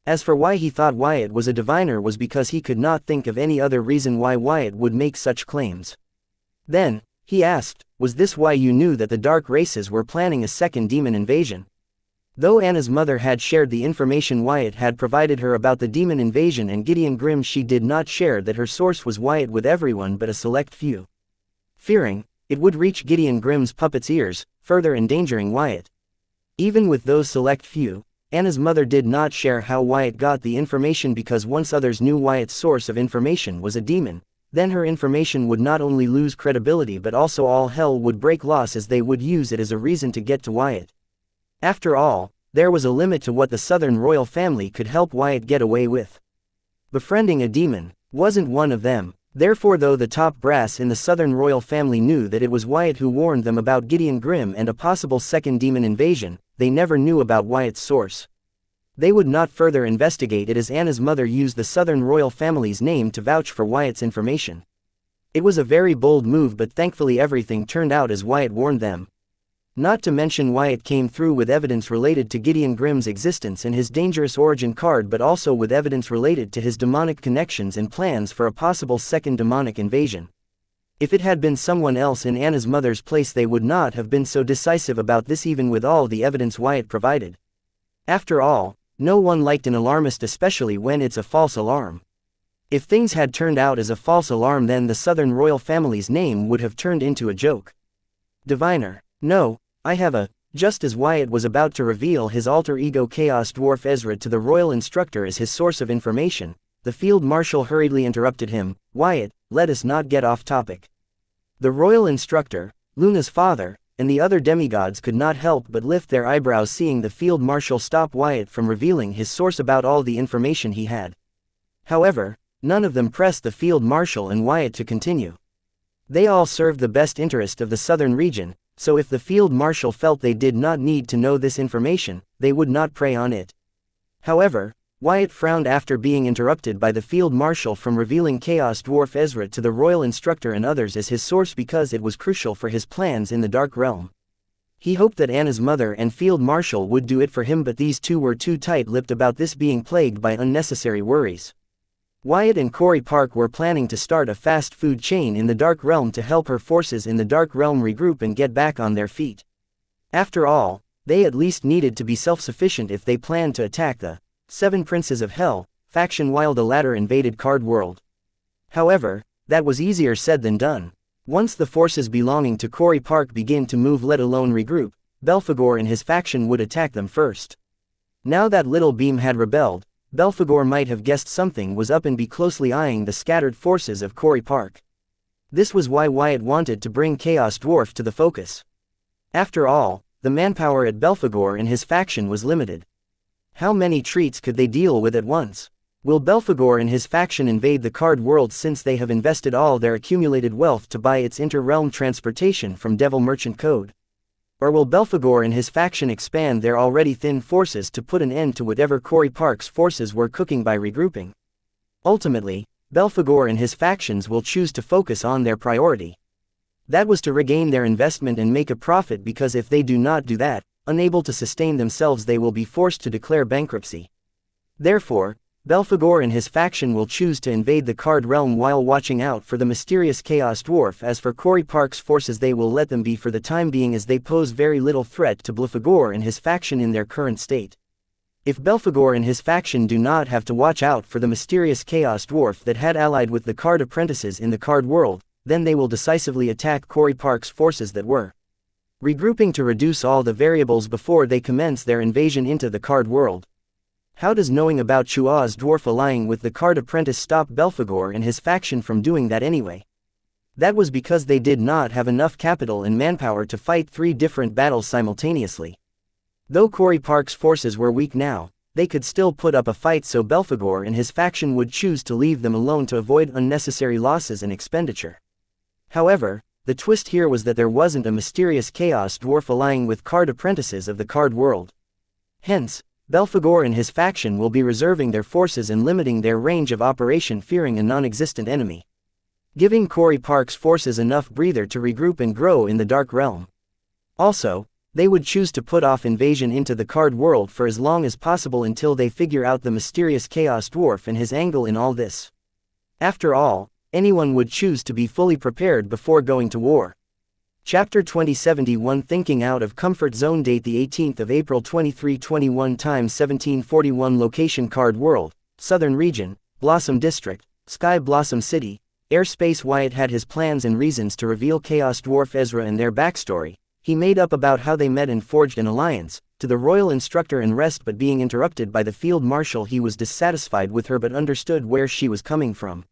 As for why he thought Wyatt was a diviner, was because he could not think of any other reason why Wyatt would make such claims. Then, he asked, "Was this why you knew that the dark races were planning a second demon invasion?" Though Anna's mother had shared the information Wyatt had provided her about the demon invasion and Gideon Grimm, she did not share that her source was Wyatt with everyone but a select few. Fearing it would reach Gideon Grimm's puppet's ears, further endangering Wyatt. Even with those select few, Anna's mother did not share how Wyatt got the information, because once others knew Wyatt's source of information was a demon, then her information would not only lose credibility but also all hell would break loose, as they would use it as a reason to get to Wyatt. After all, there was a limit to what the Southern royal family could help Wyatt get away with. Befriending a demon wasn't one of them. Therefore, though the top brass in the Southern royal family knew that it was Wyatt who warned them about Gideon Grimm and a possible second demon invasion, they never knew about Wyatt's source. They would not further investigate it, as Anna's mother used the Southern royal family's name to vouch for Wyatt's information. It was a very bold move, but thankfully everything turned out as Wyatt warned them. Not to mention, Wyatt came through with evidence related to Gideon Grimm's existence and his dangerous origin card, but also with evidence related to his demonic connections and plans for a possible second demonic invasion. If it had been someone else in Anna's mother's place, they would not have been so decisive about this, even with all the evidence Wyatt provided. After all, no one liked an alarmist, especially when it's a false alarm. If things had turned out as a false alarm, then the Southern royal family's name would have turned into a joke. Diviner. No, I have a Just as Wyatt was about to reveal his alter ego Chaos Dwarf Ezra to the royal instructor as his source of information, the field marshal hurriedly interrupted him. "Wyatt, let us not get off topic." The royal instructor, Luna's father, and the other demigods could not help but lift their eyebrows seeing the field marshal stop Wyatt from revealing his source about all the information he had. However, none of them pressed the field marshal and Wyatt to continue. They all served the best interest of the southern region, so if the field marshal felt they did not need to know this information, they would not prey on it. However, Wyatt frowned after being interrupted by the field marshal from revealing Chaos Dwarf Ezra to the royal instructor and others as his source because it was crucial for his plans in the Dark Realm. He hoped that Anna's mother and field marshal would do it for him, but these two were too tight-lipped about this, being plagued by unnecessary worries. Wyatt and Corey Park were planning to start a fast food chain in the Dark Realm to help her forces in the Dark Realm regroup and get back on their feet. After all, they at least needed to be self-sufficient if they planned to attack the Seven Princes of Hell faction while the latter invaded Card World. However, that was easier said than done. Once the forces belonging to Corey Park begin to move, let alone regroup, Belphegor and his faction would attack them first. Now that Little Beam had rebelled, Belphegor might have guessed something was up and be closely eyeing the scattered forces of Corey Park. This was why Wyatt wanted to bring Chaos Dwarf to the focus. After all, the manpower at Belphegor and his faction was limited. How many treats could they deal with at once? Will Belphegor and his faction invade the Card World since they have invested all their accumulated wealth to buy its inter-realm transportation from Devil Merchant Code? Or will Belphegor and his faction expand their already thin forces to put an end to whatever Corey Park's forces were cooking by regrouping? Ultimately, Belphegor and his factions will choose to focus on their priority. That was to regain their investment and make a profit, because if they do not do that, unable to sustain themselves, they will be forced to declare bankruptcy. Therefore, Belphegor and his faction will choose to invade the Card Realm while watching out for the mysterious Chaos Dwarf. As for Corey Park's forces, they will let them be for the time being, as they pose very little threat to Belphegor and his faction in their current state. If Belphegor and his faction do not have to watch out for the mysterious Chaos Dwarf that had allied with the Card Apprentices in the Card World, then they will decisively attack Corey Park's forces that were regrouping to reduce all the variables before they commence their invasion into the Card World. How does knowing about Chua's dwarf allying with the Card Apprentice stop Belphegor and his faction from doing that anyway? That was because they did not have enough capital and manpower to fight 3 different battles simultaneously. Though Corey Park's forces were weak now, they could still put up a fight, so Belphegor and his faction would choose to leave them alone to avoid unnecessary losses and expenditure. However, the twist here was that there wasn't a mysterious Chaos Dwarf allying with Card Apprentices of the Card World. Hence, Belphegor and his faction will be reserving their forces and limiting their range of operation, fearing a non-existent enemy, giving Corey Park's forces enough breather to regroup and grow in the Dark Realm. Also, they would choose to put off invasion into the Card World for as long as possible until they figure out the mysterious Chaos Dwarf and his angle in all this. After all, anyone would choose to be fully prepared before going to war. Chapter 2071 Thinking Out of Comfort Zone. Date the 18th of April 2321 time 1741 Location Card World, Southern Region, Blossom District, Sky Blossom City, Airspace. Wyatt had his plans and reasons to reveal Chaos Dwarf Ezra and their backstory. He made up about how they met and forged an alliance, to the royal instructor and rest, but being interrupted by the field marshal, he was dissatisfied with her but understood where she was coming from.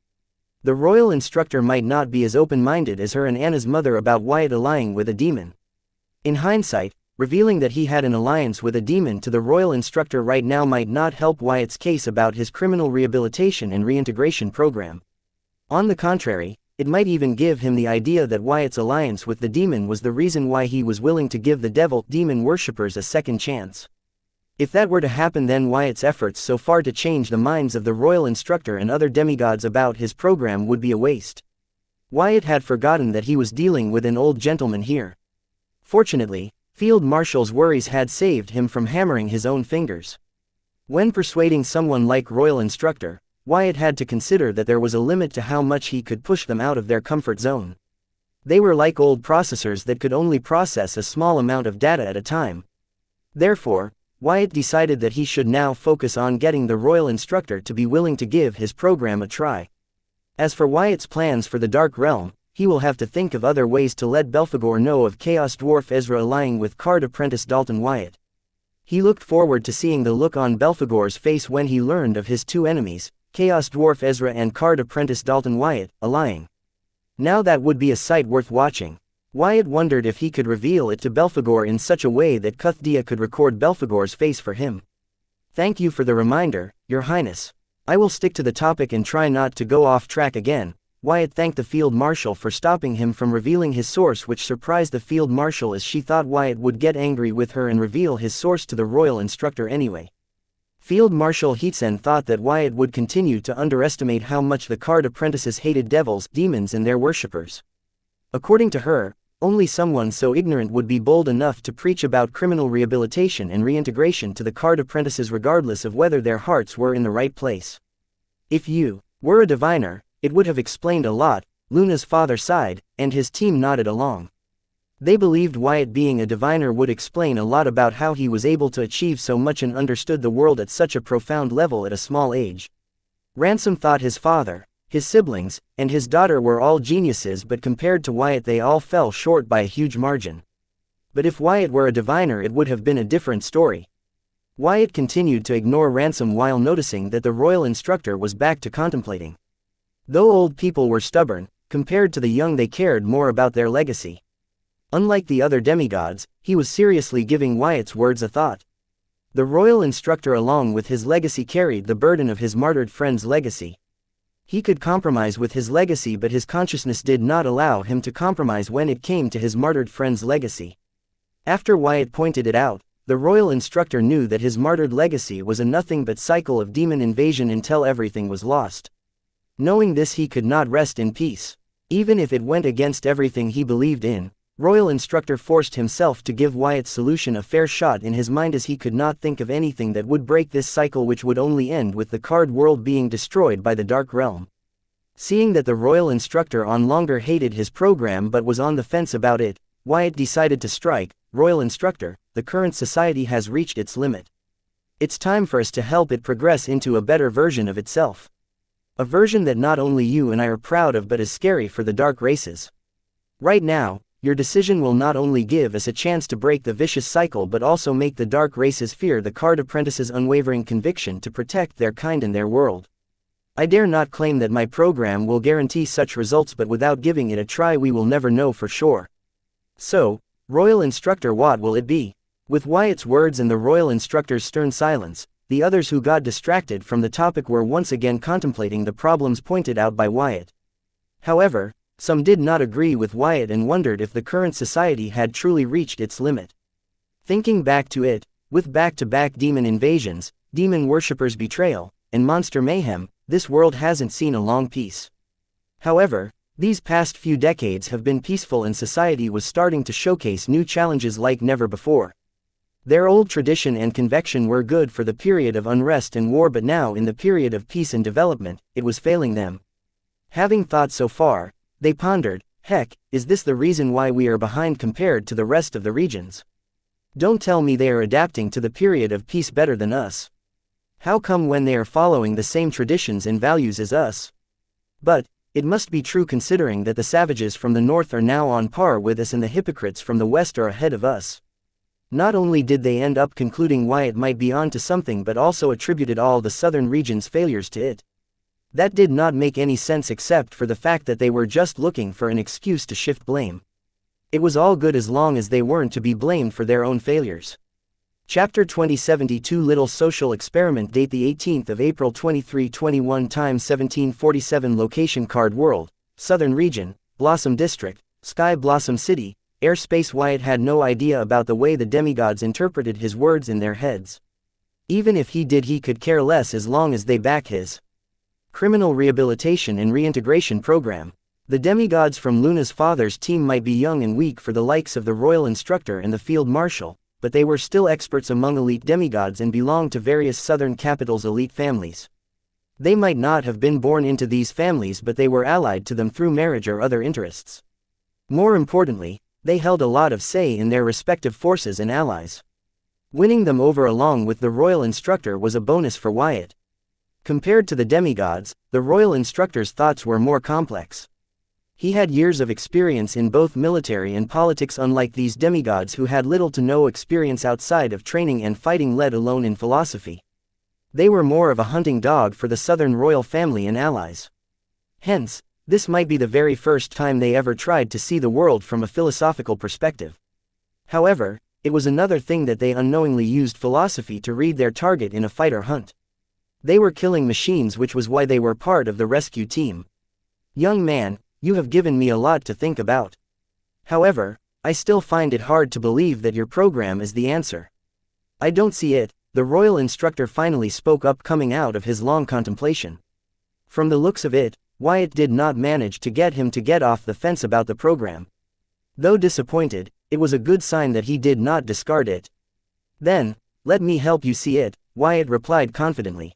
The royal instructor might not be as open-minded as her and Anna's mother about Wyatt allying with a demon. In hindsight, revealing that he had an alliance with a demon to the royal instructor right now might not help Wyatt's case about his criminal rehabilitation and reintegration program. On the contrary, it might even give him the idea that Wyatt's alliance with the demon was the reason why he was willing to give the demon worshippers a second chance. If that were to happen, then Wyatt's efforts so far to change the minds of the royal instructor and other demigods about his program would be a waste. Wyatt had forgotten that he was dealing with an old gentleman here. Fortunately, Field Marshal's worries had saved him from hammering his own fingers. When persuading someone like royal instructor, Wyatt had to consider that there was a limit to how much he could push them out of their comfort zone. They were like old processors that could only process a small amount of data at a time. Therefore, Wyatt decided that he should now focus on getting the royal instructor to be willing to give his program a try. As for Wyatt's plans for the Dark Realm, he will have to think of other ways to let Belphegor know of Chaos Dwarf Ezra allying with Card Apprentice Dalton Wyatt. He looked forward to seeing the look on Belphegor's face when he learned of his two enemies, Chaos Dwarf Ezra and Card Apprentice Dalton Wyatt, allying. Now that would be a sight worth watching. Wyatt wondered if he could reveal it to Belphegor in such a way that Cuthdia could record Belphegor's face for him. Thank you for the reminder, Your Highness. I will stick to the topic and try not to go off track again. Wyatt thanked the Field Marshal for stopping him from revealing his source, which surprised the Field Marshal as she thought Wyatt would get angry with her and reveal his source to the Royal Instructor anyway. Field Marshal Heatsen thought that Wyatt would continue to underestimate how much the Card Apprentices hated devils, demons and their worshippers. According to her, only someone so ignorant would be bold enough to preach about criminal rehabilitation and reintegration to the Card Apprentices regardless of whether their hearts were in the right place. If you were a diviner, it would have explained a lot, Luna's father sighed, and his team nodded along. They believed Wyatt being a diviner would explain a lot about how he was able to achieve so much and understood the world at such a profound level at a small age. Ransom thought his father, his siblings, and his daughter were all geniuses, but compared to Wyatt they all fell short by a huge margin. But if Wyatt were a diviner it would have been a different story. Wyatt continued to ignore Ransom while noticing that the Royal Instructor was back to contemplating. Though old people were stubborn, compared to the young they cared more about their legacy. Unlike the other demigods, he was seriously giving Wyatt's words a thought. The Royal Instructor along with his legacy carried the burden of his martyred friend's legacy. He could compromise with his legacy, but his consciousness did not allow him to compromise when it came to his martyred friend's legacy. After Wyatt pointed it out, the Royal Instructor knew that his martyred legacy was a nothing but cycle of demon invasion until everything was lost. Knowing this, he could not rest in peace. Even if it went against everything he believed in, Royal Instructor forced himself to give Wyatt's solution a fair shot in his mind, as he could not think of anything that would break this cycle, which would only end with the card world being destroyed by the Dark Realm. Seeing that the Royal Instructor on longer hated his program but was on the fence about it, Wyatt decided to strike. Royal Instructor, the current society has reached its limit. It's time for us to help it progress into a better version of itself. A version that not only you and I are proud of but is scary for the dark races. Right now, your decision will not only give us a chance to break the vicious cycle but also make the dark races fear the Card Apprentices' unwavering conviction to protect their kind and their world. I dare not claim that my program will guarantee such results, but without giving it a try we will never know for sure. So, Royal Instructor, what will it be? With Wyatt's words and the Royal Instructor's stern silence, the others who got distracted from the topic were once again contemplating the problems pointed out by Wyatt. However, some did not agree with Wyatt and wondered if the current society had truly reached its limit. Thinking back to it, with back-to-back demon invasions, demon worshippers' betrayal, and monster mayhem, this world hasn't seen a long peace. However, these past few decades have been peaceful and society was starting to showcase new challenges like never before. Their old tradition and convection were good for the period of unrest and war, but now in the period of peace and development, it was failing them. Having thought so far, they pondered, heck, is this the reason why we are behind compared to the rest of the regions? Don't tell me they are adapting to the period of peace better than us. How come when they are following the same traditions and values as us? But, it must be true considering that the savages from the north are now on par with us and the hypocrites from the west are ahead of us. Not only did they end up concluding Wyatt might be on to something, but also attributed all the southern region's failures to it. That did not make any sense except for the fact that they were just looking for an excuse to shift blame. It was all good as long as they weren't to be blamed for their own failures. Chapter 2072 Little Social Experiment. Date the 18th of April 2321 Time 1747 Location Card World, Southern Region, Blossom District, Sky Blossom City, Airspace. Wyatt had no idea about the way the demigods interpreted his words in their heads. Even if he did, he could care less as long as they back his criminal rehabilitation and reintegration program. The demigods from Luna's father's team might be young and weak for the likes of the Royal Instructor and the Field Marshal, but they were still experts among elite demigods and belonged to various southern capitals' elite families. They might not have been born into these families, but they were allied to them through marriage or other interests. More importantly, they held a lot of say in their respective forces and allies. Winning them over along with the Royal Instructor was a bonus for Wyatt. Compared to the demigods, the Royal Instructor's thoughts were more complex. He had years of experience in both military and politics, unlike these demigods who had little to no experience outside of training and fighting, let alone in philosophy. They were more of a hunting dog for the southern royal family and allies. Hence, this might be the very first time they ever tried to see the world from a philosophical perspective. However, it was another thing that they unknowingly used philosophy to read their target in a fight or hunt. They were killing machines, which was why they were part of the rescue team. Young man, you have given me a lot to think about. However, I still find it hard to believe that your program is the answer. I don't see it, the royal instructor finally spoke up, coming out of his long contemplation. From the looks of it, Wyatt did not manage to get him to get off the fence about the program. Though disappointed, it was a good sign that he did not discard it. Then, let me help you see it, Wyatt replied confidently.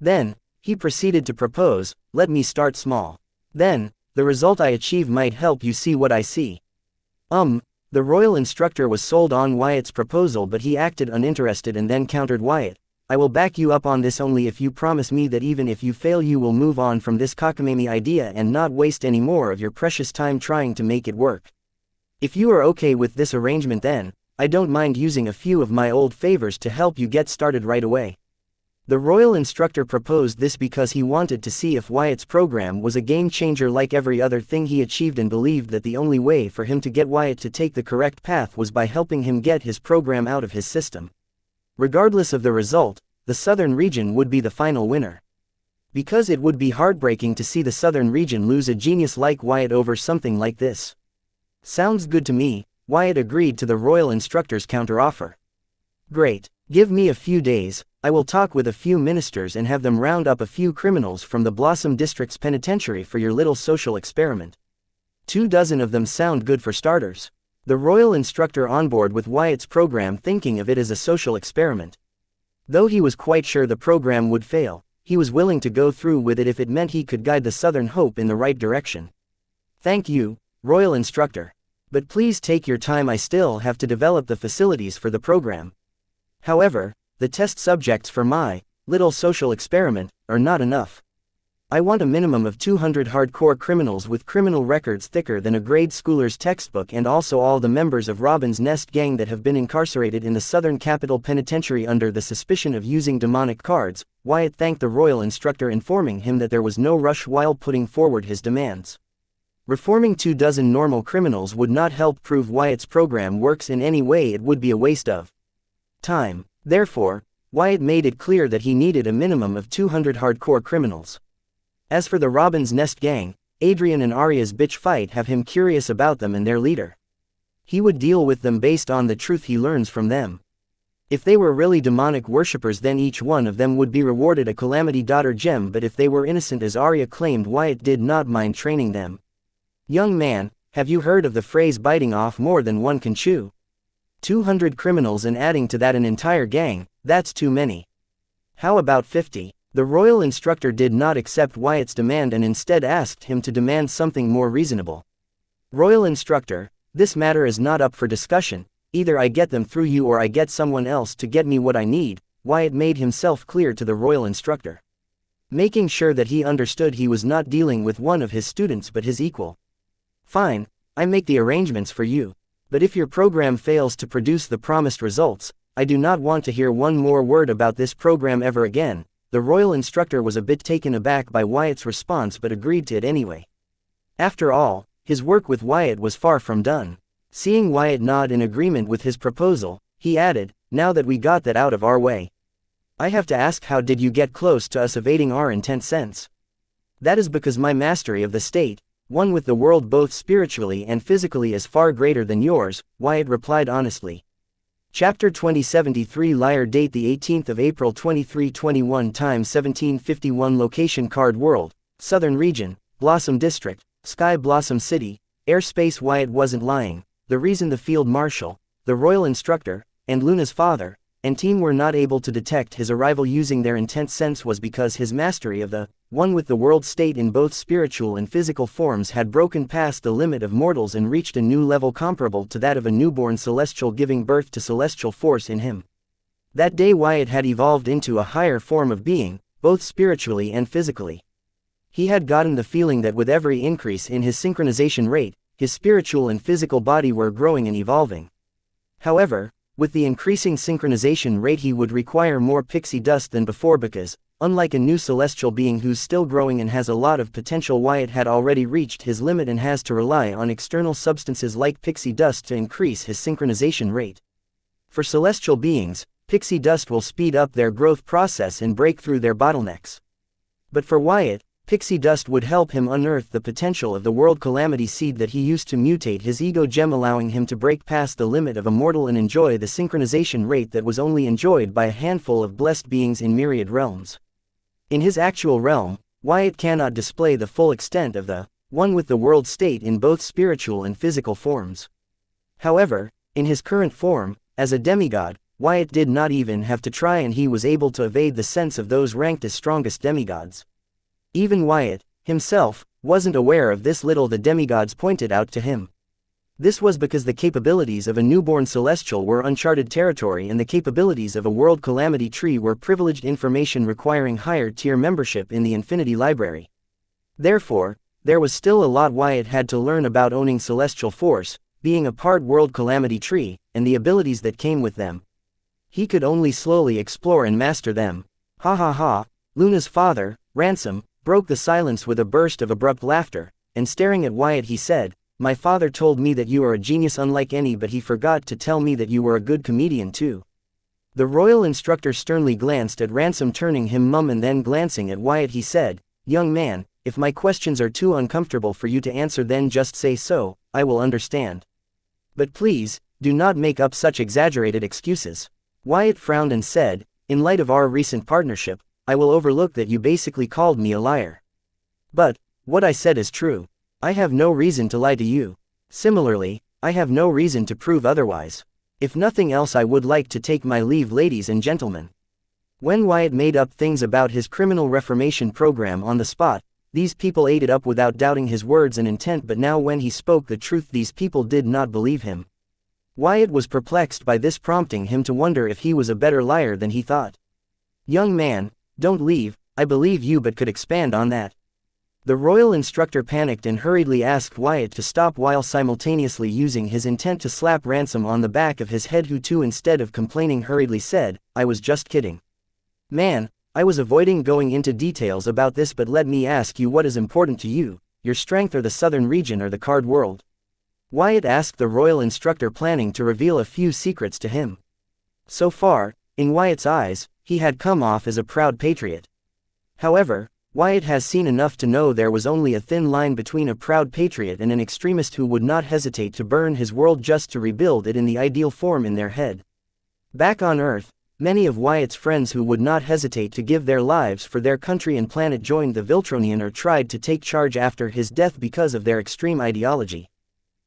Then, he proceeded to propose, let me start small. Then, the result I achieve might help you see what I see. The royal instructor was sold on Wyatt's proposal, but he acted uninterested and then countered Wyatt. I will back you up on this only if you promise me that even if you fail you will move on from this cockamamie idea and not waste any more of your precious time trying to make it work. If you are okay with this arrangement, then, I don't mind using a few of my old favors to help you get started right away. The royal instructor proposed this because he wanted to see if Wyatt's program was a game changer like every other thing he achieved, and believed that the only way for him to get Wyatt to take the correct path was by helping him get his program out of his system. Regardless of the result, the southern region would be the final winner. Because it would be heartbreaking to see the southern region lose a genius like Wyatt over something like this. Sounds good to me, Wyatt agreed to the royal instructor's counteroffer. Great. Give me a few days, I will talk with a few ministers and have them round up a few criminals from the Blossom District's penitentiary for your little social experiment. 24 of them sound good for starters. The royal instructor on board with Wyatt's program, thinking of it as a social experiment. Though he was quite sure the program would fail, he was willing to go through with it if it meant he could guide the Southern Hope in the right direction. Thank you, royal instructor. But please take your time, I still have to develop the facilities for the program. However, the test subjects for my little social experiment are not enough. I want a minimum of 200 hardcore criminals with criminal records thicker than a grade schooler's textbook, and also all the members of Robin's Nest gang that have been incarcerated in the Southern Capital Penitentiary under the suspicion of using demonic cards. Wyatt thanked the royal instructor, informing him that there was no rush while putting forward his demands. Reforming 24 normal criminals would not help prove Wyatt's program works in any way. It would be a waste of time. Therefore, Wyatt made it clear that he needed a minimum of 200 hardcore criminals. As for the Robin's Nest gang, Adrian and Arya's bitch fight have him curious about them and their leader. He would deal with them based on the truth he learns from them. If they were really demonic worshippers, then each one of them would be rewarded a Calamity Daughter gem, but if they were innocent as Arya claimed, Wyatt did not mind training them. Young man, have you heard of the phrase biting off more than one can chew? 200 criminals and adding to that an entire gang, that's too many. How about 50? The royal instructor did not accept Wyatt's demand and instead asked him to demand something more reasonable. Royal instructor, this matter is not up for discussion, either I get them through you or I get someone else to get me what I need. Wyatt made himself clear to the royal instructor, making sure that he understood he was not dealing with one of his students but his equal. Fine, I make the arrangements for you. But if your program fails to produce the promised results, I do not want to hear one more word about this program ever again. The royal instructor was a bit taken aback by Wyatt's response but agreed to it anyway. After all, his work with Wyatt was far from done. Seeing Wyatt nod in agreement with his proposal, he added, now that we got that out of our way, I have to ask, how did you get close to us evading our intense sense? That is because my mastery of the state, one with the world both spiritually and physically, is far greater than yours, Wyatt replied honestly. Chapter 2073 Liar Date the 18th of April 2321 Time 1751 Location Card World, Southern Region, Blossom District, Sky Blossom City, Airspace. Wyatt wasn't lying. The reason the field marshal, the royal instructor, and Luna's father and team were not able to detect his arrival using their intense sense was because his mastery of the one with the world state in both spiritual and physical forms had broken past the limit of mortals and reached a new level comparable to that of a newborn celestial, giving birth to celestial force in him. That day Wyatt had evolved into a higher form of being, both spiritually and physically. He had gotten the feeling that with every increase in his synchronization rate, his spiritual and physical body were growing and evolving. However, with the increasing synchronization rate he would require more pixie dust than before because, unlike a new celestial being who's still growing and has a lot of potential, Wyatt had already reached his limit and has to rely on external substances like pixie dust to increase his synchronization rate. For celestial beings, pixie dust will speed up their growth process and break through their bottlenecks. But for Wyatt, pixie dust would help him unearth the potential of the world calamity seed that he used to mutate his ego gem, allowing him to break past the limit of a mortal and enjoy the synchronization rate that was only enjoyed by a handful of blessed beings in myriad realms. In his actual realm, Wyatt cannot display the full extent of the one with the world state in both spiritual and physical forms. However, in his current form, as a demigod, Wyatt did not even have to try, and he was able to evade the sense of those ranked as strongest demigods. Even Wyatt, himself, wasn't aware of this little the demigods pointed out to him. This was because the capabilities of a newborn celestial were uncharted territory and the capabilities of a world calamity tree were privileged information requiring higher tier membership in the Infinity Library. Therefore, there was still a lot Wyatt had to learn about owning celestial force, being a part world calamity tree, and the abilities that came with them. He could only slowly explore and master them. Ha ha ha, Luna's father, Ransom, broke the silence with a burst of abrupt laughter, and staring at Wyatt he said, "My father told me that you are a genius unlike any, but he forgot to tell me that you were a good comedian too." The royal instructor sternly glanced at Ransom, turning him mum, and then glancing at Wyatt he said, "Young man, if my questions are too uncomfortable for you to answer, then just say so, I will understand. But please, do not make up such exaggerated excuses." Wyatt frowned and said, "In light of our recent partnership, I will overlook that you basically called me a liar. But, what I said is true. I have no reason to lie to you. Similarly, I have no reason to prove otherwise. If nothing else, I would like to take my leave, ladies and gentlemen." When Wyatt made up things about his criminal reformation program on the spot, these people ate it up without doubting his words and intent, but now when he spoke the truth, these people did not believe him. Wyatt was perplexed by this, prompting him to wonder if he was a better liar than he thought. "Young man, don't leave, I believe you, but could expand on that." The royal instructor panicked and hurriedly asked Wyatt to stop, while simultaneously using his intent to slap Ransom on the back of his head, who too, instead of complaining, hurriedly said, "I was just kidding. Man, I was avoiding going into details about this, but let me ask you, what is important to you, your strength or the southern region or the card world?" Wyatt asked the royal instructor, planning to reveal a few secrets to him. So far, in Wyatt's eyes, he had come off as a proud patriot. However, Wyatt has seen enough to know there was only a thin line between a proud patriot and an extremist who would not hesitate to burn his world just to rebuild it in the ideal form in their head. Back on Earth, many of Wyatt's friends who would not hesitate to give their lives for their country and planet joined the Viltronian or tried to take charge after his death because of their extreme ideology.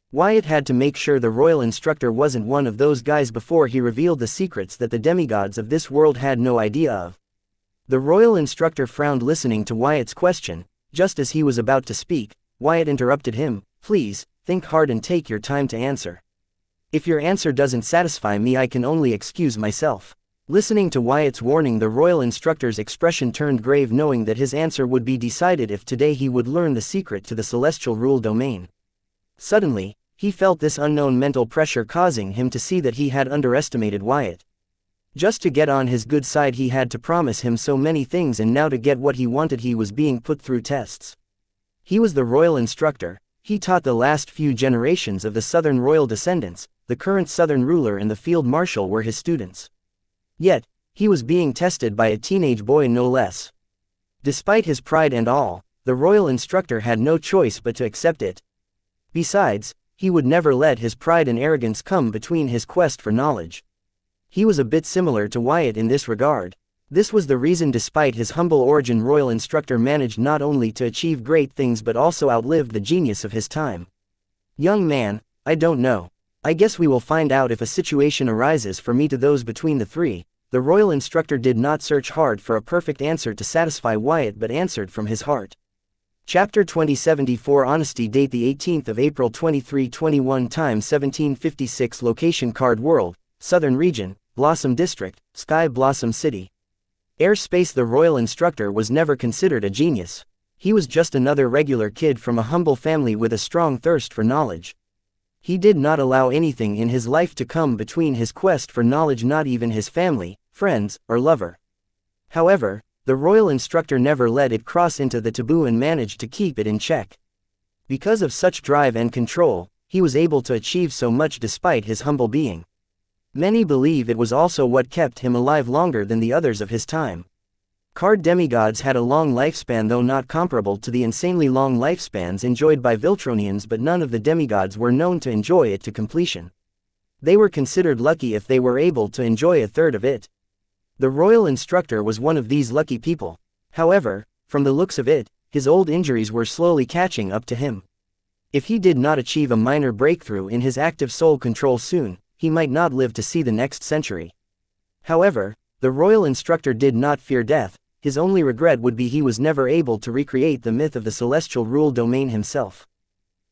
Wyatt had to make sure the royal instructor wasn't one of those guys before he revealed the secrets that the demigods of this world had no idea of. The royal instructor frowned, listening to Wyatt's question. Just as he was about to speak, Wyatt interrupted him, "Please, think hard and take your time to answer. If your answer doesn't satisfy me, I can only excuse myself." Listening to Wyatt's warning, the royal instructor's expression turned grave, knowing that his answer would be decided if today he would learn the secret to the celestial rule domain. Suddenly, he felt this unknown mental pressure causing him to see that he had underestimated Wyatt. Just to get on his good side, he had to promise him so many things, and now to get what he wanted, he was being put through tests. He was the royal instructor. He taught the last few generations of the southern royal descendants. The current southern ruler and the field marshal were his students. Yet, he was being tested by a teenage boy, no less. Despite his pride and all, the royal instructor had no choice but to accept it. Besides, he would never let his pride and arrogance come between his quest for knowledge. He was a bit similar to Wyatt in this regard. This was the reason, despite his humble origin, royal instructor managed not only to achieve great things but also outlived the genius of his time. "Young man, I don't know. I guess we will find out if a situation arises for me to those between the three." The royal instructor did not search hard for a perfect answer to satisfy Wyatt, but answered from his heart. Chapter 2074 Honesty. Date the 18th of April 2321. Time 1756. Location Card World, Southern Region, Blossom District, Sky Blossom City. Airspace. The royal instructor was never considered a genius. He was just another regular kid from a humble family with a strong thirst for knowledge. He did not allow anything in his life to come between his quest for knowledge, not even his family, friends, or lover. However, the royal instructor never let it cross into the taboo and managed to keep it in check. Because of such drive and control, he was able to achieve so much despite his humble being. Many believe it was also what kept him alive longer than the others of his time. Card demigods had a long lifespan, though not comparable to the insanely long lifespans enjoyed by Viltronians, but none of the demigods were known to enjoy it to completion. They were considered lucky if they were able to enjoy a third of it. The royal instructor was one of these lucky people. However, from the looks of it, his old injuries were slowly catching up to him. If he did not achieve a minor breakthrough in his active soul control soon, he might not live to see the next century. However, the royal instructor did not fear death. His only regret would be he was never able to recreate the myth of the celestial rule domain himself.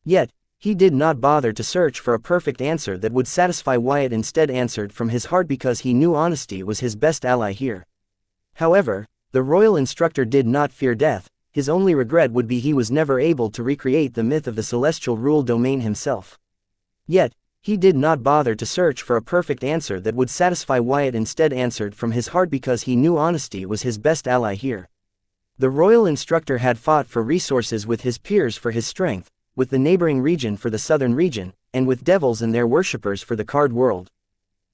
Yet, he did not bother to search for a perfect answer that would satisfy Wyatt, instead answered from his heart because he knew honesty was his best ally here. However, the royal instructor did not fear death. His only regret would be he was never able to recreate the myth of the celestial rule domain himself. Yet, he did not bother to search for a perfect answer that would satisfy Wyatt, instead answered from his heart because he knew honesty was his best ally here. The royal instructor had fought for resources with his peers for his strength, with the neighboring region for the southern region, and with devils and their worshippers for the card world.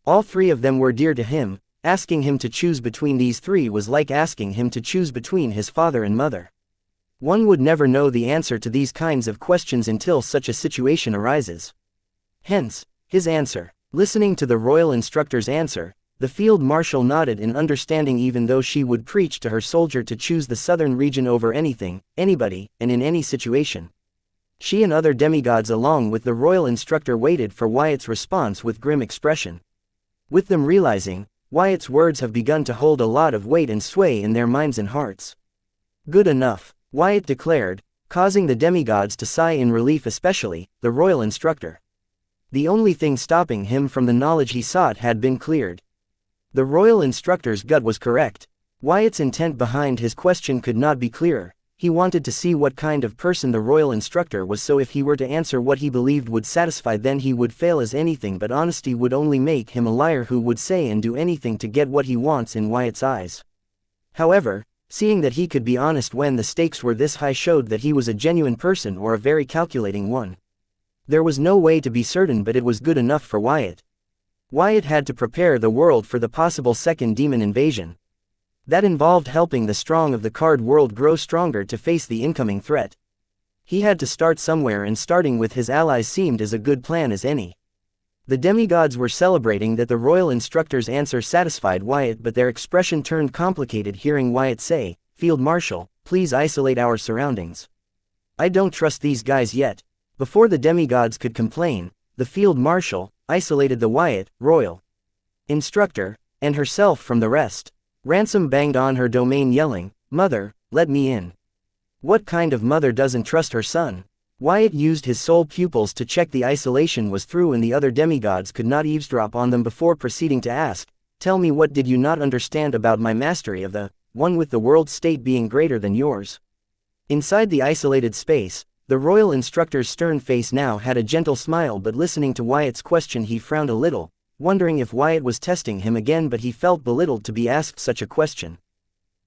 All three of them were dear to him. Asking him to choose between these three was like asking him to choose between his father and mother. One would never know the answer to these kinds of questions until such a situation arises. Hence, his answer. Listening to the royal instructor's answer, the field marshal nodded in understanding, even though she would preach to her soldier to choose the southern region over anything, anybody, and in any situation. She and other demigods along with the royal instructor waited for Wyatt's response with grim expression. With them realizing, Wyatt's words have begun to hold a lot of weight and sway in their minds and hearts. Good enough, Wyatt declared, causing the demigods to sigh in relief, especially the royal instructor. The only thing stopping him from the knowledge he sought had been cleared. The royal instructor's gut was correct. Wyatt's intent behind his question could not be clearer. He wanted to see what kind of person the royal instructor was, so if he were to answer what he believed would satisfy, then he would fail as anything but honesty would only make him a liar who would say and do anything to get what he wants in Wyatt's eyes. However, seeing that he could be honest when the stakes were this high showed that he was a genuine person or a very calculating one. There was no way to be certain, but it was good enough for Wyatt. Wyatt had to prepare the world for the possible second demon invasion. That involved helping the strong of the card world grow stronger to face the incoming threat. He had to start somewhere, and starting with his allies seemed as a good plan as any. The demigods were celebrating that the royal instructor's answer satisfied Wyatt, but their expression turned complicated hearing Wyatt say, "Field Marshal, please isolate our surroundings. I don't trust these guys yet." Before the demigods could complain, the Field Marshal isolated the Wyatt, royal instructor, and herself from the rest. Ransom banged on her domain yelling, "Mother, let me in." What kind of mother doesn't trust her son? Wyatt used his soul pupils to check the isolation was through and the other demigods could not eavesdrop on them before proceeding to ask, "Tell me, what did you not understand about my mastery of the one with the world state being greater than yours?" Inside the isolated space, the royal instructor's stern face now had a gentle smile, but listening to Wyatt's question he frowned a little, wondering if Wyatt was testing him again, but he felt belittled to be asked such a question.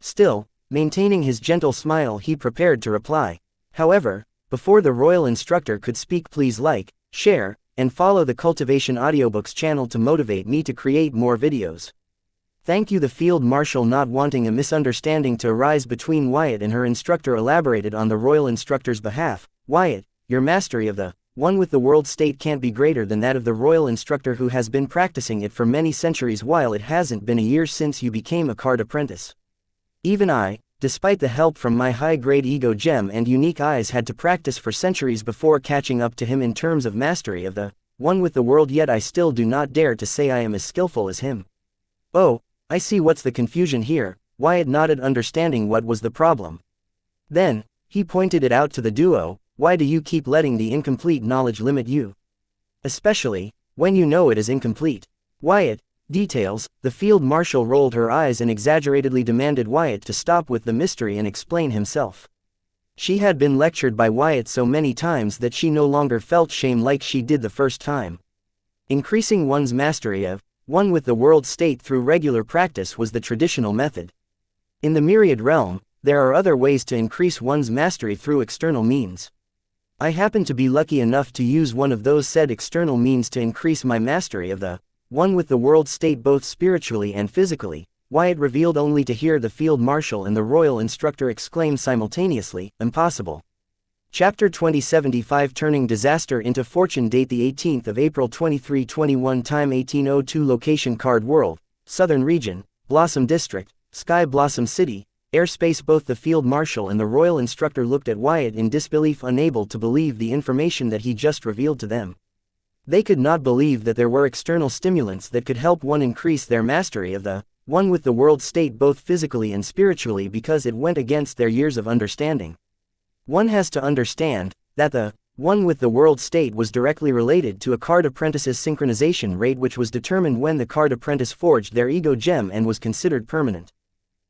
Still, maintaining his gentle smile, he prepared to reply. However, before the royal instructor could speak, "Please like, share, and follow the Cultivation Audiobooks channel to motivate me to create more videos. Thank you." The field marshal, not wanting a misunderstanding to arise between Wyatt and her instructor, elaborated on the royal instructor's behalf. "Wyatt, your mastery of the one with the world state can't be greater than that of the royal instructor who has been practicing it for many centuries, while it hasn't been a year since you became a card apprentice. Even I, despite the help from my high-grade ego gem and unique eyes, had to practice for centuries before catching up to him in terms of mastery of the one with the world, yet I still do not dare to say I am as skillful as him." "Oh, I see what's the confusion here." Wyatt nodded, understanding what was the problem. Then, he pointed it out to the duo. "Why do you keep letting the incomplete knowledge limit you? Especially when you know it is incomplete." "Wyatt, details." The field marshal rolled her eyes and exaggeratedly demanded Wyatt to stop with the mystery and explain himself. She had been lectured by Wyatt so many times that she no longer felt shame like she did the first time. Increasing one's mastery of one with the world state through regular practice was the traditional method. In the myriad realm, there are other ways to increase one's mastery through external means. I happen to be lucky enough to use one of those said external means to increase my mastery of the one with the world state both spiritually and physically, Wyatt revealed, only to hear the field marshal and the royal instructor exclaim simultaneously, "Impossible." Chapter 2075 Turning Disaster into Fortune. Date the 18th of April 2321. Time 1802. Location Card World, Southern Region, Blossom District, Sky Blossom City, Airspace. Both the field marshal and the royal instructor looked at Wyatt in disbelief, unable to believe the information that he just revealed to them. They could not believe that there were external stimulants that could help one increase their mastery of the one with the world state both physically and spiritually, because it went against their years of understanding. One has to understand that the one with the world state was directly related to a card apprentice's synchronization rate, which was determined when the card apprentice forged their ego gem and was considered permanent.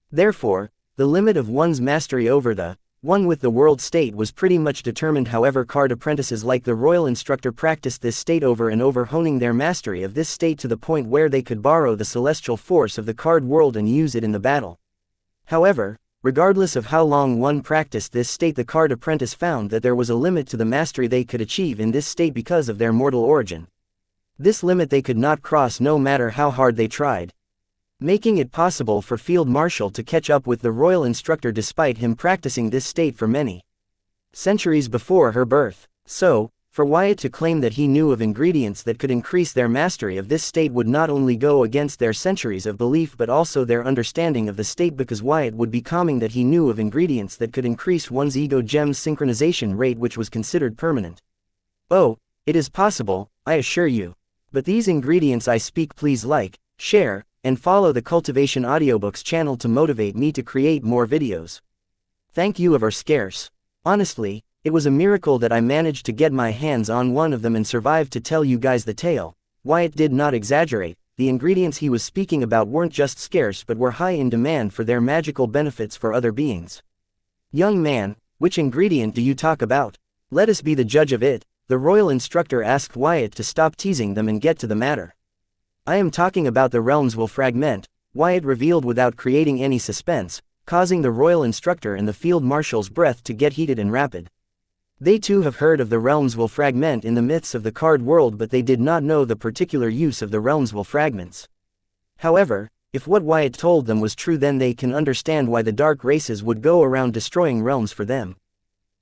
Therefore, the limit of one's mastery over the one with the world state was pretty much determined. However, card apprentices like the royal instructor practiced this state over and over, honing their mastery of this state to the point where they could borrow the celestial force of the card world and use it in the battle. However, regardless of how long one practiced this state, the card apprentice found that there was a limit to the mastery they could achieve in this state because of their mortal origin. This limit they could not cross no matter how hard they tried, making it possible for Field Marshal to catch up with the royal instructor despite him practicing this state for many centuries before her birth. So, for Wyatt to claim that he knew of ingredients that could increase their mastery of this state would not only go against their centuries of belief but also their understanding of the state, because Wyatt would be claiming that he knew of ingredients that could increase one's ego gem's synchronization rate, which was considered permanent. Oh, it is possible, I assure you. But these ingredients I speak, please like, share, and follow the Cultivation Audiobooks channel to motivate me to create more videos. Thank you are scarce. Honestly, it was a miracle that I managed to get my hands on one of them and survived to tell you guys the tale. Wyatt did not exaggerate. The ingredients he was speaking about weren't just scarce but were high in demand for their magical benefits for other beings. Young man, which ingredient do you talk about? Let us be the judge of it. The royal instructor asked Wyatt to stop teasing them and get to the matter. I am talking about the realms will fragment, Wyatt revealed without creating any suspense, causing the royal instructor and the field marshal's breath to get heated and rapid. They too have heard of the realms will fragment in the myths of the card world, but they did not know the particular use of the realms will fragments. However, if what Wyatt told them was true, then they can understand why the dark races would go around destroying realms for them.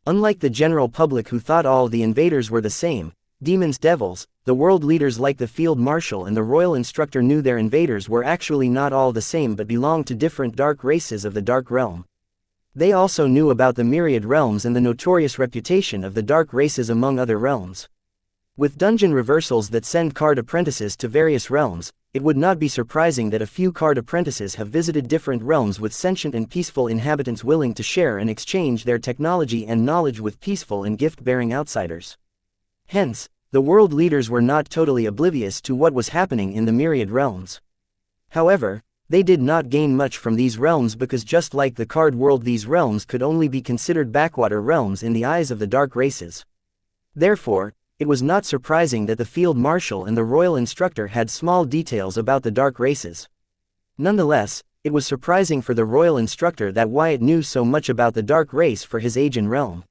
Unlike the general public who thought all the invaders were the same, demons, devils, the world leaders like the field marshal and the royal instructor knew their invaders were actually not all the same but belonged to different dark races of the dark realm. They also knew about the myriad realms and the notorious reputation of the dark races among other realms. With dungeon reversals that send card apprentices to various realms, it would not be surprising that a few card apprentices have visited different realms with sentient and peaceful inhabitants willing to share and exchange their technology and knowledge with peaceful and gift-bearing outsiders. Hence, the world leaders were not totally oblivious to what was happening in the myriad realms. However, they did not gain much from these realms because, just like the card world, these realms could only be considered backwater realms in the eyes of the dark races. Therefore, it was not surprising that the field marshal and the royal instructor had small details about the dark races. Nonetheless, it was surprising for the royal instructor that Wyatt knew so much about the dark race for his age and realm.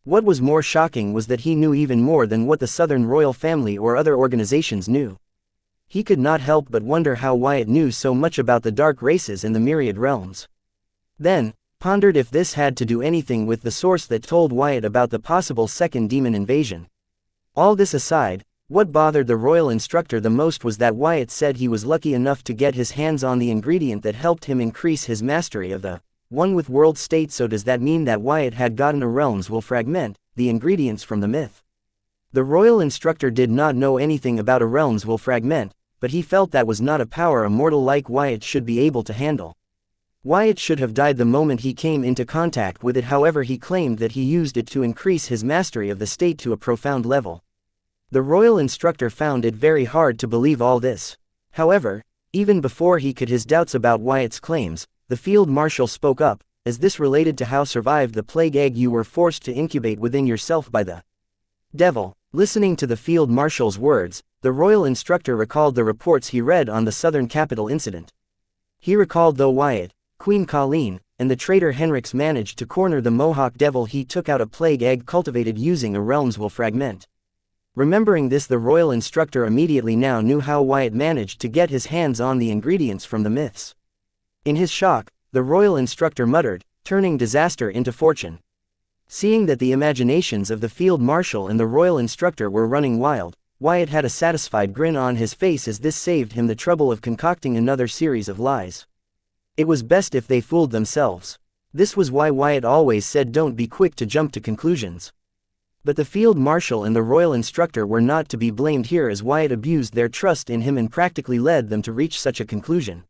What was more shocking was that he knew even more than what the Southern royal family or other organizations knew. He could not help but wonder how Wyatt knew so much about the dark races and the myriad realms. Then, pondered if this had to do anything with the source that told Wyatt about the possible second demon invasion. All this aside, what bothered the royal instructor the most was that Wyatt said he was lucky enough to get his hands on the ingredient that helped him increase his mastery of the one with world state. So does that mean that Wyatt had gotten a realms will fragment, the ingredients from the myth? The royal instructor did not know anything about a realms will fragment, but he felt that was not a power a mortal like Wyatt should be able to handle. Wyatt should have died the moment he came into contact with it. However, he claimed that he used it to increase his mastery of the state to a profound level. The royal instructor found it very hard to believe all this. However, even before he could his doubts about Wyatt's claims, the field marshal spoke up. as this related to how survived the plague egg you were forced to incubate within yourself by the devil. Listening to the field marshal's words, the royal instructor recalled the reports he read on the southern capital incident. He recalled though Wyatt, Queen Colleen, and the traitor Henrix managed to corner the Mohawk devil, he took out a plague egg cultivated using a realm's will fragment. Remembering this, the royal instructor immediately now knew how Wyatt managed to get his hands on the ingredients from the myths. In his shock, the royal instructor muttered, turning disaster into fortune. Seeing that the imaginations of the field marshal and the royal instructor were running wild, Wyatt had a satisfied grin on his face, as this saved him the trouble of concocting another series of lies. It was best if they fooled themselves. This was why Wyatt always said don't be quick to jump to conclusions. But the field marshal and the royal instructor were not to be blamed here, as Wyatt abused their trust in him and practically led them to reach such a conclusion.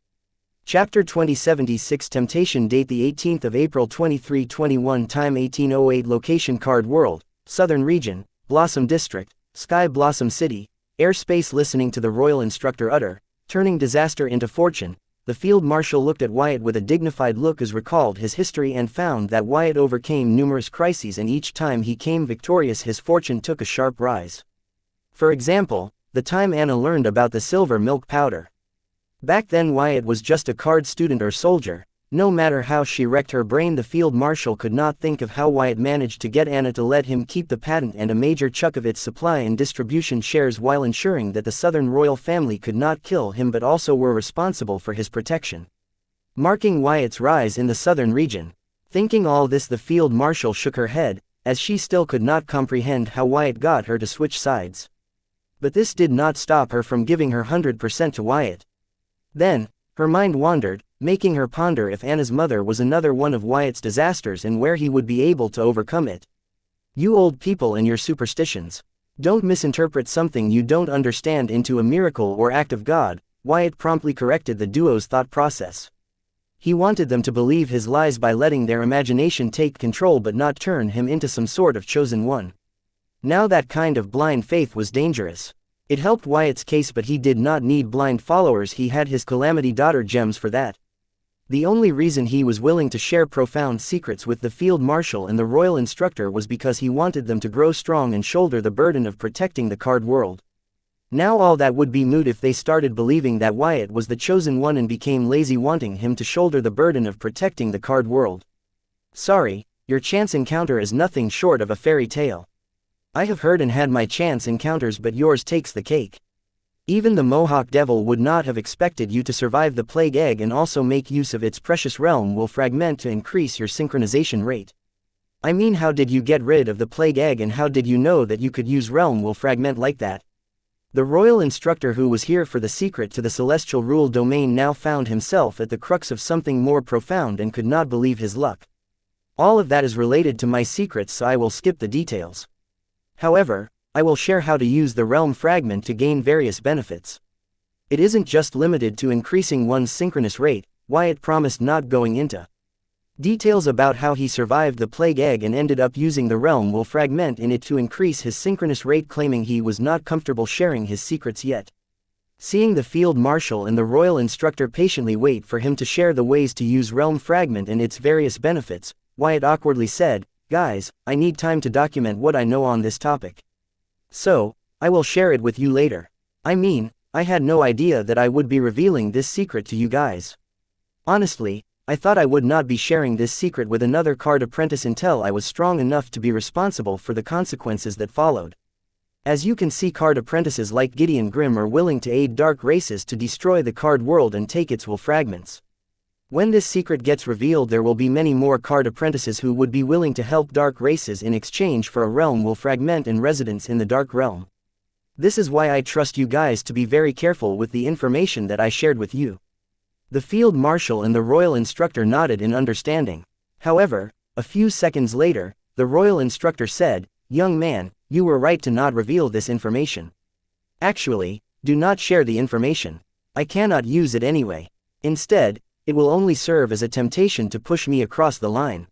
Chapter 2076 Temptation. Date the 18th of April 2321. Time 1808. Location Card World, Southern Region, Blossom District, Sky Blossom City. Airspace. Listening to the royal instructor utter, turning disaster into fortune, the field marshal looked at Wyatt with a dignified look, as recalled his history and found that Wyatt overcame numerous crises, and each time he came victorious his fortune took a sharp rise. For example, the time Anna learned about the silver milk powder. Back then Wyatt was just a card student or soldier. No matter how she wrecked her brain, the field marshal could not think of how Wyatt managed to get Anna to let him keep the patent and a major chunk of its supply and distribution shares, while ensuring that the southern royal family could not kill him but also were responsible for his protection. Marking Wyatt's rise in the southern region. Thinking all this, the field marshal shook her head, as she still could not comprehend how Wyatt got her to switch sides. But this did not stop her from giving her 100% to Wyatt. Then, her mind wandered, making her ponder if Anna's mother was another one of Wyatt's disasters and where he would be able to overcome it. You old people and your superstitions. Don't misinterpret something you don't understand into a miracle or act of God, Wyatt promptly corrected the duo's thought process. He wanted them to believe his lies by letting their imagination take control but not turn him into some sort of chosen one. Now that kind of blind faith was dangerous. It helped Wyatt's case, but he did not need blind followers. He had his Calamity Daughter gems for that. The only reason he was willing to share profound secrets with the field marshal and the royal instructor was because he wanted them to grow strong and shoulder the burden of protecting the card world. Now all that would be moot if they started believing that Wyatt was the chosen one and became lazy, wanting him to shoulder the burden of protecting the card world. Sorry, your chance encounter is nothing short of a fairy tale. I have heard and had my chance encounters, but yours takes the cake. Even the Mohawk devil would not have expected you to survive the plague egg and also make use of its precious realm will fragment to increase your synchronization rate. I mean, how did you get rid of the plague egg, and how did you know that you could use realm will fragment like that? The royal instructor, who was here for the secret to the celestial rule domain, now found himself at the crux of something more profound and could not believe his luck. All of that is related to my secrets, so I will skip the details. However, I will share how to use the realm fragment to gain various benefits. It isn't just limited to increasing one's synchronous rate. Wyatt promised not going into details about how he survived the plague egg and ended up using the realm will fragment in it to increase his synchronous rate, claiming he was not comfortable sharing his secrets yet. Seeing the field marshal and the royal instructor patiently wait for him to share the ways to use realm fragment and its various benefits, Wyatt awkwardly said, "Guys, I need time to document what I know on this topic. So, I will share it with you later. I mean, I had no idea that I would be revealing this secret to you guys. Honestly, I thought I would not be sharing this secret with another card apprentice until I was strong enough to be responsible for the consequences that followed. As you can see, card apprentices like Gideon Grimm are willing to aid dark races to destroy the card world and take its will fragments. When this secret gets revealed, there will be many more card apprentices who would be willing to help dark races in exchange for a realm will fragment and residence in the dark realm. This is why I trust you guys to be very careful with the information that I shared with you." The field marshal and the royal instructor nodded in understanding. However, a few seconds later, the royal instructor said, "Young man, you were right to not reveal this information. Actually, do not share the information. I cannot use it anyway. Instead, it will only serve as a temptation to push me across the line.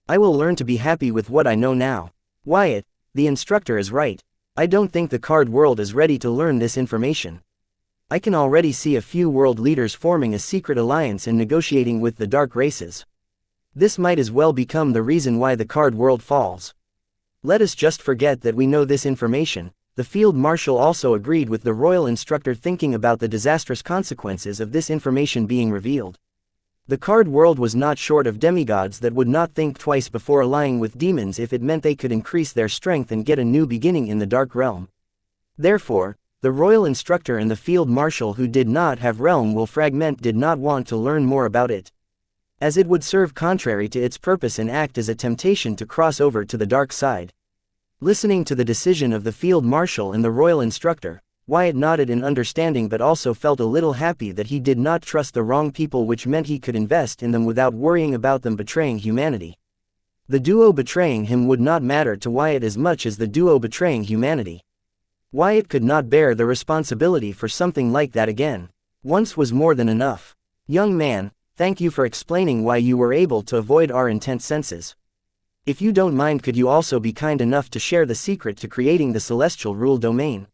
I will learn to be happy with what I know now." Wyatt, the instructor is right. I don't think the card world is ready to learn this information. I can already see a few world leaders forming a secret alliance and negotiating with the dark races. This might as well become the reason why the card world falls. Let us just forget that we know this information. The field marshal also agreed with the royal instructor, thinking about the disastrous consequences of this information being revealed. The card world was not short of demigods that would not think twice before allying with demons if it meant they could increase their strength and get a new beginning in the dark realm. Therefore, the royal instructor and the field marshal who did not have realm will fragment did not want to learn more about it, as it would serve contrary to its purpose and act as a temptation to cross over to the dark side. Listening to the decision of the field marshal and the royal instructor, Wyatt nodded in understanding but also felt a little happy that he did not trust the wrong people, which meant he could invest in them without worrying about them betraying humanity. The duo betraying him would not matter to Wyatt as much as the duo betraying humanity. Wyatt could not bear the responsibility for something like that again. Once was more than enough. Young man, thank you for explaining why you were able to avoid our intense senses. If you don't mind, could you also be kind enough to share the secret to creating the celestial rule domain?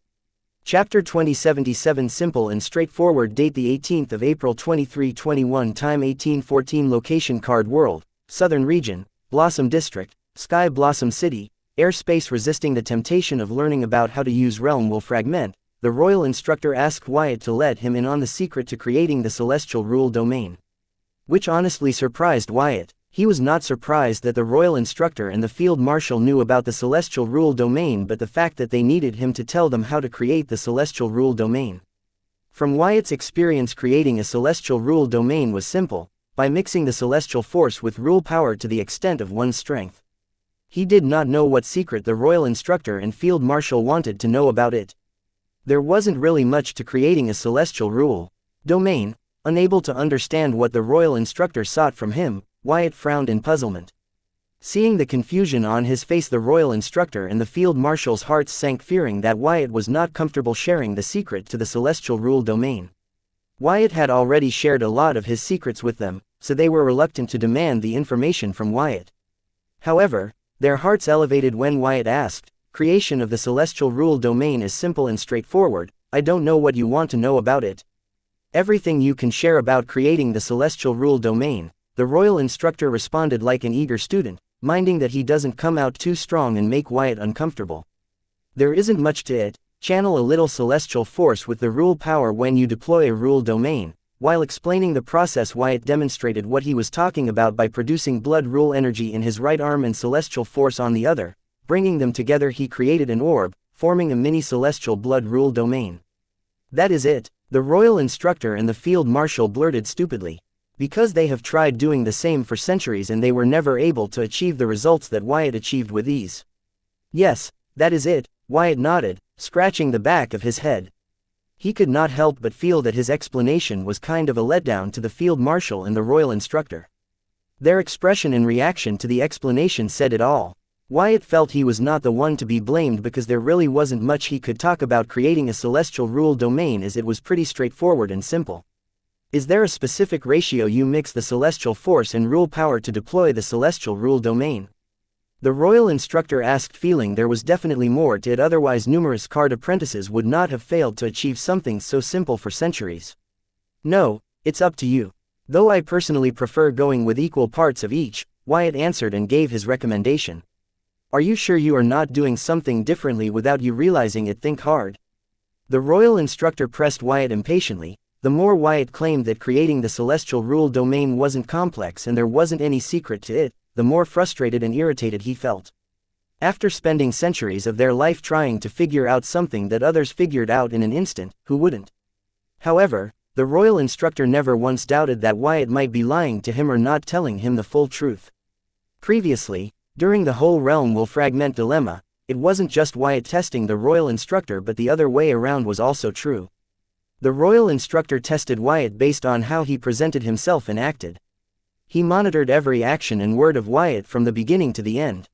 Chapter 2077 Simple and straightforward. Date the 18th of April 2321. Time 1814. Location Card World, Southern Region, Blossom District, Sky Blossom City. Airspace. Resisting the temptation of learning about how to use realm will fragment, the royal instructor asked Wyatt to let him in on the secret to creating the celestial rule domain, which honestly surprised Wyatt. He was not surprised that the royal instructor and the field marshal knew about the celestial rule domain, but the fact that they needed him to tell them how to create the celestial rule domain. From Wyatt's experience, creating a celestial rule domain was simple, by mixing the celestial force with rule power to the extent of one's strength. He did not know what secret the royal instructor and field marshal wanted to know about it. There wasn't really much to creating a celestial rule domain. Unable to understand what the royal instructor sought from him, Wyatt frowned in puzzlement. Seeing the confusion on his face, the royal instructor and the field marshal's hearts sank, fearing that Wyatt was not comfortable sharing the secret to the celestial rule domain. Wyatt had already shared a lot of his secrets with them, so they were reluctant to demand the information from Wyatt. However, their hearts elevated when Wyatt asked, "Creation of the celestial rule domain is simple and straightforward. I don't know what you want to know about it. Everything you can share about creating the celestial rule domain," the royal instructor responded like an eager student, minding that he doesn't come out too strong and make Wyatt uncomfortable. "There isn't much to it. Channel a little celestial force with the rule power when you deploy a rule domain." While explaining the process, Wyatt demonstrated what he was talking about by producing blood rule energy in his right arm and celestial force on the other. Bringing them together, he created an orb, forming a mini celestial blood rule domain. "That is it," the royal instructor and the field marshal blurted stupidly, because they have tried doing the same for centuries and they were never able to achieve the results that Wyatt achieved with ease. "Yes, that is it," Wyatt nodded, scratching the back of his head. He could not help but feel that his explanation was kind of a letdown to the field marshal and the royal instructor. Their expression in reaction to the explanation said it all. Wyatt felt he was not the one to be blamed because there really wasn't much he could talk about creating a celestial rule domain, as it was pretty straightforward and simple. "Is there a specific ratio you mix the celestial force and rule power to deploy the celestial rule domain?" the royal instructor asked, feeling there was definitely more to it, otherwise numerous card apprentices would not have failed to achieve something so simple for centuries. "No, it's up to you. Though I personally prefer going with equal parts of each," Wyatt answered and gave his recommendation. "Are you sure you are not doing something differently without you realizing it? Think hard." The royal instructor pressed Wyatt impatiently. The more Wyatt claimed that creating the celestial rule domain wasn't complex and there wasn't any secret to it, the more frustrated and irritated he felt. After spending centuries of their life trying to figure out something that others figured out in an instant, who wouldn't? However, the royal instructor never once doubted that Wyatt might be lying to him or not telling him the full truth. Previously, during the whole realm will fragment dilemma, it wasn't just Wyatt testing the royal instructor, but the other way around was also true. The royal instructor tested Wyatt based on how he presented himself and acted. He monitored every action and word of Wyatt from the beginning to the end.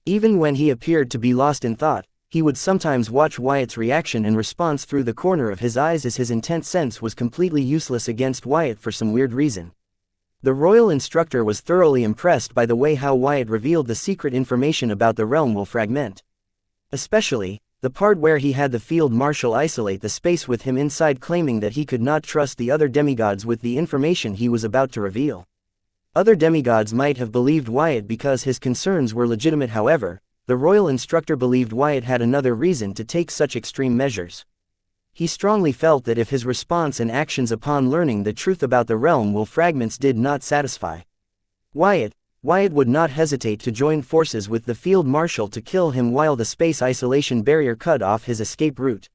Even when he appeared to be lost in thought, he would sometimes watch Wyatt's reaction and response through the corner of his eyes, as his intense sense was completely useless against Wyatt for some weird reason. The royal instructor was thoroughly impressed by the way how Wyatt revealed the secret information about the realm will fragment. Especially, the part where he had the field marshal isolate the space with him inside, claiming that he could not trust the other demigods with the information he was about to reveal. Other demigods might have believed Wyatt because his concerns were legitimate. However, the royal instructor believed Wyatt had another reason to take such extreme measures. He strongly felt that if his response and actions upon learning the truth about the realm will fragments did not satisfy Wyatt would not hesitate to join forces with the field marshal to kill him while the space isolation barrier cut off his escape route.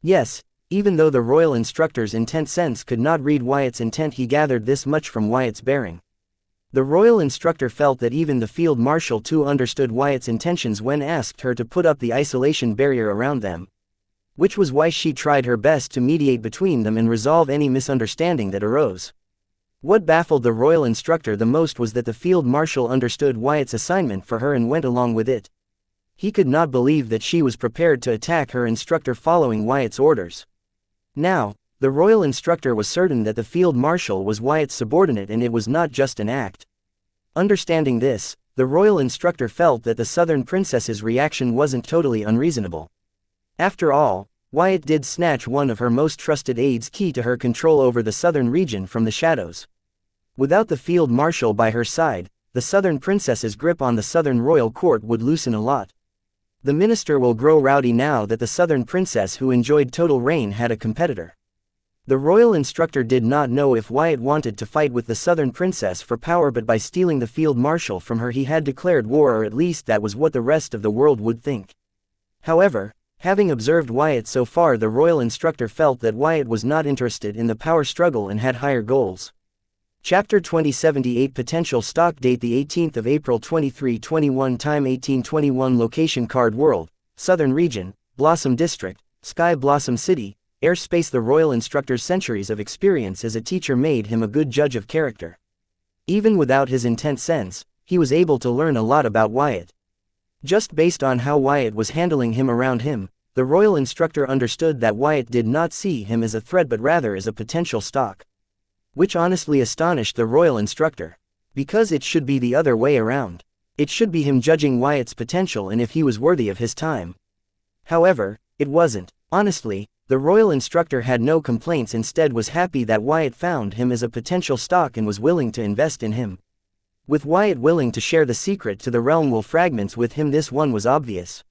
Yes, even though the royal instructor's intent sense could not read Wyatt's intent, he gathered this much from Wyatt's bearing. The royal instructor felt that even the field marshal too understood Wyatt's intentions when asked her to put up the isolation barrier around them, which was why she tried her best to mediate between them and resolve any misunderstanding that arose. What baffled the royal instructor the most was that the field marshal understood Wyatt's assignment for her and went along with it. He could not believe that she was prepared to attack her instructor following Wyatt's orders. Now, the royal instructor was certain that the field marshal was Wyatt's subordinate and it was not just an act. Understanding this, the royal instructor felt that the southern princess's reaction wasn't totally unreasonable. After all, Wyatt did snatch one of her most trusted aides, key to her control over the southern region, from the shadows. Without the field marshal by her side, the southern princess's grip on the southern royal court would loosen a lot. The minister will grow rowdy now that the southern princess who enjoyed total reign had a competitor. The royal instructor did not know if Wyatt wanted to fight with the southern princess for power, but by stealing the field marshal from her he had declared war, or at least that was what the rest of the world would think. However, having observed Wyatt so far, the royal instructor felt that Wyatt was not interested in the power struggle and had higher goals. Chapter 2078 Potential Stock Date the 18th of April 2321 Time 1821 Location Card World, Southern Region, Blossom District, Sky Blossom City, Airspace. The royal instructor's centuries of experience as a teacher made him a good judge of character. Even without his intense sense, he was able to learn a lot about Wyatt. Just based on how Wyatt was handling him around him, the royal instructor understood that Wyatt did not see him as a threat but rather as a potential stock. Which honestly astonished the royal instructor. Because it should be the other way around. It should be him judging Wyatt's potential and if he was worthy of his time. However, it wasn't. Honestly, the royal instructor had no complaints, instead was happy that Wyatt found him as a potential stock and was willing to invest in him. With Wyatt willing to share the secret to the realm will fragments with him, this one was obvious.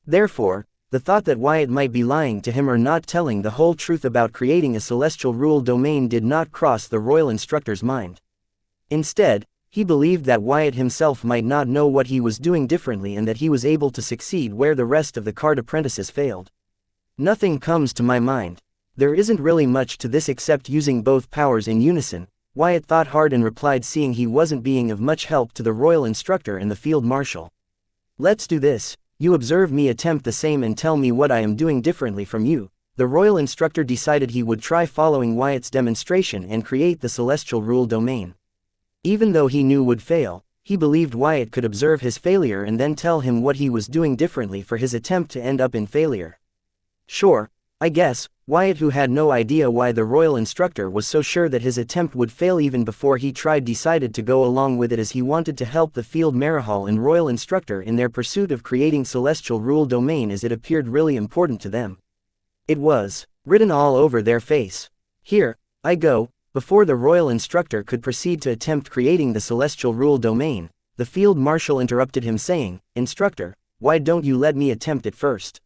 Therefore, the thought that Wyatt might be lying to him or not telling the whole truth about creating a celestial rule domain did not cross the royal instructor's mind. Instead, he believed that Wyatt himself might not know what he was doing differently and that he was able to succeed where the rest of the card apprentices failed. Nothing comes to my mind. There isn't really much to this except using both powers in unison, Wyatt thought hard and replied, seeing he wasn't being of much help to the royal instructor and the field marshal. Let's do this. You observe me attempt the same and tell me what I am doing differently from you. The royal instructor decided he would try following Wyatt's demonstration and create the celestial rule domain. Even though he knew would fail, he believed Wyatt could observe his failure and then tell him what he was doing differently for his attempt to end up in failure. Sure, I guess, Wyatt, who had no idea why the royal instructor was so sure that his attempt would fail even before he tried, decided to go along with it as he wanted to help the field marshal and royal instructor in their pursuit of creating celestial rule domain, as it appeared really important to them. It was written all over their face. Here I go. Before the royal instructor could proceed to attempt creating the celestial rule domain, the field marshal interrupted him, saying, "Instructor, why don't you let me attempt it first?"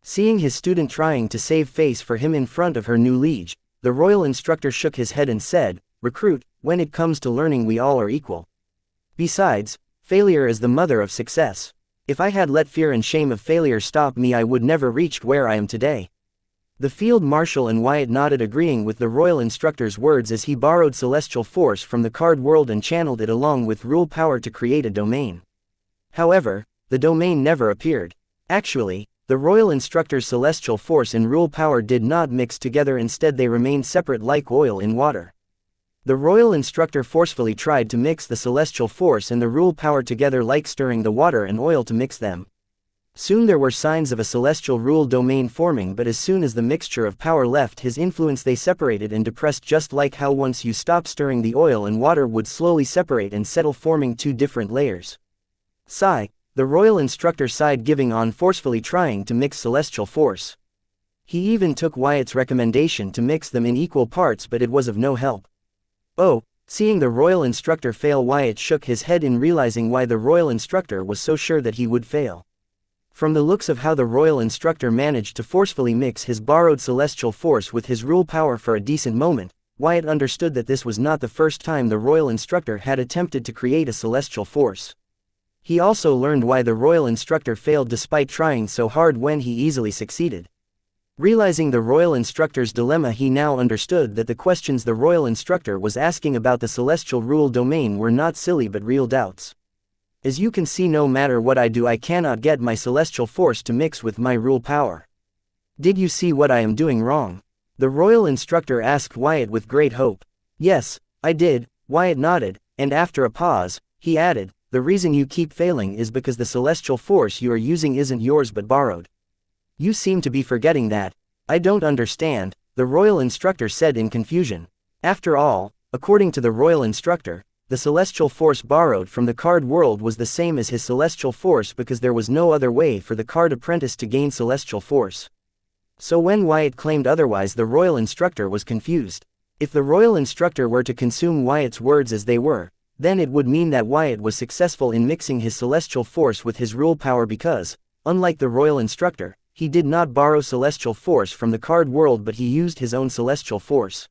Seeing his student trying to save face for him in front of her new liege, the royal instructor shook his head and said, "Recruit, when it comes to learning we all are equal. Besides, failure is the mother of success. If I had let fear and shame of failure stop me, I would never reached where I am today." The field marshal and Wyatt nodded, agreeing with the royal instructor's words as he borrowed celestial force from the card world and channeled it along with rule power to create a domain. However, the domain never appeared. Actually, the royal instructor's celestial force and rule power did not mix together, instead they remained separate like oil in water. The royal instructor forcefully tried to mix the celestial force and the rule power together, like stirring the water and oil to mix them. Soon there were signs of a celestial rule domain forming, but as soon as the mixture of power left his influence they separated and depressed, just like how once you stop stirring the oil and water would slowly separate and settle, forming two different layers. Sigh. The royal instructor sighed, giving on forcefully trying to mix celestial force. He even took Wyatt's recommendation to mix them in equal parts, but it was of no help. "Oh, Seeing the royal instructor fail, Wyatt shook his head in realizing why the royal instructor was so sure that he would fail. From the looks of how the royal instructor managed to forcefully mix his borrowed celestial force with his rule power for a decent moment, Wyatt understood that this was not the first time the royal instructor had attempted to create a celestial force. He also learned why the royal instructor failed despite trying so hard when he easily succeeded. Realizing the royal instructor's dilemma, he now understood that the questions the royal instructor was asking about the celestial rule domain were not silly but real doubts. As you can see, no matter what I do, I cannot get my celestial force to mix with my rule power. Did you see what I am doing wrong? The royal instructor asked Wyatt with great hope. Yes, I did, Wyatt nodded, and after a pause, he added, the reason you keep failing is because the celestial force you are using isn't yours but borrowed. You seem to be forgetting that. I don't understand, the royal instructor said in confusion. After all, according to the royal instructor, the celestial force borrowed from the card world was the same as his celestial force because there was no other way for the card apprentice to gain celestial force. So when Wyatt claimed otherwise, the royal instructor was confused. If the royal instructor were to consume Wyatt's words as they were, then it would mean that Wyatt was successful in mixing his celestial force with his rule power because, unlike the royal instructor, he did not borrow celestial force from the card world but he used his own celestial force.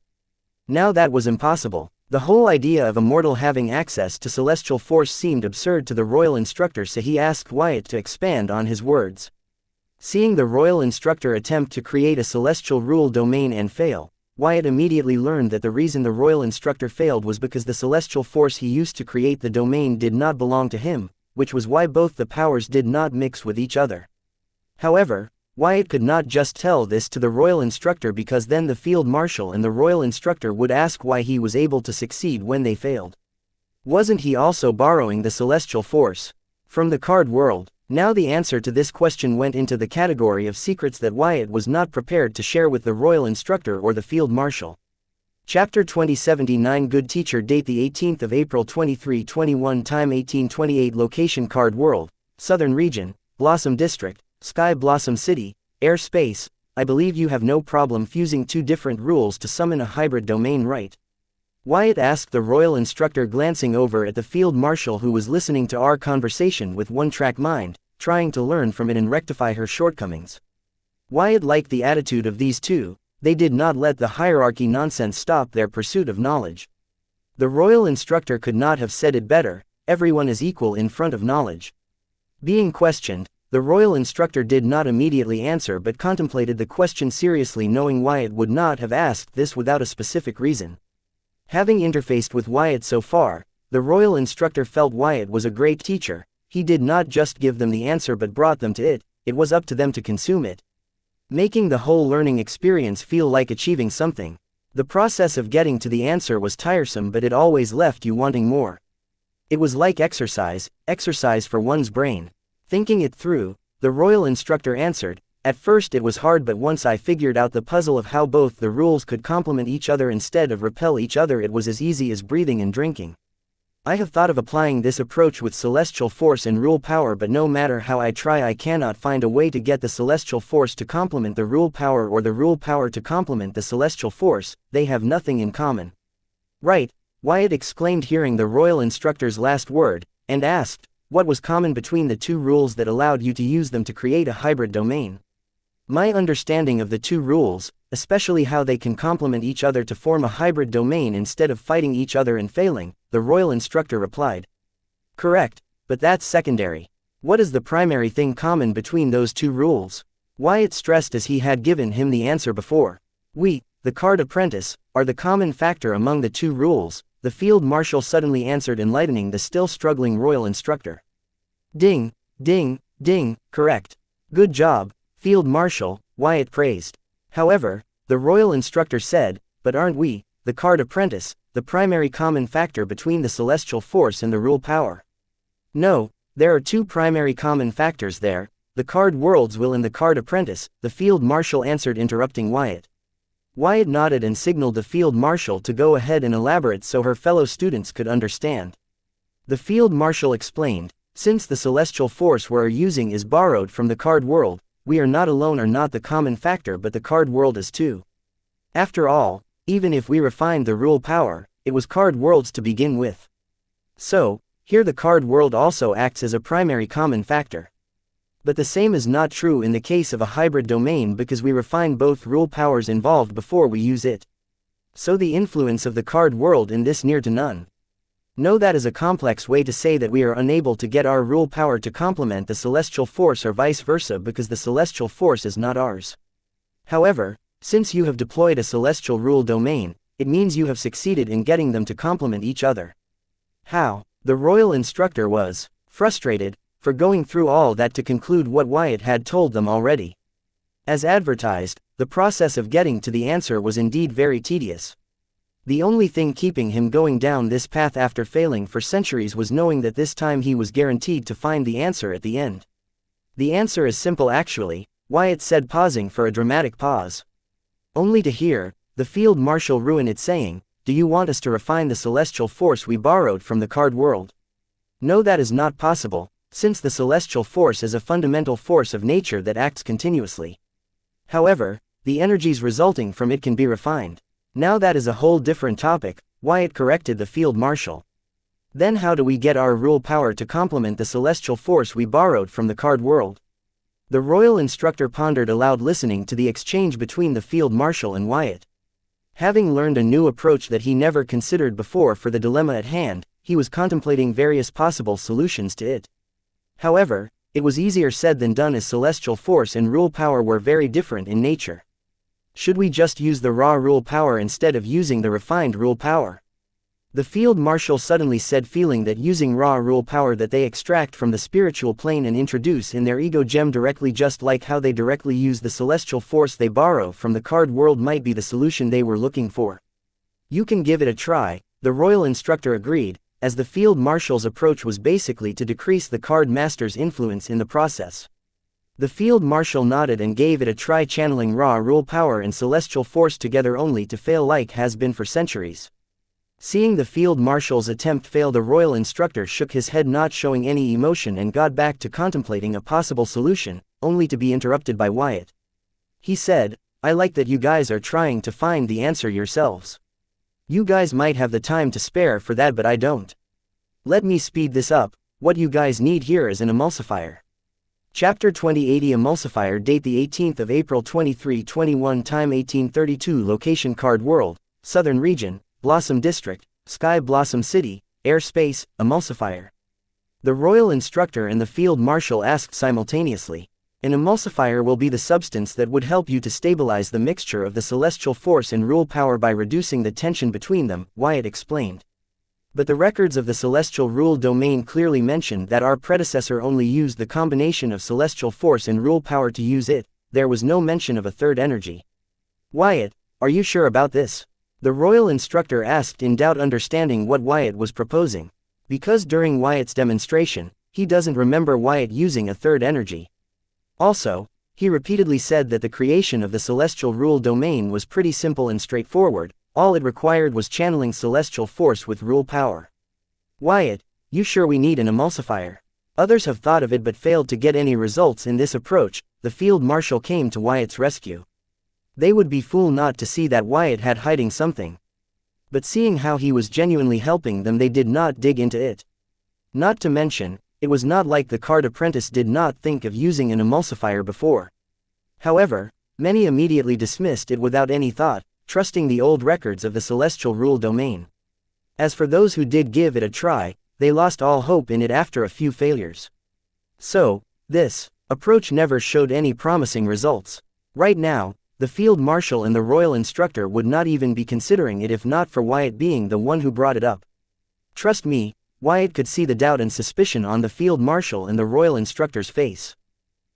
Now that was impossible. The whole idea of a mortal having access to celestial force seemed absurd to the royal instructor, so he asked Wyatt to expand on his words. Seeing the royal instructor attempt to create a celestial rule domain and fail, Wyatt immediately learned that the reason the royal instructor failed was because the celestial force he used to create the domain did not belong to him, which was why both the powers did not mix with each other. However, Wyatt could not just tell this to the royal instructor because then the field marshal and the royal instructor would ask why he was able to succeed when they failed. Wasn't he also borrowing the celestial force from the card world? Now the answer to this question went into the category of secrets that Wyatt was not prepared to share with the royal instructor or the field marshal. Chapter 2079 Good Teacher. Date the 18th of April 2321. Time 1828. Location Card World, Southern Region, Blossom District, Sky Blossom City, Air Space. I believe you have no problem fusing two different rules to summon a hybrid domain, right? Wyatt asked the royal instructor, glancing over at the field marshal who was listening to our conversation with one-track mind, trying to learn from it and rectify her shortcomings. Wyatt liked the attitude of these two. They did not let the hierarchy nonsense stop their pursuit of knowledge. The royal instructor could not have said it better. Everyone is equal in front of knowledge. Being questioned, the royal instructor did not immediately answer but contemplated the question seriously, knowing Wyatt would not have asked this without a specific reason. Having interfaced with Wyatt so far, the royal instructor felt Wyatt was a great teacher. He did not just give them the answer but brought them to it. It was up to them to consume it, making the whole learning experience feel like achieving something. The process of getting to the answer was tiresome, but it always left you wanting more. It was like exercise for one's brain. Thinking it through, the royal instructor answered, at first it was hard, but once I figured out the puzzle of how both the rules could complement each other instead of repel each other, it was as easy as breathing and drinking. I have thought of applying this approach with celestial force and rule power, but no matter how I try, I cannot find a way to get the celestial force to complement the rule power or the rule power to complement the celestial force. They have nothing in common. Right, Wyatt exclaimed, hearing the royal instructor's last word, and asked, what was common between the two rules that allowed you to use them to create a hybrid domain? My understanding of the two rules, especially how they can complement each other to form a hybrid domain instead of fighting each other and failing, the royal instructor replied. Correct, but that's secondary. What is the primary thing common between those two rules? Wyatt stressed as he had given him the answer before. We, the card apprentice, are the common factor among the two rules, the field marshal suddenly answered, enlightening the still struggling royal instructor. Ding, ding, ding, correct. Good job, Field Marshal, Wyatt praised. However, the royal instructor said, but aren't we, the card apprentice, the primary common factor between the celestial force and the rule power? No, there are two primary common factors there, the card world's will and the card apprentice, the field marshal answered, interrupting Wyatt. Wyatt nodded and signaled the field marshal to go ahead and elaborate so her fellow students could understand. The field marshal explained, since the celestial force we are using is borrowed from the card world, we are not alone, are not the common factor, but the card world is too. After all, even if we refined the rule power, it was card worlds to begin with. So, here the card world also acts as a primary common factor. But the same is not true in the case of a hybrid domain because we refine both rule powers involved before we use it. So the influence of the card world in this near to none. No, that is a complex way to say that we are unable to get our rule power to complement the celestial force or vice versa because the celestial force is not ours. However, since you have deployed a celestial rule domain, it means you have succeeded in getting them to complement each other. How? The royal instructor was frustrated for going through all that to conclude what Wyatt had told them already. As advertised, the process of getting to the answer was indeed very tedious. The only thing keeping him going down this path after failing for centuries was knowing that this time he was guaranteed to find the answer at the end. The answer is simple actually, Wyatt said, pausing for a dramatic pause. Only to hear the field marshal ruin it saying, "Do you want us to refine the celestial force we borrowed from the card world?" No, that is not possible, since the celestial force is a fundamental force of nature that acts continuously. However, the energies resulting from it can be refined. Now that is a whole different topic, Wyatt corrected the field marshal. Then how do we get our rule power to complement the celestial force we borrowed from the card world? The royal instructor pondered aloud, listening to the exchange between the field marshal and Wyatt. Having learned a new approach that he never considered before for the dilemma at hand, he was contemplating various possible solutions to it. However, it was easier said than done as celestial force and rule power were very different in nature. Should we just use the raw rule power instead of using the refined rule power? The field marshal suddenly said, feeling that using raw rule power that they extract from the spiritual plane and introduce in their ego gem directly, just like how they directly use the celestial force they borrow from the card world, might be the solution they were looking for. You can give it a try, the royal instructor agreed, as the field marshal's approach was basically to decrease the card master's influence in the process. The field marshal nodded and gave it a try, channeling raw rule power and celestial force together, only to fail like has been for centuries. Seeing the field marshal's attempt fail, the royal instructor shook his head, not showing any emotion, and got back to contemplating a possible solution, only to be interrupted by Wyatt. He said, "I like that you guys are trying to find the answer yourselves. You guys might have the time to spare for that, but I don't. Let me speed this up. What you guys need here is an emulsifier." Chapter 2080 Emulsifier. Date the 18th of April 2321. Time 1832. Location Card World, Southern Region, Blossom District, Sky Blossom City, Airspace, Emulsifier. The royal instructor and the field marshal asked simultaneously. An emulsifier will be the substance that would help you to stabilize the mixture of the celestial force and rule power by reducing the tension between them, Wyatt explained. But the records of the celestial rule domain clearly mentioned that our predecessor only used the combination of celestial force and rule power to use it. There was no mention of a third energy. Wyatt, are you sure about this? The royal instructor asked, in doubt, understanding what Wyatt was proposing. Because during Wyatt's demonstration, he doesn't remember Wyatt using a third energy. Also, he repeatedly said that the creation of the celestial rule domain was pretty simple and straightforward. All it required was channeling celestial force with rule power. Wyatt, you sure we need an emulsifier? Others have thought of it but failed to get any results in this approach. The field marshal came to Wyatt's rescue. They would be fool not to see that Wyatt had hiding something. But seeing how he was genuinely helping them, they did not dig into it. Not to mention, it was not like the card apprentice did not think of using an emulsifier before. However, many immediately dismissed it without any thought, trusting the old records of the celestial rule domain. As for those who did give it a try, they lost all hope in it after a few failures. So, this approach never showed any promising results. Right now, the field marshal and the royal instructor would not even be considering it if not for Wyatt being the one who brought it up. Trust me, Wyatt could see the doubt and suspicion on the field marshal and the royal instructor's face.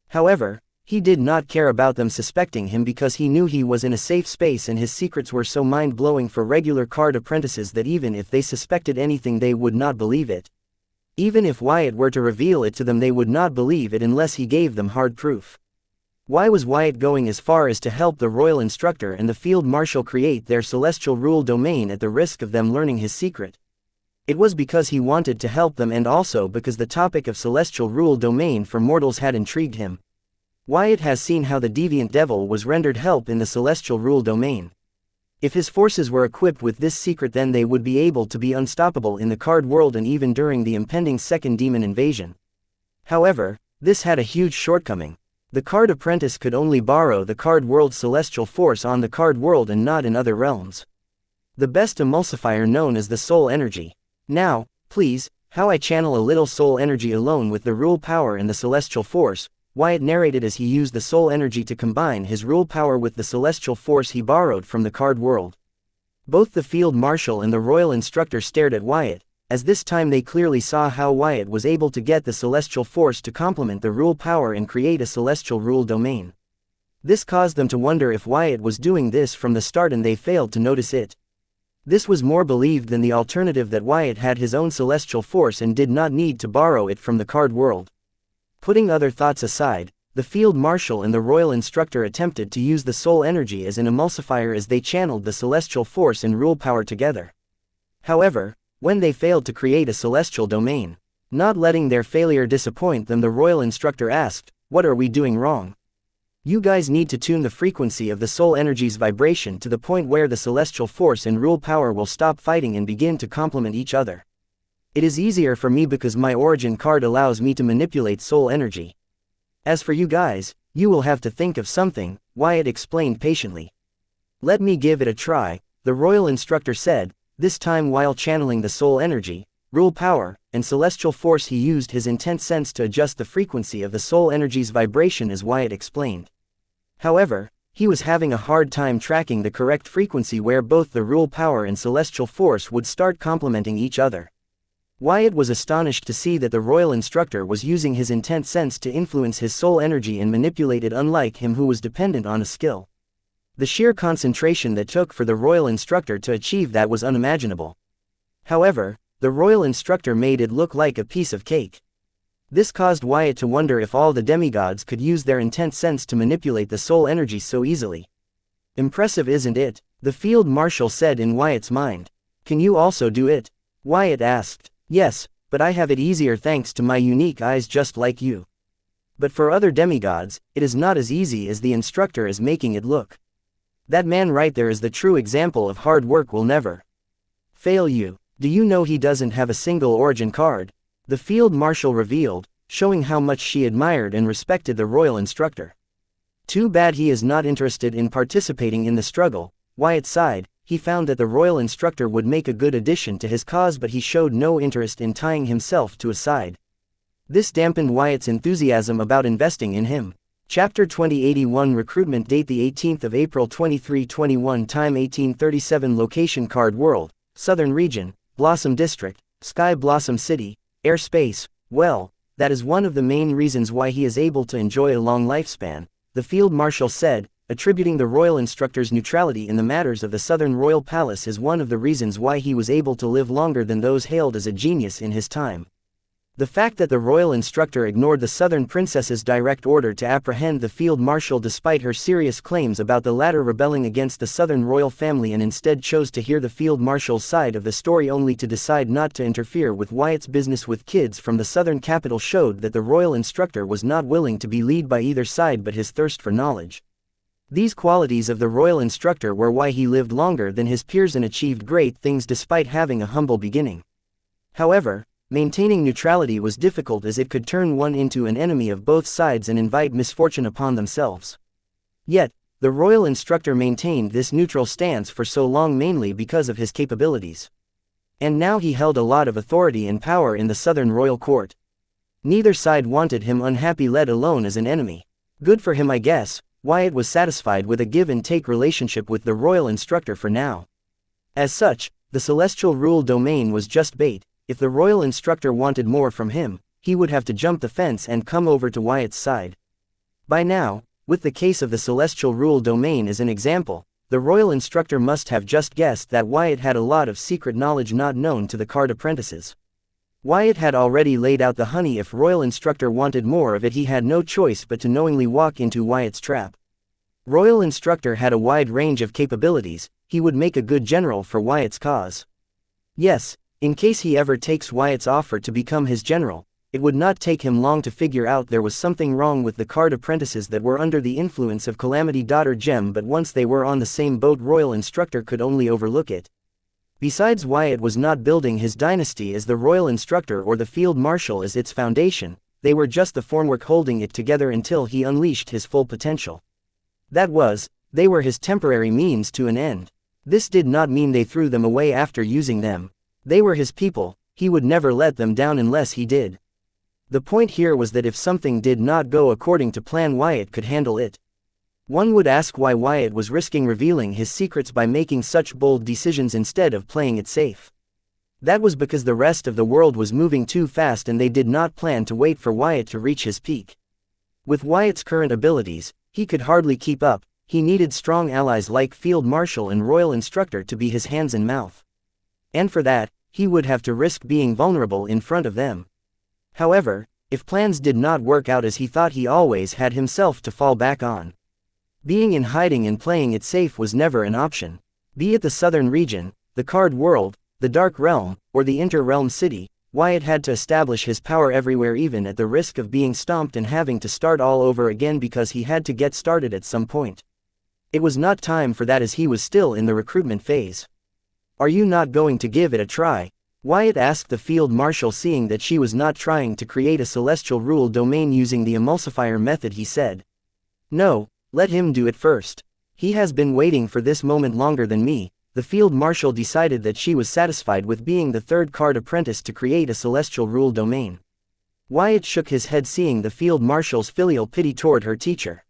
However, he did not care about them suspecting him because he knew he was in a safe space and his secrets were so mind-blowing for regular card apprentices that even if they suspected anything they would not believe it. Even if Wyatt were to reveal it to them, they would not believe it unless he gave them hard proof. Why was Wyatt going as far as to help the royal instructor and the field marshal create their celestial rule domain at the risk of them learning his secret? It was because he wanted to help them, and also because the topic of celestial rule domain for mortals had intrigued him. Wyatt has seen how the deviant devil was rendered help in the celestial rule domain. If his forces were equipped with this secret, then they would be able to be unstoppable in the card world and even during the impending second demon invasion. However, this had a huge shortcoming. The card apprentice could only borrow the card world's celestial force on the card world and not in other realms. The best emulsifier known as the soul energy. Now, please, how I channel a little soul energy alone with the rule power and the celestial force, Wyatt narrated as he used the soul energy to combine his rule power with the celestial force he borrowed from the card world. Both the field marshal and the royal instructor stared at Wyatt, as this time they clearly saw how Wyatt was able to get the celestial force to complement the rule power and create a celestial rule domain. This caused them to wonder if Wyatt was doing this from the start, and they failed to notice it. This was more believed than the alternative that Wyatt had his own celestial force and did not need to borrow it from the card world. Putting other thoughts aside, the field marshal and the royal instructor attempted to use the soul energy as an emulsifier as they channeled the celestial force and rule power together. However, when they failed to create a celestial domain, not letting their failure disappoint them, the royal instructor asked, "What are we doing wrong? You guys need to tune the frequency of the soul energy's vibration to the point where the celestial force and rule power will stop fighting and begin to complement each other. It is easier for me because my origin card allows me to manipulate soul energy. As for you guys, you will have to think of something," Wyatt explained patiently. "Let me give it a try," the royal instructor said. This time, while channeling the soul energy, rule power, and celestial force, he used his intense sense to adjust the frequency of the soul energy's vibration as Wyatt explained. However, he was having a hard time tracking the correct frequency where both the rule power and celestial force would start complementing each other. Wyatt was astonished to see that the royal instructor was using his intense sense to influence his soul energy and manipulate it, unlike him who was dependent on a skill. The sheer concentration that took for the royal instructor to achieve that was unimaginable. However, the royal instructor made it look like a piece of cake. This caused Wyatt to wonder if all the demigods could use their intense sense to manipulate the soul energy so easily. "Impressive, isn't it?" the field marshal said in Wyatt's mind. "Can you also do it?" Wyatt asked. "Yes, but I have it easier thanks to my unique eyes, just like you. But for other demigods, it is not as easy as the instructor is making it look. That man right there is the true example of hard work will never fail you. Do you know he doesn't have a single origin card?" the field marshal revealed, showing how much she admired and respected the royal instructor. "Too bad he is not interested in participating in the struggle," Wyatt sighed. He found that the royal instructor would make a good addition to his cause, but he showed no interest in tying himself to a side. This dampened Wyatt's enthusiasm about investing in him. Chapter 2081 Recruitment. Date the 18th of April 2321. Time 1837. Location Card World, Southern Region, Blossom District, Sky Blossom City. Airspace. Well, that is one of the main reasons why he is able to enjoy a long lifespan, the field marshal said, attributing the royal instructor's neutrality in the matters of the Southern Royal Palace as one of the reasons why he was able to live longer than those hailed as a genius in his time. The fact that the royal instructor ignored the Southern princess's direct order to apprehend the field marshal despite her serious claims about the latter rebelling against the Southern royal family and instead chose to hear the field marshal's side of the story only to decide not to interfere with Wyatt's business with kids from the Southern capital showed that the royal instructor was not willing to be led by either side but his thirst for knowledge. These qualities of the royal instructor were why he lived longer than his peers and achieved great things despite having a humble beginning. However, maintaining neutrality was difficult as it could turn one into an enemy of both sides and invite misfortune upon themselves. Yet, the royal instructor maintained this neutral stance for so long mainly because of his capabilities. And now he held a lot of authority and power in the Southern royal court. Neither side wanted him unhappy, let alone as an enemy. Good for him, I guess. Wyatt was satisfied with a give-and-take relationship with the royal instructor for now. As such, the celestial rule domain was just bait. If the royal instructor wanted more from him, he would have to jump the fence and come over to Wyatt's side. By now, with the case of the celestial rule domain as an example, the royal instructor must have just guessed that Wyatt had a lot of secret knowledge not known to the card apprentices. Wyatt had already laid out the honey. If royal instructor wanted more of it, he had no choice but to knowingly walk into Wyatt's trap. Royal instructor had a wide range of capabilities. He would make a good general for Wyatt's cause. Yes, in case he ever takes Wyatt's offer to become his general, it would not take him long to figure out there was something wrong with the card apprentices that were under the influence of Calamity Daughter Gem, but once they were on the same boat, Royal Instructor could only overlook it. Besides, Wyatt was not building his dynasty as the Royal Instructor or the Field Marshal as its foundation, they were just the formwork holding it together until he unleashed his full potential. That was, they were his temporary means to an end. This did not mean they threw them away after using them. They were his people, he would never let them down unless he did. The point here was that if something did not go according to plan, Wyatt could handle it. One would ask why Wyatt was risking revealing his secrets by making such bold decisions instead of playing it safe. That was because the rest of the world was moving too fast and they did not plan to wait for Wyatt to reach his peak. With Wyatt's current abilities, he could hardly keep up. He needed strong allies like Field Marshal and Royal Instructor to be his hands and mouth. And for that, he would have to risk being vulnerable in front of them. However, if plans did not work out as he thought, he always had himself to fall back on. Being in hiding and playing it safe was never an option. Be it the Southern region, the Card World, the Dark Realm, or the Inter-Realm City, Wyatt had to establish his power everywhere, even at the risk of being stomped and having to start all over again because he had to get started at some point. It was not time for that as he was still in the recruitment phase. "Are you not going to give it a try?" Wyatt asked the Field Marshal, seeing that she was not trying to create a celestial rule domain using the emulsifier method. He said, "No, let him do it first. He has been waiting for this moment longer than me." The Field Marshal decided that she was satisfied with being the third card apprentice to create a celestial rule domain. Wyatt shook his head, seeing the Field Marshal's filial pity toward her teacher.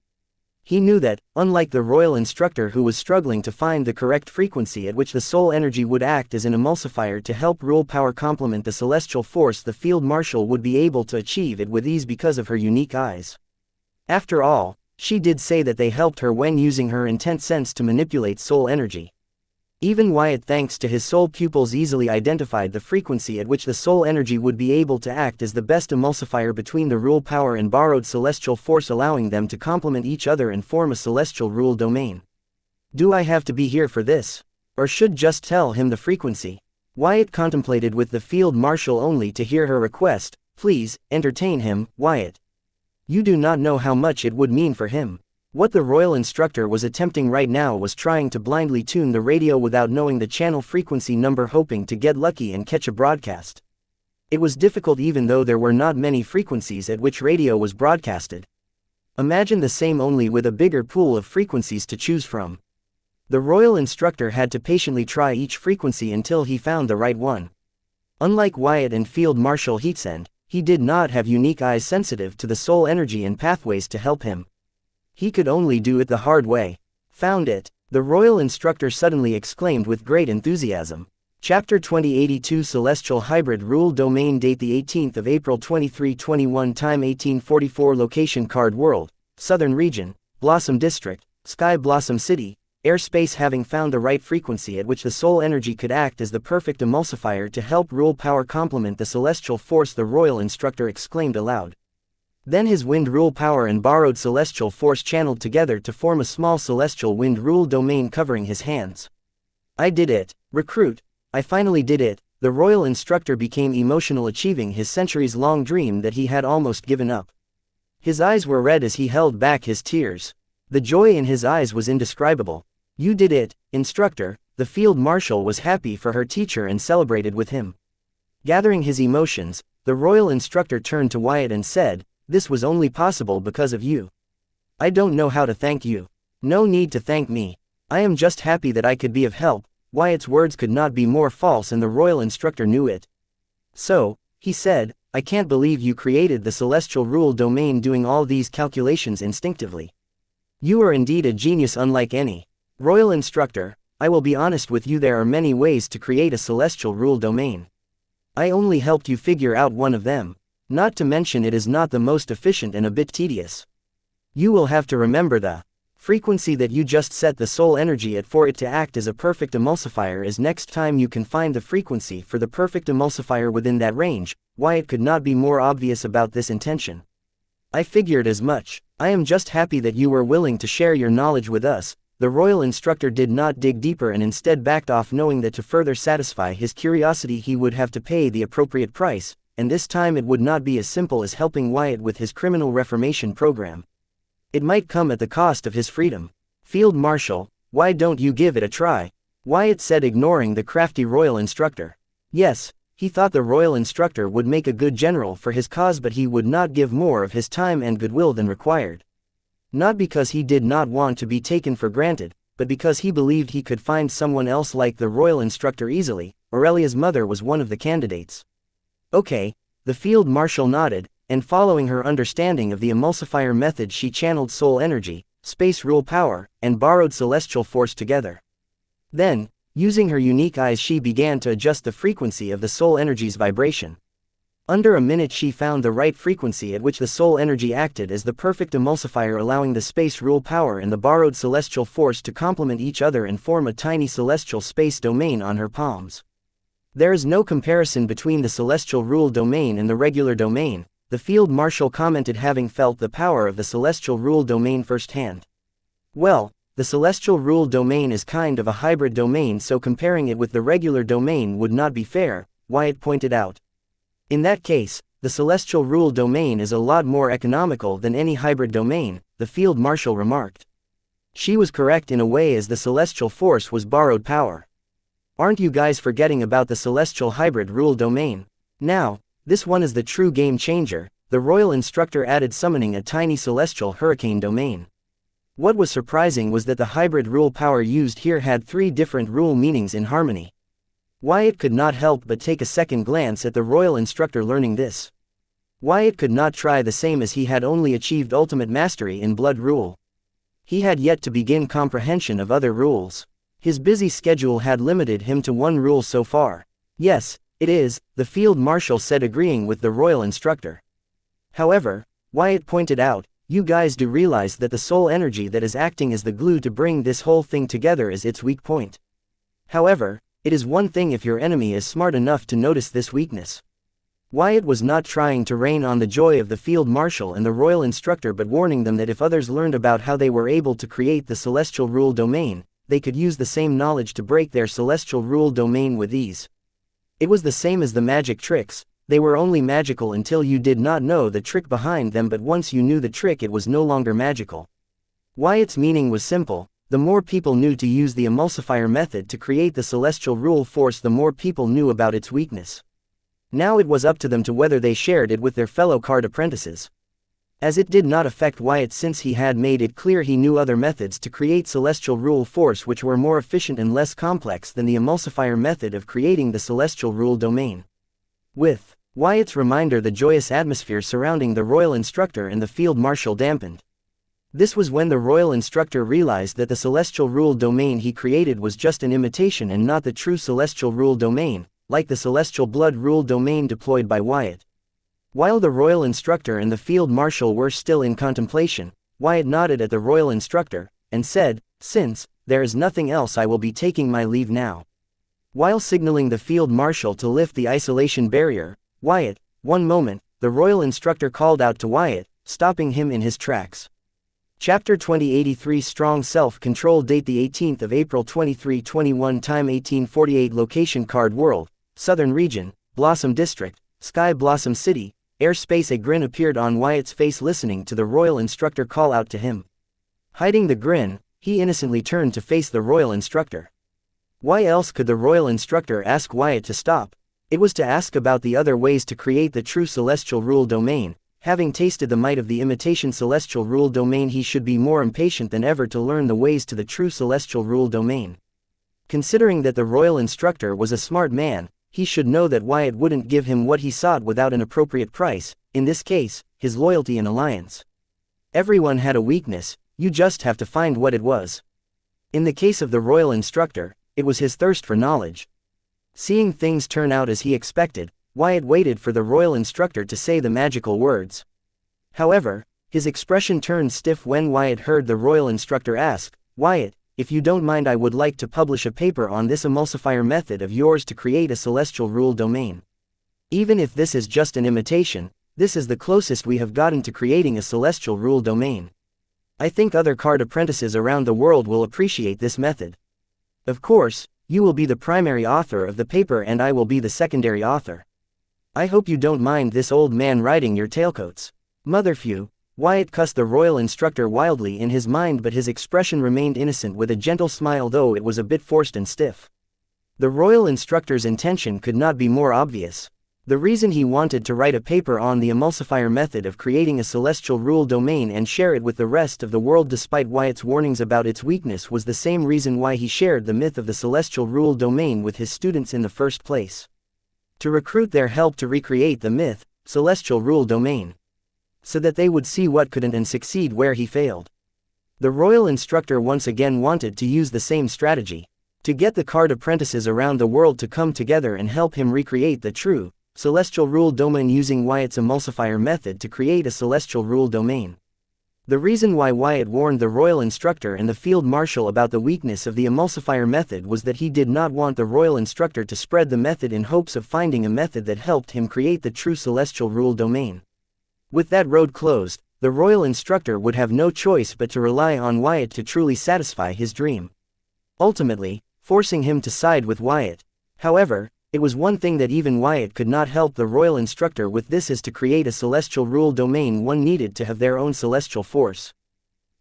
He knew that, unlike the Royal Instructor who was struggling to find the correct frequency at which the soul energy would act as an emulsifier to help rule power complement the celestial force, the Field Marshal would be able to achieve it with ease because of her unique eyes. After all, she did say that they helped her when using her intense sense to manipulate soul energy. Even Wyatt, thanks to his soul pupils, easily identified the frequency at which the soul energy would be able to act as the best emulsifier between the rule power and borrowed celestial force, allowing them to complement each other and form a celestial rule domain. "Do I have to be here for this? Or should just tell him the frequency?" Wyatt contemplated with the Field Marshal, only to hear her request, "Please, entertain him, Wyatt. You do not know how much it would mean for him." What the Royal Instructor was attempting right now was trying to blindly tune the radio without knowing the channel frequency number, hoping to get lucky and catch a broadcast. It was difficult even though there were not many frequencies at which radio was broadcasted. Imagine the same, only with a bigger pool of frequencies to choose from. The Royal Instructor had to patiently try each frequency until he found the right one. Unlike Wyatt and Field Marshal Heatsend, he did not have unique eyes sensitive to the soul energy and pathways to help him. He could only do it the hard way. "Found it!" the Royal Instructor suddenly exclaimed with great enthusiasm. Chapter 2082 Celestial Hybrid Rule Domain. Date the 18th of April 2321. Time 1844. Location Card World, Southern Region, Blossom District, Sky Blossom City, Airspace. Having found the right frequency at which the soul energy could act as the perfect emulsifier to help rule power complement the celestial force, the Royal Instructor exclaimed aloud. Then his wind rule power and borrowed celestial force channeled together to form a small celestial wind rule domain covering his hands. "I did it, recruit. I finally did it." The Royal Instructor became emotional, achieving his centuries-long dream that he had almost given up. His eyes were red as he held back his tears. The joy in his eyes was indescribable. "You did it, Instructor." The Field Marshal was happy for her teacher and celebrated with him. Gathering his emotions, the Royal Instructor turned to Wyatt and said, "This was only possible because of you. I don't know how to thank you." "No need to thank me. I am just happy that I could be of help." Wyatt's words could not be more false, and the Royal Instructor knew it. "So," he said, "I can't believe you created the celestial rule domain doing all these calculations instinctively. You are indeed a genius unlike any." "Royal Instructor, I will be honest with you, there are many ways to create a celestial rule domain. I only helped you figure out one of them. Not to mention it is not the most efficient and a bit tedious. You will have to remember the frequency that you just set the soul energy at for it to act as a perfect emulsifier, as next time you can find the frequency for the perfect emulsifier within that range." Wyatt could not be more obvious about this intention. "I figured as much. I am just happy that you were willing to share your knowledge with us." The Royal Instructor did not dig deeper and instead backed off, knowing that to further satisfy his curiosity he would have to pay the appropriate price. and this time it would not be as simple as helping Wyatt with his criminal reformation program. It might come at the cost of his freedom. Field Marshal, why don't you give it a try? Wyatt said, ignoring the crafty royal instructor. Yes, he thought the royal instructor would make a good general for his cause, but he would not give more of his time and goodwill than required. Not because he did not want to be taken for granted, but because he believed he could find someone else like the royal instructor easily. Aurelia's mother was one of the candidates. Okay, the field marshal nodded, and following her understanding of the emulsifier method, she channeled soul energy, space rule power, and borrowed celestial force together. Then, using her unique eyes, she began to adjust the frequency of the soul energy's vibration. Under a minute she found the right frequency at which the soul energy acted as the perfect emulsifier, allowing the space rule power and the borrowed celestial force to complement each other and form a tiny celestial space domain on her palms. There is no comparison between the celestial rule domain and the regular domain, the field marshal commented, having felt the power of the celestial rule domain firsthand. Well, the celestial rule domain is kind of a hybrid domain, so comparing it with the regular domain would not be fair, Wyatt pointed out. In that case, the celestial rule domain is a lot more economical than any hybrid domain, the field marshal remarked. She was correct in a way, as the celestial force was borrowed power. Aren't you guys forgetting about the celestial hybrid rule domain? Now, this one is the true game changer, the royal instructor added, summoning a tiny celestial hurricane domain. What was surprising was that the hybrid rule power used here had 3 different rule meanings in harmony. Wyatt could not help but take a second glance at the royal instructor learning this. Wyatt could not try the same, as he had only achieved ultimate mastery in blood rule. He had yet to begin comprehension of other rules. His busy schedule had limited him to 1 rule so far. Yes, it is, the field marshal said, agreeing with the royal instructor. However, Wyatt pointed out, you guys do realize that the soul energy that is acting as the glue to bring this whole thing together is its weak point. However, it is one thing if your enemy is smart enough to notice this weakness. Wyatt was not trying to rain on the joy of the field marshal and the royal instructor, but warning them that if others learned about how they were able to create the celestial rule domain, they could use the same knowledge to break their celestial rule domain with ease. It was the same as the magic tricks. They were only magical until you did not know the trick behind them, but once you knew the trick, it was no longer magical. Wyatt's meaning was simple: the more people knew to use the emulsifier method to create the celestial rule force, the more people knew about its weakness. Now it was up to them to whether they shared it with their fellow card apprentices. As it did not affect Wyatt, since he had made it clear he knew other methods to create celestial rule force which were more efficient and less complex than the emulsifier method of creating the celestial rule domain. With Wyatt's reminder, the joyous atmosphere surrounding the royal instructor and the field marshal dampened. This was when the royal instructor realized that the celestial rule domain he created was just an imitation and not the true celestial rule domain, like the celestial blood rule domain deployed by Wyatt. While the royal instructor and the field marshal were still in contemplation, Wyatt nodded at the royal instructor, and said, "Since there is nothing else, I will be taking my leave now." While signaling the field marshal to lift the isolation barrier, "Wyatt, one moment," the royal instructor called out to Wyatt, stopping him in his tracks. Chapter 2083 Strong Self-Control. Date the 18th of April 2321. Time 1848. Location Card World, Southern Region, Blossom District, Sky Blossom City, Airspace. A grin appeared on Wyatt's face listening to the royal instructor call out to him. Hiding the grin, he innocently turned to face the royal instructor. Why else could the royal instructor ask Wyatt to stop? It was to ask about the other ways to create the true celestial rule domain. Having tasted the might of the imitation celestial rule domain, he should be more impatient than ever to learn the ways to the true celestial rule domain. Considering that the royal instructor was a smart man, he should know that Wyatt wouldn't give him what he sought without an appropriate price, in this case, his loyalty and alliance. Everyone had a weakness, you just have to find what it was. In the case of the royal instructor, it was his thirst for knowledge. Seeing things turn out as he expected, Wyatt waited for the royal instructor to say the magical words. However, his expression turned stiff when Wyatt heard the royal instructor ask, "Wyatt, if you don't mind, I would like to publish a paper on this emulsifier method of yours to create a celestial rule domain. Even if this is just an imitation, this is the closest we have gotten to creating a celestial rule domain. I think other card apprentices around the world will appreciate this method. Of course, you will be the primary author of the paper and I will be the secondary author." I hope you don't mind this old man riding your tailcoats. Motherphew. Wyatt cussed the royal instructor wildly in his mind, but his expression remained innocent with a gentle smile, though it was a bit forced and stiff. The royal instructor's intention could not be more obvious. The reason he wanted to write a paper on the emulsifier method of creating a celestial rule domain and share it with the rest of the world despite Wyatt's warnings about its weakness was the same reason why he shared the myth of the celestial rule domain with his students in the first place. To recruit their help to recreate the myth, celestial rule domain. So that they would see what couldn't and succeed where he failed. The royal instructor once again wanted to use the same strategy. To get the card apprentices around the world to come together and help him recreate the true, celestial rule domain using Wyatt's emulsifier method to create a celestial rule domain. The reason why Wyatt warned the royal instructor and the field marshal about the weakness of the emulsifier method was that he did not want the royal instructor to spread the method in hopes of finding a method that helped him create the true celestial rule domain. With that road closed, the royal instructor would have no choice but to rely on Wyatt to truly satisfy his dream. Ultimately, forcing him to side with Wyatt. However, it was one thing that even Wyatt could not help the royal instructor with, this is to create a celestial rule domain one needed to have their own celestial force.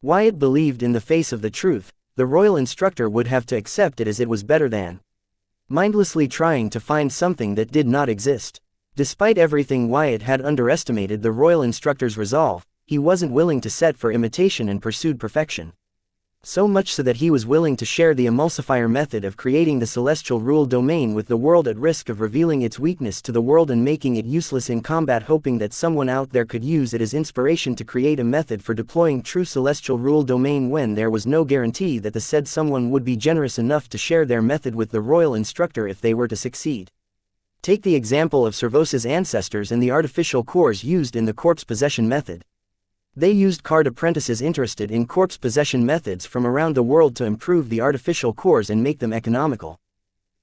Wyatt believed in the face of the truth, the royal instructor would have to accept it as it was better than mindlessly trying to find something that did not exist. Despite everything, Wyatt had underestimated the royal instructor's resolve. He wasn't willing to set for imitation and pursued perfection. So much so that he was willing to share the emulsifier method of creating the celestial rule domain with the world at risk of revealing its weakness to the world and making it useless in combat, hoping that someone out there could use it as inspiration to create a method for deploying true celestial rule domain when there was no guarantee that the said someone would be generous enough to share their method with the royal instructor if they were to succeed. Take the example of Servos's ancestors and the artificial cores used in the corpse possession method. They used card apprentices interested in corpse possession methods from around the world to improve the artificial cores and make them economical.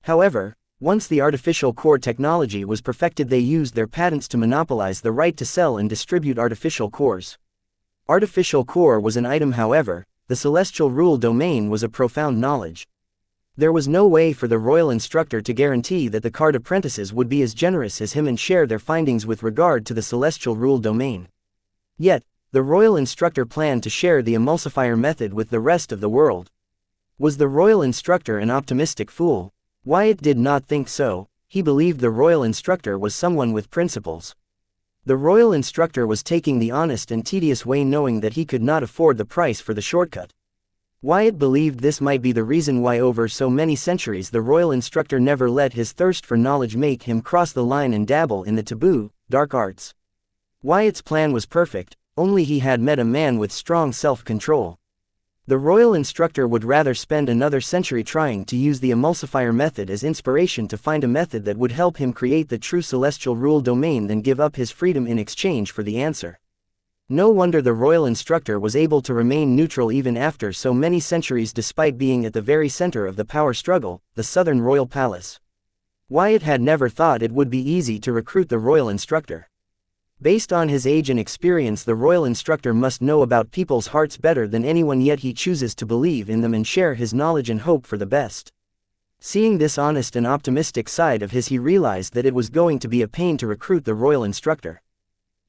However, once the artificial core technology was perfected, they used their patents to monopolize the right to sell and distribute artificial cores. Artificial core was an item, however, the celestial rule domain was a profound knowledge. There was no way for the royal instructor to guarantee that the card apprentices would be as generous as him and share their findings with regard to the celestial rule domain. Yet, the royal instructor planned to share the emulsifier method with the rest of the world. Was the royal instructor an optimistic fool? Wyatt did not think so. He believed the royal instructor was someone with principles. The royal instructor was taking the honest and tedious way, knowing that he could not afford the price for the shortcut. Wyatt believed this might be the reason why over so many centuries the royal instructor never let his thirst for knowledge make him cross the line and dabble in the taboo, dark arts. Wyatt's plan was perfect. Only he had met a man with strong self-control. The royal instructor would rather spend another century trying to use the emulsifier method as inspiration to find a method that would help him create the true celestial rule domain than give up his freedom in exchange for the answer. No wonder the royal instructor was able to remain neutral even after so many centuries, despite being at the very center of the power struggle, the Southern Royal Palace. Wyatt had never thought it would be easy to recruit the royal instructor. Based on his age and experience, the royal instructor must know about people's hearts better than anyone, yet he chooses to believe in them and share his knowledge and hope for the best. Seeing this honest and optimistic side of his, he realized that it was going to be a pain to recruit the royal instructor.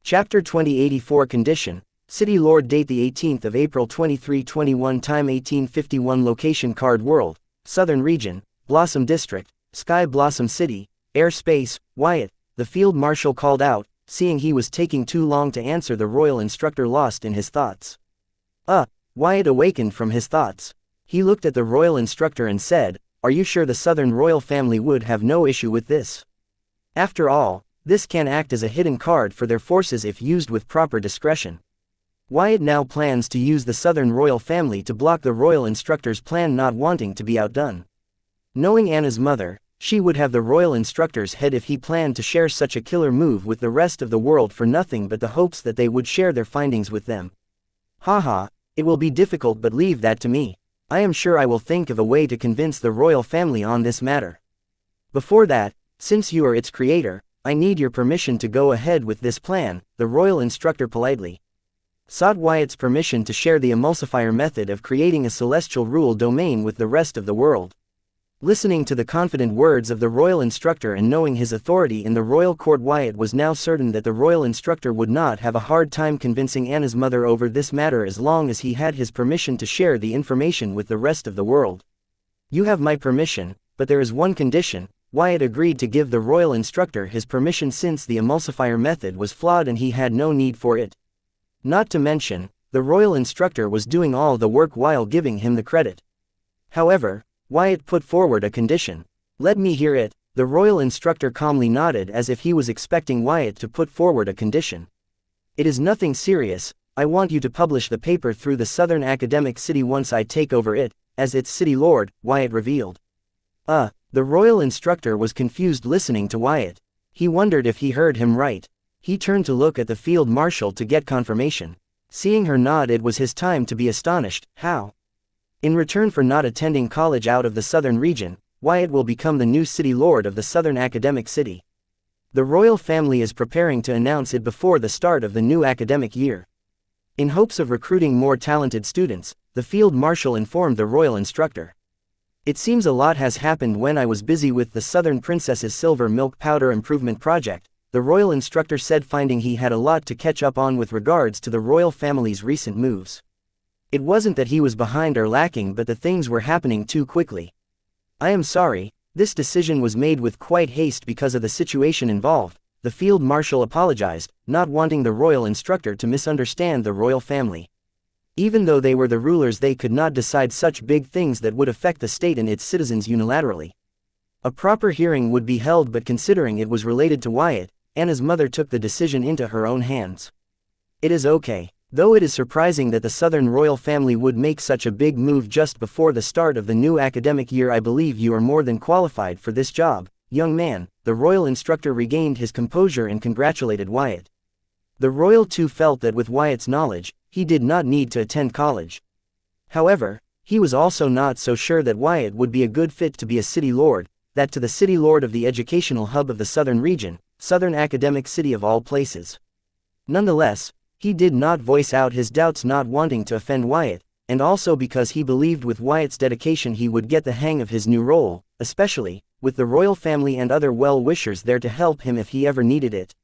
Chapter 2084 Condition. City Lord. Date the 18th of April 2321. Time 1851. Location Card World, Southern Region, Blossom District, Sky Blossom City, Airspace. Wyatt, the field marshal, called out, seeing he was taking too long to answer. The royal instructor lost in his thoughts. Wyatt awakened from his thoughts. He looked at the royal instructor and said, "Are you sure the Southern royal family would have no issue with this? After all, this can act as a hidden card for their forces if used with proper discretion." Wyatt now plans to use the Southern royal family to block the royal instructor's plan, not wanting to be outdone. Knowing Anna's mother, she would have the royal instructor's head if he planned to share such a killer move with the rest of the world for nothing but the hopes that they would share their findings with them. Haha, it will be difficult, but leave that to me. I am sure I will think of a way to convince the royal family on this matter. Before that, since you are its creator, I need your permission to go ahead with this plan. The royal instructor politely sought Wyatt's permission to share the emulsifier method of creating a celestial rule domain with the rest of the world. Listening to the confident words of the royal instructor and knowing his authority in the royal court, Wyatt was now certain that the royal instructor would not have a hard time convincing Anna's mother over this matter as long as he had his permission to share the information with the rest of the world. "You have my permission, but there is one condition." Wyatt agreed to give the royal instructor his permission since the emulsifier method was flawed and he had no need for it. Not to mention, the royal instructor was doing all the work while giving him the credit. However, Wyatt put forward a condition. "Let me hear it." The royal instructor calmly nodded as if he was expecting Wyatt to put forward a condition. "It is nothing serious. I want you to publish the paper through the Southern Academic City once I take over it, as its city lord," Wyatt revealed. The royal instructor was confused listening to Wyatt. He wondered if he heard him right. He turned to look at the field marshal to get confirmation. Seeing her nod, it was his time to be astonished. "How?" "In return for not attending college out of the southern region, Wyatt will become the new city lord of the Southern Academic City. The royal family is preparing to announce it before the start of the new academic year." In hopes of recruiting more talented students, the field marshal informed the royal instructor. "It seems a lot has happened when I was busy with the Southern Princess's silver milk powder improvement project," the royal instructor said, finding he had a lot to catch up on with regards to the royal family's recent moves. It wasn't that he was behind or lacking, but the things were happening too quickly. "I am sorry, this decision was made with quite haste because of the situation involved," the field marshal apologized, not wanting the royal instructor to misunderstand the royal family. Even though they were the rulers, they could not decide such big things that would affect the state and its citizens unilaterally. A proper hearing would be held, but considering it was related to Wyatt, Anna's mother took the decision into her own hands. "It is okay. Though it is surprising that the Southern royal family would make such a big move just before the start of the new academic year, I believe you are more than qualified for this job, young man." The royal instructor regained his composure and congratulated Wyatt. The royal too felt that with Wyatt's knowledge, he did not need to attend college. However, he was also not so sure that Wyatt would be a good fit to be a city lord, that to the city lord of the educational hub of the southern region, Southern Academic City of all places. Nonetheless, he did not voice out his doubts, not wanting to offend Wyatt, and also because he believed with Wyatt's dedication he would get the hang of his new role, especially with the royal family and other well-wishers there to help him if he ever needed it.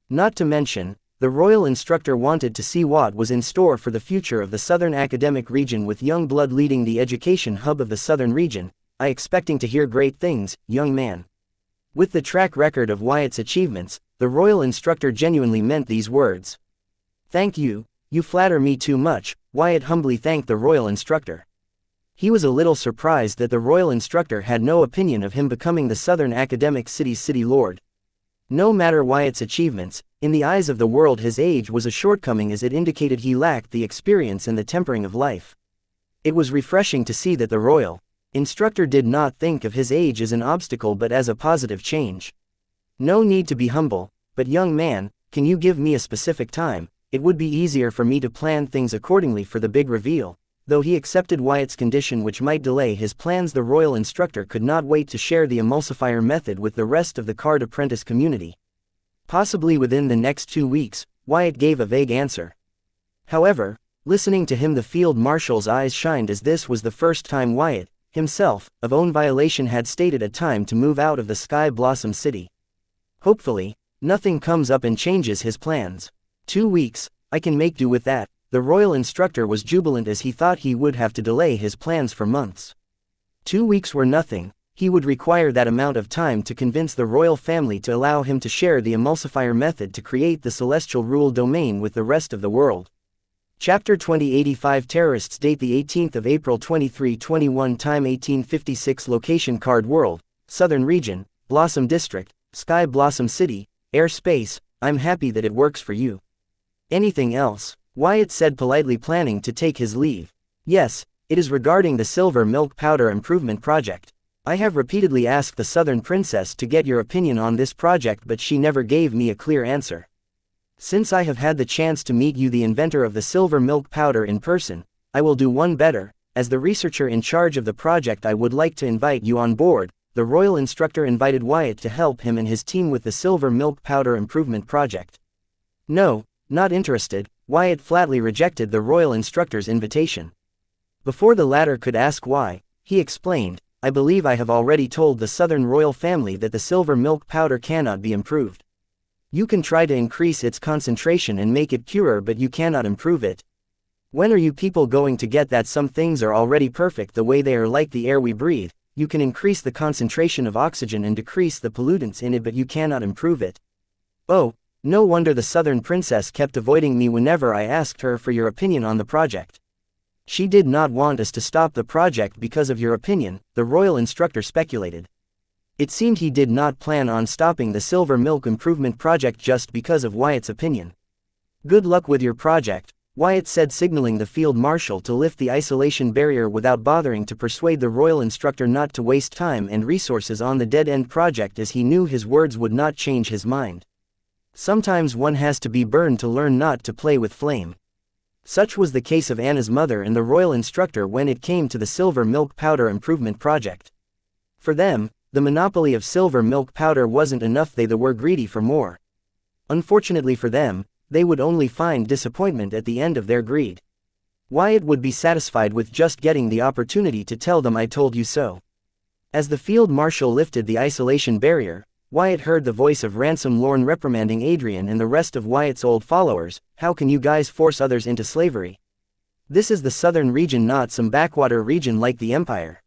Not to mention, the royal instructor wanted to see what was in store for the future of the Southern Academic Region with young blood leading the education hub of the Southern Region. "I expecting to hear great things, young man." With the track record of Wyatt's achievements, the royal instructor genuinely meant these words. "Thank you, you flatter me too much," Wyatt humbly thanked the royal instructor. He was a little surprised that the royal instructor had no opinion of him becoming the Southern Academic City's city lord. No matter Wyatt's achievements, in the eyes of the world his age was a shortcoming, as it indicated he lacked the experience and the tempering of life. It was refreshing to see that the royal instructor did not think of his age as an obstacle but as a positive change. "No need to be humble, but young man, can you give me a specific time? It would be easier for me to plan things accordingly for the big reveal." Though he accepted Wyatt's condition, which might delay his plans, the royal instructor could not wait to share the emulsifier method with the rest of the card apprentice community. "Possibly within the next 2 weeks, Wyatt gave a vague answer. However, listening to him, the field marshal's eyes shined, as this was the first time Wyatt, himself, of own violation, had stated a time to move out of the Sky Blossom City. Hopefully, nothing comes up and changes his plans. 2 weeks, I can make do with that. The royal instructor was jubilant, as he thought he would have to delay his plans for months. 2 weeks were nothing. He would require that amount of time to convince the royal family to allow him to share the emulsifier method to create the celestial rule domain with the rest of the world. Chapter 2085 Terrorists. Date the 18th of April 2321. Time 1856. Location Card World, Southern Region, Blossom District, Sky Blossom City. Airspace. "I'm happy that it works for you. Anything else?" Wyatt said politely, planning to take his leave. "Yes, it is regarding the silver milk powder improvement project. I have repeatedly asked the Southern Princess to get your opinion on this project, but she never gave me a clear answer. Since I have had the chance to meet you, the inventor of the silver milk powder, in person, I will do one better. As the researcher in charge of the project, I would like to invite you on board." The royal instructor invited Wyatt to help him and his team with the silver milk powder improvement project. "No, not interested." Wyatt flatly rejected the royal instructor's invitation. Before the latter could ask why, he explained, I believe I have already told the Southern royal family that the silver milk powder cannot be improved. You can try to increase its concentration and make it purer, but you cannot improve it. When are you people going to get that some things are already perfect the way they are, like the air we breathe? You can increase the concentration of oxygen and decrease the pollutants in it, but you cannot improve it. Oh, no wonder the Southern princess kept avoiding me whenever I asked her for your opinion on the project. She did not want us to stop the project because of your opinion, the royal instructor speculated. It seemed he did not plan on stopping the silver milk improvement project just because of Wyatt's opinion. Good luck with your project, Wyatt said, signaling the field marshal to lift the isolation barrier without bothering to persuade the royal instructor not to waste time and resources on the dead-end project, as he knew his words would not change his mind. Sometimes one has to be burned to learn not to play with flame. Such was the case of Anna's mother and the royal instructor when it came to the silver milk powder improvement project. For them, the monopoly of silver milk powder wasn't enough, they were greedy for more. Unfortunately for them, they would only find disappointment at the end of their greed. Wyatt would be satisfied with just getting the opportunity to tell them, "I told you so." As the field marshal lifted the isolation barrier, Wyatt heard the voice of Ransom Lorne reprimanding Adrian and the rest of Wyatt's old followers. "How can you guys force others into slavery? This is the southern region, not some backwater region like the Empire.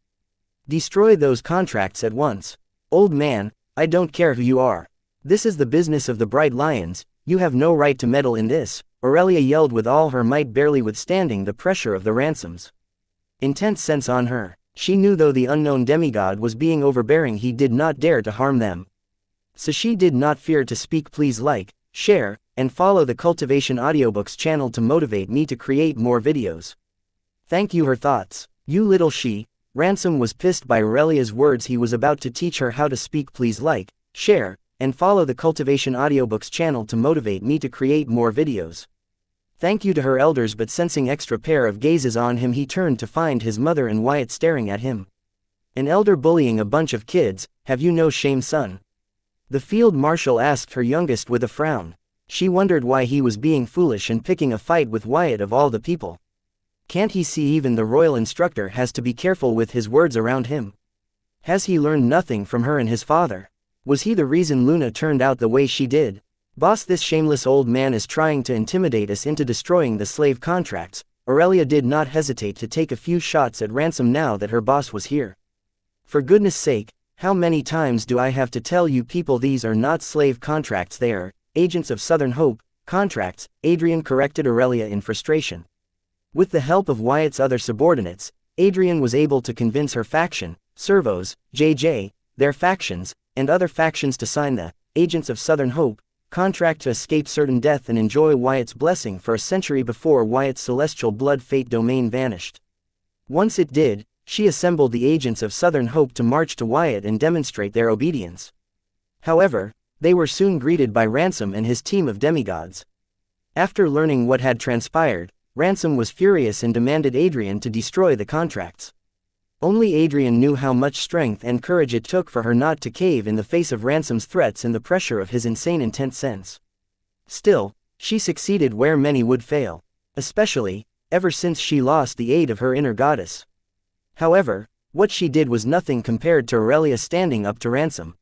Destroy those contracts at once." "Old man, I don't care who you are. This is the business of the Bright Lions, you have no right to meddle in this," Aurelia yelled with all her might, barely withstanding the pressure of the Ransoms' intense sense on her. She knew though the unknown demigod was being overbearing, he did not dare to harm them. So she did not fear to speak. "Please like, share, and follow the Cultivation Audiobooks channel to motivate me to create more videos. Thank you." Her thoughts. "You little she." Ransom was pissed by Aurelia's words. He was about to teach her how to speak. "Please like, share, and follow the Cultivation Audiobooks channel to motivate me to create more videos. Thank you" to her elders, but sensing extra pair of gazes on him, he turned to find his mother and Wyatt staring at him. "An elder bullying a bunch of kids, have you no shame, son?" The field marshal asked her youngest with a frown. She wondered why he was being foolish and picking a fight with Wyatt of all the people. Can't he see even the royal instructor has to be careful with his words around him? Has he learned nothing from her and his father? Was he the reason Luna turned out the way she did? "Boss, this shameless old man is trying to intimidate us into destroying the slave contracts." Aurelia did not hesitate to take a few shots at Ransom now that her boss was here. "For goodness sake, how many times do I have to tell you people these are not slave contracts, they are agents of Southern Hope contracts," Adrian corrected Aurelia in frustration. With the help of Wyatt's other subordinates, Adrian was able to convince her faction, Servos, JJ, their factions, and other factions to sign the Agents of Southern Hope contract to escape certain death and enjoy Wyatt's blessing for a century before Wyatt's celestial blood fate domain vanished. Once it did, she assembled the Agents of Southern Hope to march to Wyatt and demonstrate their obedience. However, they were soon greeted by Ransom and his team of demigods. After learning what had transpired, Ransom was furious and demanded Adrian to destroy the contracts. Only Adrian knew how much strength and courage it took for her not to cave in the face of Ransom's threats and the pressure of his insane intense sense. Still, she succeeded where many would fail, especially ever since she lost the aid of her inner goddess. However, what she did was nothing compared to Aurelia standing up to Ransom.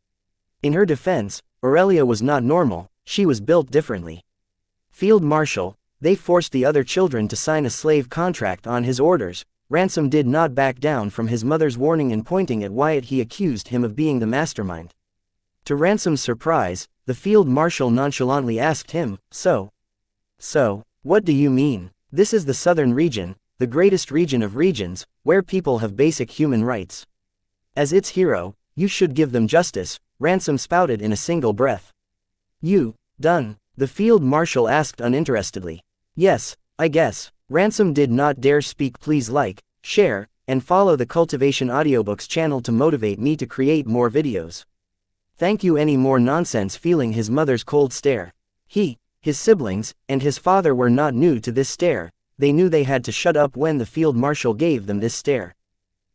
In her defense, Aurelia was not normal, she was built differently. "Field Marshal, they forced the other children to sign a slave contract on his orders." Ransom did not back down from his mother's warning, and pointing at Wyatt he accused him of being the mastermind. To Ransom's surprise, the field marshal nonchalantly asked him, So, what do you mean? This is the southern region, the greatest region of regions, where people have basic human rights. As its hero, you should give them justice," Ransom spouted in a single breath. "You done?" the field marshal asked uninterestedly. "Yes, I guess." Ransom did not dare speak. "Please like, share, and follow the Cultivation Audiobooks channel to motivate me to create more videos. Thank you." Any more nonsense. Feeling his mother's cold stare, his siblings, and his father were not new to this stare. They knew they had to shut up when the field marshal gave them this stare.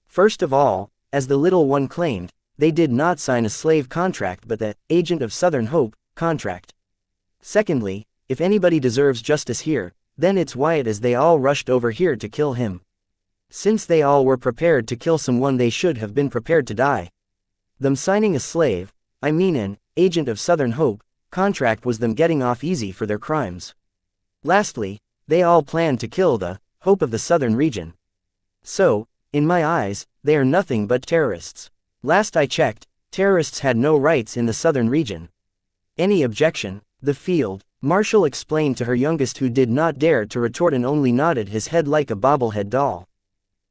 First of all, as the little one claimed, they did not sign a slave contract but the Agent of Southern Hope contract. Secondly, if anybody deserves justice here, then it's Wyatt, as they all rushed over here to kill him. since they all were prepared to kill someone they should have been prepared to die. Them signing a slave, I mean an agent of Southern Hope, contract was them getting off easy for their crimes. Lastly, they all planned to kill the hope of the southern region. So, in my eyes, they are nothing but terrorists. Last I checked, terrorists had no rights in the southern region. Any objection? The field marshal explained to her youngest, who did not dare to retort and only nodded his head like a bobblehead doll.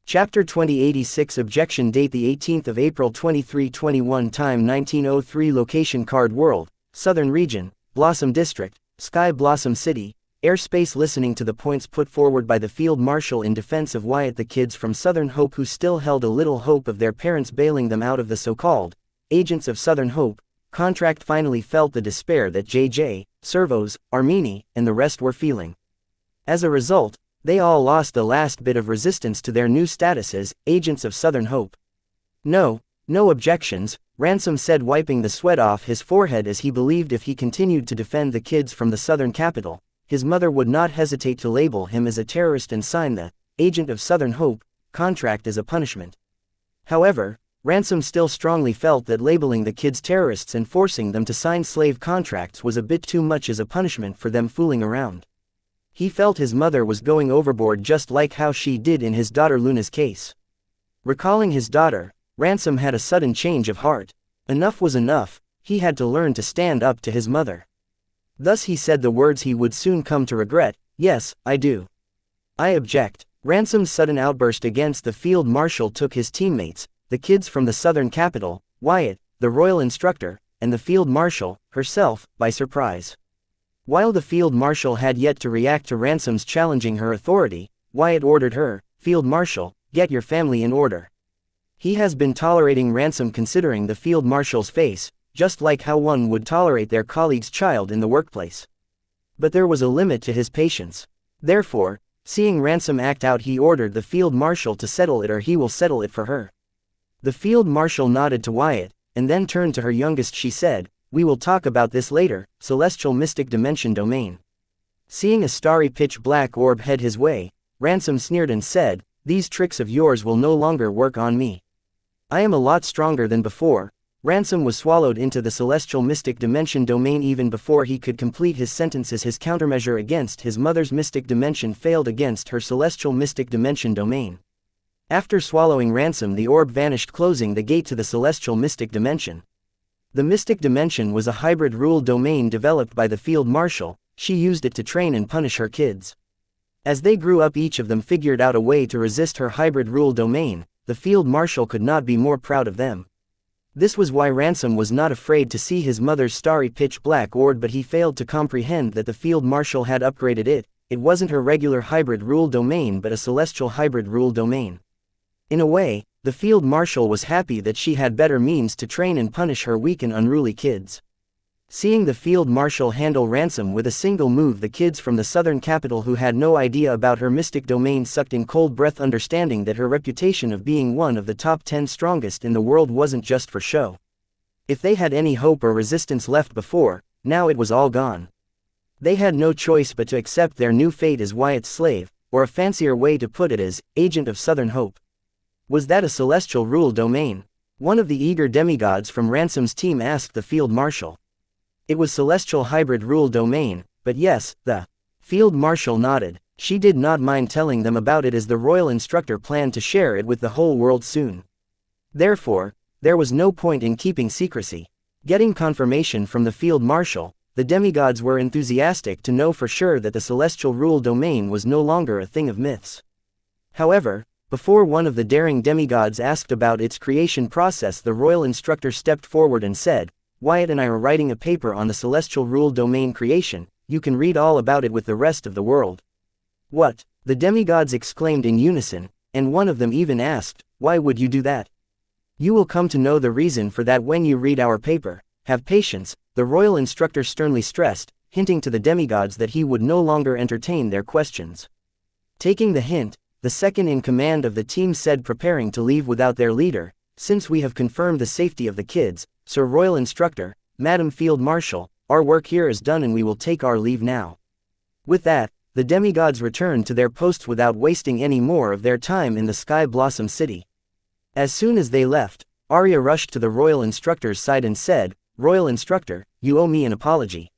Chapter 2086 Objection. Date the 18th of April 2321. Time 1903. Location Card World, Southern Region, Blossom District, Sky Blossom City. Airspace. Listening to the points put forward by the field marshal in defense of Wyatt, the kids from Southern Hope who still held a little hope of their parents bailing them out of the so-called agents of Southern Hope contract finally felt the despair that JJ, Servos, Armini, and the rest were feeling. As a result, they all lost the last bit of resistance to their new status as agents of Southern Hope. No objections, Ransom said, wiping the sweat off his forehead, as he believed if he continued to defend the kids from the Southern capital, his mother would not hesitate to label him as a terrorist and sign the agent of Southern Hope contract as a punishment. However, Ransom still strongly felt that labeling the kids terrorists and forcing them to sign slave contracts was a bit too much as a punishment for them fooling around. He felt his mother was going overboard, just like how she did in his daughter Luna's case. Recalling his daughter, Ransom had a sudden change of heart. Enough was enough, he had to learn to stand up to his mother. Thus he said the words he would soon come to regret, "Yes, I do. I object." Ransom's sudden outburst against the field marshal took his teammates, the kids from the southern capital, Wyatt, the royal instructor, and the field marshal herself, by surprise. While the field marshal had yet to react to Ransom's challenging her authority, Wyatt ordered her, "Field marshal, get your family in order." He has been tolerating Ransom, considering the field marshal's face, just like how one would tolerate their colleague's child in the workplace. But there was a limit to his patience. Therefore, seeing Ransom act out, he ordered the field marshal to settle it, or he will settle it for her. The field marshal nodded to Wyatt, and then turned to her youngest. She said, "We will talk about this later." Celestial Mystic Dimension Domain. Seeing a starry pitch black orb head his way, Ransom sneered and said, "These tricks of yours will no longer work on me. I am a lot stronger than before." Ransom was swallowed into the Celestial Mystic Dimension Domain even before he could complete his sentences. His countermeasure against his mother's mystic dimension failed against her Celestial Mystic Dimension Domain. After swallowing Ransom, the orb vanished, closing the gate to the Celestial Mystic Dimension. The Mystic Dimension was a hybrid rule domain developed by the field marshal. She used it to train and punish her kids. As they grew up, each of them figured out a way to resist her hybrid rule domain. The field marshal could not be more proud of them. This was why Ransom was not afraid to see his mother's starry pitch black orb, but he failed to comprehend that the field marshal had upgraded it. It wasn't her regular hybrid rule domain but a celestial hybrid rule domain. In a way, the field marshal was happy that she had better means to train and punish her weak and unruly kids. Seeing the field marshal handle Ransom with a single move, the kids from the southern capital who had no idea about her mystic domain sucked in cold breath, understanding that her reputation of being one of the top 10 strongest in the world wasn't just for show. If they had any hope or resistance left before, now it was all gone. They had no choice but to accept their new fate as Wyatt's slave, or a fancier way to put it, as agent of Southern Hope. Was that a celestial rule domain? One of the eager demigods from Ransom's team asked the field marshal. It was celestial hybrid rule domain, but yes, the field marshal nodded. She did not mind telling them about it, as the royal instructor planned to share it with the whole world soon. Therefore, there was no point in keeping secrecy. Getting confirmation from the field marshal, the demigods were enthusiastic to know for sure that the celestial rule domain was no longer a thing of myths. However, before one of the daring demigods asked about its creation process, the royal instructor stepped forward and said, "Wyatt and I are writing a paper on the celestial rule domain creation. You can read all about it with the rest of the world." "What?" the demigods exclaimed in unison, and one of them even asked, "Why would you do that?" "You will come to know the reason for that when you read our paper. Have patience," the royal instructor sternly stressed, hinting to the demigods that he would no longer entertain their questions. Taking the hint, the second in command of the team said, preparing to leave without their leader, "Since we have confirmed the safety of the kids, Sir Royal Instructor, Madam Field Marshal, our work here is done and we will take our leave now." With that, the demigods returned to their posts without wasting any more of their time in the Sky Blossom City. As soon as they left, Arya rushed to the royal instructor's side and said, "Royal instructor, you owe me an apology."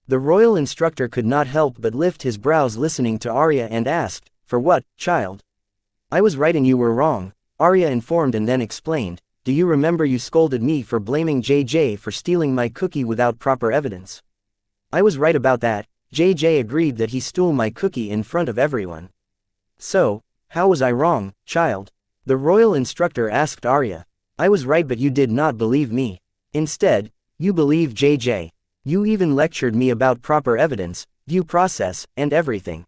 The royal instructor could not help but lift his brows listening to Arya and asked, "For what, child?" "I was right and you were wrong," Arya informed and then explained. "Do you remember you scolded me for blaming JJ for stealing my cookie without proper evidence?" "I was right about that. JJ agreed that he stole my cookie in front of everyone." "So, how was I wrong, child?" The royal instructor asked Arya. "I was right but you did not believe me. Instead, you believed JJ. You even lectured me about proper evidence, due process, and everything."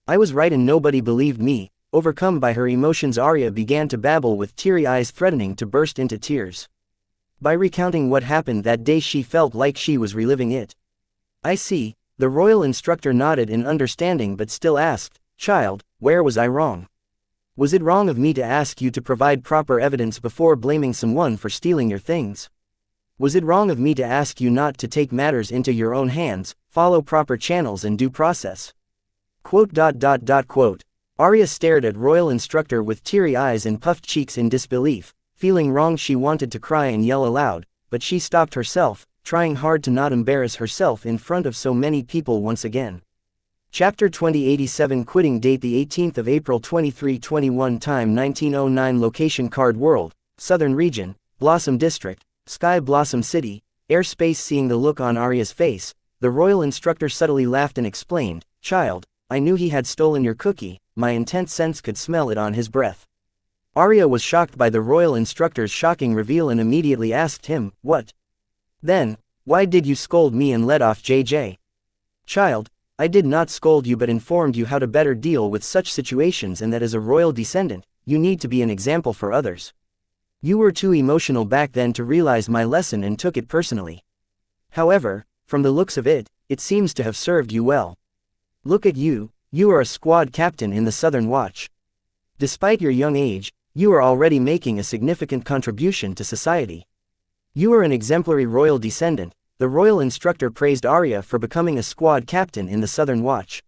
"I was right and nobody believed me." Overcome by her emotions, Arya began to babble with teary eyes, threatening to burst into tears. By recounting what happened that day, she felt like she was reliving it. "I see." The royal instructor nodded in understanding but still asked, "Child, where was I wrong? Was it wrong of me to ask you to provide proper evidence before blaming someone for stealing your things? Was it wrong of me to ask you not to take matters into your own hands, follow proper channels and due process?" Quote. Arya stared at royal instructor with teary eyes and puffed cheeks in disbelief. Feeling wrong, she wanted to cry and yell aloud, but she stopped herself, trying hard to not embarrass herself in front of so many people once again. Chapter 2087. Quitting date the 18th of April 2321. Time 1909. Location Card World, Southern Region, Blossom District, Sky Blossom City, Airspace. Seeing the look on Arya's face, the royal instructor subtly laughed and explained, "Child, I knew he had stolen your cookie, my intense sense could smell it on his breath." Arya was shocked by the royal instructor's shocking reveal and immediately asked him, "What? Then, why did you scold me and let off JJ?" "Child, I did not scold you but informed you how to better deal with such situations, and that as a royal descendant, you need to be an example for others. You were too emotional back then to realize my lesson and took it personally. However, from the looks of it, it seems to have served you well. Look at you, you are a squad captain in the Southern Watch. Despite your young age, you are already making a significant contribution to society. You are an exemplary royal descendant." The royal instructor praised Arya for becoming a squad captain in the Southern Watch.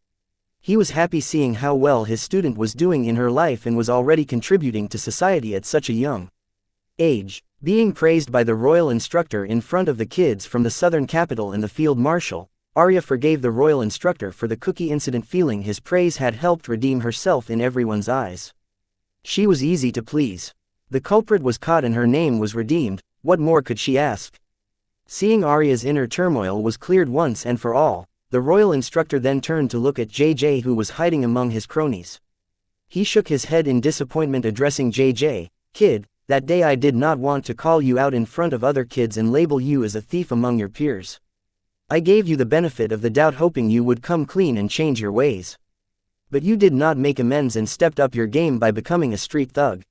He was happy seeing how well his student was doing in her life and was already contributing to society at such a young age. Being praised by the royal instructor in front of the kids from the Southern capital and the field marshal, Arya forgave the royal instructor for the cookie incident, feeling his praise had helped redeem herself in everyone's eyes. She was easy to please. The culprit was caught and her name was redeemed. What more could she ask? Seeing Arya's inner turmoil was cleared once and for all, the royal instructor then turned to look at JJ, who was hiding among his cronies. He shook his head in disappointment, addressing JJ, "Kid, that day I did not want to call you out in front of other kids and label you as a thief among your peers. I gave you the benefit of the doubt, hoping you would come clean and change your ways. But you did not make amends and stepped up your game by becoming a street thug.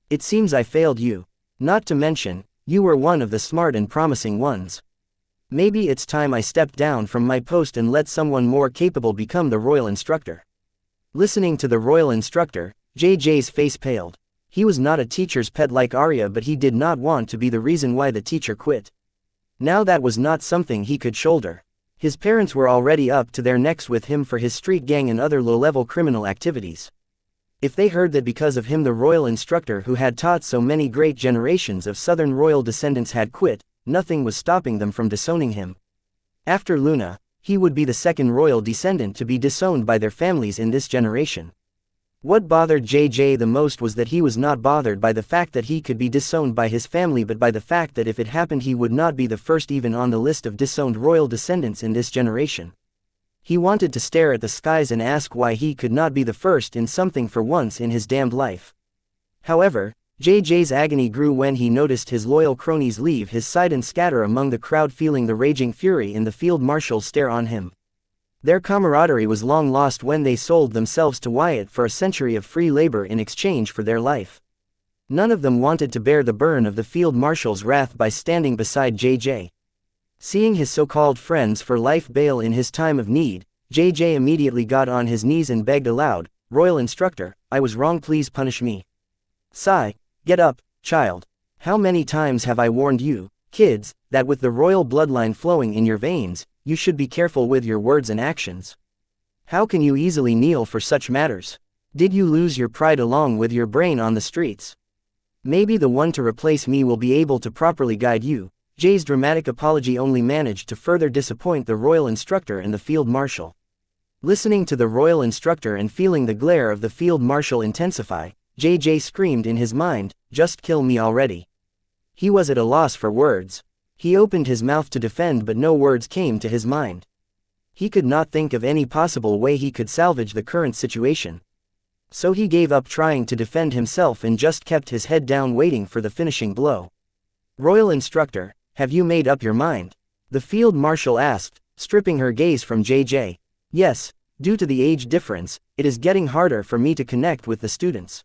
It seems I failed you. Not to mention, you were one of the smart and promising ones. Maybe it's time I stepped down from my post and let someone more capable become the royal instructor." Listening to the royal instructor, JJ's face paled. He was not a teacher's pet like Arya, but he did not want to be the reason why the teacher quit. Now that was not something he could shoulder. His parents were already up to their necks with him for his street gang and other low-level criminal activities. If they heard that because of him the royal instructor who had taught so many great generations of Southern royal descendants had quit, nothing was stopping them from disowning him. After Luna, he would be the second royal descendant to be disowned by their families in this generation. What bothered JJ the most was that he was not bothered by the fact that he could be disowned by his family, but by the fact that if it happened he would not be the first even on the list of disowned royal descendants in this generation. He wanted to stare at the skies and ask why he could not be the first in something for once in his damned life. However, JJ's agony grew when he noticed his loyal cronies leave his side and scatter among the crowd, feeling the raging fury in the field marshal's stare on him. Their camaraderie was long lost when they sold themselves to Wyatt for a century of free labor in exchange for their life. None of them wanted to bear the burn of the field marshal's wrath by standing beside JJ. Seeing his so-called friends for life bail in his time of need, JJ immediately got on his knees and begged aloud, "Royal instructor, I was wrong, please punish me." "Sigh, get up, child. How many times have I warned you, kids, that with the royal bloodline flowing in your veins, you should be careful with your words and actions. How can you easily kneel for such matters? Did you lose your pride along with your brain on the streets? Maybe the one to replace me will be able to properly guide you. Jay's dramatic apology only managed to further disappoint the royal instructor and the field marshal. Listening to the royal instructor and feeling the glare of the field marshal intensify, JJ screamed in his mind, "Just kill me already." He was at a loss for words. He opened his mouth to defend, but no words came to his mind. He could not think of any possible way he could salvage the current situation. So he gave up trying to defend himself and just kept his head down waiting for the finishing blow. "Royal instructor, have you made up your mind?" the field marshal asked, stripping her gaze from JJ. "Yes, due to the age difference, it is getting harder for me to connect with the students.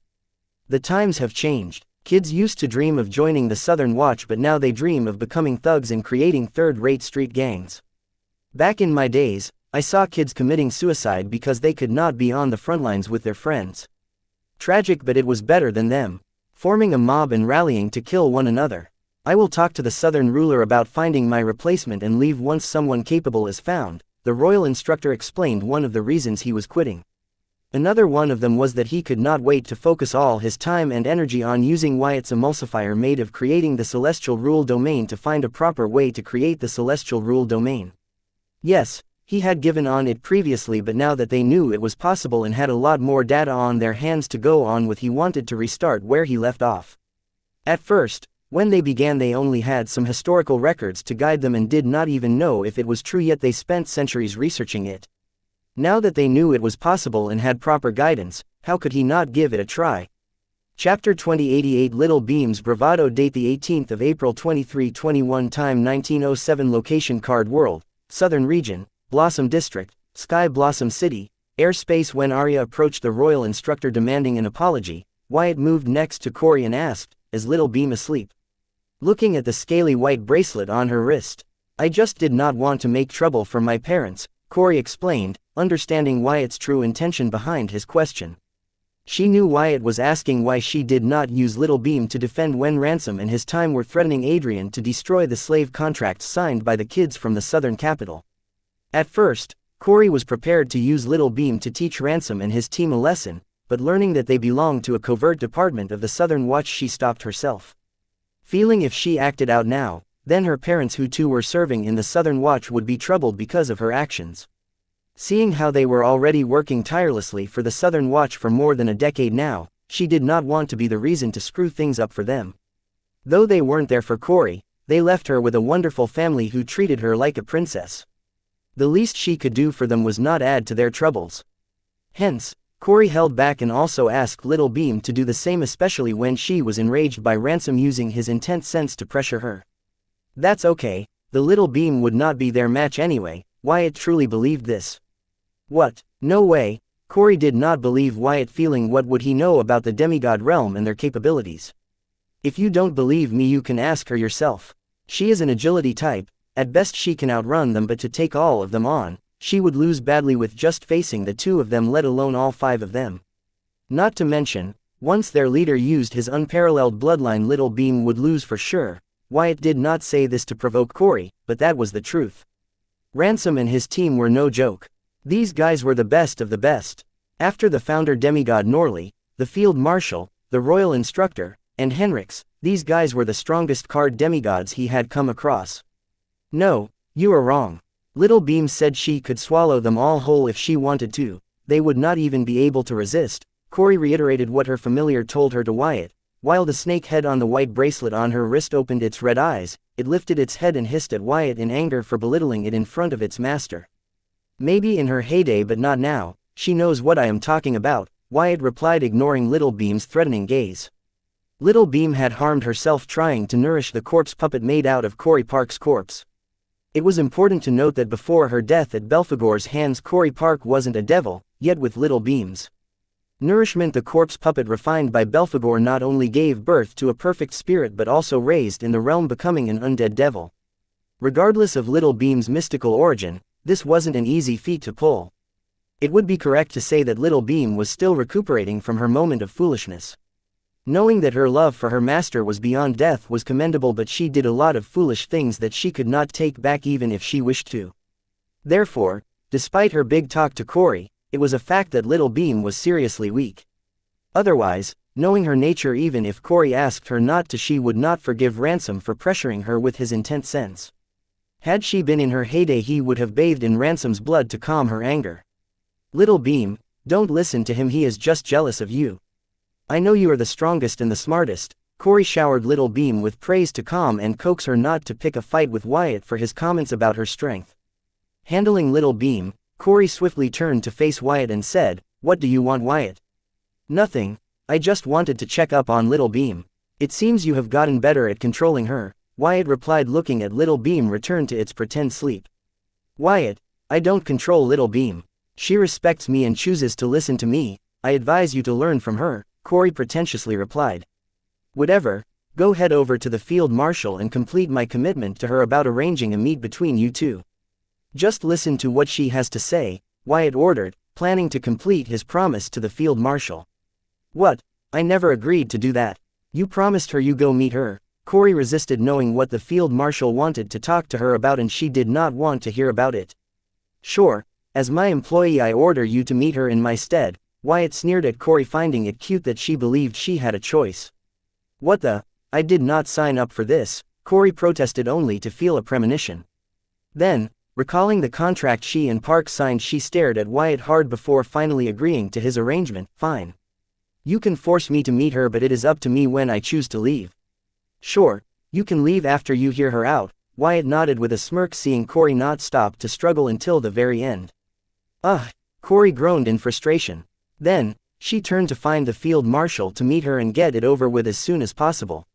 The times have changed. Kids used to dream of joining the Southern Watch, but now they dream of becoming thugs and creating third-rate street gangs. Back in my days, I saw kids committing suicide because they could not be on the front lines with their friends. Tragic, but it was better than them. Forming a mob and rallying to kill one another. I will talk to the Southern ruler about finding my replacement and leave once someone capable is found," the royal instructor explained one of the reasons he was quitting. Another one of them was that he could not wait to focus all his time and energy on using Wyatt's emulsifier made of creating the celestial rule domain to find a proper way to create the celestial rule domain. Yes, he had given on it previously, but now that they knew it was possible and had a lot more data on their hands to go on with, he wanted to restart where he left off. At first, when they began, they only had some historical records to guide them and did not even know if it was true, yet they spent centuries researching it. Now that they knew it was possible and had proper guidance, how could he not give it a try? Chapter 2088 Little Beam's Bravado. Date the 18th of April 2321. Time 1907. Location Card World, Southern Region, Blossom District, Sky Blossom City, airspace. When Arya approached the royal instructor demanding an apology, Wyatt moved next to Corey and asked, "Is Little Beam asleep?" Looking at the scaly white bracelet on her wrist. "I just did not want to make trouble for my parents," Corey explained, understanding Wyatt's true intention behind his question. She knew Wyatt was asking why she did not use Little Beam to defend when Ransom and his team were threatening Adrian to destroy the slave contracts signed by the kids from the southern capital. At first, Corey was prepared to use Little Beam to teach Ransom and his team a lesson, but learning that they belonged to a covert department of the Southern Watch, she stopped herself. Feeling if she acted out now, then her parents, who too were serving in the Southern Watch, would be troubled because of her actions. Seeing how they were already working tirelessly for the Southern Watch for more than a decade now, she did not want to be the reason to screw things up for them. Though they weren't there for Corey, they left her with a wonderful family who treated her like a princess. The least she could do for them was not add to their troubles. Hence, Corey held back and also asked Little Beam to do the same, especially when she was enraged by Ransom using his intense sense to pressure her. That's okay, the Little Beam would not be their match anyway. Wyatt truly believed this. What? No way. Corey did not believe Wyatt, feeling what would he know about the demigod realm and their capabilities. If you don't believe me, you can ask her yourself. She is an agility type, at best she can outrun them, but to take all of them on, she would lose badly with just facing the two of them, let alone all five of them. Not to mention, once their leader used his unparalleled bloodline, Little Beam would lose for sure. Wyatt did not say this to provoke Corey, but that was the truth. Ransom and his team were no joke. These guys were the best of the best. After the founder demigod Norley, the field marshal, the royal instructor, and Henrix, these guys were the strongest card demigods he had come across. No, you are wrong. Little Beam said she could swallow them all whole if she wanted to. They would not even be able to resist. Corey reiterated what her familiar told her to Wyatt. While the snake head on the white bracelet on her wrist opened its red eyes, it lifted its head and hissed at Wyatt in anger for belittling it in front of its master. Maybe in her heyday, but not now. She knows what I am talking about, Wyatt replied, ignoring Little Beam's threatening gaze. Little Beam had harmed herself trying to nourish the corpse puppet made out of Corey Park's corpse. It was important to note that before her death at Belphegor's hands, Corey Park wasn't a devil, yet with Little Beam's nourishment, the corpse puppet refined by Belphegor not only gave birth to a perfect spirit but also raised in the realm, becoming an undead devil. Regardless of Little Beam's mystical origin, this wasn't an easy feat to pull. It would be correct to say that Little Beam was still recuperating from her moment of foolishness. Knowing that her love for her master was beyond death was commendable, but she did a lot of foolish things that she could not take back even if she wished to. Therefore, despite her big talk to Corey, it was a fact that Little Beam was seriously weak. Otherwise, knowing her nature, even if Corey asked her not to, she would not forgive Ransom for pressuring her with his intense sense. Had she been in her heyday, he would have bathed in Ransom's blood to calm her anger. Little Beam, don't listen to him, he is just jealous of you. I know you are the strongest and the smartest. Corey showered Little Beam with praise to calm and coax her not to pick a fight with Wyatt for his comments about her strength. Handling Little Beam, Corey swiftly turned to face Wyatt and said, "What do you want, Wyatt?" "Nothing, I just wanted to check up on Little Beam. It seems you have gotten better at controlling her," Wyatt replied, looking at Little Beam return to its pretend sleep. "Wyatt, I don't control Little Beam. She respects me and chooses to listen to me. I advise you to learn from her," Corey pretentiously replied. "Whatever, go head over to the field marshal and complete my commitment to her about arranging a meet between you two. Just listen to what she has to say," Wyatt ordered, planning to complete his promise to the field marshal. "What? I never agreed to do that. You promised her you go meet her." Corey resisted, knowing what the field marshal wanted to talk to her about and she did not want to hear about it. "Sure, as my employee I order you to meet her in my stead," Wyatt sneered at Corey, finding it cute that she believed she had a choice. "What the? I did not sign up for this," Corey protested, only to feel a premonition. Then, recalling the contract she and Park signed, she stared at Wyatt hard before finally agreeing to his arrangement. "Fine. You can force me to meet her, but it is up to me when I choose to leave." "Sure, you can leave after you hear her out," Wyatt nodded with a smirk, seeing Corey not stop to struggle until the very end. "Ugh," Corey groaned in frustration. Then, she turned to find the field marshal to meet her and get it over with as soon as possible.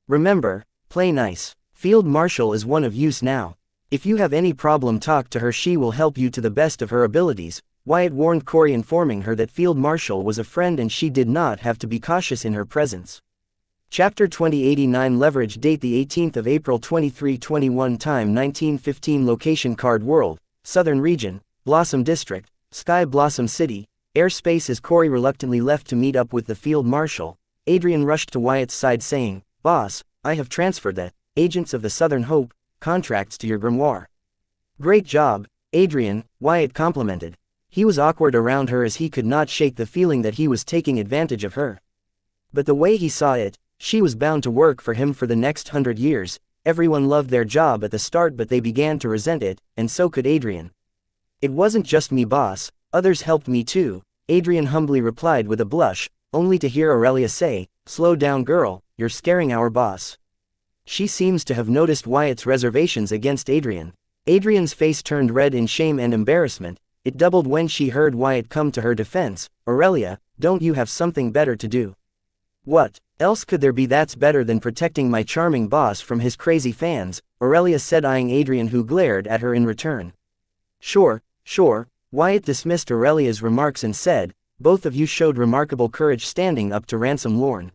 "Remember, play nice. Field marshal is one of use now. If you have any problem, talk to her, she will help you to the best of her abilities," Wyatt warned Corey, informing her that field marshal was a friend and she did not have to be cautious in her presence. Chapter 2089 Leverage. Date the 18th of April 2321. Time 1915. Location Card World, Southern Region, Blossom District, Sky Blossom City. Airspace. As Corey reluctantly left to meet up with the field marshal, Adrian rushed to Wyatt's side, saying, "Boss, I have transferred the Agents of the Southern Hope contracts to your grimoire." "Great job, Adrian," Wyatt complimented. He was awkward around her as he could not shake the feeling that he was taking advantage of her. But the way he saw it, she was bound to work for him for the next 100 years. Everyone loved their job at the start, but they began to resent it, and so could Adrian. "It wasn't just me, boss, others helped me too," Adrian humbly replied with a blush, only to hear Aurelia say, "Slow down, girl, you're scaring our boss." She seems to have noticed Wyatt's reservations against Adrian. Adrian's face turned red in shame and embarrassment. It doubled when she heard Wyatt come to her defense. "Aurelia, don't you have something better to do?" "What else could there be that's better than protecting my charming boss from his crazy fans?" Aurelia said, eyeing Adrian, who glared at her in return. Sure, Wyatt dismissed Aurelia's remarks and said, "Both of you showed remarkable courage standing up to Ransom Lorne.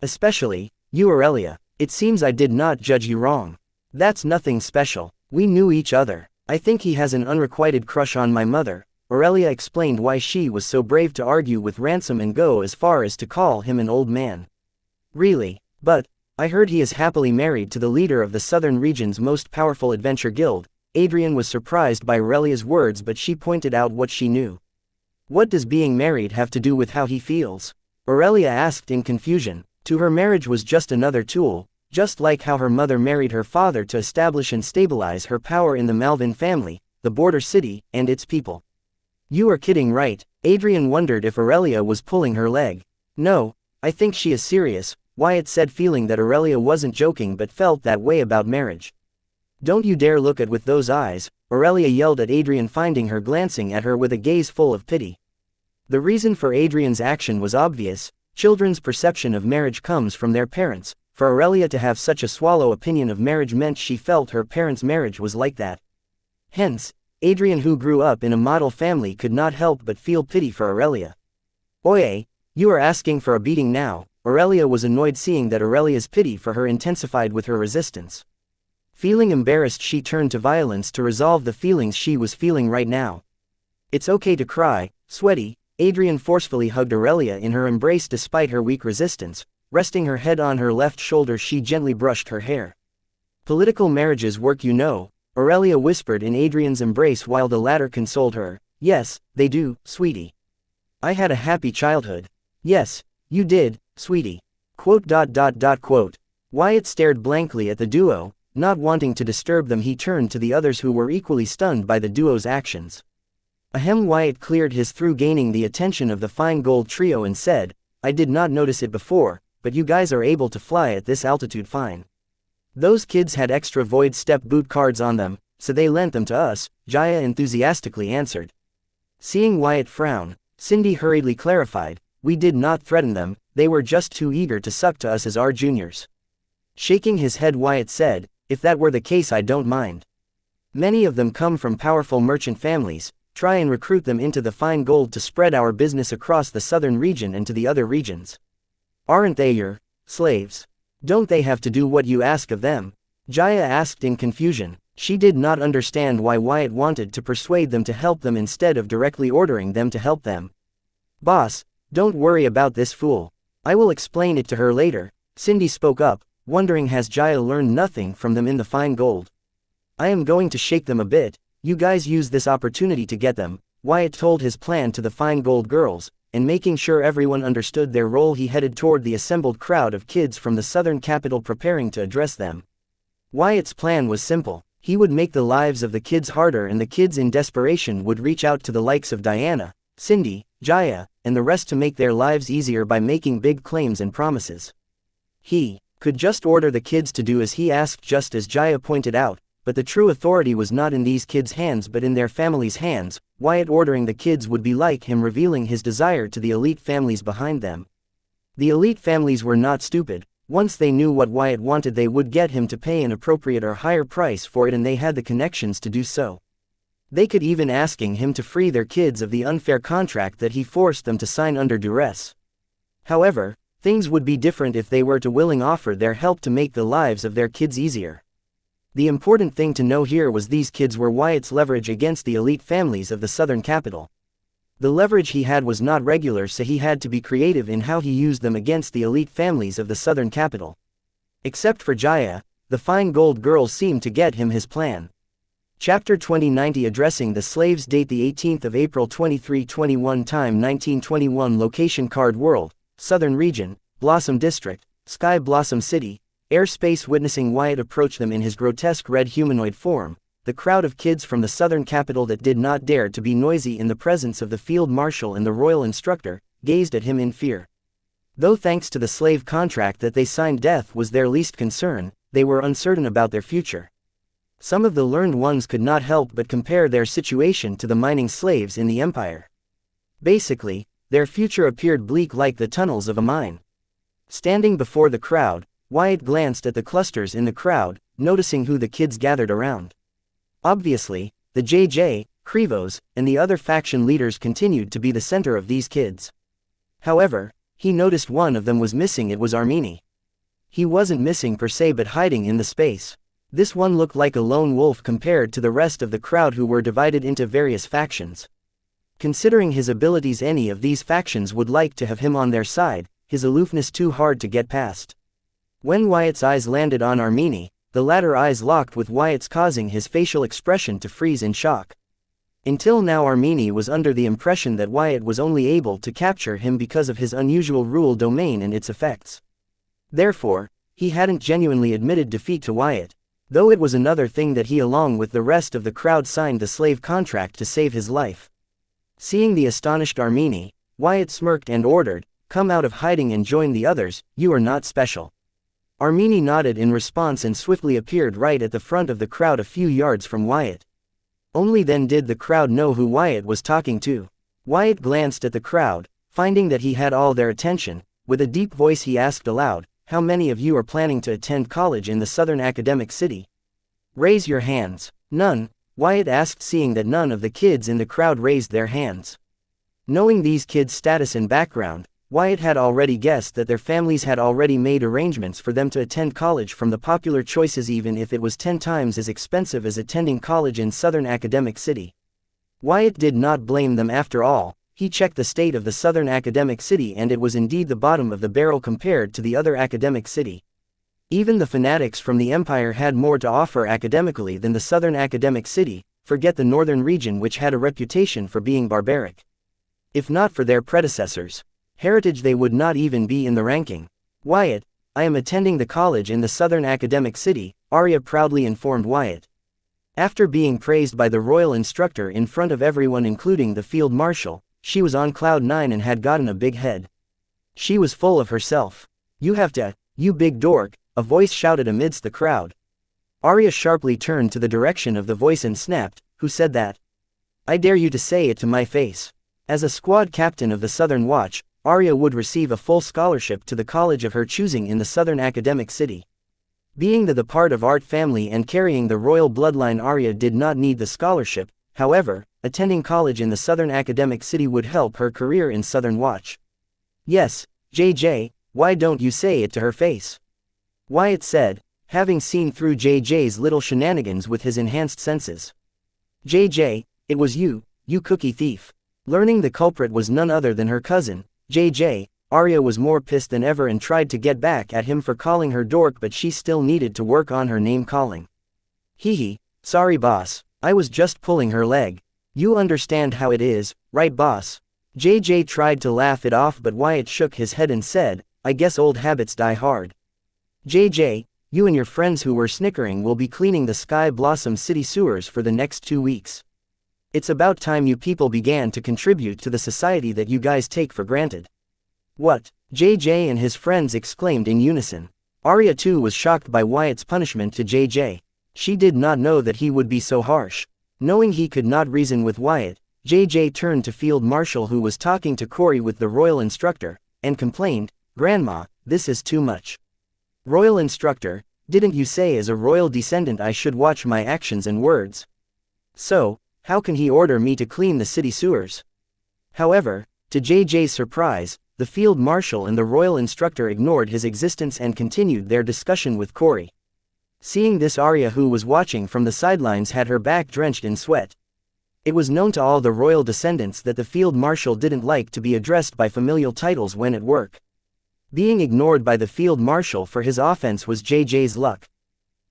Especially you, Aurelia. It seems I did not judge you wrong. That's nothing special. We knew each other. I think he has an unrequited crush on my mother." Aurelia explained why she was so brave to argue with Ransom and go as far as to call him an old man. "Really? But I heard he is happily married to the leader of the Southern Region's most powerful adventure guild." Adrian was surprised by Aurelia's words, but she pointed out what she knew. "What does being married have to do with how he feels?" Aurelia asked in confusion. To her, marriage was just another tool, just like how her mother married her father to establish and stabilize her power in the Malvin family, the border city, and its people. "You are kidding, right?" Adrian wondered if Aurelia was pulling her leg. "No, I think she is serious," Wyatt said, feeling that Aurelia wasn't joking but felt that way about marriage. "Don't you dare look at with those eyes," Aurelia yelled at Adrian, finding her glancing at her with a gaze full of pity. The reason for Adrian's action was obvious. Children's perception of marriage comes from their parents. For Aurelia to have such a swallow opinion of marriage meant she felt her parents' marriage was like that. Hence, Adrian, who grew up in a model family, could not help but feel pity for Aurelia. "Oye, you are asking for a beating now." Aurelia was annoyed, seeing that Aurelia's pity for her intensified with her resistance. Feeling embarrassed, she turned to violence to resolve the feelings she was feeling right now. "It's okay to cry, sweaty." Adrian forcefully hugged Aurelia in her embrace despite her weak resistance. Resting her head on her left shoulder, she gently brushed her hair. "Political marriages work, you know," Aurelia whispered in Adrian's embrace while the latter consoled her. Yes, they do, sweetie. I had a happy childhood. Yes, you did, sweetie. Quote. Wyatt stared blankly at the duo, not wanting to disturb them. He turned to the others who were equally stunned by the duo's actions. Ahem. Wyatt cleared his throat, gaining the attention of the fine gold trio, and said, I did not notice it before, but you guys are able to fly at this altitude fine. Those kids had extra void step boot cards on them, so they lent them to us, Jaya enthusiastically answered. Seeing Wyatt frown, Cindy hurriedly clarified, we did not threaten them, they were just too eager to suck to us as our juniors. Shaking his head, Wyatt said, if that were the case, I don't mind. Many of them come from powerful merchant families. Try and recruit them into the fine gold to spread our business across the southern region and to the other regions. Aren't they your slaves? Don't they have to do what you ask of them? Jaya asked in confusion. She did not understand why Wyatt wanted to persuade them to help them instead of directly ordering them to help them. Boss, don't worry about this fool. I will explain it to her later, Cindy spoke up, wondering has Jaya learned nothing from them in the fine gold. I am going to shake them a bit. You guys use this opportunity to get them, Wyatt told his plan to the fine gold girls, and making sure everyone understood their role, he headed toward the assembled crowd of kids from the southern capital preparing to address them. Wyatt's plan was simple. He would make the lives of the kids harder, and the kids in desperation would reach out to the likes of Diana, Cindy, Jaya, and the rest to make their lives easier by making big claims and promises. He could just order the kids to do as he asked, just as Jaya pointed out. But the true authority was not in these kids' hands but in their families' hands. Wyatt ordering the kids would be like him revealing his desire to the elite families behind them. The elite families were not stupid. Once they knew what Wyatt wanted, they would get him to pay an appropriate or higher price for it, and they had the connections to do so. They could even asking him to free their kids of the unfair contract that he forced them to sign under duress. However, things would be different if they were to willing offer their help to make the lives of their kids easier. The important thing to know here was these kids were Wyatt's leverage against the elite families of the southern capital. The leverage he had was not regular, so he had to be creative in how he used them against the elite families of the southern capital. Except for Jaya, the fine gold girls seemed to get him his plan. Chapter 2090 Addressing the Slaves. Date the 18th of April 2321. Time 1921. Location Card World, Southern Region, Blossom District, Sky Blossom City. Airspace. Witnessing Wyatt approach them in his grotesque red humanoid form, the crowd of kids from the southern capital that did not dare to be noisy in the presence of the field marshal and the royal instructor, gazed at him in fear. Though thanks to the slave contract that they signed, death was their least concern, they were uncertain about their future. Some of the learned ones could not help but compare their situation to the mining slaves in the empire. Basically, their future appeared bleak like the tunnels of a mine. Standing before the crowd, Wyatt glanced at the clusters in the crowd, noticing who the kids gathered around. Obviously, the JJ, Krivos, and the other faction leaders continued to be the center of these kids. However, he noticed one of them was missing. It was Armini. He wasn't missing per se but hiding in the space. This one looked like a lone wolf compared to the rest of the crowd who were divided into various factions. Considering his abilities, any of these factions would like to have him on their side, his aloofness too hard to get past. When Wyatt's eyes landed on Armini, the latter eyes locked with Wyatt's, causing his facial expression to freeze in shock. Until now Armini was under the impression that Wyatt was only able to capture him because of his unusual rule domain and its effects. Therefore, he hadn't genuinely admitted defeat to Wyatt, though it was another thing that he along with the rest of the crowd signed the slave contract to save his life. Seeing the astonished Armini, Wyatt smirked and ordered, "Come out of hiding and join the others, you are not special." Armini nodded in response and swiftly appeared right at the front of the crowd a few yards from Wyatt. Only then did the crowd know who Wyatt was talking to. Wyatt glanced at the crowd, finding that he had all their attention. With a deep voice he asked aloud, "How many of you are planning to attend college in the Southern Academic City? Raise your hands." "None," Wyatt asked, seeing that none of the kids in the crowd raised their hands. Knowing these kids' status and background, Wyatt had already guessed that their families had already made arrangements for them to attend college from the popular choices, even if it was 10 times as expensive as attending college in Southern Academic City. Wyatt did not blame them after all. He checked the state of the Southern Academic City and it was indeed the bottom of the barrel compared to the other academic city. Even the fanatics from the Empire had more to offer academically than the Southern Academic City, forget the northern region which had a reputation for being barbaric. If not for their predecessors' heritage they would not even be in the ranking. Wyatt, I am attending the college in the southern academic city, Arya proudly informed Wyatt. After being praised by the royal instructor in front of everyone including the field marshal, she was on cloud 9 and had gotten a big head. She was full of herself. You have to, you big dork, a voice shouted amidst the crowd. Arya sharply turned to the direction of the voice and snapped, who said that? I dare you to say it to my face. As a squad captain of the Southern Watch, Arya would receive a full scholarship to the college of her choosing in the southern academic city. Being the part of art family and carrying the royal bloodline, Arya did not need the scholarship. However, attending college in the southern academic city would help her career in Southern Watch. Yes, JJ, why don't you say it to her face? Wyatt said, having seen through JJ's little shenanigans with his enhanced senses. JJ, it was you, you cookie thief. Learning the culprit was none other than her cousin, JJ, Arya was more pissed than ever and tried to get back at him for calling her dork, but she still needed to work on her name calling. Hee, sorry boss, I was just pulling her leg. You understand how it is, right boss? JJ tried to laugh it off, but Wyatt shook his head and said, I guess old habits die hard. JJ, you and your friends who were snickering will be cleaning the Sky Blossom City sewers for the next 2 weeks. It's about time you people began to contribute to the society that you guys take for granted. What? JJ and his friends exclaimed in unison. Arya too was shocked by Wyatt's punishment to JJ. She did not know that he would be so harsh. Knowing he could not reason with Wyatt, JJ turned to Field Marshal who was talking to Corey with the royal instructor, and complained, Grandma, this is too much. Royal instructor, didn't you say as a royal descendant I should watch my actions and words? So, how can he order me to clean the city sewers? However, to JJ's surprise, the field marshal and the royal instructor ignored his existence and continued their discussion with Corey. Seeing this, Arya, who was watching from the sidelines, had her back drenched in sweat. It was known to all the royal descendants that the field marshal didn't like to be addressed by familial titles when at work. Being ignored by the field marshal for his offense was JJ's luck.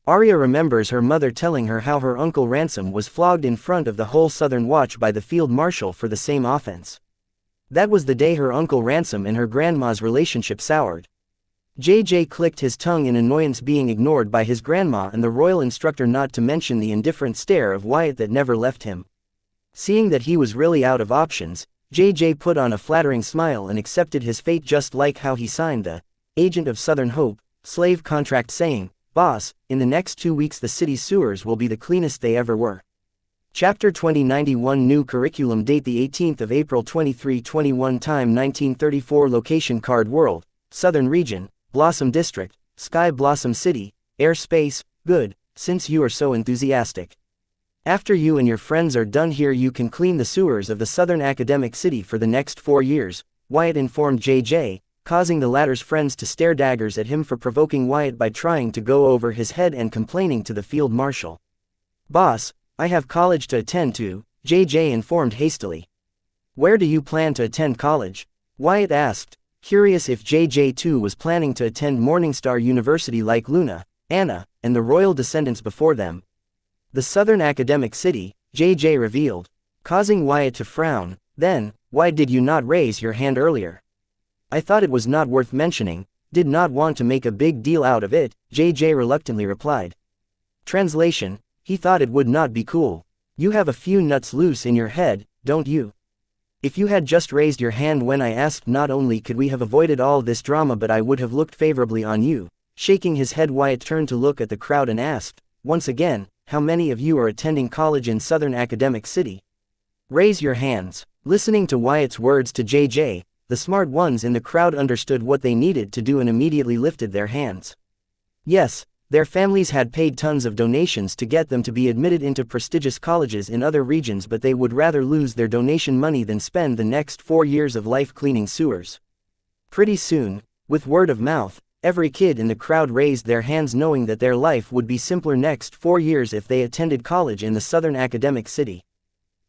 Arya remembers her mother telling her how her uncle Ransom was flogged in front of the whole Southern Watch by the field marshal for the same offense. That was the day her uncle Ransom and her grandma's relationship soured. JJ clicked his tongue in annoyance, being ignored by his grandma and the royal instructor, not to mention the indifferent stare of Wyatt that never left him. Seeing that he was really out of options, JJ put on a flattering smile and accepted his fate, just like how he signed the Agent of Southern Hope slave contract, saying, Boss, in the next 2 weeks the city's sewers will be the cleanest they ever were. Chapter 2091 New Curriculum. Date the 18th of April 2321. Time 1934. Location Card World, Southern Region, Blossom District, Sky Blossom City. Airspace, good, since you are so enthusiastic. After you and your friends are done here you can clean the sewers of the Southern Academic City for the next 4 years, Wyatt informed JJ, causing the latter's friends to stare daggers at him for provoking Wyatt by trying to go over his head and complaining to the field marshal. Boss, I have college to attend to, JJ informed hastily. Where do you plan to attend college? Wyatt asked, curious if JJ too was planning to attend Morningstar University like Luna, Anna, and the royal descendants before them. The Southern Academic City, JJ revealed, causing Wyatt to frown. Then, why did you not raise your hand earlier? I thought it was not worth mentioning, did not want to make a big deal out of it, JJ reluctantly replied. Translation, he thought it would not be cool. You have a few nuts loose in your head, don't you? If you had just raised your hand when I asked, not only could we have avoided all this drama, but I would have looked favorably on you. Shaking his head, Wyatt turned to look at the crowd and asked, once again, how many of you are attending college in Southern Academic City? Raise your hands. Listening to Wyatt's words to JJ, the smart ones in the crowd understood what they needed to do and immediately lifted their hands. Yes, their families had paid tons of donations to get them to be admitted into prestigious colleges in other regions, but they would rather lose their donation money than spend the next 4 years of life cleaning sewers. Pretty soon, with word of mouth, every kid in the crowd raised their hands, knowing that their life would be simpler next 4 years if they attended college in the Southern Academic City.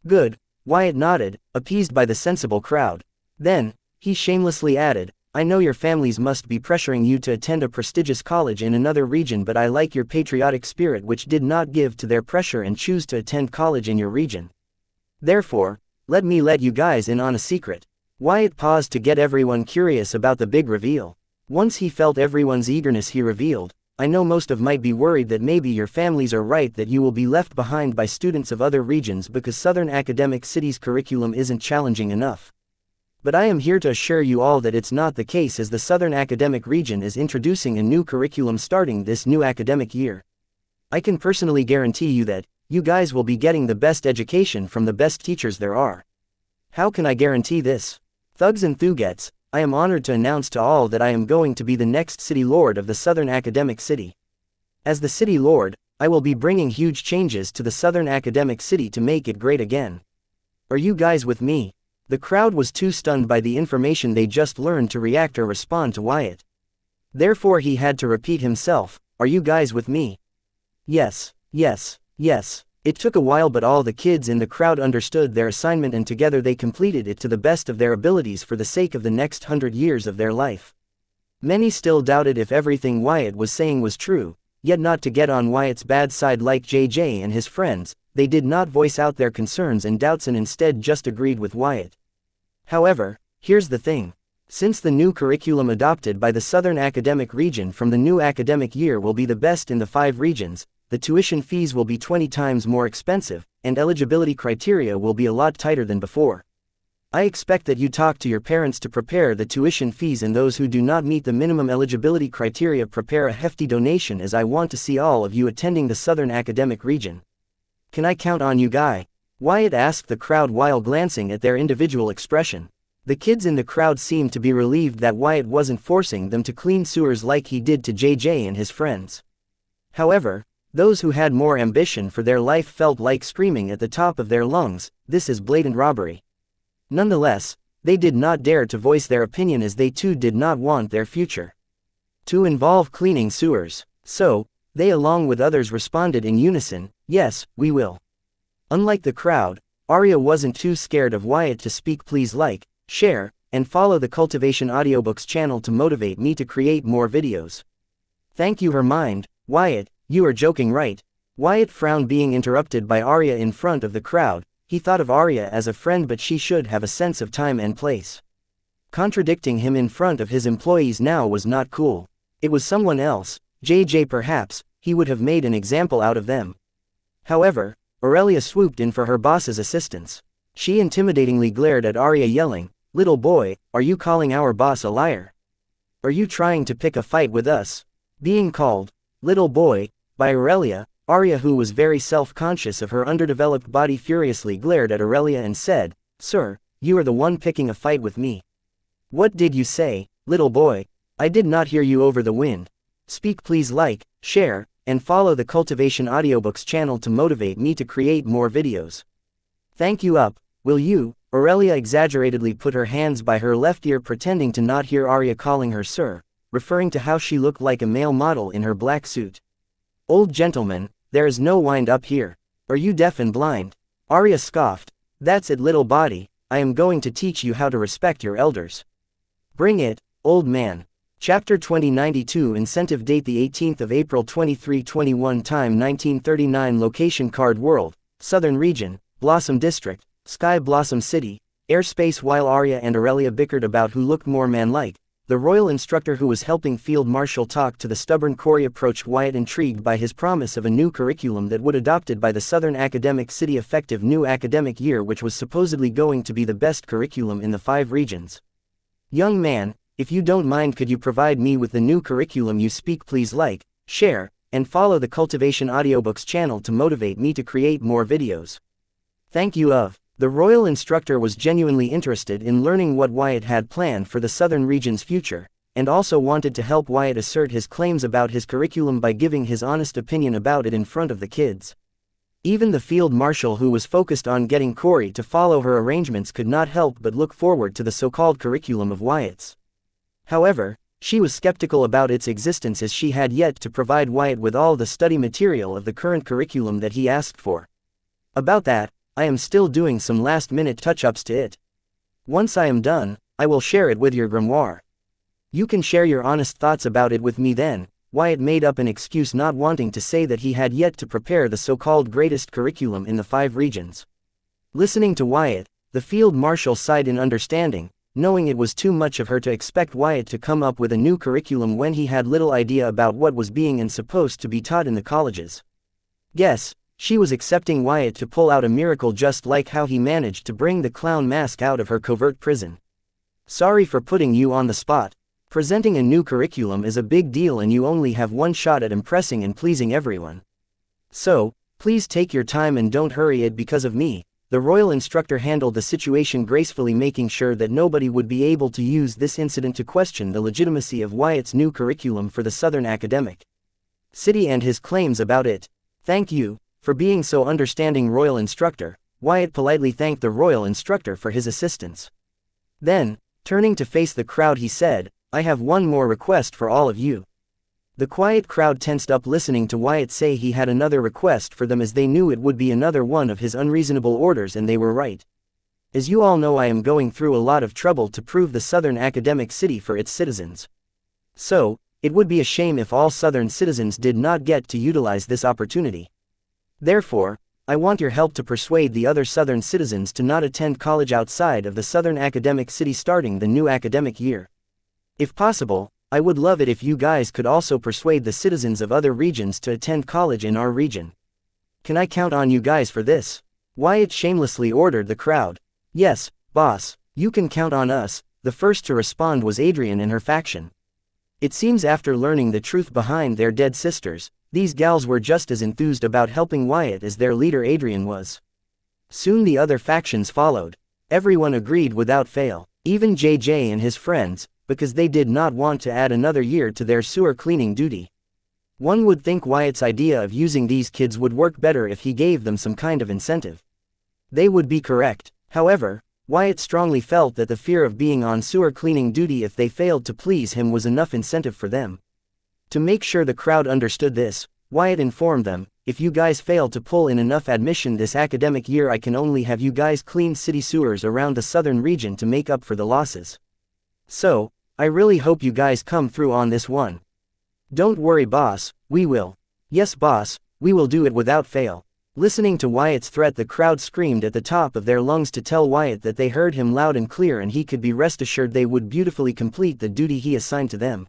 Good, Wyatt nodded, appeased by the sensible crowd. Then, he shamelessly added, I know your families must be pressuring you to attend a prestigious college in another region, but I like your patriotic spirit which did not give to their pressure and choose to attend college in your region. Therefore, let me let you guys in on a secret." Wyatt paused to get everyone curious about the big reveal. Once he felt everyone's eagerness, he revealed, "I know most of might be worried that maybe your families are right that you will be left behind by students of other regions because Southern Academic City's curriculum isn't challenging enough. But I am here to assure you all that it's not the case, as the Southern Academic Region is introducing a new curriculum starting this new academic year. I can personally guarantee you that you guys will be getting the best education from the best teachers there are." "How can I guarantee this?" "Thugs and Thugets, I am honored to announce to all that I am going to be the next City Lord of the Southern Academic City. As the City Lord, I will be bringing huge changes to the Southern Academic City to make it great again. Are you guys with me?" The crowd was too stunned by the information they just learned to react or respond to Wyatt. Therefore he had to repeat himself, "Are you guys with me?" Yes, yes, yes. It took a while, but all the kids in the crowd understood their assignment and together they completed it to the best of their abilities for the sake of the next 100 years of their life. Many still doubted if everything Wyatt was saying was true, yet not to get on Wyatt's bad side like JJ and his friends, they did not voice out their concerns and doubts and instead just agreed with Wyatt. However, here's the thing. Since the new curriculum adopted by the Southern Academic Region from the new academic year will be the best in the 5 regions, the tuition fees will be 20 times more expensive, and eligibility criteria will be a lot tighter than before. I expect that you talk to your parents to prepare the tuition fees, and those who do not meet the minimum eligibility criteria prepare a hefty donation, as I want to see all of you attending the Southern Academic Region. Can I count on you, guy? Wyatt asked the crowd while glancing at their individual expression. The kids in the crowd seemed to be relieved that Wyatt wasn't forcing them to clean sewers like he did to JJ and his friends. However, those who had more ambition for their life felt like screaming at the top of their lungs, "This is blatant robbery." Nonetheless, they did not dare to voice their opinion, as they too did not want their future to involve cleaning sewers. So, they along with others responded in unison, "Yes, we will." Unlike the crowd, Arya wasn't too scared of Wyatt to speak. "Please like, share, and follow the Cultivation Audiobooks channel to motivate me to create more videos." "Thank you." Her mind, "Wyatt, you are joking, right?" Wyatt frowned, being interrupted by Arya in front of the crowd. He thought of Arya as a friend, but she should have a sense of time and place. Contradicting him in front of his employees now was not cool. It was someone else, JJ perhaps, he would have made an example out of them. However, Aurelia swooped in for her boss's assistance. She intimidatingly glared at Arya, yelling, "Little boy, are you calling our boss a liar? Are you trying to pick a fight with us?" Being called "little boy" by Aurelia, Arya, who was very self-conscious of her underdeveloped body, furiously glared at Aurelia and said, "Sir, you are the one picking a fight with me." "What did you say, little boy? I did not hear you over the wind. Speak." "Please like, share, and follow the Cultivation Audiobooks channel to motivate me to create more videos." "Thank you. Up, will you?" Aurelia exaggeratedly put her hands by her left ear, pretending to not hear Arya calling her sir, referring to how she looked like a male model in her black suit. "Old gentleman, there is no wind up here. Are you deaf and blind?" Arya scoffed. "That's it, little body, I am going to teach you how to respect your elders." "Bring it, old man." Chapter 2092. Incentive date the 18th of April 2321. Time 1939. Location Card World, Southern Region, Blossom District, Sky Blossom City, airspace. While Arya and Aurelia bickered about who looked more manlike, the royal instructor who was helping Field Marshal talk to the stubborn Corey approached Wyatt, intrigued by his promise of a new curriculum that would adopted by the Southern Academic City effective new academic year, which was supposedly going to be the best curriculum in the 5 regions. "Young man, if you don't mind, could you provide me with the new curriculum you speak? Please like, share, and follow the Cultivation Audiobooks channel to motivate me to create more videos." "Thank you. Of." The royal instructor was genuinely interested in learning what Wyatt had planned for the Southern region's future, and also wanted to help Wyatt assert his claims about his curriculum by giving his honest opinion about it in front of the kids. Even the field marshal, who was focused on getting Corey to follow her arrangements, could not help but look forward to the so-called curriculum of Wyatt's. However, she was skeptical about its existence, as she had yet to provide Wyatt with all the study material of the current curriculum that he asked for. "About that, I am still doing some last-minute touch-ups to it. Once I am done, I will share it with your grimoire." You can share your honest thoughts about it with me then. Wyatt made up an excuse, not wanting to say that he had yet to prepare the so-called greatest curriculum in the 5 regions. Listening to Wyatt, the field marshal sighed in understanding, knowing it was too much of her to expect Wyatt to come up with a new curriculum when he had little idea about what was being and supposed to be taught in the colleges. Guess, she was accepting Wyatt to pull out a miracle, just like how he managed to bring the clown mask out of her covert prison. Sorry for putting you on the spot. Presenting a new curriculum is a big deal and you only have one shot at impressing and pleasing everyone. So, please take your time and don't hurry it because of me. The royal instructor handled the situation gracefully, making sure that nobody would be able to use this incident to question the legitimacy of Wyatt's new curriculum for the Southern Academic City and his claims about it. Thank you for being so understanding, royal instructor. Wyatt politely thanked the royal instructor for his assistance. Then, turning to face the crowd, he said, I have one more request for all of you. The quiet crowd tensed up listening to Wyatt say he had another request for them, as they knew it would be another one of his unreasonable orders, and they were right. As you all know, I am going through a lot of trouble to prove the Southern Academic City for its citizens. So, it would be a shame if all Southern citizens did not get to utilize this opportunity. Therefore, I want your help to persuade the other Southern citizens to not attend college outside of the Southern Academic City starting the new academic year. If possible, I would love it if you guys could also persuade the citizens of other regions to attend college in our region. Can I count on you guys for this? Wyatt shamelessly ordered the crowd. Yes, boss, you can count on us. The first to respond was Adrian and her faction. It seems after learning the truth behind their dead sisters, these gals were just as enthused about helping Wyatt as their leader Adrian was. Soon the other factions followed. Everyone agreed without fail, even JJ and his friends, because they did not want to add another year to their sewer cleaning duty. One would think Wyatt's idea of using these kids would work better if he gave them some kind of incentive. They would be correct. However, Wyatt strongly felt that the fear of being on sewer cleaning duty if they failed to please him was enough incentive for them. To make sure the crowd understood this, Wyatt informed them, if you guys fail to pull in enough admission this academic year, I can only have you guys clean city sewers around the southern region to make up for the losses. So, I really hope you guys come through on this one. Don't worry, boss, we will. Yes, boss, we will do it without fail. Listening to Wyatt's threat, the crowd screamed at the top of their lungs to tell Wyatt that they heard him loud and clear, and he could be rest assured they would beautifully complete the duty he assigned to them.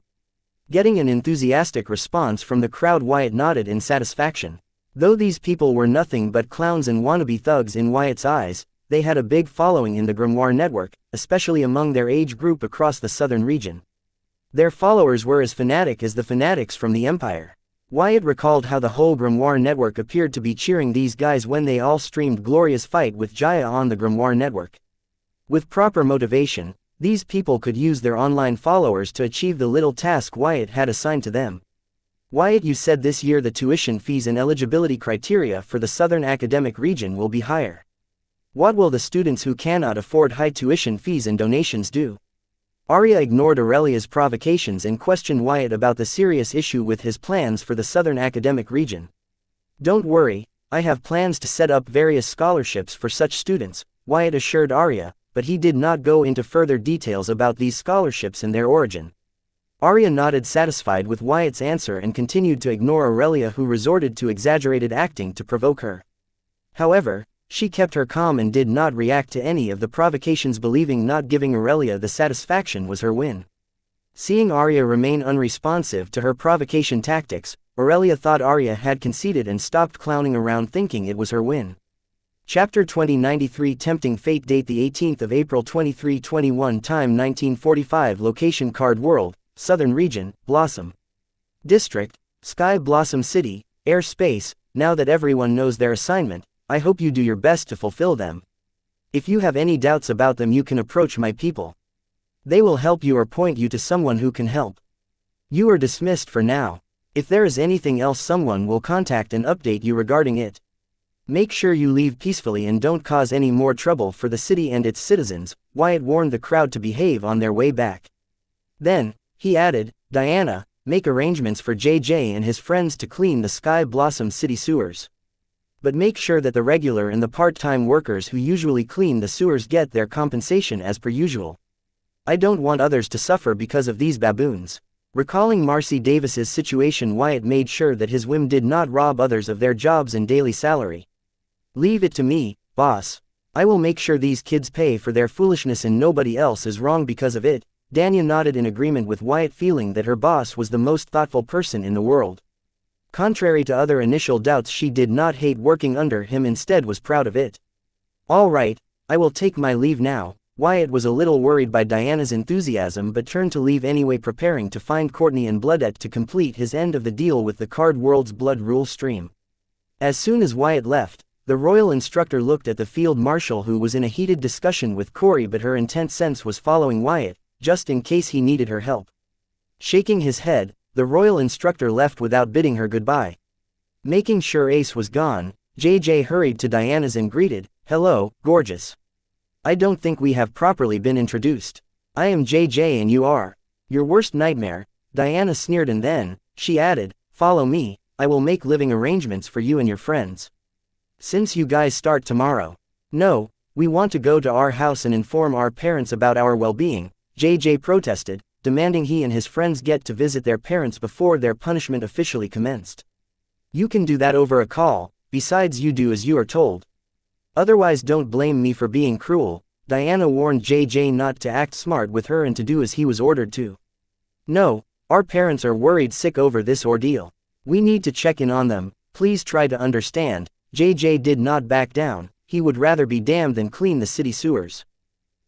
Getting an enthusiastic response from the crowd, Wyatt nodded in satisfaction. Though these people were nothing but clowns and wannabe thugs in Wyatt's eyes, they had a big following in the Grimoire network, especially among their age group across the southern region. Their followers were as fanatic as the fanatics from the Empire. Wyatt recalled how the whole Grimoire network appeared to be cheering these guys when they all streamed Gloria's fight with Jaya on the Grimoire network. With proper motivation, these people could use their online followers to achieve the little task Wyatt had assigned to them. Wyatt, you said this year the tuition fees and eligibility criteria for the Southern Academic Region will be higher. What will the students who cannot afford high tuition fees and donations do? Arya ignored Aurelia's provocations and questioned Wyatt about the serious issue with his plans for the Southern Academic Region. Don't worry, I have plans to set up various scholarships for such students, Wyatt assured Arya, but he did not go into further details about these scholarships and their origin. Arya nodded, satisfied with Wyatt's answer, and continued to ignore Aurelia, who resorted to exaggerated acting to provoke her. However, she kept her calm and did not react to any of the provocations, believing not giving Aurelia the satisfaction was her win. Seeing Arya remain unresponsive to her provocation tactics, Aurelia thought Arya had conceded and stopped clowning around, thinking it was her win. Chapter 2093 Tempting Fate. Date the 18th of April 2321. Time 1945. Location Card World, Southern Region, Blossom District, Sky Blossom City, Air Space. Now that everyone knows their assignment, I hope you do your best to fulfill them. If you have any doubts about them, you can approach my people. They will help you or point you to someone who can help. You are dismissed for now. If there is anything else, someone will contact and update you regarding it. Make sure you leave peacefully and don't cause any more trouble for the city and its citizens, Wyatt warned the crowd to behave on their way back. Then, he added, Diana, make arrangements for JJ and his friends to clean the Sky Blossom City sewers. But make sure that the regular and the part-time workers who usually clean the sewers get their compensation as per usual. I don't want others to suffer because of these baboons. Recalling Marcy Davis's situation, Wyatt made sure that his whim did not rob others of their jobs and daily salary. Leave it to me, boss. I will make sure these kids pay for their foolishness and nobody else is wrong because of it. Danya nodded in agreement with Wyatt, feeling that her boss was the most thoughtful person in the world. Contrary to other initial doubts, she did not hate working under him, instead was proud of it. All right, I will take my leave now. Wyatt was a little worried by Diana's enthusiasm but turned to leave anyway, preparing to find Courtney and Bloodette to complete his end of the deal with the Card World's blood rule stream. As soon as Wyatt left, the royal instructor looked at the field marshal, who was in a heated discussion with Corey, but her intent sense was following Wyatt, just in case he needed her help. Shaking his head, the royal instructor left without bidding her goodbye. Making sure Ace was gone, JJ hurried to Diana's and greeted, "Hello, gorgeous. I don't think we have properly been introduced. I am JJ and you are your worst nightmare." Diana sneered, and then, she added, "Follow me, I will make living arrangements for you and your friends. Since you guys start tomorrow." "No, we want to go to our house and inform our parents about our well-being," JJ protested, demanding he and his friends get to visit their parents before their punishment officially commenced. "You can do that over a call, besides you do as you are told. Otherwise don't blame me for being cruel." Diana warned JJ not to act smart with her and to do as he was ordered to. "No, our parents are worried sick over this ordeal. We need to check in on them, please try to understand." JJ did not back down. He would rather be damned than clean the city sewers.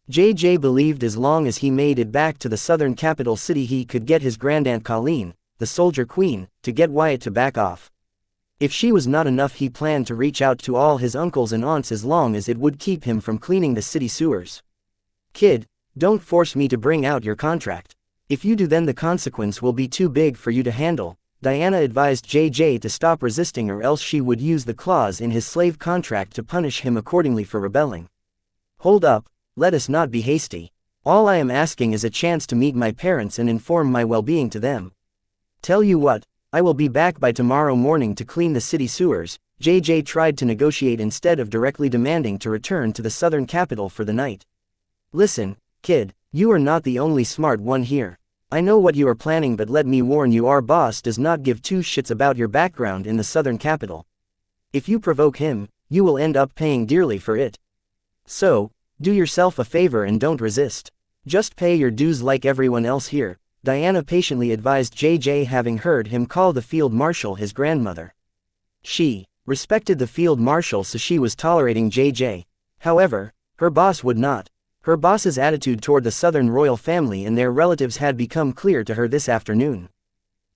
JJ believed as long as he made it back to the southern capital city, he could get his grandaunt Colleen, the soldier queen, to get Wyatt to back off. If she was not enough, he planned to reach out to all his uncles and aunts as long as it would keep him from cleaning the city sewers. "Kid, don't force me to bring out your contract. If you do, then the consequence will be too big for you to handle." Diana advised JJ to stop resisting, or else she would use the clause in his slave contract to punish him accordingly for rebelling. "Hold up, let us not be hasty. All I am asking is a chance to meet my parents and inform my well-being to them. Tell you what, I will be back by tomorrow morning to clean the city sewers." JJ tried to negotiate instead of directly demanding to return to the southern capital for the night. "Listen, kid, you are not the only smart one here. I know what you are planning, but let me warn you, our boss does not give two shits about your background in the southern capital. If you provoke him, you will end up paying dearly for it. So, do yourself a favor and don't resist. Just pay your dues like everyone else here," Diana patiently advised JJ, having heard him call the field marshal his grandmother. She respected the field marshal, so she was tolerating JJ. However, her boss would not. Her boss's attitude toward the southern royal family and their relatives had become clear to her this afternoon.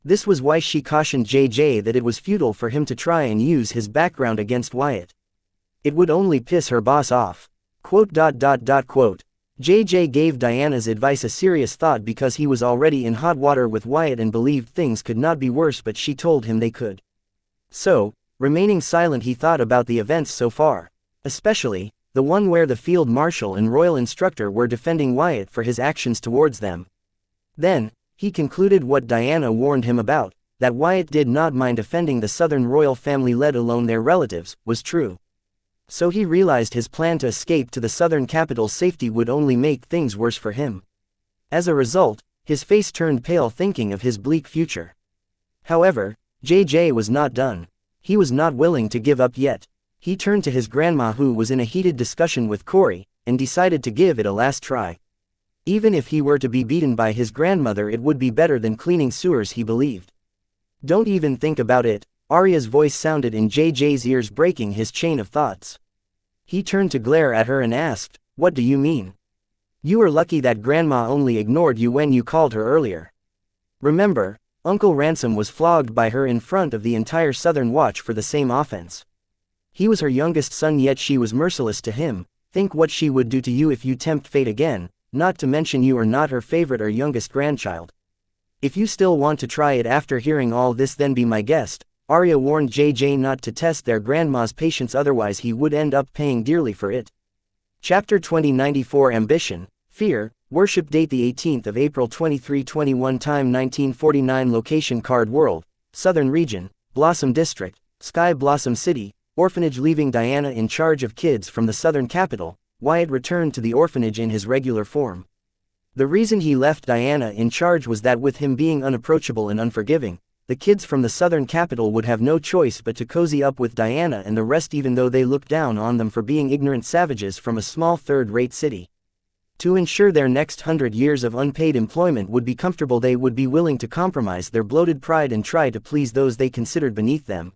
This was why she cautioned JJ that it was futile for him to try and use his background against Wyatt. It would only piss her boss off. JJ gave Diana's advice a serious thought because he was already in hot water with Wyatt and believed things could not be worse, but she told him they could. So, remaining silent, he thought about the events so far, especially the one where the field marshal and royal instructor were defending Wyatt for his actions towards them. Then, he concluded what Diana warned him about, that Wyatt did not mind offending the southern royal family, let alone their relatives, was true. So he realized his plan to escape to the southern capital's safety would only make things worse for him. As a result, his face turned pale thinking of his bleak future. However, JJ was not done. He was not willing to give up yet. He turned to his grandma, who was in a heated discussion with Corey, and decided to give it a last try. Even if he were to be beaten by his grandmother, it would be better than cleaning sewers, he believed. "Don't even think about it," Arya's voice sounded in JJ's ears, breaking his chain of thoughts. He turned to glare at her and asked, "What do you mean? You are lucky that Grandma only ignored you when you called her earlier. Remember, Uncle Ransom was flogged by her in front of the entire Southern Watch for the same offense. He was her youngest son, yet she was merciless to him. Think what she would do to you if you tempt fate again, not to mention you are not her favorite or youngest grandchild. If you still want to try it after hearing all this, then be my guest." Arya warned JJ not to test their grandma's patience, otherwise he would end up paying dearly for it. Chapter 2094 Ambition, Fear, Worship. Date the 18th of April 2321. Time 1949. Location Card World, Southern Region, Blossom District, Sky Blossom City, Orphanage. Leaving Diana in charge of kids from the southern capital, Wyatt returned to the orphanage in his regular form. The reason he left Diana in charge was that with him being unapproachable and unforgiving, the kids from the southern capital would have no choice but to cozy up with Diana and the rest even though they looked down on them for being ignorant savages from a small third-rate city. To ensure their next 100 years of unpaid employment would be comfortable, they would be willing to compromise their bloated pride and try to please those they considered beneath them.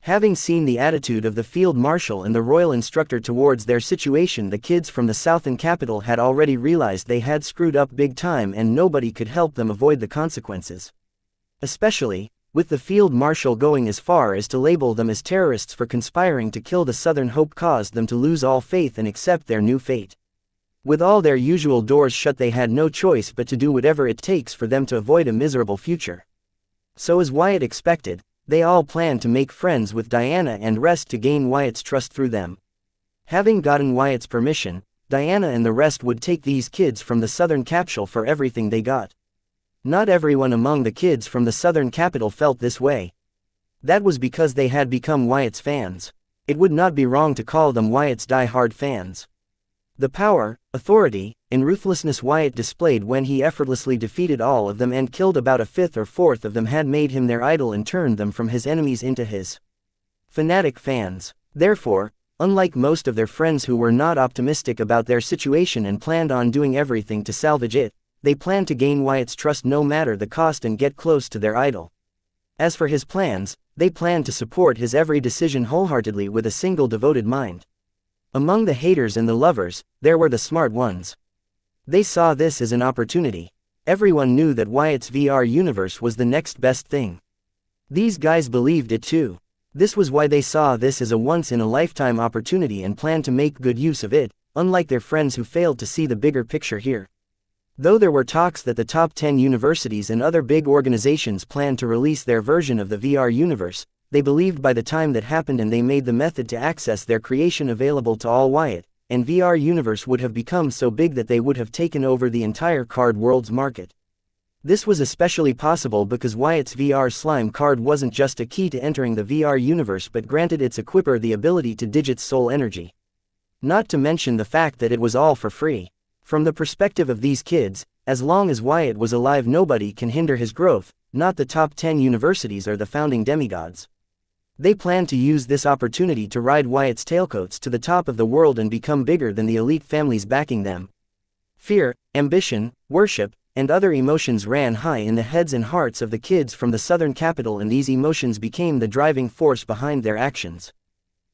Having seen the attitude of the field marshal and the royal instructor towards their situation, the kids from the southern capital had already realized they had screwed up big time and nobody could help them avoid the consequences. Especially, with the field marshal going as far as to label them as terrorists for conspiring to kill the Southern Hope caused them to lose all faith and accept their new fate. With all their usual doors shut, they had no choice but to do whatever it takes for them to avoid a miserable future. So as Wyatt expected, they all planned to make friends with Diana and rest to gain Wyatt's trust through them. Having gotten Wyatt's permission, Diana and the rest would take these kids from the southern capital for everything they got. Not everyone among the kids from the southern capital felt this way. That was because they had become Wyatt's fans. It would not be wrong to call them Wyatt's die-hard fans. The power, authority, and ruthlessness Wyatt displayed when he effortlessly defeated all of them and killed about a fifth or fourth of them had made him their idol and turned them from his enemies into his fanatic fans. Therefore, unlike most of their friends who were not optimistic about their situation and planned on doing everything to salvage it, they planned to gain Wyatt's trust no matter the cost and get close to their idol. As for his plans, they planned to support his every decision wholeheartedly with a single devoted mind. Among the haters and the lovers, there were the smart ones. They saw this as an opportunity. Everyone knew that Wyatt's VR universe was the next best thing. These guys believed it too. This was why they saw this as a once-in-a-lifetime opportunity and planned to make good use of it, unlike their friends who failed to see the bigger picture here. Though there were talks that the top 10 universities and other big organizations planned to release their version of the VR universe, they believed by the time that happened and they made the method to access their creation available to all Wyatt, and VR universe would have become so big that they would have taken over the entire card world's market. This was especially possible because Wyatt's VR slime card wasn't just a key to entering the VR universe but granted its equiper the ability to digit soul energy. Not to mention the fact that it was all for free. From the perspective of these kids, as long as Wyatt was alive nobody can hinder his growth, not the top 10 universities or the founding demigods. They planned to use this opportunity to ride Wyatt's tailcoats to the top of the world and become bigger than the elite families backing them. Fear, ambition, worship, and other emotions ran high in the heads and hearts of the kids from the southern capital, and these emotions became the driving force behind their actions.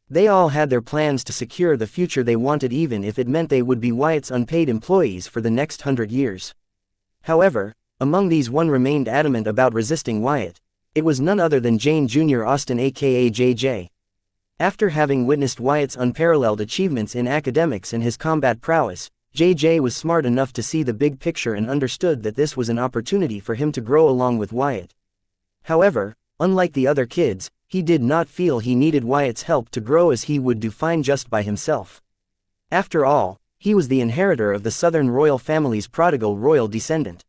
They all had their plans to secure the future they wanted even if it meant they would be Wyatt's unpaid employees for the next 100 years. However, among these one remained adamant about resisting Wyatt. It was none other than Jane Jr. Austen aka JJ. After having witnessed Wyatt's unparalleled achievements in academics and his combat prowess, JJ was smart enough to see the big picture and understood that this was an opportunity for him to grow along with Wyatt. However, unlike the other kids, he did not feel he needed Wyatt's help to grow as he would do fine just by himself. After all, he was the inheritor of the Southern royal family's prodigal royal descendant.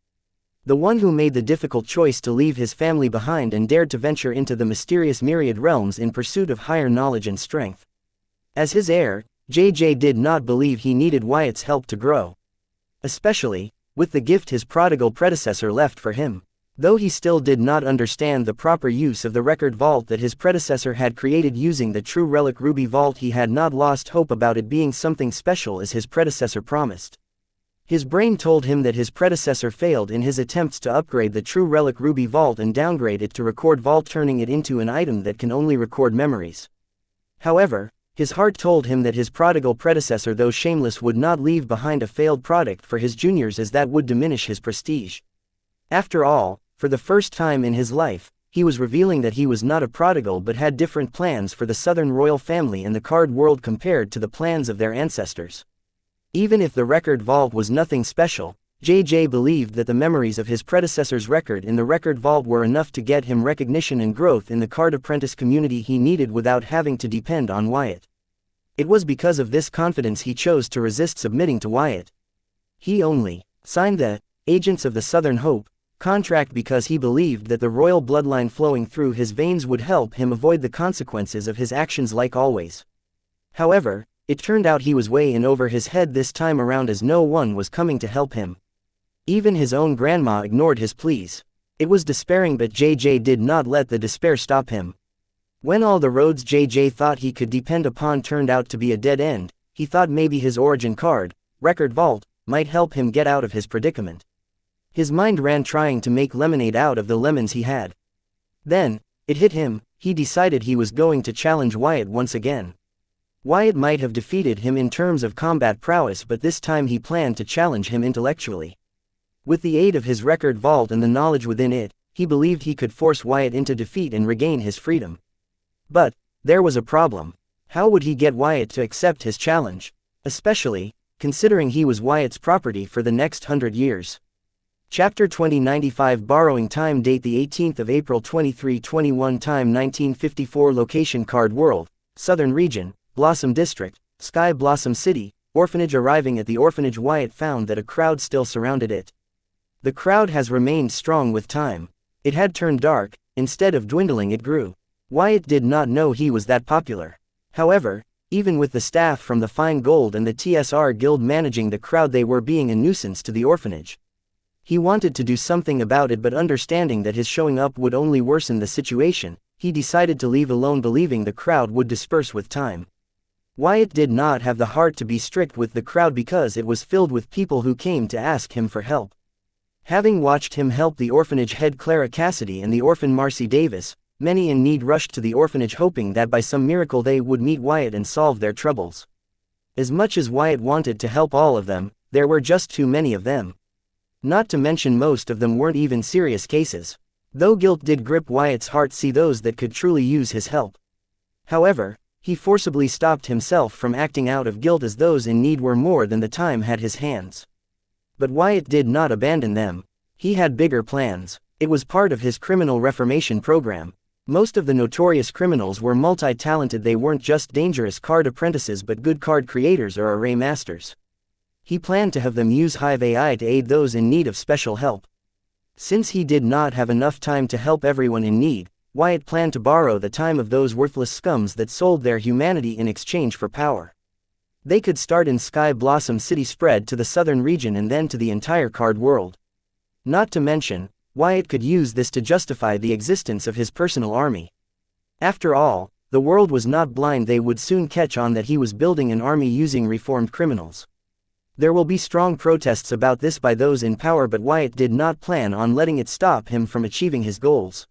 The one who made the difficult choice to leave his family behind and dared to venture into the mysterious myriad realms in pursuit of higher knowledge and strength. As his heir, JJ did not believe he needed Wyatt's help to grow. Especially, with the gift his prodigal predecessor left for him. Though he still did not understand the proper use of the record vault that his predecessor had created using the true relic ruby vault, he had not lost hope about it being something special as his predecessor promised. His brain told him that his predecessor failed in his attempts to upgrade the true relic ruby vault and downgrade it to record vault, turning it into an item that can only record memories. However, his heart told him that his prodigal predecessor, though shameless, would not leave behind a failed product for his juniors, as that would diminish his prestige. After all, for the first time in his life, he was revealing that he was not a prodigal but had different plans for the Southern royal family and the card world compared to the plans of their ancestors. Even if the record vault was nothing special, JJ believed that the memories of his predecessor's record in the record vault were enough to get him recognition and growth in the card apprentice community he needed without having to depend on Wyatt. It was because of this confidence he chose to resist submitting to Wyatt. He only signed the Agents of the Southern Hope contract because he believed that the royal bloodline flowing through his veins would help him avoid the consequences of his actions like always. However, it turned out he was way in over his head this time around, as no one was coming to help him. Even his own grandma ignored his pleas. It was despairing, but JJ did not let the despair stop him. When all the roads JJ thought he could depend upon turned out to be a dead end, he thought maybe his origin card, Record Vault, might help him get out of his predicament. His mind ran trying to make lemonade out of the lemons he had. Then, it hit him, he decided he was going to challenge Wyatt once again. Wyatt might have defeated him in terms of combat prowess, but this time he planned to challenge him intellectually. With the aid of his Record Vault and the knowledge within it, he believed he could force Wyatt into defeat and regain his freedom. But, there was a problem. How would he get Wyatt to accept his challenge? Especially, considering he was Wyatt's property for the next 100 years. Chapter 2095 Borrowing Time Date the 18th of April 2321 Time 1954 Location Card World, Southern Region, Blossom District, Sky Blossom City, Orphanage Arriving at the orphanage Wyatt found that a crowd still surrounded it. The crowd has remained strong with time. It had turned dark, instead of dwindling it grew. Wyatt did not know he was that popular. However, even with the staff from the Fine Gold and the TSR Guild managing the crowd, they were being a nuisance to the orphanage. He wanted to do something about it, but understanding that his showing up would only worsen the situation, he decided to leave alone, believing the crowd would disperse with time. Wyatt did not have the heart to be strict with the crowd because it was filled with people who came to ask him for help. Having watched him help the orphanage head Clara Cassidy and the orphan Marcy Davis, many in need rushed to the orphanage hoping that by some miracle they would meet Wyatt and solve their troubles. As much as Wyatt wanted to help all of them, there were just too many of them. Not to mention most of them weren't even serious cases. Though guilt did grip Wyatt's heart see those that could truly use his help. However, he forcibly stopped himself from acting out of guilt, as those in need were more than the time had his hands. But Wyatt did not abandon them. He had bigger plans. It was part of his criminal reformation program. Most of the notorious criminals were multi-talented. They weren't just dangerous card apprentices but good card creators or array masters. He planned to have them use Hive AI to aid those in need of special help. Since he did not have enough time to help everyone in need, Wyatt planned to borrow the time of those worthless scums that sold their humanity in exchange for power. They could start in Sky Blossom City, spread to the southern region and then to the entire card world. Not to mention, Wyatt could use this to justify the existence of his personal army. After all, the world was not blind. They would soon catch on that he was building an army using reformed criminals. There will be strong protests about this by those in power, but Wyatt did not plan on letting it stop him from achieving his goals.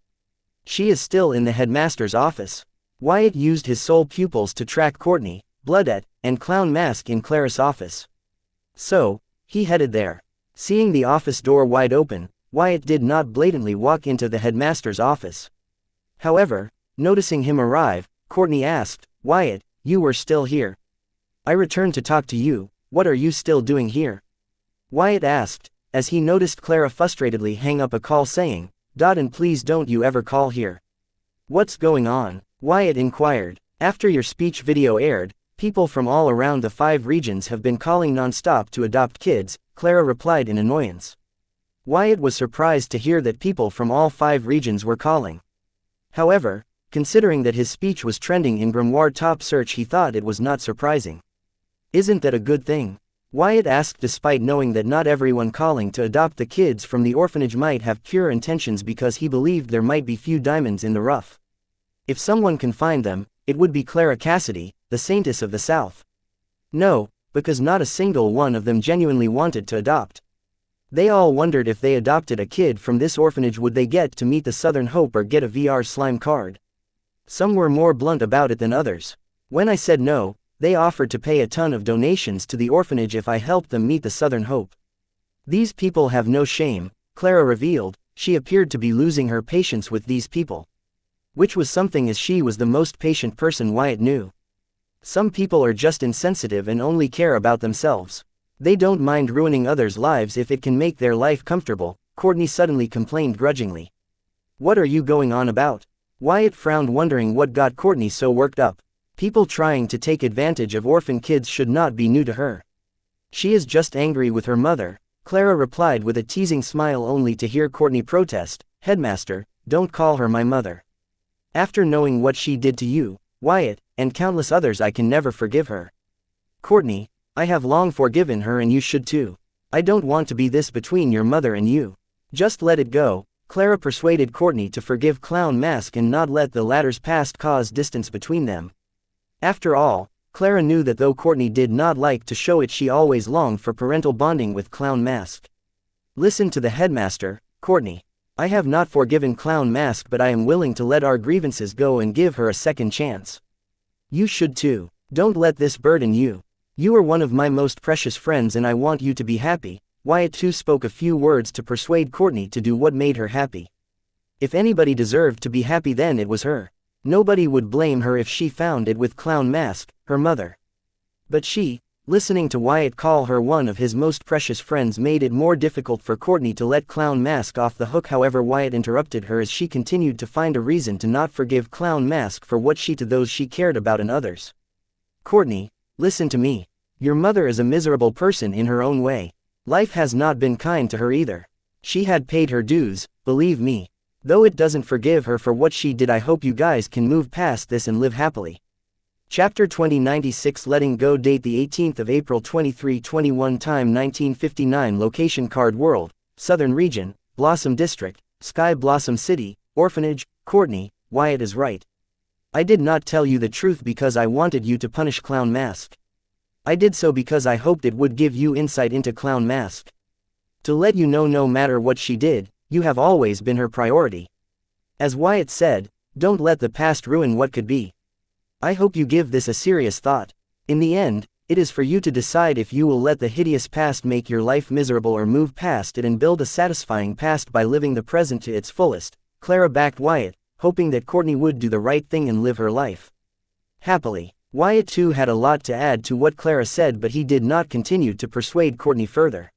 She is still in the headmaster's office. Wyatt used his soul pupils to track Courtney, Bloodette, and Clown Mask in Clara's office. So, he headed there. Seeing the office door wide open, Wyatt did not blatantly walk into the headmaster's office. However, noticing him arrive, Courtney asked, "Wyatt, you were still here?" "I returned to talk to you. What are you still doing here?" Wyatt asked, as he noticed Clara frustratedly hang up a call saying, "And please don't you ever call here." "What's going on?" Wyatt inquired. "After your speech video aired, people from all around the 5 regions have been calling non-stop to adopt kids," Clara replied in annoyance. Wyatt was surprised to hear that people from all 5 regions were calling. However, considering that his speech was trending in Grimoire top search, he thought it was not surprising. "Isn't that a good thing?" Wyatt asked, despite knowing that not everyone calling to adopt the kids from the orphanage might have pure intentions, because he believed there might be few diamonds in the rough. If someone can find them, it would be Clara Cassidy, the Saintess of the South. No, because not a single one of them genuinely wanted to adopt. They all wondered if they adopted a kid from this orphanage would they get to meet the Southern Hope or get a VR slime card. Some were more blunt about it than others. "When I said no, they offered to pay a ton of donations to the orphanage if I helped them meet the Southern Hope. These people have no shame," Clara revealed. She appeared to be losing her patience with these people. Which was something, as she was the most patient person Wyatt knew. Some people are just insensitive and only care about themselves. They don't mind ruining others' lives if it can make their life comfortable, Courtney suddenly complained grudgingly. "What are you going on about?" Wyatt frowned, wondering what got Courtney so worked up. People trying to take advantage of orphan kids should not be new to her. "She is just angry with her mother," Clara replied with a teasing smile, only to hear Courtney protest, "Headmaster, don't call her my mother. After knowing what she did to you, Wyatt, and countless others, I can never forgive her." "Courtney, I have long forgiven her and you should too. I don't want to be this between your mother and you. Just let it go. Clara persuaded Courtney to forgive Clown Mask and not let the latter's past cause distance between them. After all, Clara knew that though Courtney did not like to show it, she always longed for parental bonding with Clown Mask. Listen to the headmaster, Courtney. I have not forgiven Clown Mask, but I am willing to let our grievances go and give her a second chance. You should too. Don't let this burden you. You are one of my most precious friends and I want you to be happy. Wyatt too spoke a few words to persuade Courtney to do what made her happy. If anybody deserved to be happy, then it was her. Nobody would blame her if she found it with Clown Mask, her mother. But she, listening to Wyatt call her one of his most precious friends, made it more difficult for Courtney to let Clown Mask off the hook. However, Wyatt interrupted her as she continued to find a reason to not forgive Clown Mask for what she did to those she cared about and others. Courtney, listen to me. Your mother is a miserable person in her own way. Life has not been kind to her either. She had paid her dues, believe me. Though it doesn't forgive her for what she did, I hope you guys can move past this and live happily. Chapter 2096 Letting Go. Date the 18th of April 2321. Time 1959. Location Card World, Southern Region, Blossom District, Sky Blossom City, Orphanage. Courtney, Wyatt is right. I did not tell you the truth because I wanted you to punish Clown Mask. I did so because I hoped it would give you insight into Clown Mask. To let you know, no matter what she did, you have always been her priority. As Wyatt said, don't let the past ruin what could be. I hope you give this a serious thought. In the end, it is for you to decide if you will let the hideous past make your life miserable or move past it and build a satisfying past by living the present to its fullest. Clara backed Wyatt, hoping that Courtney would do the right thing and live her life happily. Wyatt too had a lot to add to what Clara said, but he did not continue to persuade Courtney further.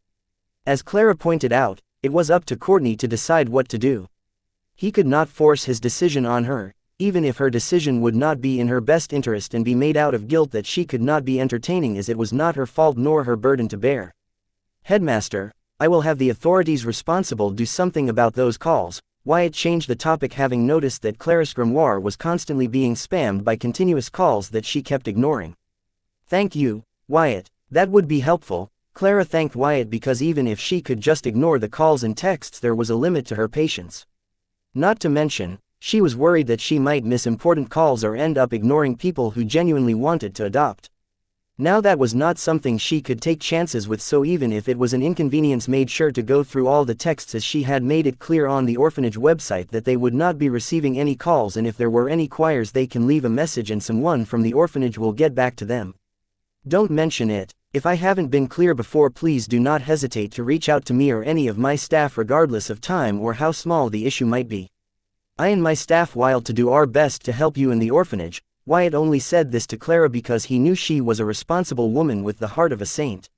As Clara pointed out, it was up to Courtney to decide what to do. He could not force his decision on her, even if her decision would not be in her best interest and be made out of guilt that she could not be entertaining, as it was not her fault nor her burden to bear. Headmaster, I will have the authorities responsible do something about those calls. Wyatt changed the topic, having noticed that Clara's grimoire was constantly being spammed by continuous calls that she kept ignoring. Thank you, Wyatt. That would be helpful. Clara thanked Wyatt because even if she could just ignore the calls and texts, there was a limit to her patience. Not to mention, she was worried that she might miss important calls or end up ignoring people who genuinely wanted to adopt. Now that was not something she could take chances with, so even if it was an inconvenience, made sure to go through all the texts, as she had made it clear on the orphanage website that they would not be receiving any calls, and if there were any choirs they can leave a message and someone from the orphanage will get back to them. Don't mention it. If I haven't been clear before, please do not hesitate to reach out to me or any of my staff regardless of time or how small the issue might be. I and my staff will to do our best to help you in the orphanage. Wyatt only said this to Clara because he knew she was a responsible woman with the heart of a saint.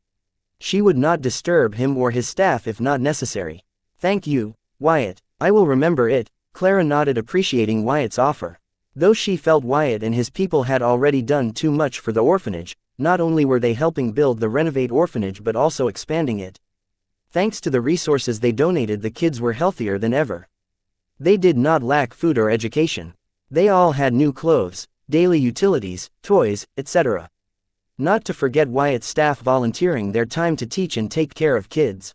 She would not disturb him or his staff if not necessary. Thank you, Wyatt. I will remember it. Clara nodded, appreciating Wyatt's offer. Though she felt Wyatt and his people had already done too much for the orphanage, not only were they helping build the renovate orphanage but also expanding it. Thanks to the resources they donated, the kids were healthier than ever. They did not lack food or education. They all had new clothes, daily utilities, toys, etc. Not to forget Wyatt's staff volunteering their time to teach and take care of kids.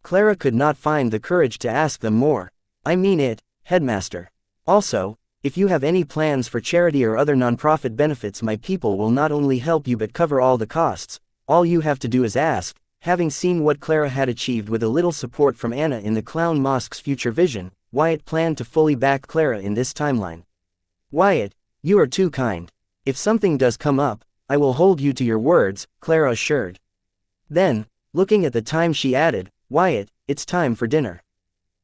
Clara could not find the courage to ask them more. I mean it, Headmaster. Also, if you have any plans for charity or other nonprofit benefits, my people will not only help you but cover all the costs. All you have to do is ask. Having seen what Clara had achieved with a little support from Anna in the Clown Mosque's future vision, Wyatt planned to fully back Clara in this timeline. Wyatt, you are too kind. If something does come up, I will hold you to your words, Clara assured. Then, looking at the time, she added, Wyatt, it's time for dinner.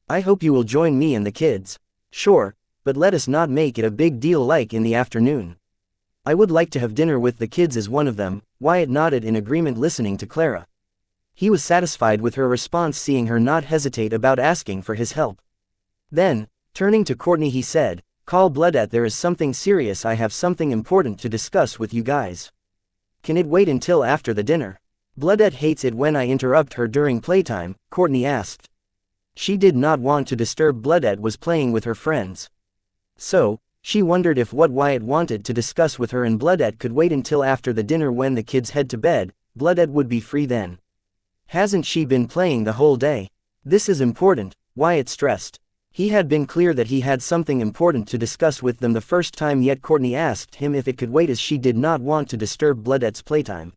I hope you will join me and the kids. Sure, but let us not make it a big deal like in the afternoon. I would like to have dinner with the kids as one of them. Wyatt nodded in agreement, listening to Clara. He was satisfied with her response, seeing her not hesitate about asking for his help. Then, turning to Courtney, he said, Call Bloodette, there is something serious. I have something important to discuss with you guys. Can it wait until after the dinner? Bloodette hates it when I interrupt her during playtime, Courtney asked. She did not want to disturb. Bloodette was playing with her friends. So, she wondered if what Wyatt wanted to discuss with her and Bloodette could wait until after the dinner when the kids head to bed. Bloodette would be free then. Hasn't she been playing the whole day? This is important, Wyatt stressed. He had been clear that he had something important to discuss with them the first time, yet Courtney asked him if it could wait, as she did not want to disturb Bloodette's playtime.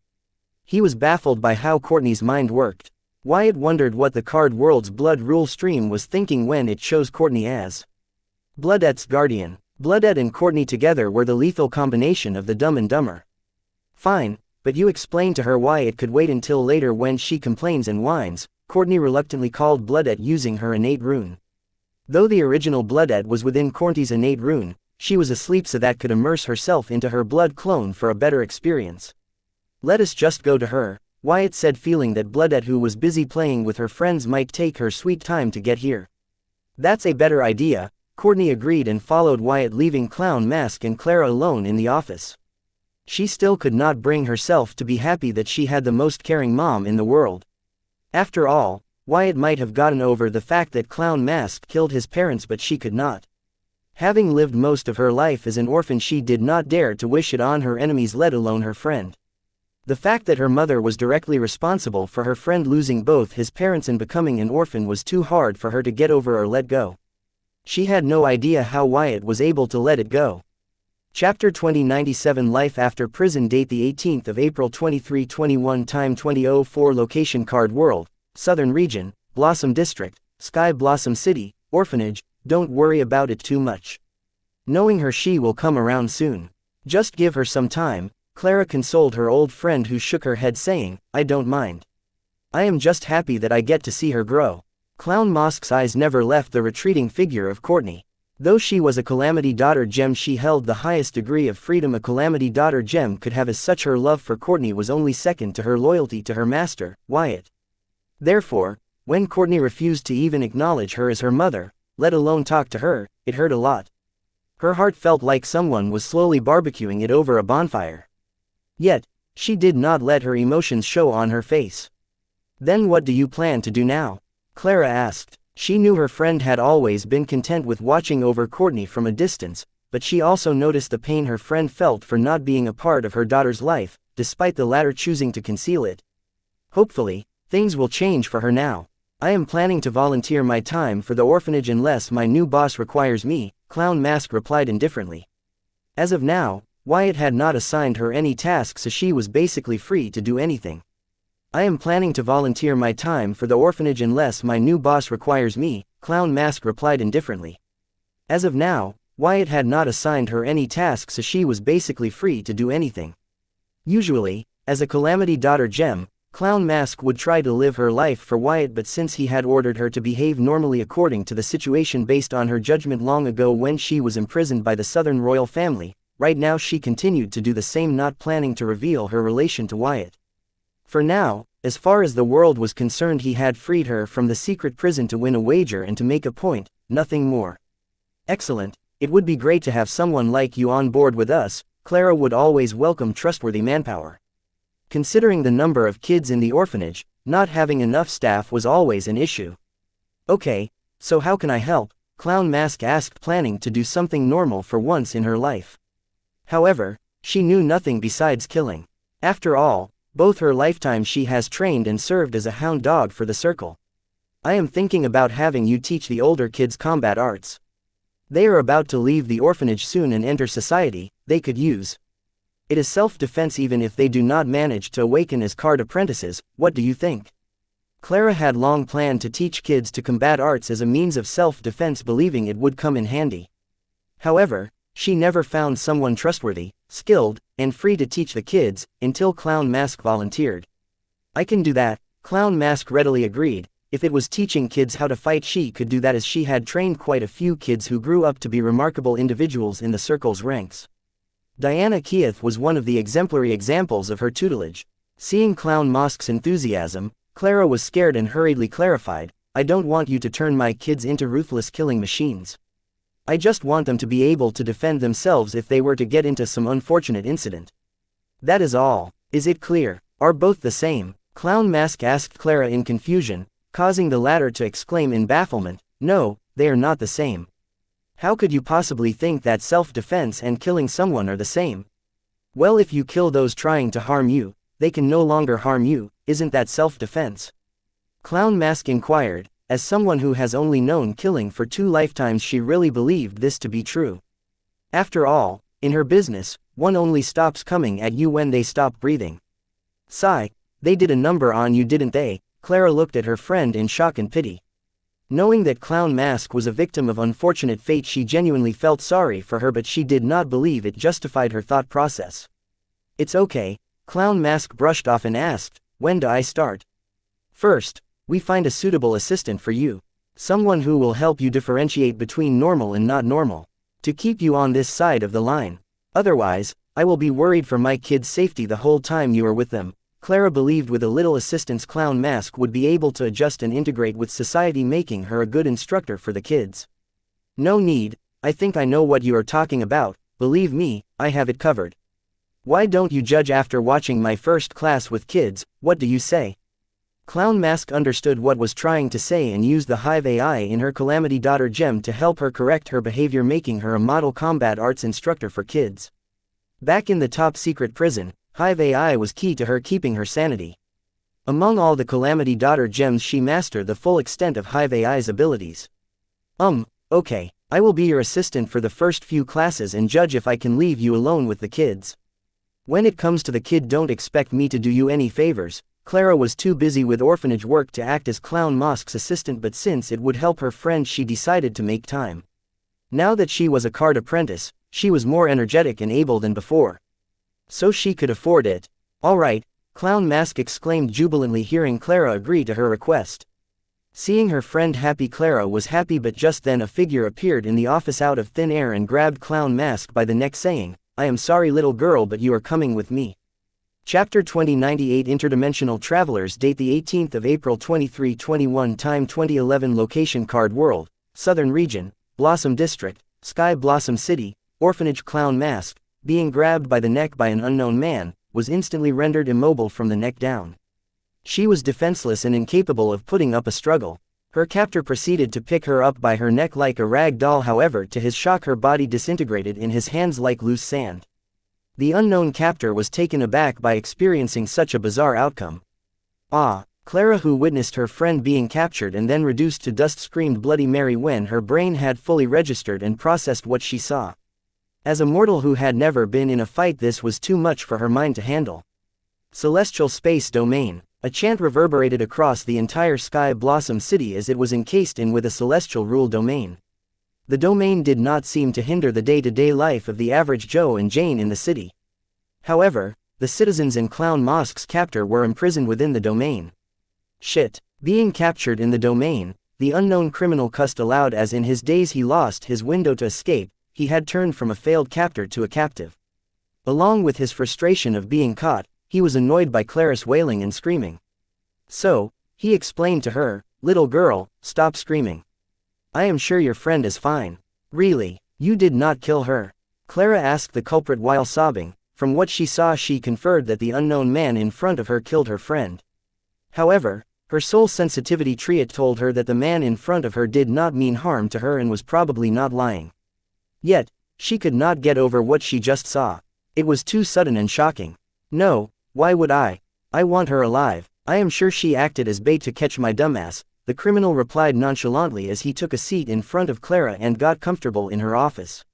He was baffled by how Courtney's mind worked. Wyatt wondered what the card world's blood rule stream was thinking when it chose Courtney as Bloodette's guardian. Bloodette and Courtney together were the lethal combination of the Dumb and Dumber. Fine, but you explained to her why it could wait until later when she complains and whines, Courtney reluctantly called Bloodette, using her innate rune. Though the original Bloodette was within Courtney's innate rune, she was asleep so that could immerse herself into her blood clone for a better experience. Let us just go to her, Wyatt said, feeling that Bloodette, who was busy playing with her friends, might take her sweet time to get here. That's a better idea, Courtney agreed and followed Wyatt, leaving Clown Mask and Clara alone in the office. She still could not bring herself to be happy that she had the most caring mom in the world. After all, Wyatt might have gotten over the fact that Clown Mask killed his parents, but she could not. Having lived most of her life as an orphan, she did not dare to wish it on her enemies, let alone her friend. The fact that her mother was directly responsible for her friend losing both his parents and becoming an orphan was too hard for her to get over or let go. She had no idea how Wyatt was able to let it go. Chapter 2097 Life After Prison. Date the 18th of April 2321. Time 20:04. Location Card World, Southern Region, Blossom District, Sky Blossom City, Orphanage. Don't worry about it too much. Knowing her, she will come around soon. Just give her some time, Clara consoled her old friend, who shook her head saying, I don't mind. I am just happy that I get to see her grow. Clown Mask's eyes never left the retreating figure of Courtney. Though she was a Calamity Daughter gem, she held the highest degree of freedom a Calamity Daughter gem could have, as such her love for Courtney was only second to her loyalty to her master, Wyatt. Therefore, when Courtney refused to even acknowledge her as her mother, let alone talk to her, it hurt a lot. Her heart felt like someone was slowly barbecuing it over a bonfire. Yet, she did not let her emotions show on her face. Then what do you plan to do now? Clara asked. She knew her friend had always been content with watching over Courtney from a distance, but she also noticed the pain her friend felt for not being a part of her daughter's life, despite the latter choosing to conceal it. Hopefully, things will change for her now. I am planning to volunteer my time for the orphanage unless my new boss requires me, Clown Mask replied indifferently. As of now, Wyatt had not assigned her any tasks, so she was basically free to do anything. I am planning to volunteer my time for the orphanage unless my new boss requires me, Clown Mask replied indifferently. As of now, Wyatt had not assigned her any tasks, so she was basically free to do anything. Usually, as a Calamity Daughter gem, Clown Mask would try to live her life for Wyatt, but since he had ordered her to behave normally according to the situation based on her judgment long ago when she was imprisoned by the Southern royal family, right now she continued to do the same, not planning to reveal her relation to Wyatt. For now, as far as the world was concerned, he had freed her from the secret prison to win a wager and to make a point, nothing more. Excellent, it would be great to have someone like you on board with us. Clara would always welcome trustworthy manpower. Considering the number of kids in the orphanage, not having enough staff was always an issue. Okay, so how can I help? Clown Mask asked, planning to do something normal for once in her life. However, she knew nothing besides killing. After all, both her lifetime she has trained and served as a hound dog for the circle. I am thinking about having you teach the older kids combat arts. They are about to leave the orphanage soon and enter society. They could use it as self-defense even if they do not manage to awaken as card apprentices. What do you think? Clara had long planned to teach kids to combat arts as a means of self-defense, believing it would come in handy. However, she never found someone trustworthy, skilled, and free to teach the kids, until Clown Mask volunteered. I can do that, Clown Mask readily agreed. If it was teaching kids how to fight, she could do that, as she had trained quite a few kids who grew up to be remarkable individuals in the circle's ranks. Diana Keith was one of the exemplary examples of her tutelage. Seeing Clown Mask's enthusiasm, Clara was scared and hurriedly clarified, I don't want you to turn my kids into ruthless killing machines. I just want them to be able to defend themselves if they were to get into some unfortunate incident. That is all. Is it clear? Are both the same? Clown Mask asked Clara in confusion, causing the latter to exclaim in bafflement, no, they are not the same. How could you possibly think that self-defense and killing someone are the same? Well, if you kill those trying to harm you, they can no longer harm you. Isn't that self-defense? Clown Mask inquired. As someone who has only known killing for 2 lifetimes, she really believed this to be true. After all, in her business, one only stops coming at you when they stop breathing. Sigh, they did a number on you, didn't they? Clara looked at her friend in shock and pity. Knowing that Clown Mask was a victim of unfortunate fate, she genuinely felt sorry for her, but she did not believe it justified her thought process. It's okay, Clown Mask brushed off and asked, when do I start? First, we find a suitable assistant for you. Someone who will help you differentiate between normal and not normal. To keep you on this side of the line. Otherwise, I will be worried for my kids' safety the whole time you are with them. Clara believed with a little assistance Clown Mask would be able to adjust and integrate with society, making her a good instructor for the kids. No need, I think I know what you are talking about, believe me, I have it covered. Why don't you judge after watching my first class with kids, what do you say? Clown Mask understood what was trying to say and used the Hive AI in her Calamity Daughter gem to help her correct her behavior, making her a model combat arts instructor for kids. Back in the top secret prison, Hive AI was key to her keeping her sanity. Among all the Calamity Daughter gems, she mastered the full extent of Hive AI's abilities. Okay, I will be your assistant for the first few classes and judge if I can leave you alone with the kids. When it comes to the kid, don't expect me to do you any favors. Clara was too busy with orphanage work to act as Clown Mask's assistant, but since it would help her friend, she decided to make time. Now that she was a card apprentice, she was more energetic and able than before. So she could afford it. Alright, Clown Mask exclaimed jubilantly, hearing Clara agree to her request. Seeing her friend happy, Clara was happy, but just then a figure appeared in the office out of thin air and grabbed Clown Mask by the neck, saying, I am sorry little girl, but you are coming with me. Chapter 2098 Interdimensional Travelers. Date the 18th of April 2321. Time 2011. Location Card World, Southern Region, Blossom District, Sky Blossom City. Orphanage. Clown Mask, being grabbed by the neck by an unknown man, was instantly rendered immobile from the neck down. She was defenseless and incapable of putting up a struggle. Her captor proceeded to pick her up by her neck like a rag doll, however, to his shock her body disintegrated in his hands like loose sand. The unknown captor was taken aback by experiencing such a bizarre outcome. Clara, who witnessed her friend being captured and then reduced to dust, screamed Bloody Mary when her brain had fully registered and processed what she saw. As a mortal who had never been in a fight, this was too much for her mind to handle. Celestial Space Domain. A chant reverberated across the entire Sky Blossom City as it was encased in with a celestial rule domain. The domain did not seem to hinder the day-to-day life of the average Joe and Jane in the city. However, the citizens and Clown Mask's captor were imprisoned within the domain. Shit. Being captured in the domain, the unknown criminal cussed aloud as in his days he lost his window to escape. He had turned from a failed captor to a captive. Along with his frustration of being caught, he was annoyed by Clara's wailing and screaming. So, he explained to her, little girl, stop screaming. I am sure your friend is fine. Really, you did not kill her? Clara asked the culprit while sobbing. From what she saw, she conferred that the unknown man in front of her killed her friend. However, her soul sensitivity triad told her that the man in front of her did not mean harm to her and was probably not lying. Yet, she could not get over what she just saw. It was too sudden and shocking. No, why would I? I want her alive. I am sure she acted as bait to catch my dumbass, the criminal replied nonchalantly as he took a seat in front of Clara and got comfortable in her office.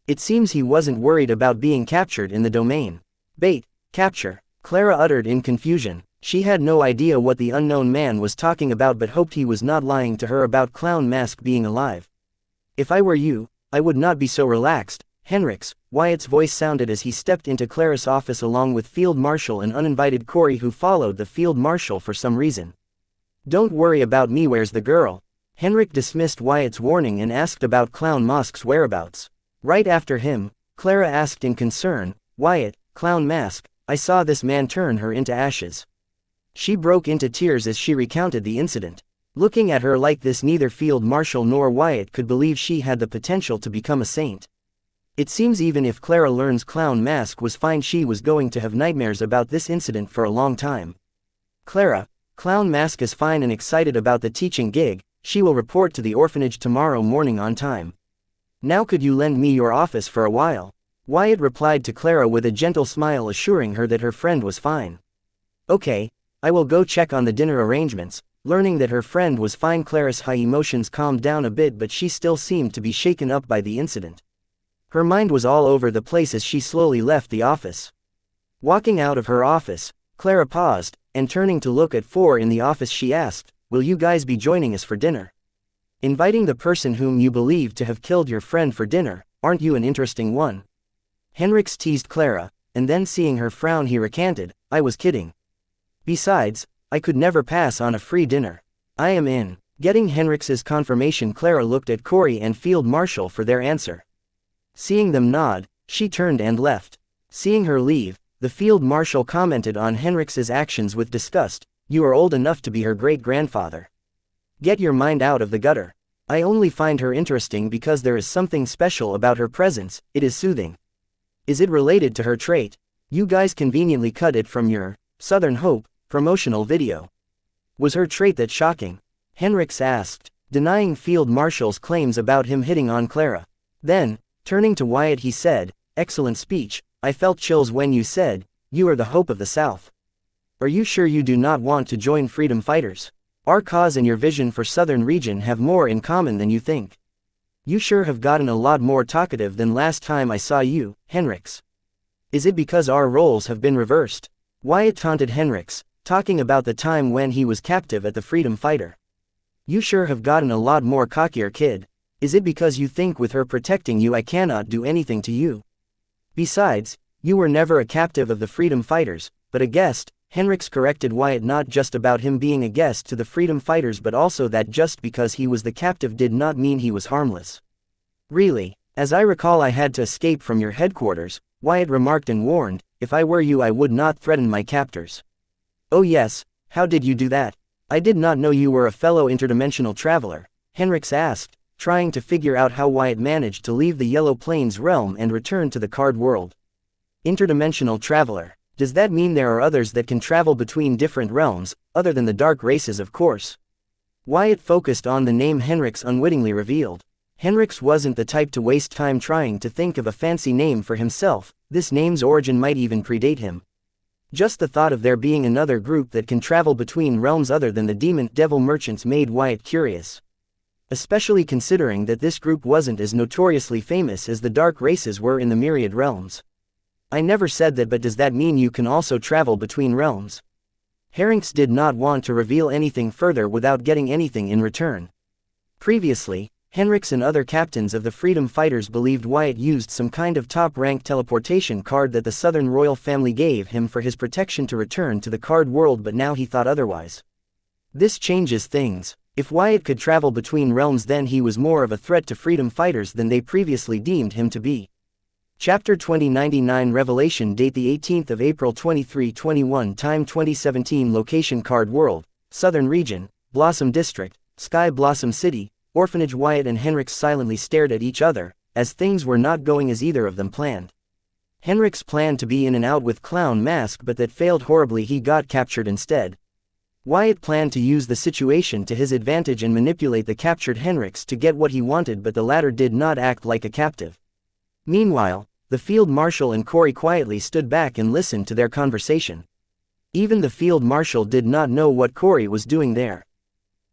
It seems he wasn't worried about being captured in the domain. Bait, capture, Clara uttered in confusion. She had no idea what the unknown man was talking about, but hoped he was not lying to her about Clown Mask being alive. If I were you, I would not be so relaxed. Henrik's, Wyatt's voice sounded as he stepped into Clara's office along with Field Marshal and uninvited Corey, who followed the Field Marshal for some reason. Don't worry about me, where's the girl? Henrik dismissed Wyatt's warning and asked about Clown Mask's whereabouts. Right after him, Clara asked in concern, Wyatt, Clown Mask, I saw this man turn her into ashes. She broke into tears as she recounted the incident. Looking at her like this, neither Field Marshal nor Wyatt could believe she had the potential to become a saint. It seems even if Clara learns Clown Mask was fine, she was going to have nightmares about this incident for a long time. Clara, Clown Mask is fine and excited about the teaching gig. She will report to the orphanage tomorrow morning on time. Now could you lend me your office for a while? Wyatt replied to Clara with a gentle smile, assuring her that her friend was fine. Okay, I will go check on the dinner arrangements. Learning that her friend was fine, Clara's high emotions calmed down a bit, but she still seemed to be shaken up by the incident. Her mind was all over the place as she slowly left the office. Walking out of her office, Clara paused, and turning to look at four in the office she asked, "Will you guys be joining us for dinner? Inviting the person whom you believe to have killed your friend for dinner, aren't you an interesting one?" Henrix teased Clara, and then seeing her frown he recanted, "I was kidding. Besides, I could never pass on a free dinner. I am in." Getting Henrix's confirmation, Clara looked at Corey and Field Marshal for their answer. Seeing them nod, she turned and left. Seeing her leave, the Field Marshal commented on Henrix's actions with disgust, "You are old enough to be her great-grandfather. Get your mind out of the gutter. I only find her interesting because there is something special about her presence, it is soothing. Is it related to her trait? You guys conveniently cut it from your Southern Hope promotional video. Was her trait that shocking?" Henrix asked, denying Field Marshal's claims about him hitting on Clara. Then, turning to Wyatt, he said, "Excellent speech. I felt chills when you said, 'You are the hope of the South.' Are you sure you do not want to join freedom fighters? Our cause and your vision for Southern region have more in common than you think. You sure have gotten a lot more talkative than last time I saw you, Henrix. Is it because our roles have been reversed?" Wyatt taunted Henrix, talking about the time when he was captive at the freedom fighter. "You sure have gotten a lot more cockier, kid. Is it because you think with her protecting you I cannot do anything to you? Besides, you were never a captive of the freedom fighters, but a guest." Henrix corrected Wyatt, not just about him being a guest to the freedom fighters but also that just because he was the captive did not mean he was harmless. "Really, as I recall I had to escape from your headquarters," Wyatt remarked and warned, "If I were you I would not threaten my captors." "Oh yes, how did you do that? I did not know you were a fellow interdimensional traveler," Henrix asked, trying to figure out how Wyatt managed to leave the Yellow Plains realm and return to the card world. "Interdimensional traveler. Does that mean there are others that can travel between different realms, other than the dark races, of course?" Wyatt focused on the name Henrix unwittingly revealed. Henrix wasn't the type to waste time trying to think of a fancy name for himself. This name's origin might even predate him. Just the thought of there being another group that can travel between realms other than the demon-devil merchants made Wyatt curious. Especially considering that this group wasn't as notoriously famous as the dark races were in the myriad realms. "I never said that, but does that mean you can also travel between realms?" Henrix did not want to reveal anything further without getting anything in return. Previously, Henrix and other captains of the freedom fighters believed Wyatt used some kind of top-rank teleportation card that the Southern royal family gave him for his protection to return to the card world, but now he thought otherwise. This changes things. If Wyatt could travel between realms, then he was more of a threat to freedom fighters than they previously deemed him to be. Chapter 2099 Revelation. Date the 18th of April 2321. Time 2017. Location Card World, Southern Region, Blossom District, Sky Blossom City, Orphanage. Wyatt and Henrix silently stared at each other, as things were not going as either of them planned. Henrix planned to be in and out with Clown Mask, but that failed horribly. He got captured instead. Wyatt planned to use the situation to his advantage and manipulate the captured Henrix to get what he wanted, but the latter did not act like a captive. Meanwhile, the Field Marshal and Corey quietly stood back and listened to their conversation. Even the Field Marshal did not know what Corey was doing there.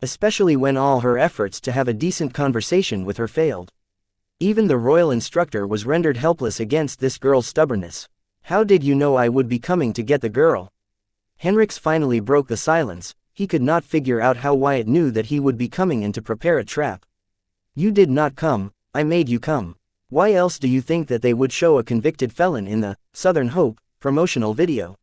Especially when all her efforts to have a decent conversation with her failed. Even the royal instructor was rendered helpless against this girl's stubbornness. "How did you know I would be coming to get the girl?" Henrix finally broke the silence. He could not figure out how Wyatt knew that he would be coming in to prepare a trap. "You did not come, I made you come. Why else do you think that they would show a convicted felon in the Southern Hope promotional video?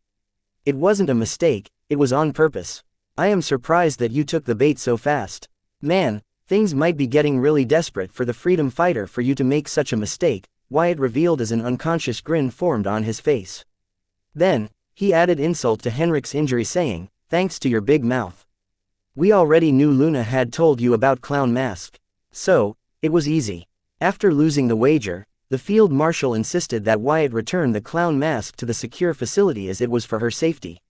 It wasn't a mistake, it was on purpose. I am surprised that you took the bait so fast. Man, things might be getting really desperate for the freedom fighter for you to make such a mistake," Wyatt revealed as an unconscious grin formed on his face. Then, he added insult to Henrix's injury, saying, "Thanks to your big mouth. We already knew Luna had told you about Clown Mask. So, it was easy." After losing the wager, the Field Marshal insisted that Wyatt return the Clown Mask to the secure facility as it was for her safety.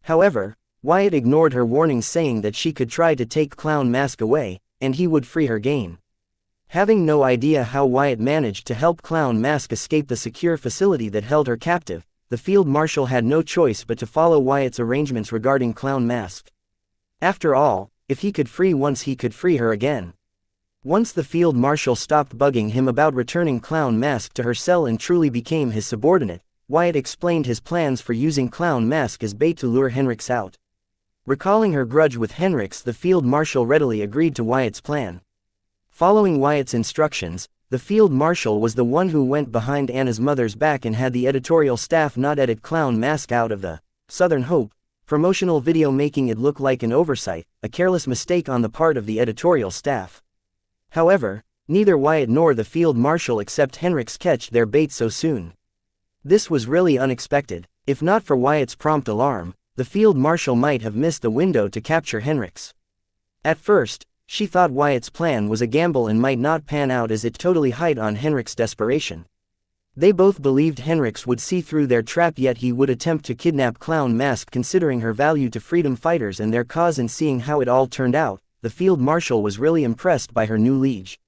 However, Wyatt ignored her warnings, saying that she could try to take Clown Mask away, and he would free her gain. Having no idea how Wyatt managed to help Clown Mask escape the secure facility that held her captive, the Field Marshal had no choice but to follow Wyatt's arrangements regarding Clown Mask. After all, If he could free once, he could free her again. Once the field marshal stopped bugging him about returning Clown Mask to her cell and truly became his subordinate, Wyatt explained his plans for using Clown Mask as bait to lure Henrix out. Recalling her grudge with Henrix, the field marshal readily agreed to Wyatt's plan. Following Wyatt's instructions, the field marshal was the one who went behind Anna's mother's back and had the editorial staff not edit Clown Mask out of the Southern Hope promotional video, making it look like an oversight, a careless mistake on the part of the editorial staff. However, neither Wyatt nor the field marshal except Henrix catch their bait so soon. This was really unexpected. If not for Wyatt's prompt alarm, the field marshal might have missed the window to capture Henrix. At first, she thought Wyatt's plan was a gamble and might not pan out, as it totally hid on Henrix's desperation. They both believed Henrix would see through their trap, yet he would attempt to kidnap Clown Mask, considering her value to freedom fighters and their cause. And seeing how it all turned out, the field marshal was really impressed by her new liege.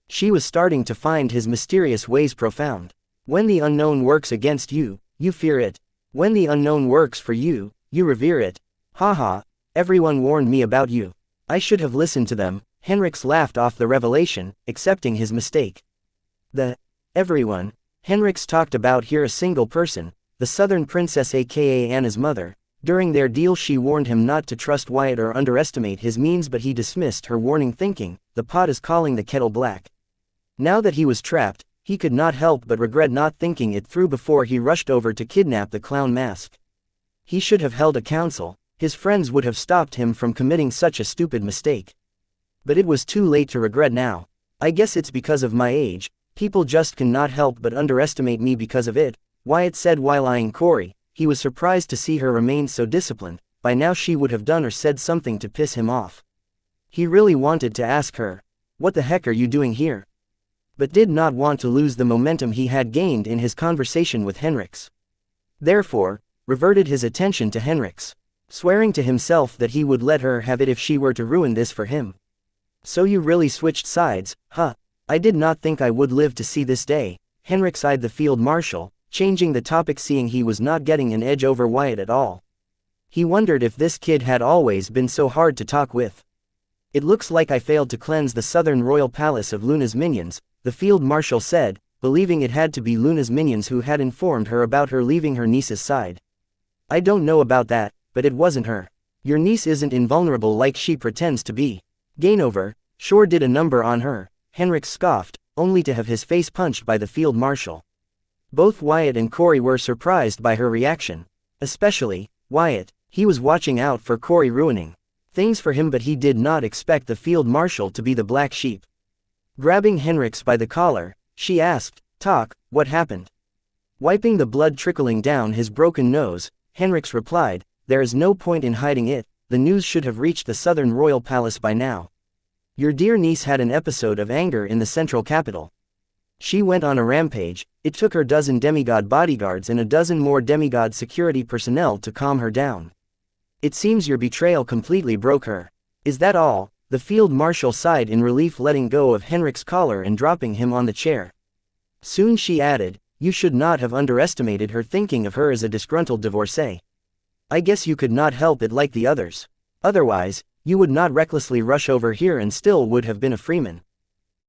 She was starting to find his mysterious ways profound. When the unknown works against you, you fear it. When the unknown works for you, you revere it. Haha, everyone warned me about you. I should have listened to them. Henrix laughed off the revelation, accepting his mistake. The everyone Henrix talked about here, a single person, the Southern Princess aka Anna's mother. During their deal, she warned him not to trust Wyatt or underestimate his means, but he dismissed her warning, thinking, the pot is calling the kettle black. Now that he was trapped, he could not help but regret not thinking it through before he rushed over to kidnap the Clown Mask. He should have held a council. His friends would have stopped him from committing such a stupid mistake. But it was too late to regret now. I guess it's because of my age. People just cannot help but underestimate me because of it, Wyatt said while eyeing Corey. He was surprised to see her remain so disciplined. By now she would have done or said something to piss him off. He really wanted to ask her, "What the heck are you doing here?" but did not want to lose the momentum he had gained in his conversation with Henrix. Therefore, reverted his attention to Henrix, swearing to himself that he would let her have it if she were to ruin this for him. "So you really switched sides, huh? I did not think I would live to see this day." Henrix eyed the field marshal, changing the topic, seeing he was not getting an edge over Wyatt at all. He wondered if this kid had always been so hard to talk with. "It looks like I failed to cleanse the southern royal palace of Luna's minions," the field marshal said, believing it had to be Luna's minions who had informed her about her leaving her niece's side. "I don't know about that, but it wasn't her. Your niece isn't invulnerable like she pretends to be. Gainover sure did a number on her," Henrix scoffed, only to have his face punched by the field marshal. Both Wyatt and Corey were surprised by her reaction. Especially Wyatt. He was watching out for Corey ruining things for him, but he did not expect the field marshal to be the black sheep. Grabbing Henrix by the collar, she asked, "Talk, what happened?" Wiping the blood trickling down his broken nose, Henrix replied, "There is no point in hiding it. The news should have reached the southern royal palace by now. Your dear niece had an episode of anger in the central capital. She went on a rampage. It took her 12 demigod bodyguards and a dozen more demigod security personnel to calm her down. It seems your betrayal completely broke her. Is that all?" The field marshal sighed in relief, letting go of Henrix's collar and dropping him on the chair. Soon she added, "You should not have underestimated her, thinking of her as a disgruntled divorcee. I guess you could not help it like the others. Otherwise, you would not recklessly rush over here and still would have been a freeman."